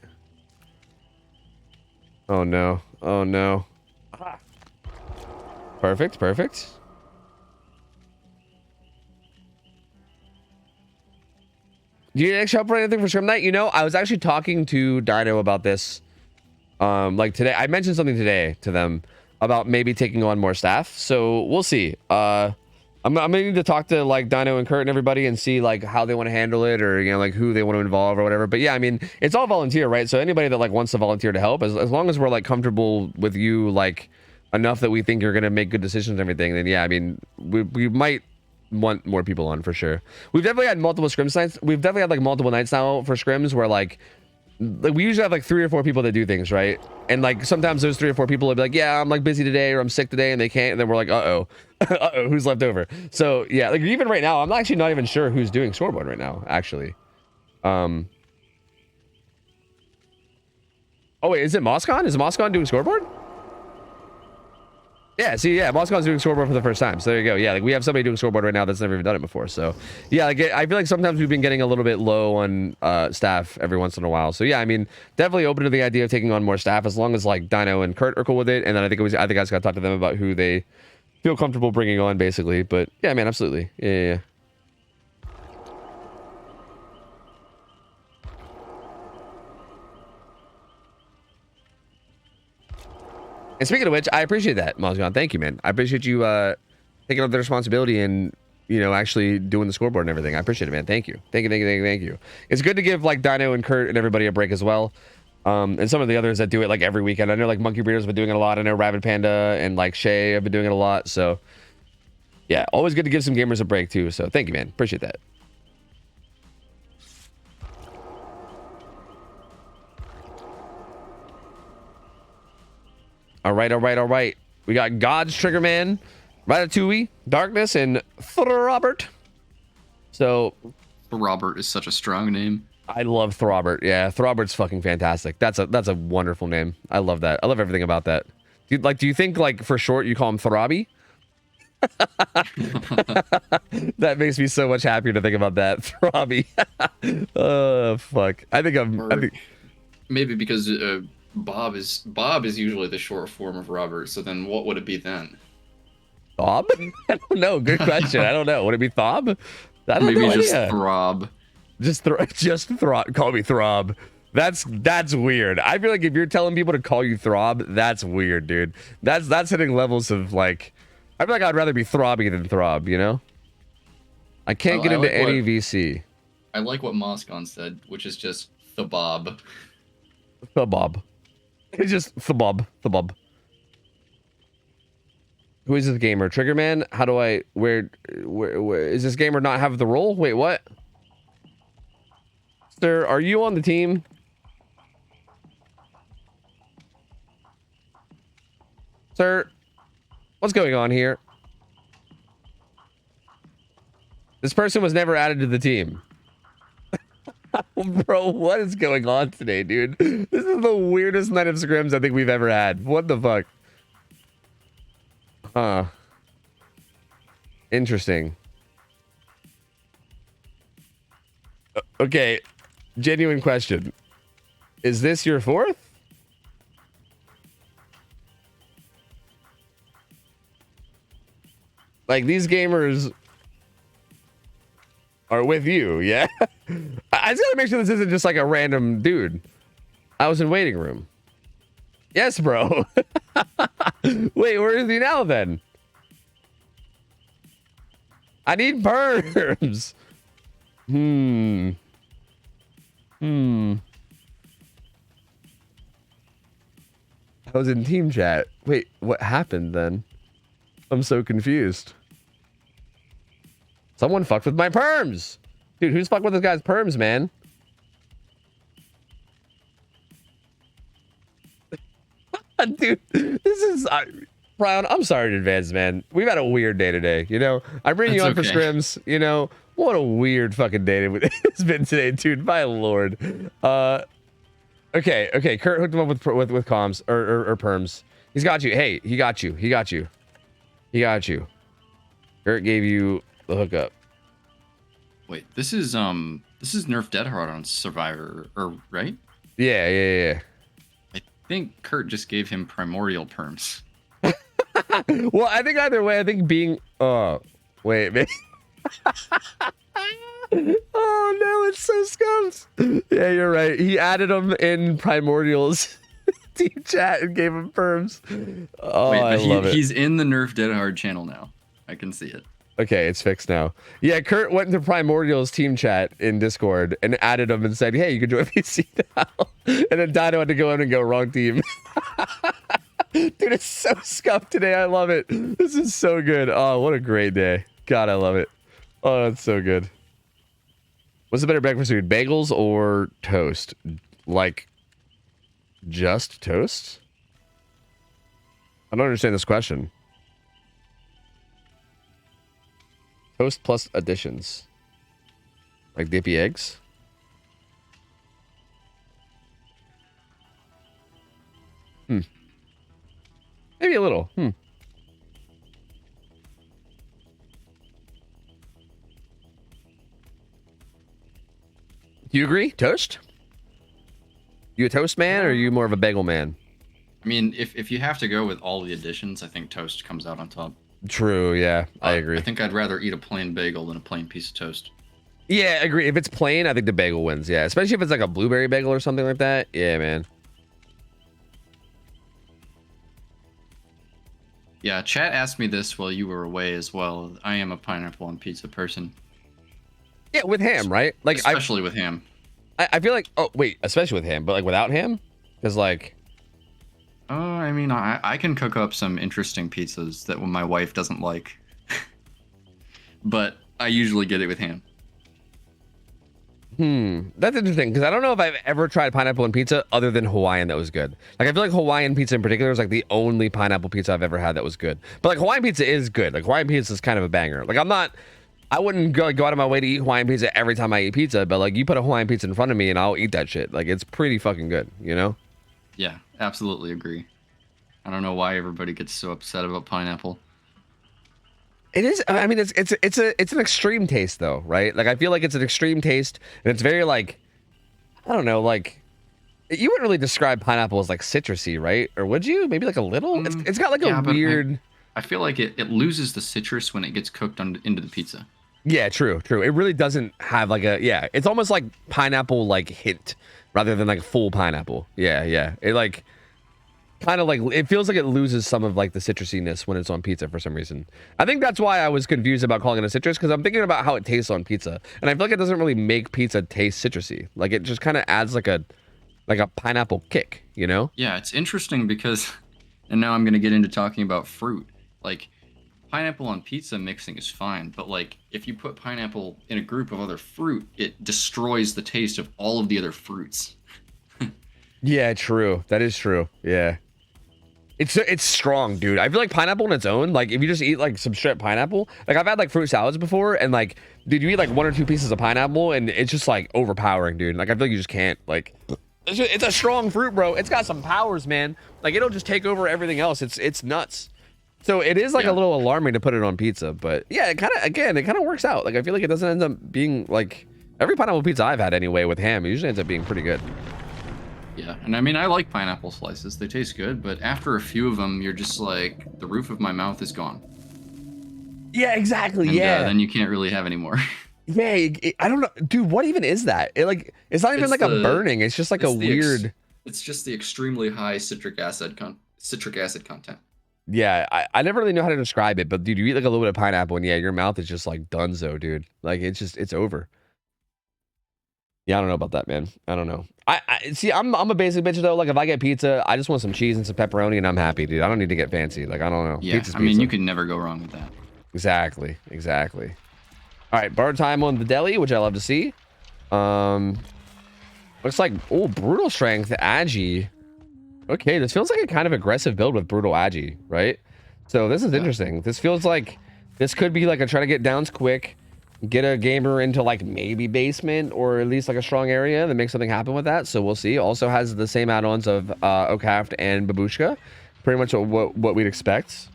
Oh no. Oh no. Aha. Perfect, perfect. Do you need extra help for anything for Scrim Night? You know, I was actually talking to Dino about this. Like today, I mentioned something today to them about maybe taking on more staff. So we'll see. I'm gonna need to talk to like Dino and Kurt and everybody and see like how they want to handle it, or you know, like who they want to involve or whatever. But yeah, I mean, it's all volunteer, right? So anybody that like wants to volunteer to help, as long as we're like comfortable with you, like enough that we think you're gonna make good decisions and everything, then yeah, I mean, we might want more people on for sure. We've definitely had multiple scrims nights. We've definitely had like multiple nights now for scrims where like we usually have like 3 or 4 people that do things, right? And like sometimes those 3 or 4 people will be like, yeah, I'm like busy today, or I'm sick today, and they can't, and then we're like, uh-oh. Uh-oh, who's left over? So yeah, like even right now, I'm actually not even sure who's doing scoreboard right now, actually. Oh wait, is it Moscon? Is Moscon doing scoreboard? Yeah, see, yeah, Moscow's doing scoreboard for the first time. So there you go. Yeah, like we have somebody doing scoreboard right now that's never even done it before. So yeah, like I feel like sometimes we've been getting a little bit low on staff every once in a while. So yeah, I mean, definitely open to the idea of taking on more staff as long as like Dino and Kurt are cool with it. And then I think I just got to talk to them about who they feel comfortable bringing on, basically. But yeah, man, absolutely. Yeah. And speaking of which, I appreciate that, Moscon. Thank you, man. I appreciate you taking up the responsibility and, you know, actually doing the scoreboard and everything. I appreciate it, man. Thank you. Thank you. It's good to give like Dino and Kurt and everybody a break as well. And some of the others that do it like every weekend. I know like Monkey Breeder's been doing it a lot. I know Rabbit Panda and like Shay have been doing it a lot. So yeah, always good to give some gamers a break too. So thank you, man. Appreciate that. All right. We got God's Triggerman, Ratatouille, Darkness, and Throbert. So Robert is such a strong name. I love Throbert. Yeah, Throbert's fucking fantastic. That's a wonderful name. I love that. I love everything about that. Do you think like for short you call him Throbby? That makes me so much happier to think about that. Throbby. Oh fuck. I think maybe because Bob is usually the short form of Robert. So then what would it be then? Thob? I don't know. Good question. I don't know. Would it be Thob? I don't Maybe know. Just Throb. Just Throb. Call me Throb. That's weird. I feel like if you're telling people to call you Throb, that's weird, dude. That's hitting levels of like. I feel like I'd rather be Throbby than Throb. You know. I can't get into any VC. I like what Moscon said, which is just Thabob. Thabob. It's just Thabob. Who is this gamer? Triggerman? How do I... Where is this gamer not have the role? Wait, what? Sir, are you on the team? Sir, what's going on here? This person was never added to the team. Bro, what is going on today, dude? This is the weirdest night of scrims I think we've ever had. What the fuck? Huh. Interesting. Okay. Genuine question. Is this your 4th? Like, these gamers are with you, yeah? I just gotta make sure this isn't just like a random dude. I was in waiting room. Yes, bro. Wait, where is he now then? I need perms. I was in team chat. Wait, what happened then? I'm so confused. Someone fucked with my perms. Dude, who's fucked with this guy's perms, man? Dude, this is... Prion, I'm sorry in advance, man. We've had a weird day today. You know, I bring you on for scrims. You know, what a weird fucking day it's been today, dude. My lord. Okay. Kurt hooked him up with comms or perms. He's got you. Hey, he got you. He got you. Kurt gave you the hookup. Wait, this is Nerf Dead Hard on Survivor, or right? Yeah. I think Kurt just gave him primordial perms. Well, I think either way, I think being wait, man. Oh no, it's so scums. Yeah, you're right. He added them in primordials team chat and gave him perms. Oh, wait, I love it. He's in the Nerf Dead Hard channel now. I can see it. Okay, it's fixed now. Yeah, Kurt went into Primordial's team chat in Discord and added him and said, hey, you can join PC now. And then Dino had to go in and go wrong team. Dude, it's so scuffed today. I love it. This is so good. Oh, what a great day. God, I love it. Oh, that's so good. What's the better breakfast food, bagels or toast? Like, just toast? I don't understand this question. Toast plus additions. Like dippy eggs? Maybe a little. Do you agree? Toast? You a toast man or are you more of a bagel man? I mean, if you have to go with all the additions, I think toast comes out on top. True, yeah, I agree. I think I'd rather eat a plain bagel than a plain piece of toast. Yeah, I agree. If it's plain, I think the bagel wins. Yeah, especially if it's like a blueberry bagel or something like that. Yeah, man. Yeah, chat asked me this while you were away as well. I am a pineapple on pizza person. Yeah, with ham, right? Like, especially with ham. I feel like, oh wait, especially with ham, but like without ham, because like. I mean, I can cook up some interesting pizzas that my wife doesn't like, but I usually get it with ham. That's interesting because I don't know if I've ever tried pineapple on pizza other than Hawaiian that was good. Like I feel like Hawaiian pizza in particular is like the only pineapple pizza I've ever had that was good. But like Hawaiian pizza is good. Like Hawaiian pizza is kind of a banger. Like I wouldn't go out of my way to eat Hawaiian pizza every time I eat pizza, but like you put a Hawaiian pizza in front of me and I'll eat that shit. Like it's pretty fucking good, you know? Yeah, absolutely agree. I don't know why everybody gets so upset about pineapple. It is. I mean, it's an extreme taste though, right? Like I feel like it's an extreme taste, and it's very like, I don't know, like you wouldn't really describe pineapple as like citrusy, right? Or would you? Maybe like a little. It's got like a weird. I feel like it loses the citrus when it gets cooked into the pizza. Yeah, true. It really doesn't have like a It's almost like pineapple like hint rather than like full pineapple. Yeah. It like. Kind of like it feels like it loses some of like the citrusiness when it's on pizza for some reason. I think that's why I was confused about calling it a citrus because I'm thinking about how it tastes on pizza, and I feel like it doesn't really make pizza taste citrusy. Like it just kind of adds like a pineapple kick, you know? Yeah, it's interesting because, and now I'm gonna get into talking about fruit. Like pineapple on pizza mixing is fine, but like if you put pineapple in a group of other fruit, it destroys the taste of all of the other fruits. Yeah, true. That is true. Yeah. It's strong, dude. I feel like pineapple on its own, like if you just eat like some straight pineapple, like I've had like fruit salads before, and like, dude, you eat like 1 or 2 pieces of pineapple, and it's just like overpowering, dude. Like I feel like you just can't. Like, it's a strong fruit, bro. It's got some powers, man. Like it'll just take over everything else. It's nuts. So it is like a little alarming to put it on pizza, but yeah, it kind of works out. Like I feel like it doesn't end up being like every pineapple pizza I've had anyway with ham, it usually ends up being pretty good. Yeah, and I mean, I like pineapple slices. They taste good, but after a few of them, you're just like, the roof of my mouth is gone. Yeah, exactly, and, yeah. Then you can't really have any more. Yeah, I don't know. Dude, what even is that? It's not even like a burning. It's just like a weird... It's just the extremely high citric acid content. Yeah, I never really know how to describe it, but dude, you eat like a little bit of pineapple, and yeah, your mouth is just like donezo, dude. Like, it's over. Yeah, I don't know about that, man. I don't know. I see. I'm a basic bitch though. Like if I get pizza, I just want some cheese and some pepperoni, and I'm happy, dude. I don't need to get fancy. Like I don't know. Yeah, I mean, you can never go wrong with that. Exactly. All right, bar time on the deli, which I love to see. Looks like brutal strength Agi. Okay, this feels like a kind of aggressive build with brutal Agi, right? So this is interesting. This feels like this could be like a try to get downs quick, get a gamer into like maybe basement or at least like a strong area, then make something happen with that. So we'll see. Also has the same add-ons of OhTofu and Babushka, pretty much what we'd expect.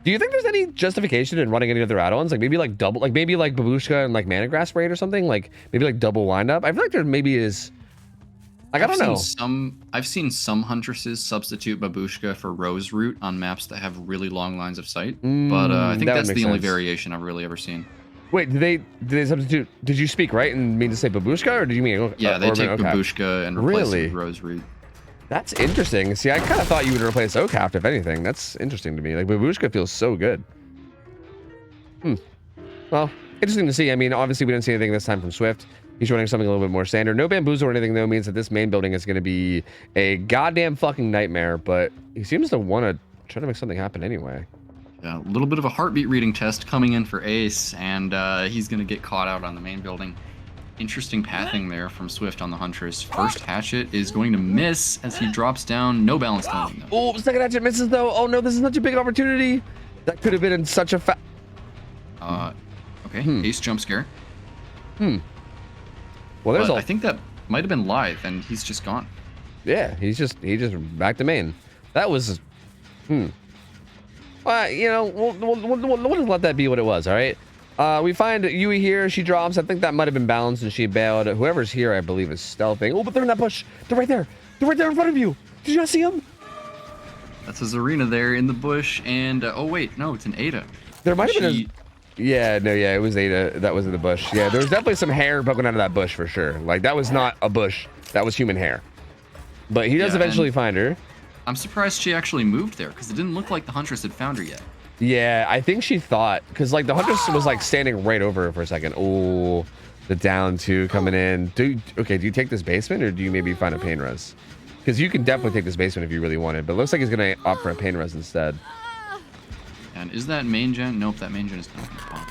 Do you think there's any justification in running any other add-ons? Like maybe like double, like maybe like Babushka and like Mana Grass Raid or something? Like maybe like double wind up? I feel like there maybe is. Like, I don't know. I've seen some Huntresses substitute Babushka for Rose Root on maps that have really long lines of sight. But I think that's the only variation I've really ever seen. Wait, did they substitute? Did you speak right and mean to say Babushka, or did you mean? Yeah, they take Babushka and replace it with Rose Root. That's interesting. See, I kind of thought you would replace OhTofu if anything. That's interesting to me. Like Babushka feels so good. Well, interesting to see. I mean, obviously we didn't see anything this time from Swift. He's running something a little bit more standard. No bamboozle or anything, though, means that this main building is going to be a goddamn fucking nightmare, but he seems to want to try to make something happen anyway. Yeah, a little bit of a heartbeat reading test coming in for Ace, and he's going to get caught out on the main building. Interesting pathing there from Swift on the Huntress. First hatchet is going to miss as he drops down. No balance landing, though. Oh, second hatchet misses, though. Oh, no, this is such a big opportunity. That could have been in such a okay, Ace jump scare. Well, there's I think that might have been live, and he's just gone. Yeah, he just back to main. That was, well, you know, we'll just let that be what it was. All right. We find Yui here. She drops. I think that might have been balanced, and she bailed. Whoever's here, I believe, is stealthing. Oh, but they're in that bush. They're right there. They're right there in front of you. Did you not see them? That's his arena there in the bush, and oh wait, no, it's an Ada. There might have been. Yeah, no, yeah, it was Ada that was in the bush. Yeah, there was definitely some hair poking out of that bush for sure. Like, that was not a bush. That was human hair. But he does eventually find her. I'm surprised she actually moved there, because it didn't look like the Huntress had found her yet. Yeah, I think she thought, because, like, the Huntress was, like, standing right over her for a second. Oh, the down two coming in. Do you take this basement, or do you maybe find a pain res? Because you can definitely take this basement if you really wanted, but it looks like he's going to opt for a pain res instead. And is that main gen? Nope, that main gen is not going to pop.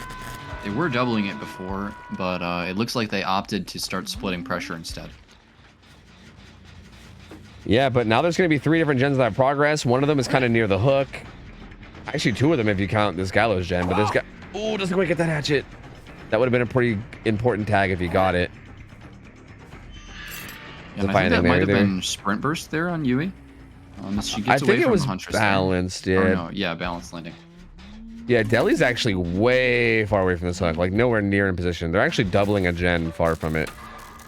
They were doubling it before, but it looks like they opted to start splitting pressure instead. Yeah, but now there's going to be 3 different gens that have progress. One of them is kind of near the hook. Actually, 2 of them if you count this Gallows gen, but this guy... Oh, doesn't quite get that hatchet. That would have been a pretty important tag if he got it. And I think that might have been sprint burst there on Yui. She gets away from the Huntress. Balanced, yeah. Oh, no, yeah, balanced landing. Yeah, Delhi's actually way far away from this hook, like nowhere near in position. They're actually doubling a gen far from it,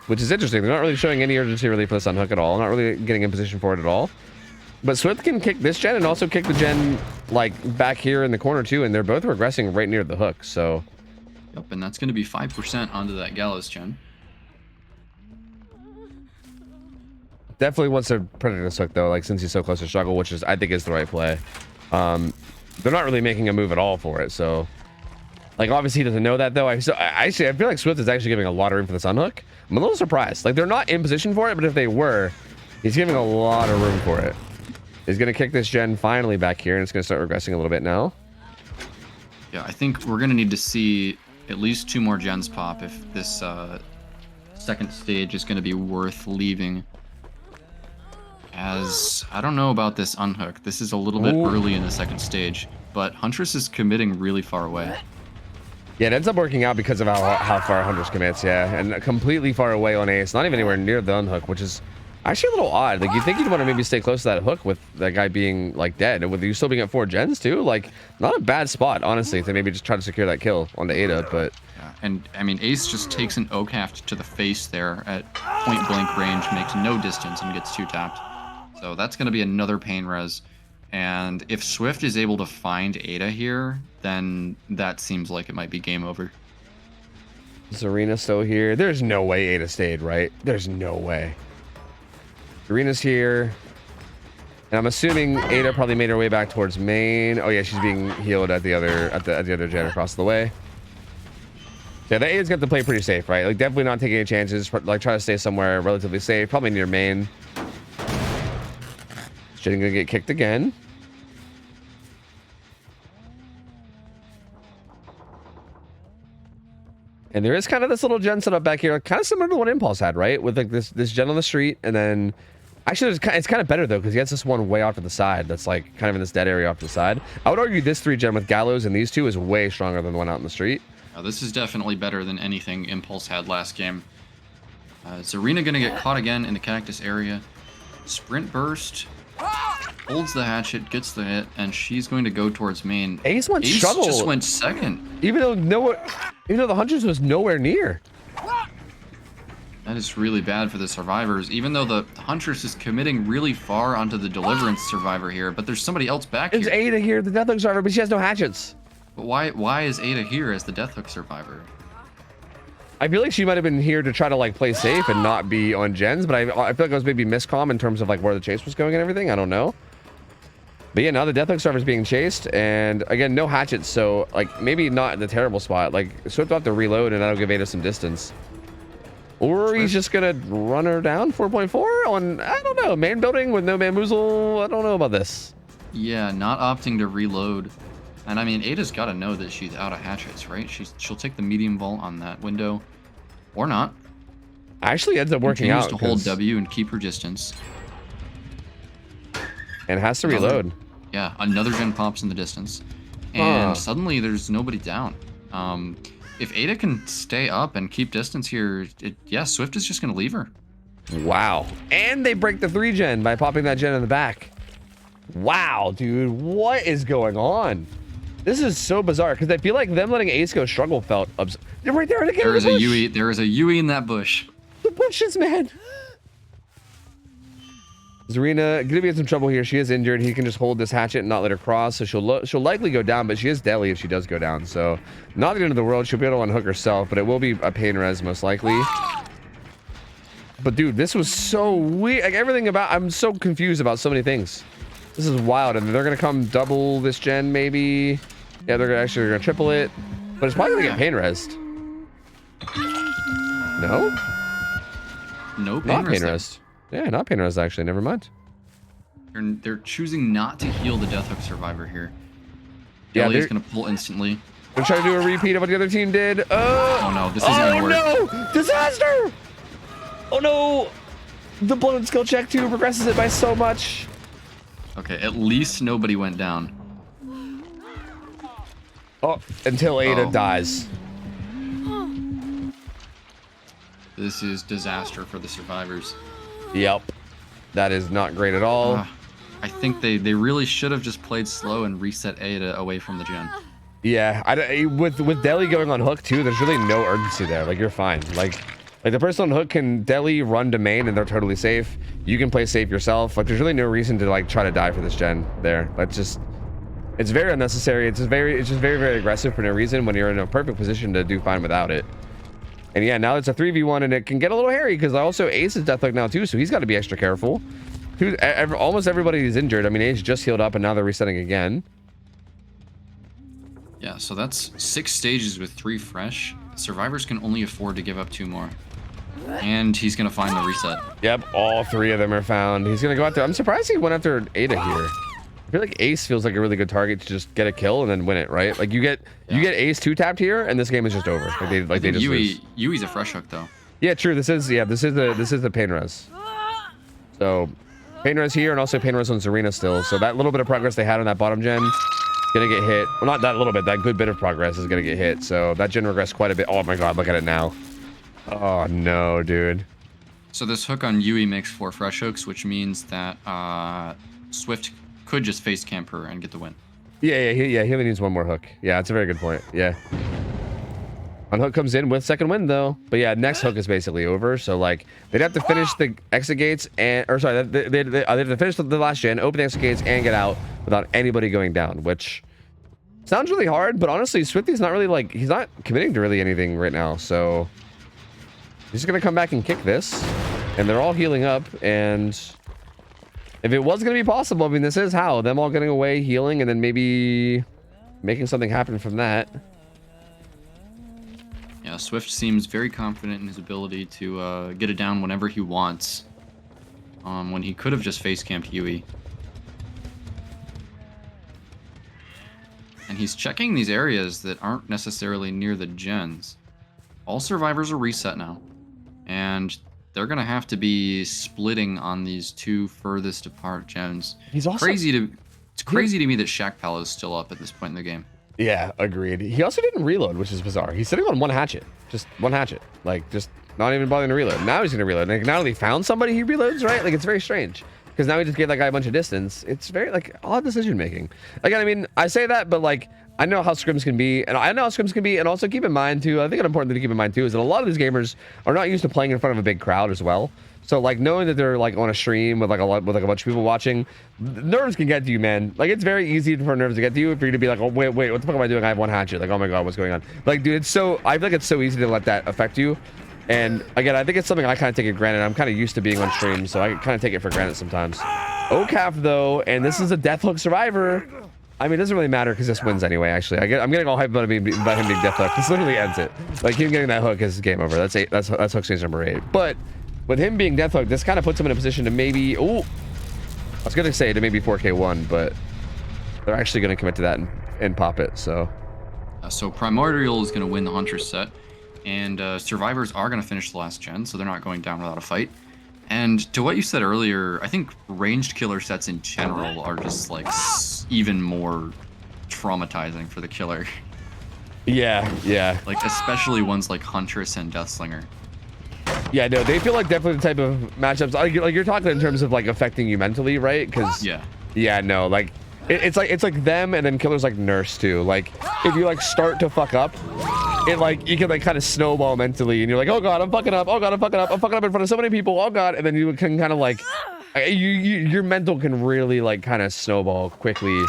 which is interesting. They're not really showing any urgency really for this on hook at all. Not really getting in position for it at all. But Swift can kick this gen and also kick the gen like back here in the corner too, and they're both regressing right near the hook. So. Yep, and that's going to be 5% onto that Gallows gen. Definitely wants to predator this hook though, like since he's so close to struggle, which is I think is the right play. They're not really making a move at all for it, so like obviously he doesn't know that though. I feel like Swift is actually giving a lot of room for this unhook. I'm a little surprised. Like they're not in position for it, but if they were, he's giving a lot of room for it. He's gonna kick this gen finally back here, and it's gonna start regressing a little bit now. Yeah, I think we're gonna need to see at least 2 more gens pop if this second stage is gonna be worth leaving. As I don't know about this unhook. This is a little bit early in the second stage, but Huntress is committing really far away. Yeah, it ends up working out because of how far Huntress commits, yeah. And completely far away on Ace, not even anywhere near the unhook, which is actually a little odd. Like, you think you'd want to maybe stay close to that hook with that guy being, like, dead. And with you still being at 4 gens, too. Like, not a bad spot, honestly, to maybe just try to secure that kill on the Ada, but... Yeah, and, I mean, Ace just takes an OhTofu to the face there at point-blank range, makes no distance, and gets 2-tapped. So that's going to be another pain res. And if Swift is able to find Ada here, then that seems like it might be game over. Serena's still here. There's no way Ada stayed, right? There's no way. Serena's here. And I'm assuming Ada probably made her way back towards main. Oh yeah, she's being healed at the other gen across the way. Yeah, the Ada's got to play pretty safe, right? Like definitely not taking any chances. Like try to stay somewhere relatively safe, probably near main. She's gonna get kicked again. And there is kind of this little gen setup back here, kind of similar to what Impulse had, right? With like this gen on the street, and then Actually, it's kind of better though because he has this one way off to the side that's like kind of in this dead area off to the side. I would argue this 3-gen with Gallows and these two is way stronger than the one out in the street. This is definitely better than anything Impulse had last game. Zarina gonna get caught again in the cactus area. Sprint burst, holds the hatchet, gets the hit, and she's going to go towards main. Ace struggle. Just went second. Even though the Huntress was nowhere near. That is really bad for the survivors, even though the Huntress is committing really far onto the Deliverance survivor here, but there's somebody else back There's here. Ada here, the Deathhook survivor, but she has no hatchets. But why is Ada here as the Deathhook survivor? I feel like she might have been here to try to like play safe and not be on gens, but I feel like it was maybe miscomm in terms of like where the chase was going and everything. I don't know. But yeah, now the Deathhook survivor is being chased, and again, no hatchets, so like maybe not in the terrible spot. Like Swift will have to reload, and that'll give Ada some distance. Or he's just gonna run her down 4.4 on, I don't know, main building with no bamboozle. I don't know about this. Yeah, not opting to reload. And I mean, Ada's got to know that she's out of hatchets, right? She'll take the medium vault on that window, or not. Actually ends up working out. To hold W and keep her distance. And has to reload. Yeah, another gen pops in the distance, and suddenly there's nobody down. If Ada can stay up and keep distance here, yeah, Swift is just gonna leave her. Wow. And they break the 3-gen by popping that gen in the back. Wow, dude, what is going on? This is so bizarre because I feel like them letting Ace go struggle felt they're right there again. There is a Yui. There is a Yui in that bush. The bushes, man. Zarina gonna be in some trouble here. She is injured. He can just hold this hatchet and not let her cross, so she'll likely go down, but she is deadly if she does go down. So not the end of the world. She'll be able to unhook herself, but it will be a pain res most likely. But dude, this was so weird. Like everything about, I'm so confused about so many things. This is wild, and they're gonna come double this gen maybe. Yeah, they're gonna triple it, but it's probably gonna get pain resed. No? No Not pain resed. Yeah, not pain resed actually. Never mind. They're choosing not to heal the Deathhook survivor here. Yeah, Elliot's gonna pull instantly. They're trying to do a repeat of what the other team did. Oh no, this isn't gonna work. Oh no! Disaster! Oh no! The blood skill check too progresses it by so much. Okay, at least nobody went down. Oh, until Ada dies. This is disaster for the survivors. Yep. That is not great at all. I think they really should have just played slow and reset Ada away from the gen. Yeah, with Deli going on hook too, there's really no urgency there. Like you're fine. Like the person on hook can Deli run to main and they're totally safe. You can play safe yourself. Like there's really no reason to like try to die for this gen there. Like just, it's very unnecessary. It's just very aggressive for no reason when you're in a perfect position to do fine without it. And yeah, now it's a 3v1 and it can get a little hairy because also Ace is Deathhook now too, so he's got to be extra careful. Almost everybody is injured. I mean, Ace just healed up and now they're resetting again. Yeah, so that's 6 stages with 3 fresh. Survivors can only afford to give up 2 more. And he's gonna find the reset. Yep, all 3 of them are found. He's gonna go out there. I'm surprised he went after Ada here. I feel like Ace feels like a really good target to just get a kill and then win it, right? Like you get Ace 2-tapped here, and this game is just over. Like they just lose. Yui's a fresh hook though. Yeah, true. This is the pain res. So pain res here, and also pain res on Zarina still. So that little bit of progress they had on that bottom gen, gonna get hit. Well, not that little bit. That good bit of progress is gonna get hit. So that gen regressed quite a bit. Oh my god, look at it now. Oh no, dude. So this hook on Yui makes 4 fresh hooks, which means that Swift could just face camp her and get the win. Yeah, he only needs 1 more hook. Yeah, that's a very good point. Yeah. On hook comes in with second win though. But yeah, next hook is basically over. So like they'd have to finish the exit gates they'd have to finish the last gen, open the exit gates, and get out without anybody going down, which sounds really hard, but honestly, Swifty's not really like, he's not committing to really anything right now. So he's gonna come back and kick this, and they're all healing up, and if it was gonna be possible, I mean, this is how them all getting away, healing, and then maybe making something happen from that. Yeah, Swift seems very confident in his ability to get it down whenever he wants. When he could have just face camped Yui. And he's checking these areas that aren't necessarily near the gens. All survivors are reset now. And they're gonna have to be splitting on these two furthest apart gens. He's also It's crazy to me that Shackpal is still up at this point in the game. Yeah, agreed. He also didn't reload, which is bizarre. He's sitting on one hatchet, just one hatchet, like just not even bothering to reload. Now he's gonna reload. Like now that he found somebody, he reloads, right? Like it's very strange because now he just gave that guy a bunch of distance. It's very like odd decision making. Again, I mean, I say that, but like I know how scrims can be, and I know how scrims can be, and also keep in mind too. I think an important thing to keep in mind too is that a lot of these gamers are not used to playing in front of a big crowd as well. So like knowing that they're like on a stream with like a bunch of people watching, nerves can get to you, man. Like it's very easy for nerves to get to you for you to be like, oh wait, what the fuck am I doing? I have one hatchet. Like, oh my god, what's going on? Like, dude, I feel like it's so easy to let that affect you. And again, I think it's something I kind of take it granted. I'm kind of used to being on stream, so I kind of take it for granted sometimes. OhTofu though, and this is a Deathhook survivor. I mean, it doesn't really matter because this wins anyway. Actually, I'm getting all hyped about him being Deathhook. This literally ends it. Like him getting that hook is game over. That's hook stage number 8. But with him being Deathhook, this kind of puts him in a position to maybe, I was gonna say to maybe 4K1, but they're actually gonna commit to that and pop it. So Primordial is gonna win the Huntress set, and Survivors are gonna finish the last gen, so they're not going down without a fight. And to what you said earlier, I think ranged killer sets in general are just like even more traumatizing for the killer. Yeah. Like especially ones like Huntress and Deathslinger. Yeah, no, they feel like definitely the type of matchups. Like you're talking in terms of like affecting you mentally, right? Because yeah, no, like it's like them, and then killers like Nurse too. Like if you like start to fuck up, it like you can like kind of snowball mentally, and you're like, oh god, I'm fucking up. Oh god, I'm fucking up. I'm fucking up in front of so many people. Oh god, and then you can kind of like your mental can really like kind of snowball quickly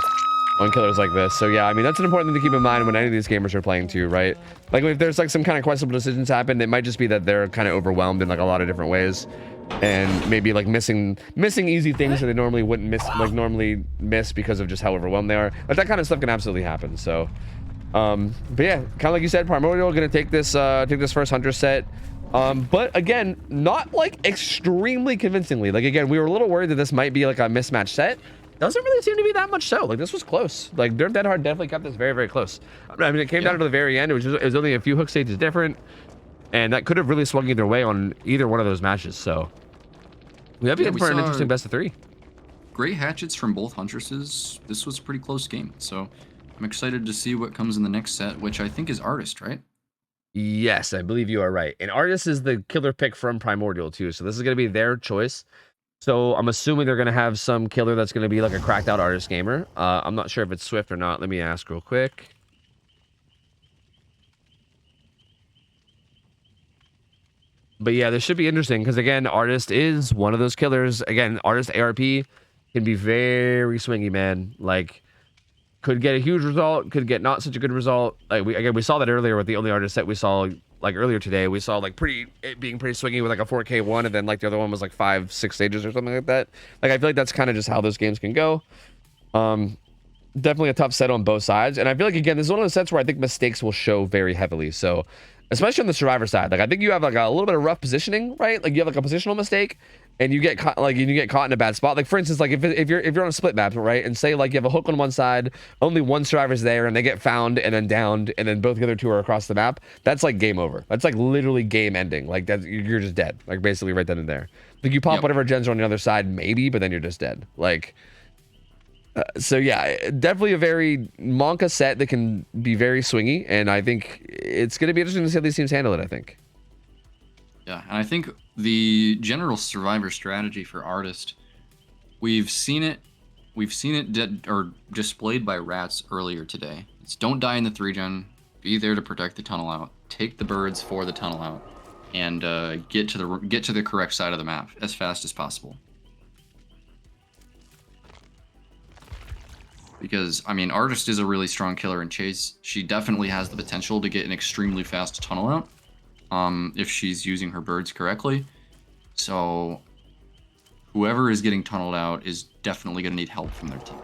on killers like this. So yeah, I mean, that's an important thing to keep in mind when any of these gamers are playing too, right? Like if there's like some kind of questionable decisions happen, it might just be that they're kind of overwhelmed in like a lot of different ways, and maybe like missing easy things that they normally wouldn't miss because of just how overwhelmed they are. Like that kind of stuff can absolutely happen. So but yeah, kind of like you said, Primordial gonna take this first Hunter set, but again, not like extremely convincingly. Like again, we were a little worried that this might be like a mismatched set. Doesn't really seem to be that much so. Like this was close. Like Dirt Dead Hard definitely kept this very, very close. I mean, it came down to the very end. It was only a few hook stages different, and that could have really swung either way on either one of those matches. So we have to for an interesting best of 3. Great hatchets from both Huntresses. This was a pretty close game. So I'm excited to see what comes in the next set, which I think is Artist, right? Yes, I believe you are right. And Artist is the killer pick from Primordial too. So this is going to be their choice. So I'm assuming they're going to have some killer that's going to be like a cracked out Artist gamer. I'm not sure if it's Swift or not. Let me ask real quick. But yeah, this should be interesting because again, Artist is one of those killers. Again, Artist ARP can be very swingy, man. Like could get a huge result, could get not such a good result. Like we saw that earlier with the only Artist set we saw like earlier today. We saw like it being pretty swingy with like a 4K1, and then like the other one was like 5-6 stages or something like that. Like I feel like that's kind of just how those games can go. Definitely a tough set on both sides, and I feel like again this is one of those sets where I think mistakes will show very heavily. So especially on the Survivor side, like I think you have like a little bit of rough positioning, right? Like you have like a positional mistake, and you get caught in a bad spot. Like for instance, like if you're on a split map, right, and say like you have a hook on one side, only one survivor's there, and they get found and then downed, and then both the other two are across the map. That's like game over. That's like literally game ending. Like that you're just dead. Like basically right then and there. Like you pop whatever gens are on the other side, maybe, but then you're just dead. Like. So yeah, definitely a very Monka set that can be very swingy, and I think it's going to be interesting to see how these teams handle it, I think. Yeah, and I think the general Survivor strategy for Artist, we've seen it displayed by Rats earlier today. It's don't die in the 3-gen, be there to protect the tunnel out, take the birds for the tunnel out, and get to the correct side of the map as fast as possible. Because, I mean, Artist is a really strong killer in Chase. She definitely has the potential to get an extremely fast tunnel out if she's using her birds correctly. So whoever is getting tunneled out is definitely going to need help from their team.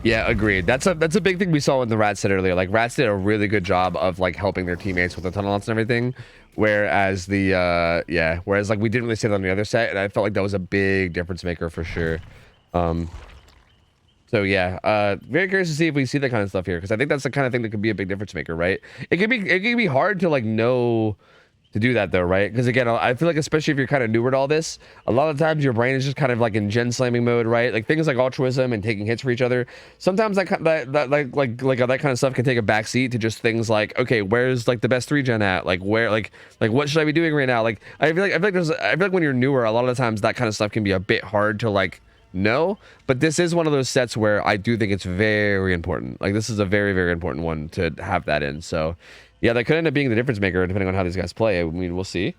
Yeah, agreed. That's a big thing we saw in the Rats set earlier. Like Rats did a really good job of like helping their teammates with the tunnel outs and everything. Whereas whereas like we didn't really see that on the other set, and I felt like that was a big difference maker for sure. So yeah, very curious to see if we see that kind of stuff here, because I think that's the kind of thing that could be a big difference maker, right? It can be hard to like know to do that though, right? Because again, I feel like especially if you're kind of newer to all this, a lot of times your brain is just kind of like in gen slamming mode, right? Like things like altruism and taking hits for each other. Sometimes that kind of stuff can take a backseat to just things like, okay, where's like the best 3-gen at? Like where, like what should I be doing right now? Like I feel like when you're newer, a lot of the times that kind of stuff can be a bit hard to like know. But this is one of those sets where I do think it's very important. Like this is a very, very important one to have that in. So. Yeah, that could end up being the difference maker depending on how these guys play. I mean, we'll see.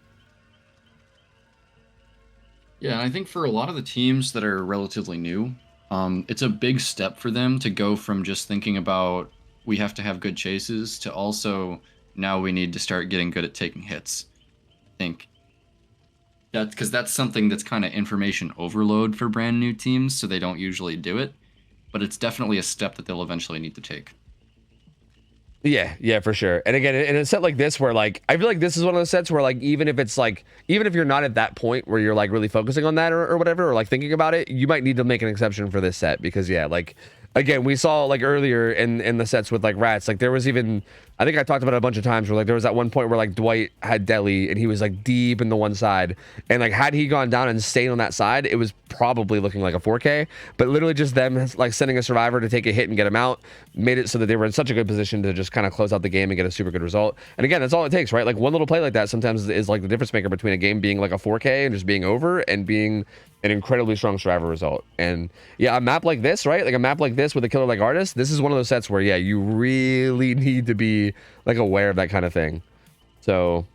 Yeah, I think for a lot of the teams that are relatively new, it's a big step for them to go from just thinking about we have to have good chases to also now we need to start getting good at taking hits. I think that's something that's kind of information overload for brand new teams, so they don't usually do it. But it's definitely a step that they'll eventually need to take. Yeah, for sure. And again, in a set like this where like I feel like this is one of those sets where like even if you're not at that point where you're like really focusing on that or whatever, or like thinking about it, you might need to make an exception for this set because yeah, like again, we saw like earlier in the sets with like rats, like there was even, I think I talked about it a bunch of times where like there was that one point where like Dwight had Deli and he was like deep in the one side, and like had he gone down and stayed on that side, it was probably looking like a 4K. But literally just them like sending a survivor to take a hit and get him out made it so that they were in such a good position to just kind of close out the game and get a super good result. And again, that's all it takes, right? Like one little play like that sometimes is like the difference maker between a game being like a 4K and just being over and being an incredibly strong survivor result. And yeah, a map like this, right? Like a map like this with a killer like Artist, this is one of those sets where yeah, you really need to be like aware of that kind of thing. So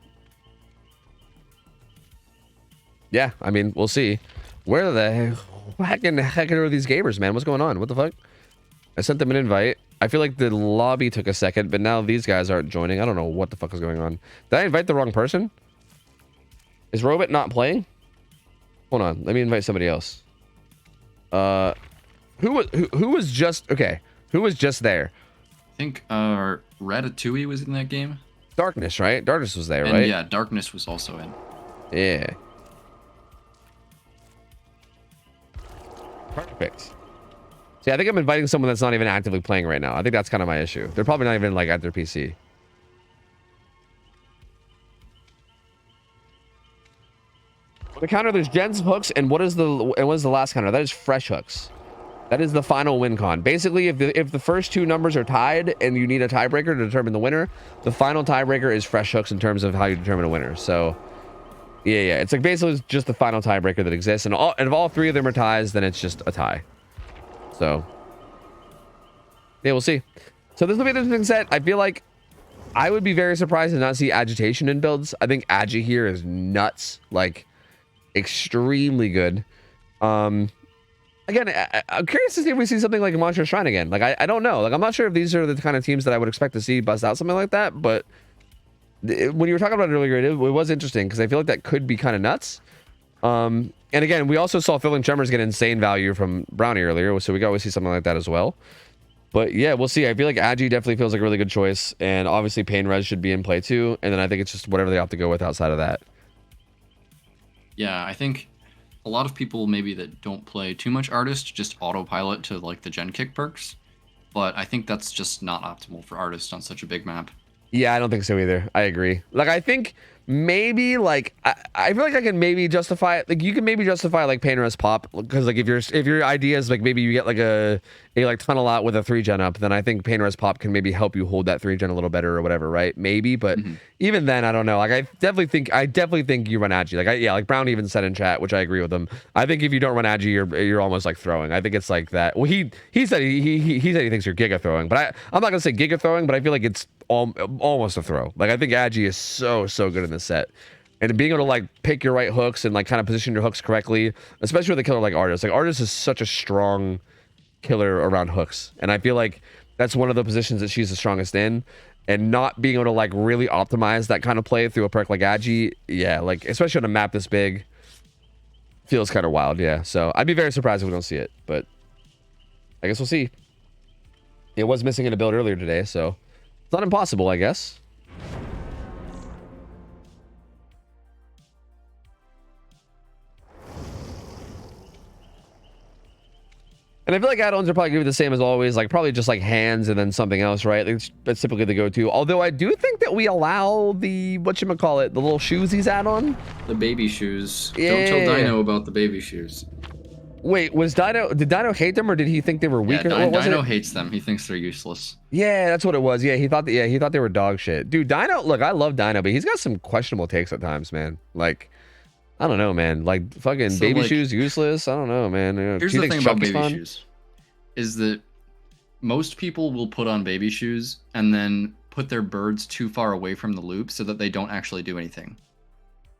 yeah, I mean, we'll see. Where the heck are these gamers, man? What's going on? What the fuck? I sent them an invite. I feel like the lobby took a second, but now these guys aren't joining. I don't know what the fuck is going on. Did I invite the wrong person? Is Robot not playing? Hold on, let me invite somebody else. Who was just okay? Who was just there? I think Ratatouille was in that game. Darkness, right? Darkness was there, And right? yeah, Darkness was also in. Yeah. Perfect. See, I think I'm inviting someone that's not even actively playing right now. I think that's kind of my issue. They're probably not even like at their PC. On the counter, there's gens, hooks, and what is the last counter? That is fresh hooks. That is the final win con. Basically, if the first two numbers are tied and you need a tiebreaker to determine the winner, the final tiebreaker is fresh hooks in terms of how you determine a winner. So, yeah, it's like basically just the final tiebreaker that exists, and if all three of them are ties, then it's just a tie. So, yeah, we'll see. So this will be an interesting set. I feel like I would be very surprised to not see agitation in builds. I think Agi here is nuts, like extremely good. Again, I'm curious to see if we see something like a Monster Shrine again. Like, I don't know. Like, I'm not sure if these are the kind of teams that I would expect to see bust out something like that. But when you were talking about it earlier, it was interesting because I feel like that could be kind of nuts. And again, we also saw Filling Tremors get insane value from Brownie earlier, so we could always see something like that as well. But yeah, we'll see. I feel like Agi definitely feels like a really good choice, and obviously Pain Res should be in play too. And then I think it's just whatever they have to go with outside of that. Yeah, I think a lot of people maybe that don't play too much Artist just autopilot to like the gen kick perks, but I think that's just not optimal for Artist on such a big map. Yeah, I don't think so either. I agree. Like, I think maybe like I feel like I can maybe justify it. Like, you can maybe justify like Pain Rest Pop because like if your idea is like maybe you get like a like tunnel out with a 3-gen up, then I think Pain Rest Pop can maybe help you hold that 3-gen a little better or whatever, right? Maybe, but even then, I don't know. Like, I definitely think you run Agi. Like, like Brown even said in chat, which I agree with him. I think if you don't run Agi, you're almost like throwing. I think it's like that. Well, he said he said he thinks you're Giga throwing, but I'm not gonna say Giga throwing, but I feel like it's almost a throw. Like, I think Agi is so good in this set. And being able to like pick your right hooks and like kind of position your hooks correctly, especially with a killer like Artist. Like, Artist is such a strong killer around hooks, and I feel like that's one of the positions that she's the strongest in. And not being able to like really optimize that kind of play through a perk like Agi, yeah, like especially on a map this big, feels kind of wild. Yeah, so I'd be very surprised if we don't see it, but I guess we'll see. It was missing in a build earlier today, so it's not impossible, I guess. And I feel like add-ons are probably gonna be the same as always, like probably just like hands and then something else, right? That's typically the go-to. Although I do think that we allow the whatchamacallit, the little shoes he's add-on. The baby shoes. Yeah. Don't tell Dino about the baby shoes. Wait, did Dino hate them or did he think they were weak? Yeah, What was Dino it? hates them. He thinks they're useless. Yeah, that's what it was. Yeah, he thought they were dog shit. Dude, Dino, look, I love Dino, but he's got some questionable takes at times, man. Like, I don't know, man. Like fucking So, baby like, shoes useless. I don't know, man. Here's He the thinks thing Chuck about is baby fun. shoes. Is that most people will put on baby shoes and then put their birds too far away from the loop so that they don't actually do anything.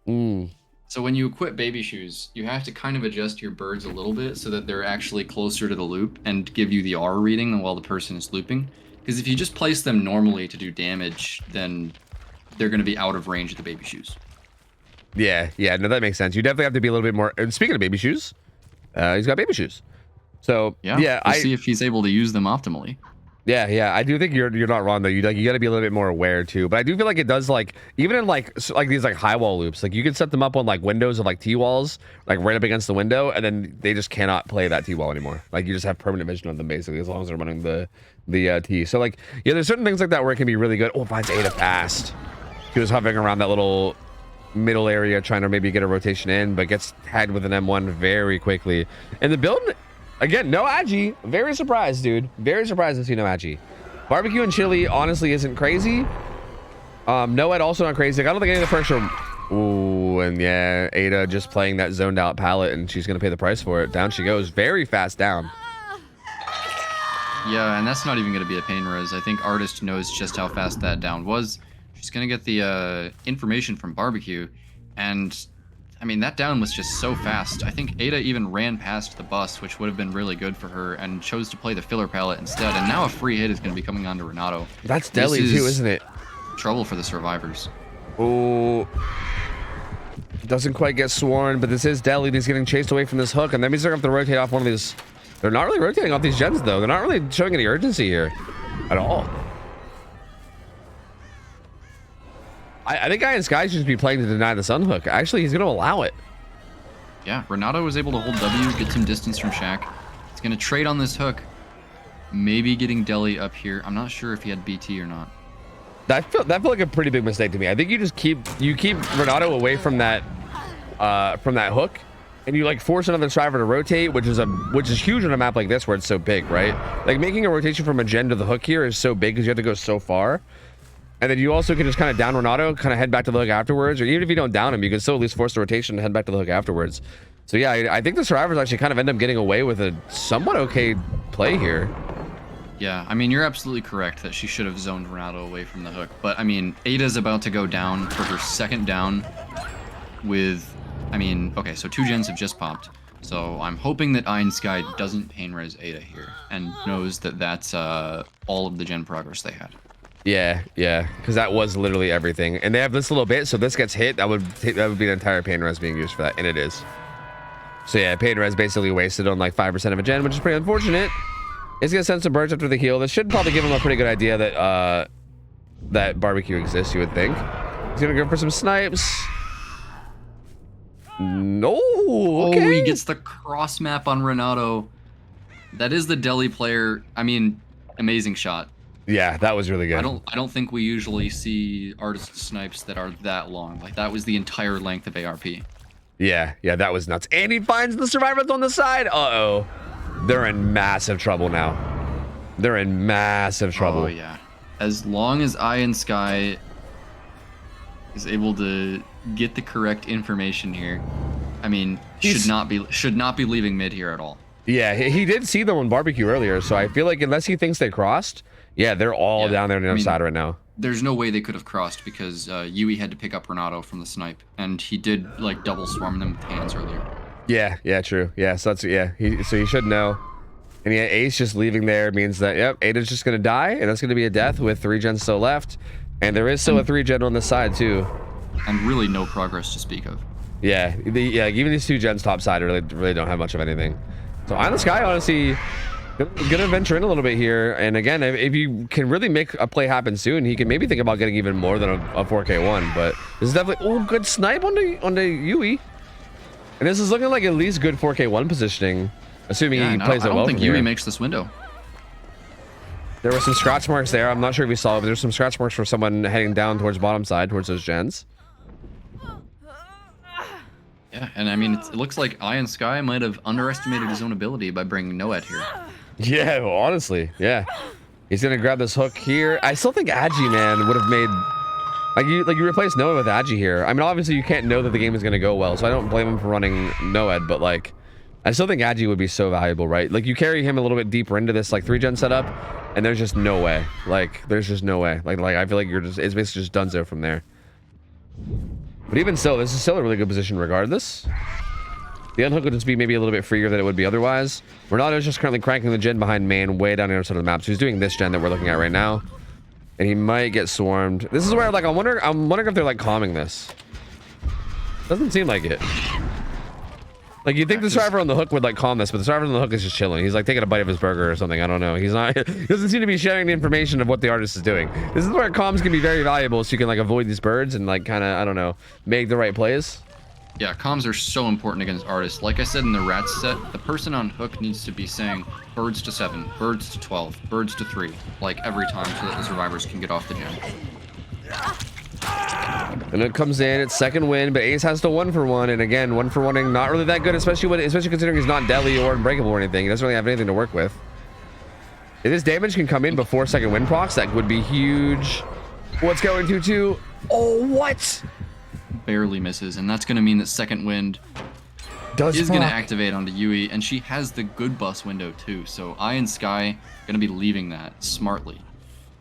Mm. So when you equip baby shoes, you have to kind of adjust your birds a little bit so that they're actually closer to the loop and give you the R reading while the person is looping. Because if you just place them normally to do damage, then they're going to be out of range of the baby shoes. Yeah, no, that makes sense. You definitely have to be a little bit more. And speaking of baby shoes, he's got baby shoes. So Yeah, we'll see if he's able to use them optimally. Yeah, I do think you're not wrong though. You got to be a little bit more aware too. But I do feel like it does like even in like these like high wall loops, like you can set them up on like windows of like T walls, like right up against the window, and then they just cannot play that T wall anymore. Like you just have permanent vision on them basically as long as they're running the T. So like yeah, there's certain things like that where it can be really good. Oh, finds Ada fast. He was hovering around that little middle area trying to maybe get a rotation in, but gets tagged with an M1 very quickly. And the build. Again, no Agi. Very surprised, dude. Very surprised to see no Agi. Barbecue and chili honestly isn't crazy. No Ed also not crazy. Like, I don't think any of the first are... Ooh, and yeah, Ada just playing that zoned out palette, and she's gonna pay the price for it. Down she goes, very fast down. Yeah, and that's not even gonna be a pain res. I think Artist knows just how fast that down was. She's gonna get the information from Barbecue, and I mean, that down was just so fast. I think Ada even ran past the bus, which would have been really good for her, and chose to play the filler palette instead. And now a free hit is going to be coming on to Renato. That's deadly too, isn't it? Trouble for the survivors. Oh, doesn't quite get sworn, but this is deadly. He's getting chased away from this hook, and that means they're going to have to rotate off one of these. They're not really rotating off these gens, though. They're not really showing any urgency here at all. I think Guy and Sky should be playing to deny the sun hook. Actually, he's going to allow it. Yeah, Renato was able to hold W, get some distance from Shaq. He's going to trade on this hook. Maybe getting Deli up here. I'm not sure if he had BT or not. That felt like a pretty big mistake to me. I think you just keep Renato away from that hook, and you like force another driver to rotate, which is huge on a map like this where it's so big, right? Like making a rotation from a gen to the hook here is so big because you have to go so far. And then you also can just kind of down Renato, kind of head back to the hook afterwards, or even if you don't down him, you can still at least force the rotation and head back to the hook afterwards. So yeah, I think the survivors actually kind of end up getting away with a somewhat okay play here. Yeah, I mean, you're absolutely correct that she should have zoned Renato away from the hook. But I mean, Ada's about to go down for her second down with, I mean, okay, so 2 gens have just popped. So I'm hoping that Iron Sky doesn't pain res Ada here and knows that that's all of the gen progress they had. Yeah, because that was literally everything. And they have this little bit, so this gets hit, that would be an entire pain res being used for that, and it is. So yeah, pain res basically wasted on like 5% of a gen, which is pretty unfortunate. He's gonna send some birds after the heal. This should probably give him a pretty good idea that that barbecue exists, you would think. He's gonna go for some snipes. No, okay. Oh, he gets the cross map on Renato. That is the Deli player. I mean, amazing shot. Yeah, that was really good. I don't think we usually see artist snipes that are that long. Like that was the entire length of ARP. Yeah, that was nuts. And he finds the survivors on the side. Uh-oh. They're in massive trouble now. They're in massive trouble. Oh yeah. As long as Iron Sky is able to get the correct information here, I mean, should not be leaving mid here at all. Yeah, he did see them on barbecue earlier, so I feel like unless he thinks they crossed, yeah, they're all down there on the other side right now. There's no way they could have crossed because Yui had to pick up Renato from the snipe, and he did like double swarm them with hands earlier. Yeah, true. Yeah, so that's he should know. And yeah, Ace just leaving there means that yep, Ada's just gonna die, and that's gonna be a death with 3 gens still left, and there is still a 3 gen on this side too. And really no progress to speak of. Yeah, even these 2 gens top side really don't have much of anything. So Island Sky honestly gonna venture in a little bit here, and again, if you can really make a play happen soon, he can maybe think about getting even more than a 4K1. But this is definitely good snipe on the Yui, and this is looking like at least good 4K1 positioning. Assuming Yeah, he and plays I it don't well think from Yui here. makes this window. There were some scratch marks there. I'm not sure if you saw it, but there's some scratch marks for someone heading down towards bottom side, towards those gens. Yeah, and I mean, it looks like Iron Sky might have underestimated his own ability by bringing Noed here. Yeah, well, honestly, yeah. He's gonna grab this hook here. I still think Agi, man, would have made like you replace Noed with Agi here. I mean, obviously you can't know that the game is gonna go well, so I don't blame him for running Noed, but like, I still think Agi would be so valuable, right? Like you carry him a little bit deeper into this like 3-gen setup, and there's just no way. Like there's just no way. Like I feel like it's basically just donezo from there. But even still, this is still a really good position regardless. The unhook would just be maybe a little bit freer than it would be otherwise. Renado's just currently cranking the gen behind man way down the other side of the map. So he's doing this gen that we're looking at right now. And he might get swarmed. This is where like I'm wondering if they're like calming this. Doesn't seem like it. Like you'd think the survivor on the hook would like calm this, but the survivor on the hook is just chilling. He's like taking a bite of his burger or something. I don't know. He's not he doesn't seem to be sharing the information of what the artist is doing. This is where comms can be very valuable, so you can like avoid these birds and like kind of, I don't know, make the right plays. Yeah, comms are so important against artists. Like I said in the rats set, the person on hook needs to be saying birds to 7, birds to 12, birds to 3, like every time, so that the survivors can get off the gen. And it comes in, it's second win, but Ace has to 1-for-1, and again, 1-for-1ing not really that good, especially considering he's not deadly or unbreakable or anything. He doesn't really have anything to work with. If this damage can come in before second win procs, that would be huge. What's going to 2? Oh, what? Barely misses, and that's going to mean that second wind is going to activate onto Yui, and she has the good bus window too, so Iron Sky going to be leaving that smartly.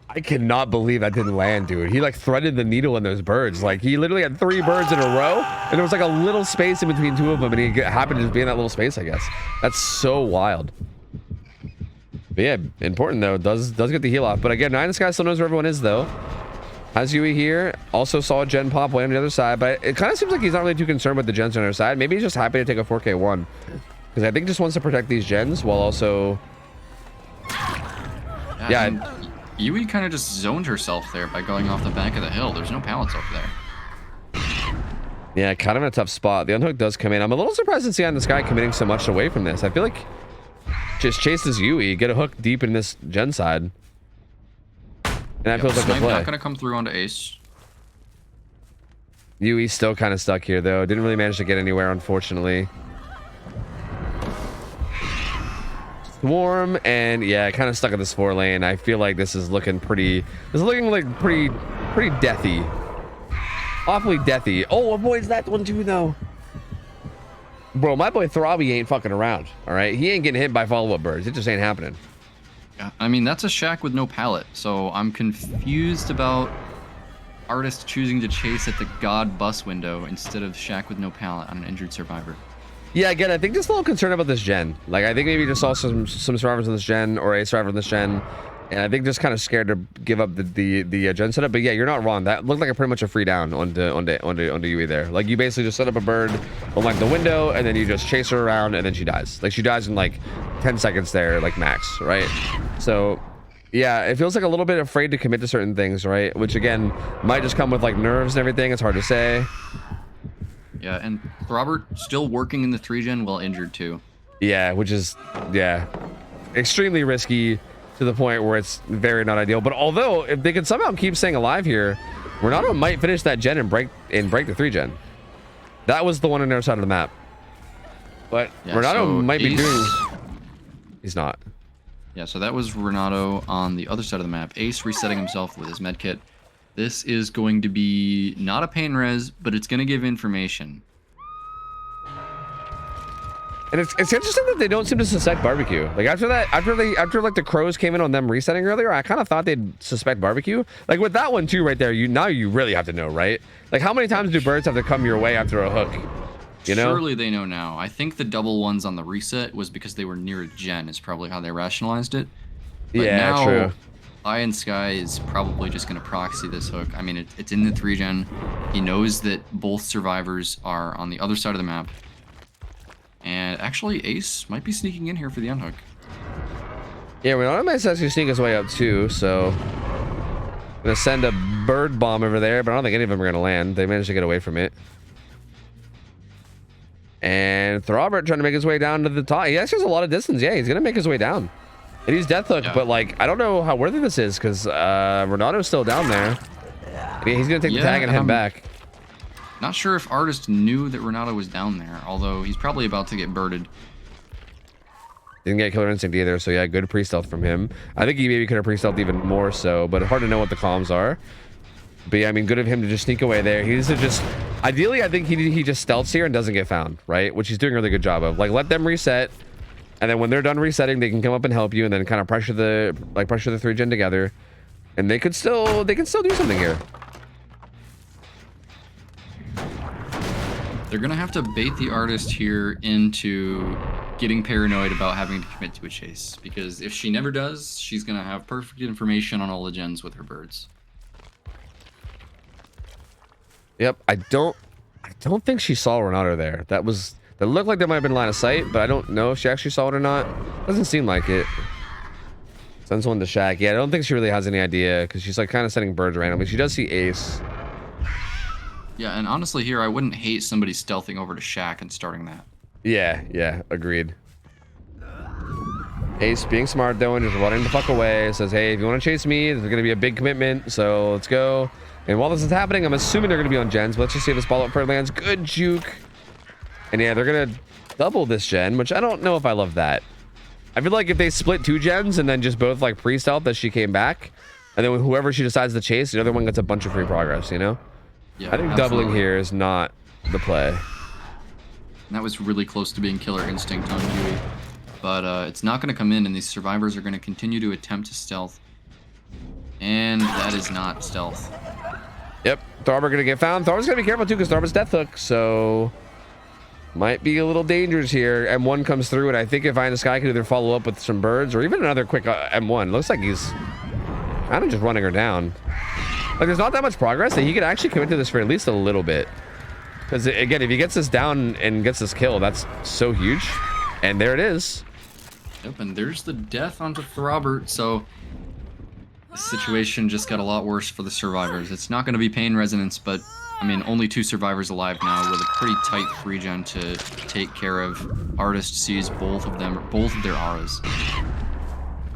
I cannot believe that didn't land, dude. He like threaded the needle in those birds. Like he literally had 3 birds in a row, and there was like a little space in between 2 of them, and he happened to just be in that little space, I guess. That's so wild. But yeah, important though. Does get the heal off. But again, Iron Sky still knows where everyone is though. Has Yui here. Also saw a gen pop way on the other side, but it kind of seems like he's not really too concerned with the gens on the other side. Maybe he's just happy to take a 4K1. Because I think he just wants to protect these gens while also... Yeah. Yui kind of just zoned herself there by going off the back of the hill. There's no pallets over there. Yeah, kind of in a tough spot. The unhook does come in. I'm a little surprised to see on this guy committing so much away from this. I feel like just chase this Yui, get a hook deep in this gen side. And that feels like the play. Not gonna come through onto Ace. Yui's still kind of stuck here though. Didn't really manage to get anywhere, unfortunately. Swarm, and yeah, kind of stuck in this 4 lane. I feel like this is looking pretty. This is looking like pretty deathy. Awfully deathy. Oh, avoids that one too though. Bro, my boy Throbby ain't fucking around. All right, he ain't getting hit by follow-up birds. It just ain't happening. Yeah, I mean, that's a shack with no pallet, so I'm confused about artists choosing to chase at the god bus window instead of shack with no pallet on an injured survivor. Yeah, again, I think just a little concerned about this gen. Like, I think maybe just saw some survivors on this gen or a survivor on this gen, and I think just kind of scared to give up the gen setup. But yeah, you're not wrong. That looked like pretty much a free down onto Yui there. Like, you basically just set up a bird on like the window, and then you just chase her around, and then she dies. Like, she dies in like 10 seconds there, like max, right? So yeah, it feels like a little bit afraid to commit to certain things, right? Which again might just come with like nerves and everything. It's hard to say. Yeah, and Robert still working in the 3-gen while injured too. Yeah, which is extremely risky to the point where it's very not ideal. But although if they can somehow keep staying alive here, Renato might finish that gen and break the 3-gen. That was the one on the other side of the map. But yeah, Renato might be doing. He's not. Yeah, so that was Renato on the other side of the map. Ace resetting himself with his medkit. This is going to be not a pain res, but it's going to give information. And it's interesting that they don't seem to suspect barbecue. Like after like the crows came in on them resetting earlier, I kind of thought they'd suspect barbecue. Like with that one too, right there. You really have to know, right? Like how many times do birds have to come your way after a hook? You know? Surely they know now. I think the double ones on the reset was because they were near a gen. Is probably how they rationalized it. But yeah, now, true. Iron Sky is probably just going to proxy this hook. I mean, it's in the 3-gen. He knows that both survivors are on the other side of the map. And actually, Ace might be sneaking in here for the unhook. Yeah, we might actually sneak his way up too, so... I'm going to send a bird bomb over there, but I don't think any of them are going to land. They managed to get away from it. And Throbert trying to make his way down to the top. He actually has a lot of distance. Yeah, he's gonna make his way down. And he's Death Hook, but like I don't know how worthy this is because Renato's still down there. He's gonna take the tag and head back. Not sure if Artist knew that Renato was down there, although he's probably about to get birded. Didn't get Killer Instinct either, so yeah, good pre-stealth from him. I think he maybe could have pre-stealthed even more so, but hard to know what the comms are. But yeah, I mean, good of him to just sneak away there. He's just, ideally, I think he just stealths here and doesn't get found, right? Which he's doing a really good job of. Like, let them reset, and then when they're done resetting, they can come up and help you, and then kind of pressure the 3-gen together, and they can still do something here. They're gonna have to bait the Artist here into getting paranoid about having to commit to a chase, because if she never does, she's gonna have perfect information on all the gens with her birds. Yep, I don't think she saw Renato there. That looked like that might have been line of sight, but I don't know if she actually saw it or not. Doesn't seem like it. Sends one to Shaq. Yeah, I don't think she really has any idea because she's like kind of setting birds randomly. She does see Ace. Yeah, and honestly here, I wouldn't hate somebody stealthing over to Shaq and starting that. Yeah, agreed. Ace being smart though and just running the fuck away. Says, hey, if you want to chase me, there's going to be a big commitment, so let's go. And while this is happening, I'm assuming they're going to be on gens, but let's just see if this follow-up bird lands. Good juke. And yeah, they're going to double this gen, which I don't know if I love that. I feel like if they split 2 gens and then just both like pre-stealth as she came back, and then whoever she decides to chase, the other one gets a bunch of free progress, you know? Yeah, I think absolutely. doubling here is not the play. And that was really close to being Killer Instinct on Dewey. But it's not going to come in, and these survivors are going to continue to attempt to stealth. And that is not stealth. Yep, Thorber gonna get found. Thorber's gonna be careful too because Thorber's Death Hook, so might be a little dangerous here. M1 comes through, and I think if I in the Sky could either follow up with some birds or even another quick M1. Looks like he's kind of just running her down. Like there's not that much progress that he could actually commit to this for at least a little bit. Because again, if he gets this down and gets this kill, that's so huge. And there it is. Yep, and there's the death onto Throbert, so the situation just got a lot worse for the survivors. It's not going to be pain resonance, but I mean, only 2 survivors alive now with a pretty tight 3-gen to take care of. Artist sees both of their auras.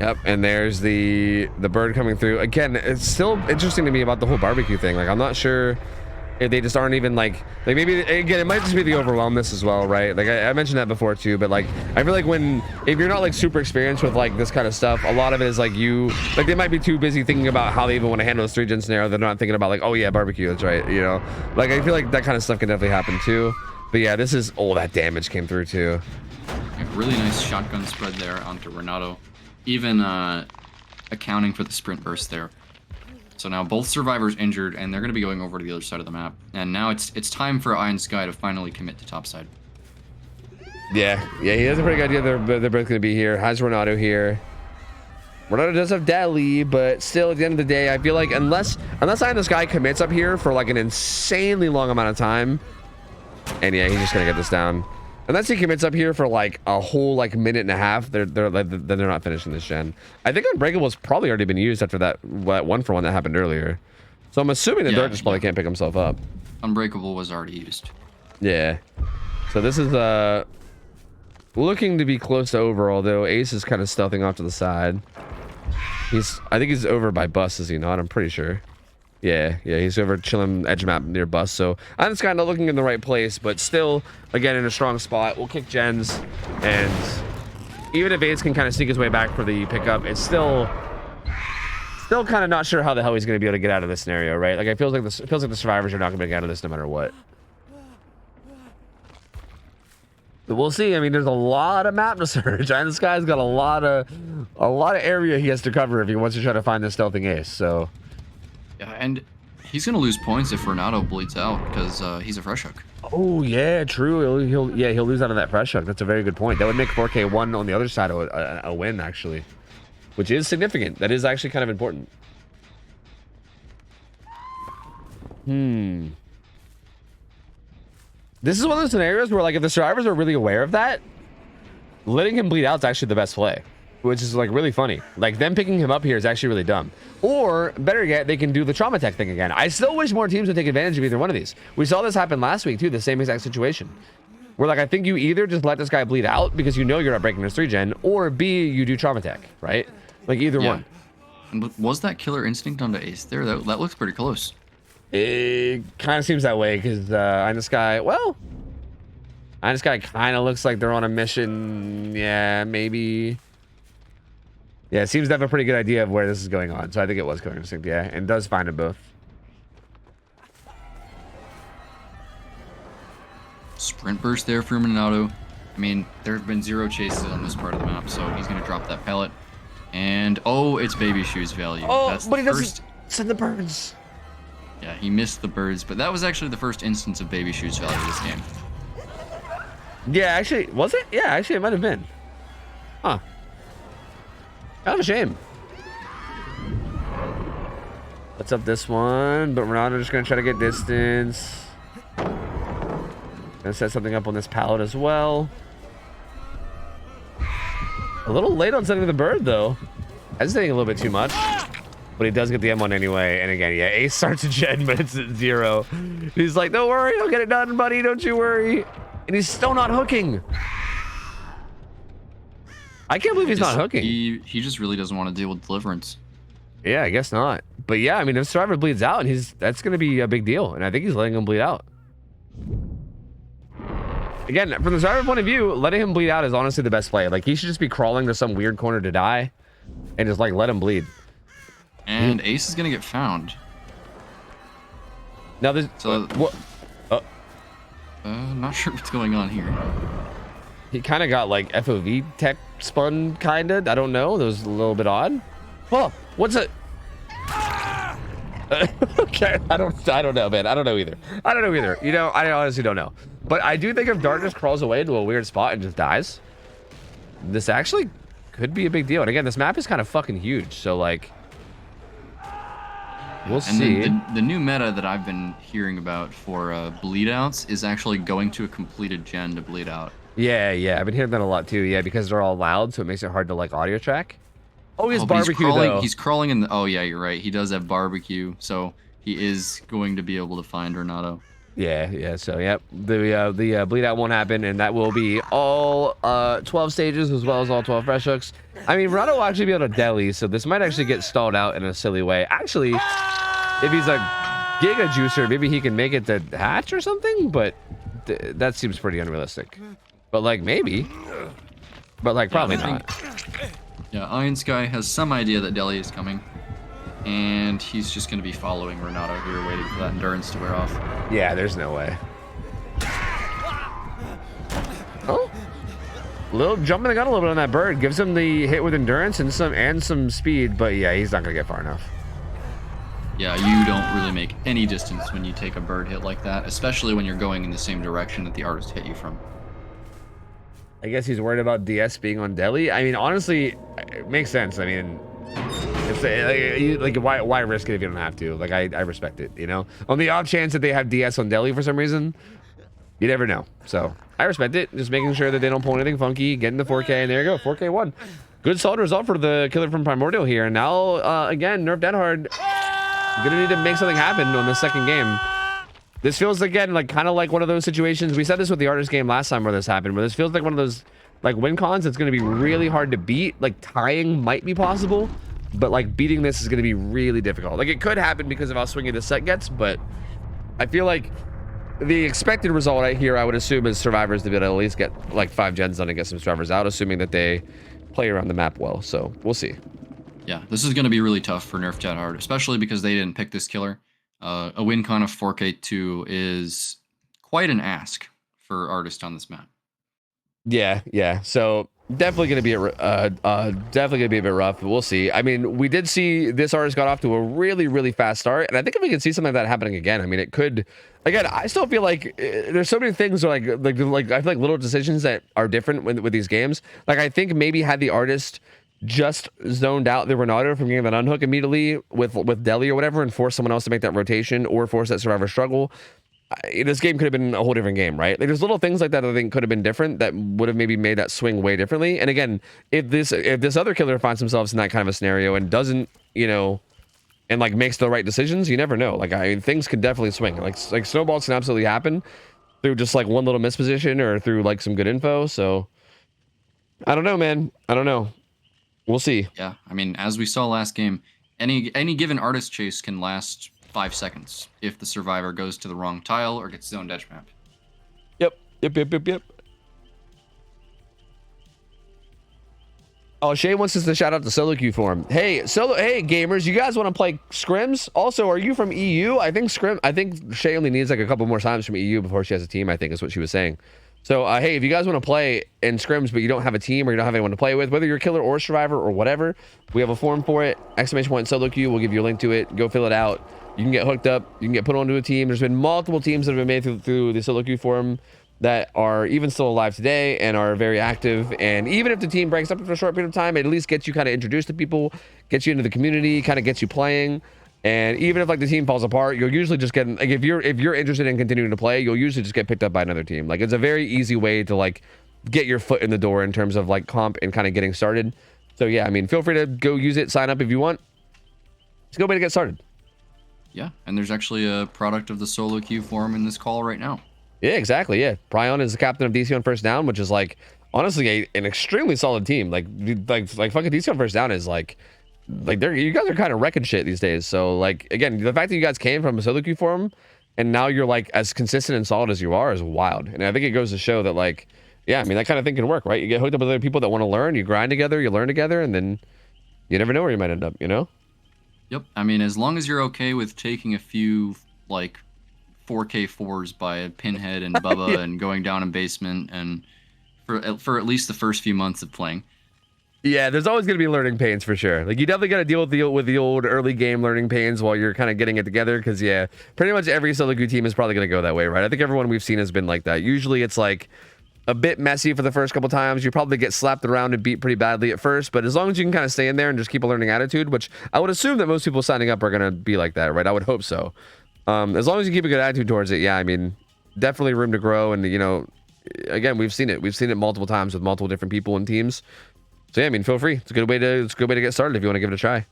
Yep, and there's the bird coming through. Again, it's still interesting to me about the whole barbecue thing. Like, I'm not sure if they just aren't even like maybe, again, it might just be the overwhelmness as well, right? Like I mentioned that before too, but like I feel like if you're not like super experienced with like this kind of stuff, a lot of it is like they might be too busy thinking about how they even want to handle this 3-gen scenario. They're not thinking about like, oh yeah, barbecue, that's right, you know? Like I feel like that kind of stuff can definitely happen too. But yeah, this is, oh, that damage came through too. A really nice shotgun spread there onto Renato, even accounting for the sprint burst there. So now both survivors injured, and they're going to be going over to the other side of the map. And now it's time for Iron Sky to finally commit to topside. Yeah, he has a pretty good idea. They're both going to be here. Has Renato here. Renato does have Dali, but still, at the end of the day, I feel like unless Iron Sky commits up here for like an insanely long amount of time, and yeah, he's just going to get this down. Unless he commits up here for like a whole like minute and a half, they're not finishing this gen. I think Unbreakable's probably already been used after that 1-for-1 that happened earlier. So I'm assuming that Dart just probably can't pick himself up. Unbreakable was already used. Yeah. So this is looking to be close to over, although Ace is kind of stealthing off to the side. I think he's over by Bus, is he not? I'm pretty sure. Yeah, he's over chilling edge map near Bus, so I'm just kind of looking in the right place, but still, again, in a strong spot. We'll kick gens, and even if Ace can kind of sneak his way back for the pickup, it's still kind of not sure how the hell he's going to be able to get out of this scenario, right? Like, it feels like the survivors are not going to get out of this no matter what. But we'll see. I mean, there's a lot of map to search. And this guy's got a lot of area he has to cover if he wants to try to find this stealthing Ace, so... Yeah, and he's gonna lose points if Renato bleeds out because he's a fresh hook. Oh yeah, true. He'll lose out of that fresh hook. That's a very good point. That would make 4K1 on the other side a win actually, which is significant. That is actually kind of important. This is one of those scenarios where like if the survivors are really aware of that, letting him bleed out is actually the best play. Which is like really funny. Like them picking him up here is actually really dumb. Or better yet, they can do the trauma tech thing again. I still wish more teams would take advantage of either one of these. We saw this happen last week too, the same exact situation. Where like I think you either just let this guy bleed out because you know you're not breaking his 3-gen, or B, you do trauma tech, right? Like either one. And was that killer instinct onto Ace there? That looks pretty close. It kind of seems that way because Ines Guy, well, Ines Guy kind of looks like they're on a mission. Yeah, maybe. Yeah, it seems to have a pretty good idea of where this is going on. So I think it was killer instinct, yeah, and does find them both. Sprint burst there for Renato. I mean, there have been 0 chases on this part of the map, so he's going to drop that pellet. And, oh, it's Baby Shoes value. Oh, That's but he first... doesn't send the birds. Yeah, he missed the birds, but that was actually the first instance of Baby Shoes value this game. Yeah, actually, was it? Yeah, actually, it might have been. Huh. Kind of a shame. Let's up this one, but Renato just going to try to get distance. Gonna set something up on this pallet as well. A little late on setting the bird, though. Hesitating a little bit too much. But he does get the M1 anyway. And again, yeah, Ace starts a gen, but it's at 0. He's like, don't worry, I'll get it done, buddy. Don't you worry. And he's still not hooking. I can't believe he's not hooking. He just really doesn't want to deal with deliverance. Yeah, I guess not. But yeah, I mean, if Survivor bleeds out, that's going to be a big deal. And I think he's letting him bleed out. Again, from the Survivor point of view, letting him bleed out is honestly the best play. Like, he should just be crawling to some weird corner to die and just, like, let him bleed. And Ace is going to get found. Now, there's... So, what? not sure what's going on here. He kind of got, like, FOV tech spun, kind of. I don't know. That was a little bit odd. Oh, what's it? Okay, I don't know, man. I don't know either. You know, I honestly don't know. But I do think if Darkness crawls away into a weird spot and just dies, this actually could be a big deal. And again, this map is kind of fucking huge. So, like, we'll see. And the new meta that I've been hearing about for bleed outs is actually going to a completed gen to bleed out. Yeah, I've been hearing that a lot too. Yeah, because they're all loud, so it makes it hard to, like, audio track. Oh, he has barbecue, though. He's crawling in the... Oh, yeah, you're right. He does have barbecue, so he is going to be able to find Renato. Yeah. So, yep. The bleed out won't happen, and that will be all 12 stages as well as all 12 fresh hooks. I mean, Renato will actually be able to deli, so this might actually get stalled out in a silly way. Actually, if he's a Giga Juicer, maybe he can make it to hatch or something, but that seems pretty unrealistic. But, like, maybe. But, like, probably not. Yeah, Iron Sky has some idea that Deli is coming, and he's just going to be following Renato here, waiting for that endurance to wear off. Yeah, there's no way. Oh, little jumping the gun a little bit on that bird gives him the hit with endurance and some speed, but yeah, he's not going to get far enough. Yeah, you don't really make any distance when you take a bird hit like that, especially when you're going in the same direction that the artist hit you from. I guess he's worried about DS being on Deli. I mean, honestly, it makes sense. I mean, it's like why risk it if you don't have to? Like, I respect it, you know? On the off chance that they have DS on Deli for some reason, you never know. So, I respect it. Just making sure that they don't pull anything funky, getting the 4K, and there you go, 4K won. Good solid result for the killer from Primordial here. And now, again, Nerf Dead Hard gonna need to make something happen on the second game. This feels, again, like kind of like one of those situations. We said this with the artist game last time where this happened, where this feels like one of those, like, win cons that's going to be really hard to beat. Like, tying might be possible, but, like, beating this is going to be really difficult. Like, it could happen because of how swingy the set gets, but I feel like the expected result right here, I would assume, is Survivors to be able to at least get, like, 5 gens done and get some Survivors out, assuming that they play around the map well. So, we'll see. Yeah, this is going to be really tough for Nerf Dead Hard, especially because they didn't pick this killer. A win con of 4K2 is quite an ask for artists on this map. Yeah. So definitely gonna be a bit rough. But we'll see. I mean, we did see this artist got off to a really fast start, and I think if we could see something like that happening again, I mean, it could. Again, I still feel like there's so many things like I feel like little decisions that are different with these games. Like, I think maybe had the artist just zoned out the Renato from getting that unhook immediately with Deli or whatever, and force someone else to make that rotation or force that Survivor struggle, this game could have been a whole different game, right? Like, there's little things like that I think could have been different that would have maybe made that swing way differently. And again, if this other killer finds themselves in that kind of a scenario and doesn't, you know, and like makes the right decisions, you never know. Like, I mean, things could definitely swing. Like snowballs can absolutely happen. through just like one little misposition or through like some good info. So I don't know, man. I don't know. We'll see. Yeah, I mean, as we saw last game, any given artist chase can last 5 seconds if the survivor goes to the wrong tile or gets zoned edge map. Yep. Oh, Shay wants us to shout out the solo queue for him. Hey, gamers, you guys want to play scrims? Also, are you from EU? I think Shay only needs like a couple more times from EU before she has a team, I think is what she was saying. So, hey, if you guys want to play in scrims, but you don't have a team or you don't have anyone to play with, whether you're killer or survivor or whatever, we have a form for it. ! Solo queue. We'll give you a link to it. Go fill it out. You can get hooked up. You can get put onto a team. There's been multiple teams that have been made through the solo queue forum that are even still alive today and are very active. And even if the team breaks up for a short period of time, it at least gets you kind of introduced to people, gets you into the community, kind of gets you playing. And even if like the team falls apart, you'll usually just get, like, if you're interested in continuing to play, you'll usually just get picked up by another team. Like, it's a very easy way to like get your foot in the door in terms of like comp and kind of getting started. So yeah, I mean, feel free to go use it, sign up if you want. It's a good way to get started. Yeah, and there's actually a product of the solo queue forum in this call right now. Yeah, exactly. Yeah, Prion is the captain of DC on First Down, which is like honestly an extremely solid team. Like fucking DC on First Down is like you guys are kind of wrecking shit these days. So like again, the fact that you guys came from a solo queue forum and now you're like as consistent and solid as you are is wild. And I think it goes to show that like, yeah, I mean that kind of thing can work, right? You get hooked up with other people that want to learn, you grind together, you learn together, and then you never know where you might end up, you know? Yep. I mean, as long as you're okay with taking a few like 4K4s by Pinhead and Bubba yeah. and going down in basement and for at least the first few months of playing. Yeah, there's always going to be learning pains for sure. Like you definitely got to deal with the old early game learning pains while you're kind of getting it together. Because yeah, pretty much every solo queue team is probably going to go that way, right? I think everyone we've seen has been like that. Usually it's like a bit messy for the first couple times. You probably get slapped around and beat pretty badly at first, but as long as you can kind of stay in there and just keep a learning attitude, which I would assume that most people signing up are going to be like that, right? I would hope so. As long as you keep a good attitude towards it, yeah, I mean, definitely room to grow. And, you know, again, we've seen it multiple times with multiple different people and teams. So yeah, I mean, feel free. It's a good way to get started if you want to give it a try.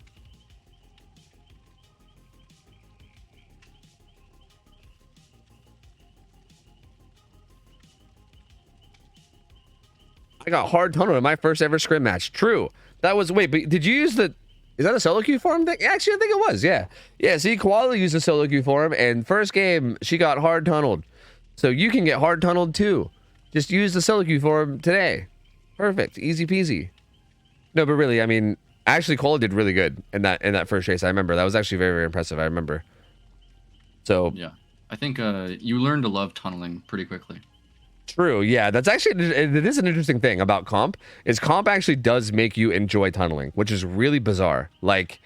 I got hard tunnel in my first ever scrim match. True. That was, wait, but did you use the, is that a solo queue forum thing? Actually, I think it was, yeah. Yeah, see, Koala used a solo queue forum, and first game, she got hard tunneled. So you can get hard tunneled too. Just use the solo queue forum today. Perfect, easy peasy. No, but really, I mean, actually, Koala did really good in that first race. I remember that was actually very, very impressive. I remember. So yeah, I think you learn to love tunneling pretty quickly. True. Yeah, that's actually, it is an interesting thing about comp, is comp actually does make you enjoy tunneling, which is really bizarre. Like,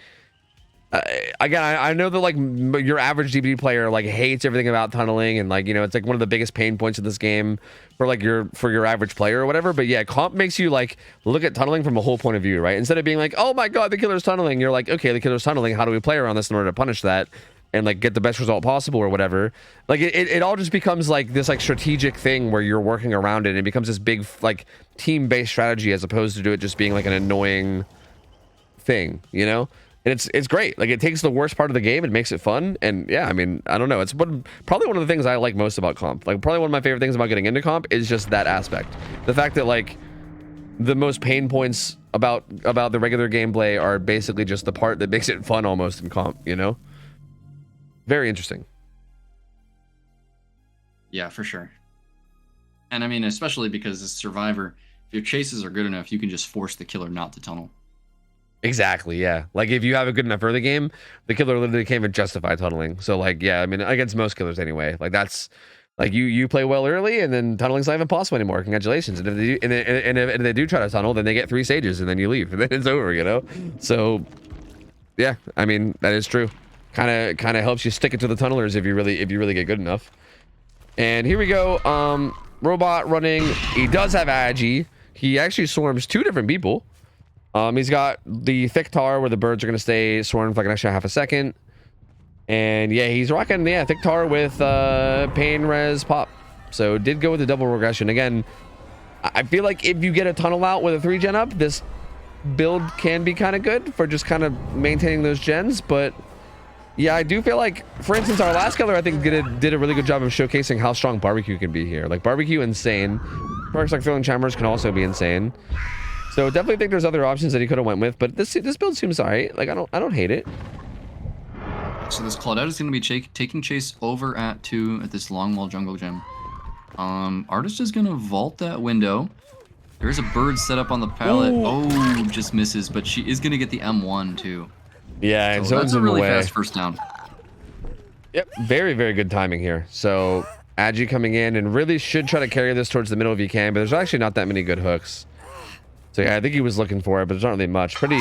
again, I know that like your average DBD player like hates everything about tunneling, and like, you know, it's like one of the biggest pain points of this game for like your average player or whatever. But yeah, comp makes you like look at tunneling from a whole point of view, right? Instead of being like, oh my god, the killer's tunneling, you're like, okay, the killer's tunneling, how do we play around this in order to punish that and like get the best result possible or whatever? Like it all just becomes like this like strategic thing where you're working around it, and it becomes this big like team-based strategy as opposed to it just being like an annoying thing, you know? And it's great. Like, it takes the worst part of the game and makes it fun. And yeah, I mean, I don't know. It's probably one of the things I like most about comp. Like, probably one of my favorite things about getting into comp is just that aspect. The fact that like the most pain points about the regular gameplay are basically just the part that makes it fun almost in comp, you know? Very interesting. Yeah, for sure. And I mean, especially because as Survivor, if your chases are good enough, you can just force the killer not to tunnel. Exactly, yeah. Like, if you have a good enough early game, the killer literally can't even justify tunneling. So, like, yeah, I mean, against most killers anyway. Like, that's, like, you play well early, and then tunneling's not even possible anymore. Congratulations. And if they do, and if they do try to tunnel, then they get 3 stages, and then you leave, and then it's over, you know? So, yeah, I mean, that is true. Kind of helps you stick it to the tunnelers if you really get good enough. And here we go. Robot running. He does have Agi. He actually swarms 2 different people. He's got the thick tar where the birds are going to stay swarmed for like an extra half a second. And yeah, he's rocking, yeah, thick tar with pain res pop. So did go with the double regression. Again, I feel like if you get a tunnel out with a 3-gen up, this build can be kind of good for just kind of maintaining those gens. But Yeah, I do feel like, for instance, our last killer, I think, did a really good job of showcasing how strong barbecue can be here. Like, barbecue, insane. Perks like throwing chambers can also be insane. So definitely think there's other options that he could have went with, but this build seems alright. Like, I don't hate it. So this Claudette is going to be taking chase over at 2 at this long wall jungle gym. Artist is going to vault that window. There's a bird set up on the pallet. Ooh. Oh, just misses, but she is going to get the M1 too. Yeah, and so that's a really fast first down. Yep, very, very good timing here. So Agi coming in and really should try to carry this towards the middle if he can, but there's actually not that many good hooks. So yeah, I think he was looking for it, but there's not really much. Pretty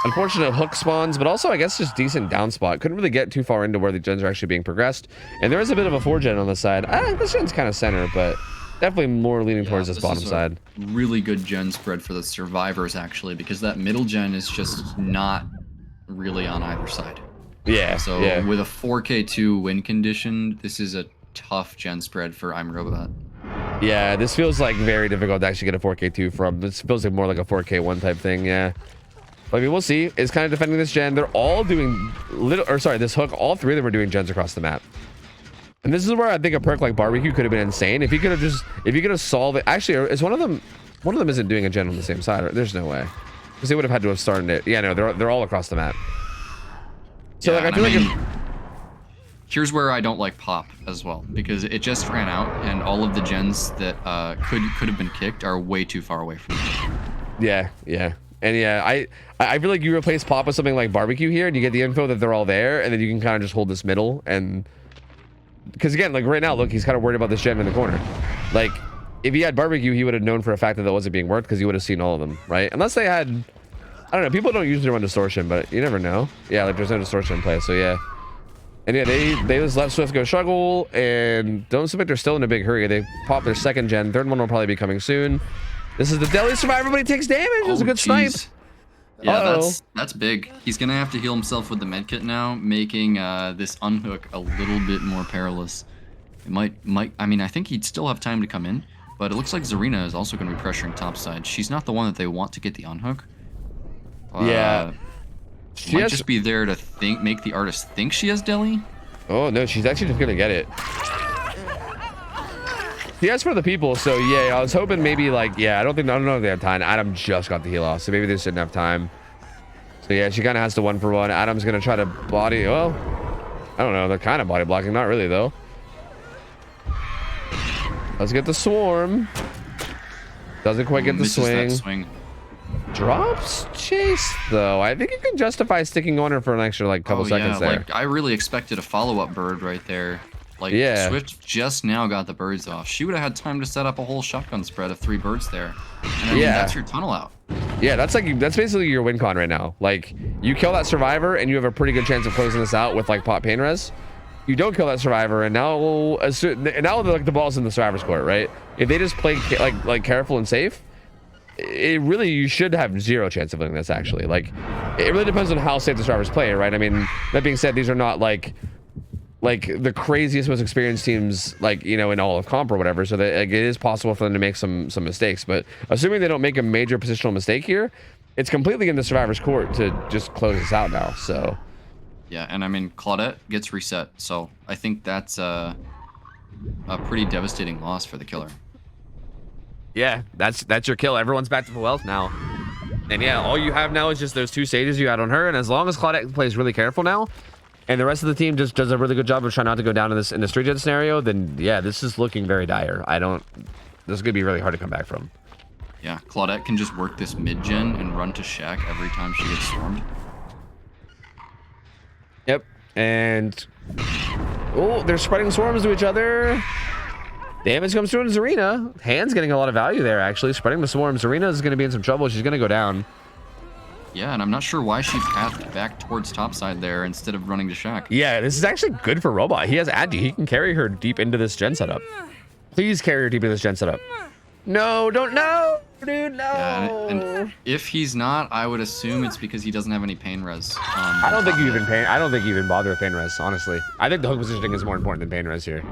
unfortunate hook spawns, but also I guess just decent down spot. Couldn't really get too far into where the gens are actually being progressed. And there is a bit of a 4-gen on the side. I think this gen's kind of center, but definitely more leaning towards this bottom side. Really good gen spread for the survivors actually, because that middle gen is just not really on either side. Yeah. So with a 4K2 win condition, this is a tough gen spread for I'm Robot. Yeah, this feels like very difficult to actually get a 4K2 from. This feels like more like a 4K1 type thing, yeah. But I mean, we'll see. It's kind of defending this gen. They're all doing this hook. All 3 of them are doing gens across the map. And this is where I think a perk like barbecue could have been insane. If he could have solved it. Actually, is one of them isn't doing a gen on the same side. There's no way. Because they would have had to have started it. Yeah, no, they're all across the map. So yeah, like I feel like here's where I don't like Pop as well, because it just ran out and all of the gens that could have been kicked are way too far away from it. Yeah, yeah. And yeah, I feel like you replace Pop with something like barbecue here and you get the info that they're all there, and then you can kind of just hold this middle. And because again, like right now, look, he's kind of worried about this gen in the corner. Like if he had barbecue, he would have known for a fact that wasn't being worked because he would have seen all of them, right? Unless they had, I don't know, people don't usually run distortion, but you never know. Yeah, like there's no distortion in play, so yeah. And yeah, they just let Swift go struggle, and don't seem like they're still in a big hurry. They pop their 2nd gen. 3rd one will probably be coming soon. This is the Deli Survivor, but he takes damage. That's a good snipe. Yeah, that's big. He's gonna have to heal himself with the medkit now, making this unhook a little bit more perilous. It might. I mean, I think he'd still have time to come in, but it looks like Zarina is also gonna be pressuring topside. She's not the one that they want to get the unhook. Yeah. She might just be there to make the artist think she has Deli. Oh no, she's actually just gonna get it. He asked for the people, so yeah, I was hoping maybe like, yeah, I don't know if they have time. Adam just got the heal off, so maybe they just didn't have time. So yeah, she kind of has to 1-for-1. Adam's gonna try to body, well, I don't know, they're kind of body blocking, not really though. Let's get the swarm. Doesn't quite get the swing. Drops chase though. I think you can justify sticking on her for an extra like couple seconds there. Like I really expected a follow-up bird right there. Like Swift just now got the birds off. She would have had time to set up a whole shotgun spread of 3 birds there. And I mean, that's your tunnel out. Yeah, that's basically your win con right now. Like you kill that survivor and you have a pretty good chance of closing this out with like pop pain res. You don't kill that survivor and now like the ball's in the survivor's court, right? If they just play like careful and safe, you should have 0 chance of winning this actually. Like it really depends on how safe the survivors play, right? I mean, that being said, these are not like the craziest, most experienced teams, like, you know, in all of comp or whatever, so that like, it is possible for them to make some mistakes. But assuming they don't make a major positional mistake here, it's completely in the survivor's court to just close this out now. So yeah, and I mean, Claudette gets reset, so I think that's a pretty devastating loss for the killer. Yeah, that's your kill. Everyone's back to full health now. And yeah, all you have now is just those 2 sages you had on her, and as long as Claudette plays really careful now, and the rest of the team just does a really good job of trying not to go down in this 3-gen scenario, then yeah, this is looking very dire. This is gonna be really hard to come back from. Yeah, Claudette can just work this mid-gen and run to Shack every time she gets swarmed. Yep, and oh, they're spreading swarms to each other. Damage comes through on Zarina. Hand's getting a lot of value there, actually. Spreading the swarms. Zarina is going to be in some trouble. She's going to go down. Yeah, and I'm not sure why she pathed back towards topside there instead of running to Shack. Yeah, this is actually good for Robot. He has Agi. He can carry her deep into this gen setup. Please carry her deep into this gen setup. No, don't, no, dude, no. Yeah, and if he's not, I would assume it's because he doesn't have any pain res. I don't think you even bother with pain res, honestly. I think the hook positioning is more important than pain res here.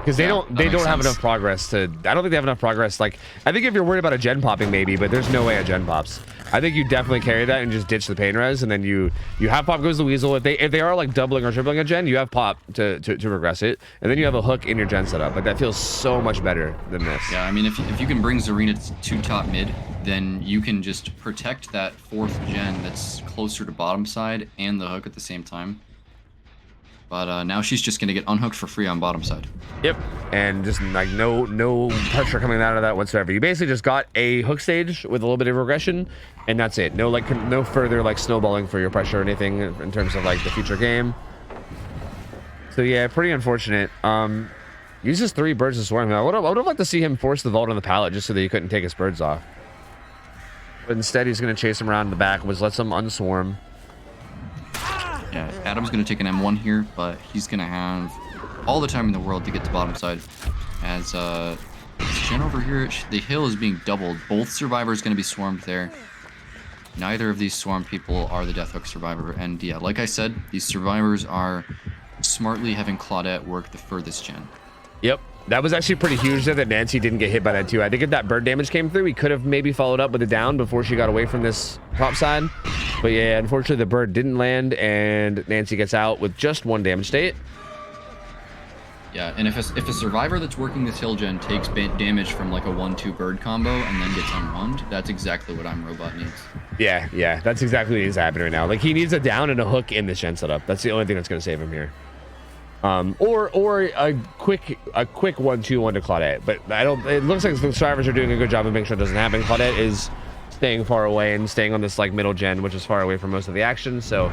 because they don't have enough progress to. I don't think they have enough progress. Like, I think if you're worried about a gen popping, maybe, but there's no way a gen pops. I think you definitely carry that and just ditch the pain res, and then you have pop goes the weasel. If they are like doubling or tripling a gen, you have pop to progress it, and then you have a hook in your gen setup. Like, that feels so much better than this. Yeah, I mean, if you can bring Zarina to top mid, then you can just protect that 4th gen that's closer to bottom side and the hook at the same time. But now she's just gonna get unhooked for free on bottom side. Yep, and just like no pressure coming out of that whatsoever. You basically just got a hook stage with a little bit of regression, and that's it. No further like snowballing for your pressure or anything in terms of like the future game. So yeah, pretty unfortunate. Uses 3 birds to swarm. I would have liked to see him force the vault on the pallet just so that he couldn't take his birds off. But instead, he's gonna chase him around in the back, which lets him unswarm. Yeah, Adam's going to take an M1 here, but he's going to have all the time in the world to get to bottom side. As this gen over here, the hill is being doubled. Both survivors going to be swarmed there. Neither of these swarm people are the Death Hook survivor. And yeah, like I said, these survivors are smartly having Claudette work the furthest gen. Yep. That was actually pretty huge there that Nancy didn't get hit by that too. I think if that bird damage came through, he could have maybe followed up with a down before she got away from this top side. But yeah, unfortunately the bird didn't land and Nancy gets out with just 1 damage state. Yeah, and if a survivor that's working this hill gen takes damage from like a 1-2 bird combo and then gets unrunged, that's exactly what Robot needs. Yeah, that's exactly what is happening right now. Like, he needs a down and a hook in this gen setup. That's the only thing that's going to save him here. Or a quick 1-2-1 to Claudette, but it looks like the survivors are doing a good job of making sure it doesn't happen. Claudette is staying far away and staying on this like middle gen, which is far away from most of the action. So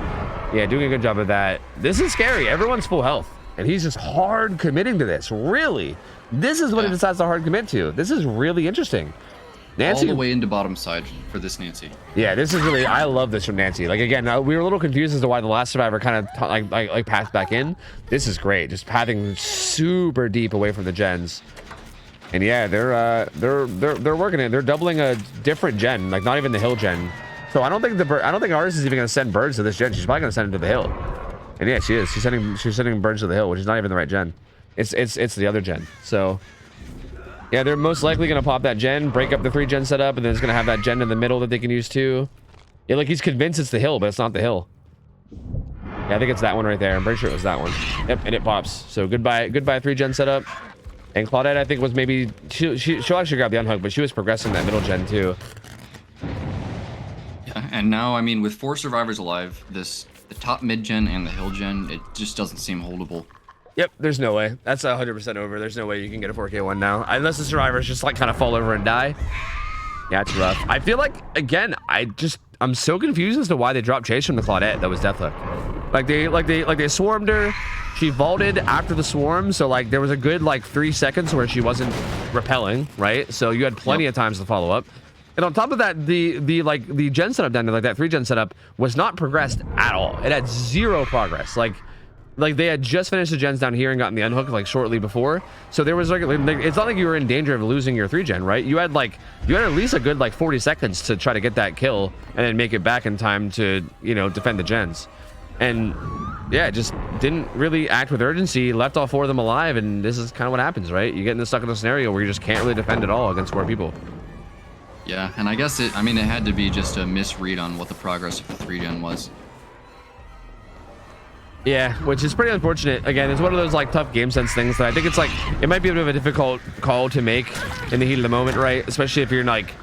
yeah, doing a good job of that. This is scary. Everyone's full health and he's just hard committing to this. Really, this is what he decides to hard commit to. This is really interesting. Nancy all the way into bottom side for this Nancy. Yeah, this is really, I love this from Nancy. Like, again, we were a little confused as to why the last survivor kind of like pathed back in. This is great, just pathing super deep away from the gens. And yeah, they're working it. They're doubling a different gen, like not even the hill gen. So I don't think ours is even going to send birds to this gen. She's probably going to send them to the hill. And yeah, she is. She's sending birds to the hill, which is not even the right gen. It's the other gen. So yeah, they're most likely going to pop that gen, break up the 3 gen setup, and then it's going to have that gen in the middle that they can use too. Yeah, like he's convinced it's the hill, but it's not the hill. Yeah, I think it's that one right there. I'm pretty sure it was that one. Yep, and it pops. So goodbye 3 gen setup. And Claudette, I think, was maybe she'll actually grab the unhook, but she was progressing that middle gen too. Yeah, and now I mean with 4 survivors alive, the top mid gen and the hill gen, it just doesn't seem holdable. Yep, there's no way. That's 100% over. There's no way you can get a 4K1 now. Unless the survivors just like kind of fall over and die. Yeah, it's rough. I feel like, again, I'm so confused as to why they dropped chase from the Claudette that was Deathhook. Like they swarmed her. She vaulted after the swarm, so like there was a good like 3 seconds where she wasn't repelling, right? So you had plenty of times to follow up. And on top of that, the gen setup down there, like that 3 gen setup, was not progressed at all. It had 0 progress. Like they had just finished the gens down here and gotten the unhook like shortly before. So there was like it's not like you were in danger of losing your 3 gen, right? You had at least a good like 40 seconds to try to get that kill and then make it back in time to, you know, defend the gens. And yeah, just didn't really act with urgency, left all 4 of them alive, and this is kind of what happens, right? You get stuck in a scenario where you just can't really defend at all against 4 people. Yeah, and I guess it had to be just a misread on what the progress of the 3 gen was. Yeah, which is pretty unfortunate. Again, it's one of those like tough game sense things that I think it's like it might be a bit of a difficult call to make in the heat of the moment, right? Especially if you're like,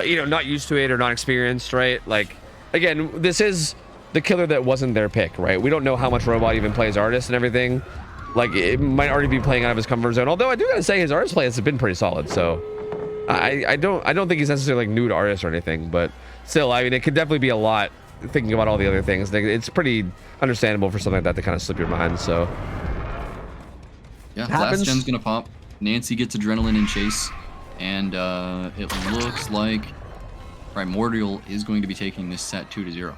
you know, not used to it or not experienced, right? Like, again, this is the killer that wasn't their pick, right? We don't know how much Robot even plays artist and everything. Like, it might already be playing out of his comfort zone. Although I do gotta say his artist play has been pretty solid. So I don't think he's necessarily like new to artist or anything, but still, I mean, it could definitely be a lot thinking about all the other things. It's pretty understandable for something like that to kind of slip your mind. So yeah, last gen's gonna pop. Nancy gets adrenaline in chase, and it looks like Primordial is going to be taking this set 2-0.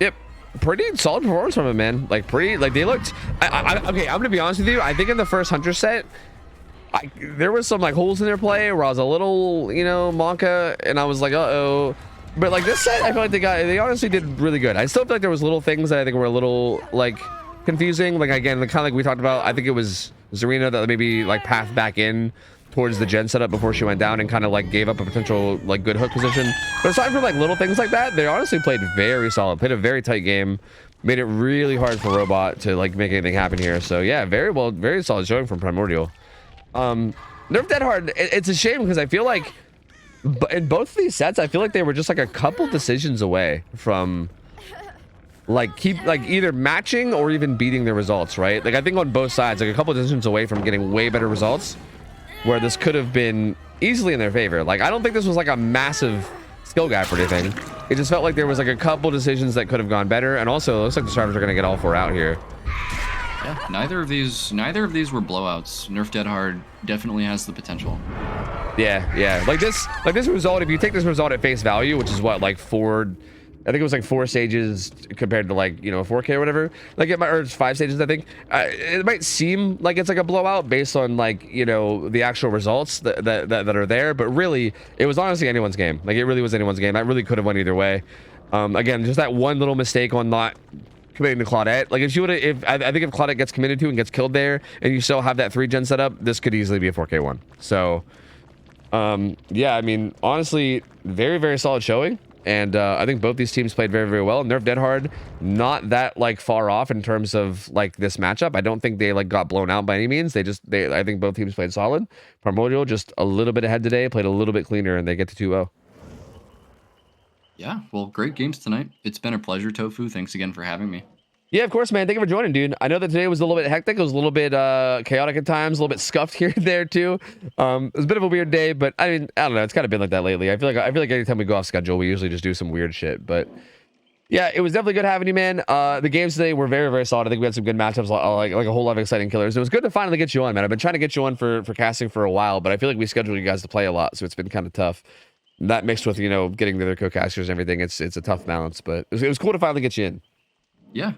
Yep, pretty solid performance from him, man. Like pretty, like they looked. Okay, I'm gonna be honest with you. I think in the first Hunter set, there was some like holes in their play where I was a little, you know, Monka, and I was like, uh-oh. But like this set, I feel like they honestly did really good. I still feel like there was little things that I think were a little like confusing. Like again, kind of like we talked about, I think it was Zarina that maybe like path back in towards the gen setup before she went down and kind of like gave up a potential like good hook position. But aside from like little things like that, they honestly played very solid, played a very tight game, made it really hard for Robot to like make anything happen here. So yeah, very solid showing from Primordial. Nerf Dead Hard, it's a shame because I feel like in both of these sets, I feel like they were just like a couple decisions away from like either matching or even beating their results, right? Like I think on both sides, like a couple decisions away from getting way better results, where this could have been easily in their favor. Like I don't think this was like a massive skill gap or anything. It just felt like there was like a couple decisions that could have gone better, and also it looks like the Survivors are gonna get all 4 out here. Yeah, neither of these were blowouts. Nerf Dead Hard definitely has the potential. Yeah. Like this result, if you take this result at face value, which is what, like 4, I think it was like 4 stages compared to like, you know, 4K or whatever. Like it might, or it's 5 stages, I think. It might seem like it's like a blowout based on like, you know, the actual results that are there, but really it was honestly anyone's game. Like it really was anyone's game. That really could have went either way. Again, just that one little mistake on not committing to Claudette. Like if she would have, I think if Claudette gets committed to and gets killed there, and you still have that 3 gen setup, this could easily be a 4K one. So, yeah, I mean, honestly, very solid showing. And I think both these teams played very well. Nerf Dead Hard, not that like far off in terms of like this matchup. I don't think they like got blown out by any means. I think both teams played solid. Primordial just a little bit ahead today, played a little bit cleaner, and they get to 2-0. Yeah, well, great games tonight. It's been a pleasure, Tofu. Thanks again for having me. Yeah, of course, man. Thank you for joining, dude. I know that today was a little bit hectic. It was a little bit chaotic at times, a little bit scuffed here and there too. It was a bit of a weird day, but I mean, I don't know. It's kind of been like that lately. I feel like anytime we go off schedule, we usually just do some weird shit. But yeah, it was definitely good having you, man. The games today were very solid. I think we had some good matchups, like a whole lot of exciting killers. It was good to finally get you on, man. I've been trying to get you on for casting for a while, but I feel like we scheduled you guys to play a lot, so it's been kind of tough. That mixed with, you know, getting the other co-casters and everything, it's a tough balance, but it was cool to finally get you in. Yeah.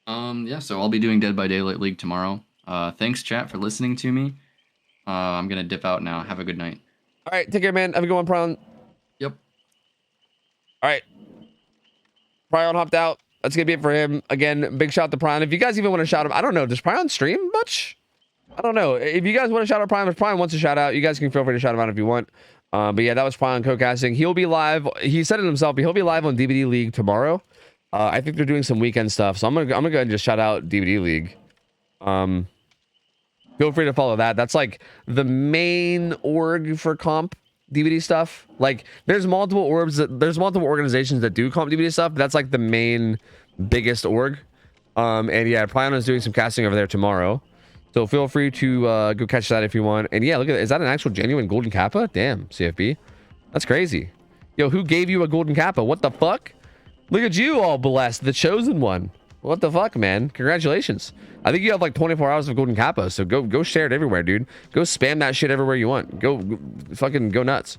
Yeah, so I'll be doing Dead by Daylight League tomorrow. Thanks, chat, for listening to me. I'm gonna dip out now. Have a good night. All right, take care, man. Have a good one, Prion. Yep. All right. Prion hopped out. That's gonna be it for him. Again, big shout out to Prion. If you guys even want to shout him, I don't know. Does Prion stream much? I don't know. If you guys want to shout out Prion, if Prion wants to shout out, you guys can feel free to shout him out if you want. But yeah, that was Prion co-casting. He'll be live. He said it himself, but he'll be live on DVD League tomorrow. I think they're doing some weekend stuff, so I'm gonna go ahead and just shout out DVD League. Feel free to follow that. That's like the main org for comp DVD stuff. Like there's multiple organizations that do comp DVD stuff, but that's like the main biggest org. And yeah, Prion is doing some casting over there tomorrow. So feel free to go catch that if you want. And yeah, look at that. Is that an actual genuine golden kappa? Damn, CFB. That's crazy. Yo, who gave you a golden kappa? What the fuck? Look at you, all blessed, the chosen one. What the fuck, man? Congratulations. I think you have like 24 hours of golden kappa, so go share it everywhere, dude. Go spam that shit everywhere you want. Go fucking go nuts.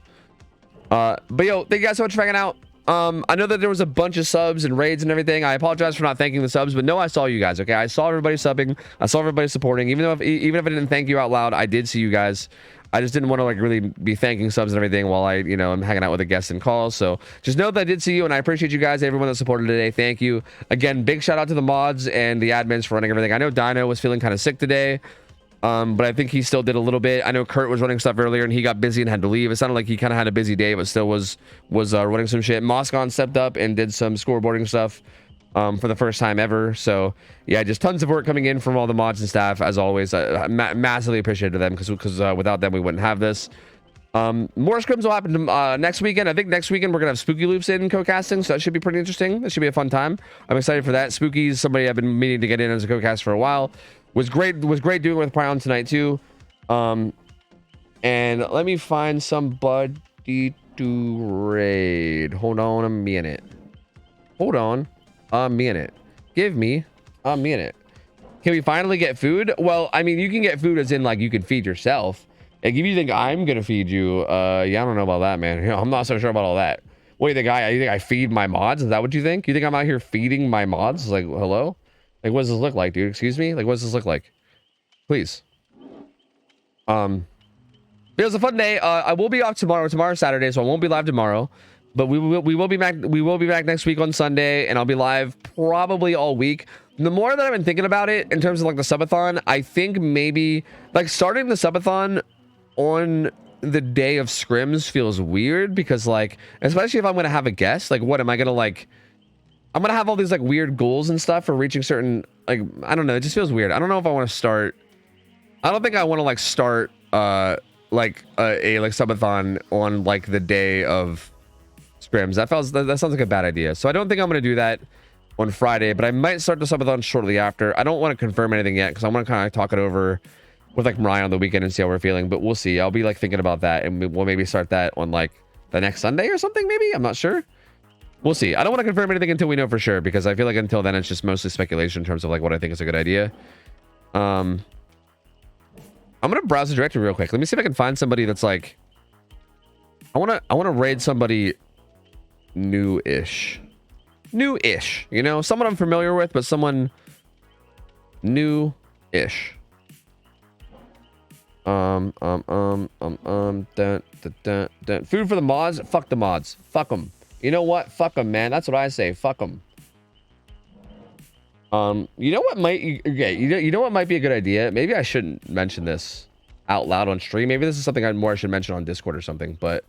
But yo, thank you guys so much for hanging out. I know that there was a bunch of subs and raids and everything. I apologize for not thanking the subs, but no, I saw you guys. Okay, I saw everybody subbing. I saw everybody supporting. Even if I didn't thank you out loud, I did see you guys. I just didn't want to like really be thanking subs and everything while I, you know, I'm hanging out with the guests and calls. So just know that I did see you, and I appreciate you guys, everyone that supported today. Thank you again. Big shout out to the mods and the admins for running everything. I know Dino was feeling kind of sick today. But I think he still did a little bit. I know Kurt was running stuff earlier and he got busy and had to leave. It sounded like he kind of had a busy day, but still was running some shit. Moscon stepped up and did some scoreboarding stuff for the first time ever. So yeah, just tons of work coming in from all the mods and staff as always. Massively appreciated them because without them we wouldn't have this. More scrims will happen next weekend. I think next weekend we're gonna have Spooky Loops in co-casting, so that should be pretty interesting. That should be a fun time. I'm excited for that. Spooky's somebody I've been meaning to get in as a co-cast for a while. Was great doing with Prion tonight too. And let me find somebody to raid. Hold on a minute. Give me a minute. Can we finally get food? Well, I mean, you can get food as in like you can feed yourself. Like if you think I'm gonna feed you, yeah, I don't know about that, man. You know, I'm not so sure about all that. What do you think? You think I feed my mods? Is that what you think? You think I'm out here feeding my mods? Like, hello? Like, what does this look like, dude? Excuse me? Like, what does this look like? Please. It was a fun day. I will be off tomorrow. Tomorrow's Saturday, so I won't be live tomorrow. But we will be back. We will be back next week on Sunday, and I'll be live probably all week. The more that I've been thinking about it in terms of like the subathon, I think maybe like starting the subathon on the day of scrims feels weird because like, especially if I'm gonna have a guest, like what am I gonna like? I'm gonna have all these like weird goals and stuff for reaching certain like, I don't know, it just feels weird. I don't know if I want to start. I don't think I want to like start like a like subathon on like the day of scrims. That sounds like a bad idea. So I don't think I'm gonna do that on Friday, but I might start the subathon shortly after. I don't want to confirm anything yet because I want to kind of talk it over with like Mariah on the weekend and see how we're feeling, but we'll see. I'll be like thinking about that, and we'll maybe start that on like the next Sunday or something. Maybe, I'm not sure. We'll see. I don't want to confirm anything until we know for sure, because I feel like until then it's just mostly speculation in terms of like what I think is a good idea. I'm gonna browse the directory real quick. Let me see if I can find somebody that's like, I want to raid somebody new-ish, you know, someone I'm familiar with, but someone new-ish. Food for the mods. Fuck the mods. Fuck them. You know what? Fuck them, man. That's what I say. Fuck them. You know what might, okay, you know what might be a good idea? Maybe I shouldn't mention this out loud on stream. Maybe this is something I should mention on Discord or something, but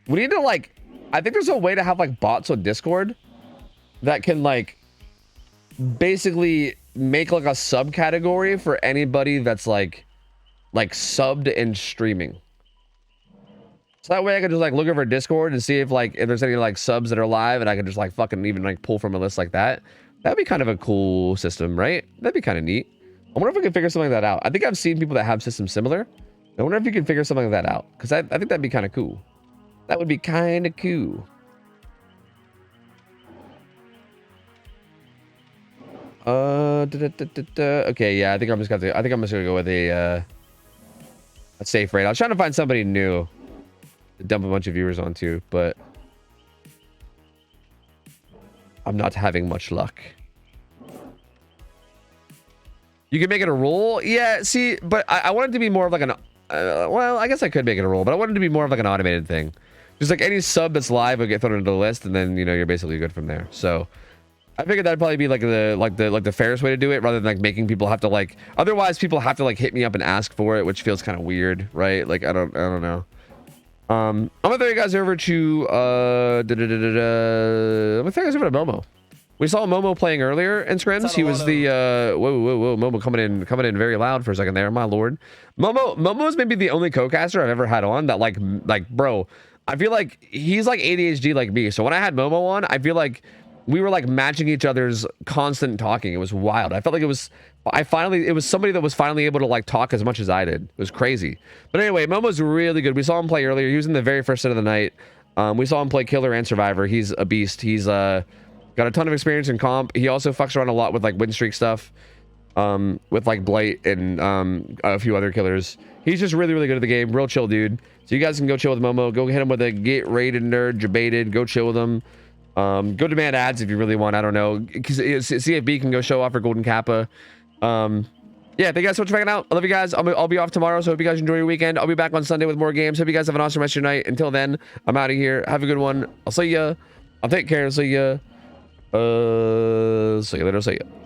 we need to like, I think there's a way to have like bots on Discord that can like basically make like a subcategory for anybody that's like subbed and streaming. So that way I can just like look over Discord and see if there's any like subs that are live, and I can just like fucking even like pull from a list like that. That'd be kind of a cool system, right? That'd be kind of neat. I wonder if we can figure something like that out. I think I've seen people that have systems similar. I wonder if you can figure something like that out, because I think that'd be kind of cool. That would be kind of cool. Okay, yeah, I think I'm just gonna go with a safe raid. I was trying to find somebody new to dump a bunch of viewers onto, but I'm not having much luck. You can make it a rule, yeah. See, but I want it to be more of like an well, I guess I could make it a rule, but I want it to be more of like an automated thing. Just like any sub that's live will get thrown into the list, and then, you know, you're basically good from there. So I figured that'd probably be like the fairest way to do it, rather than like making people have to like, otherwise people have to like hit me up and ask for it, which feels kind of weird, right? Like I don't know. I'm gonna throw you guys over to I'm gonna throw you guys over to Momo. We saw Momo playing earlier in scrims. He was the whoa, Momo coming in very loud for a second there, my lord. Momo's maybe the only co-caster I've ever had on that like bro, I feel like he's like ADHD like me. So when I had Momo on, I feel like we were like matching each other's constant talking. It was wild. I felt like it was somebody that was finally able to like talk as much as I did. It was crazy. But anyway, Momo's really good. We saw him play earlier. He was in the very first set of the night. We saw him play Killer and Survivor. He's a beast. He's got a ton of experience in comp. He also fucks around a lot with like win streak stuff, with like Blight and a few other killers. He's just really, really good at the game. Real chill dude. So you guys can go chill with Momo. Go hit him with a get raided nerd, debated. Go chill with him. Go demand ads if you really want. I don't know. CFB can go show off for Golden Kappa. Yeah, thank you guys so much for checking out. I love you guys. I'll be off tomorrow, so hope you guys enjoy your weekend. I'll be back on Sunday with more games. Hope you guys have an awesome rest of your night. Until then, I'm out of here. Have a good one. I'll see ya. I'll take care. See ya. See you later. See ya.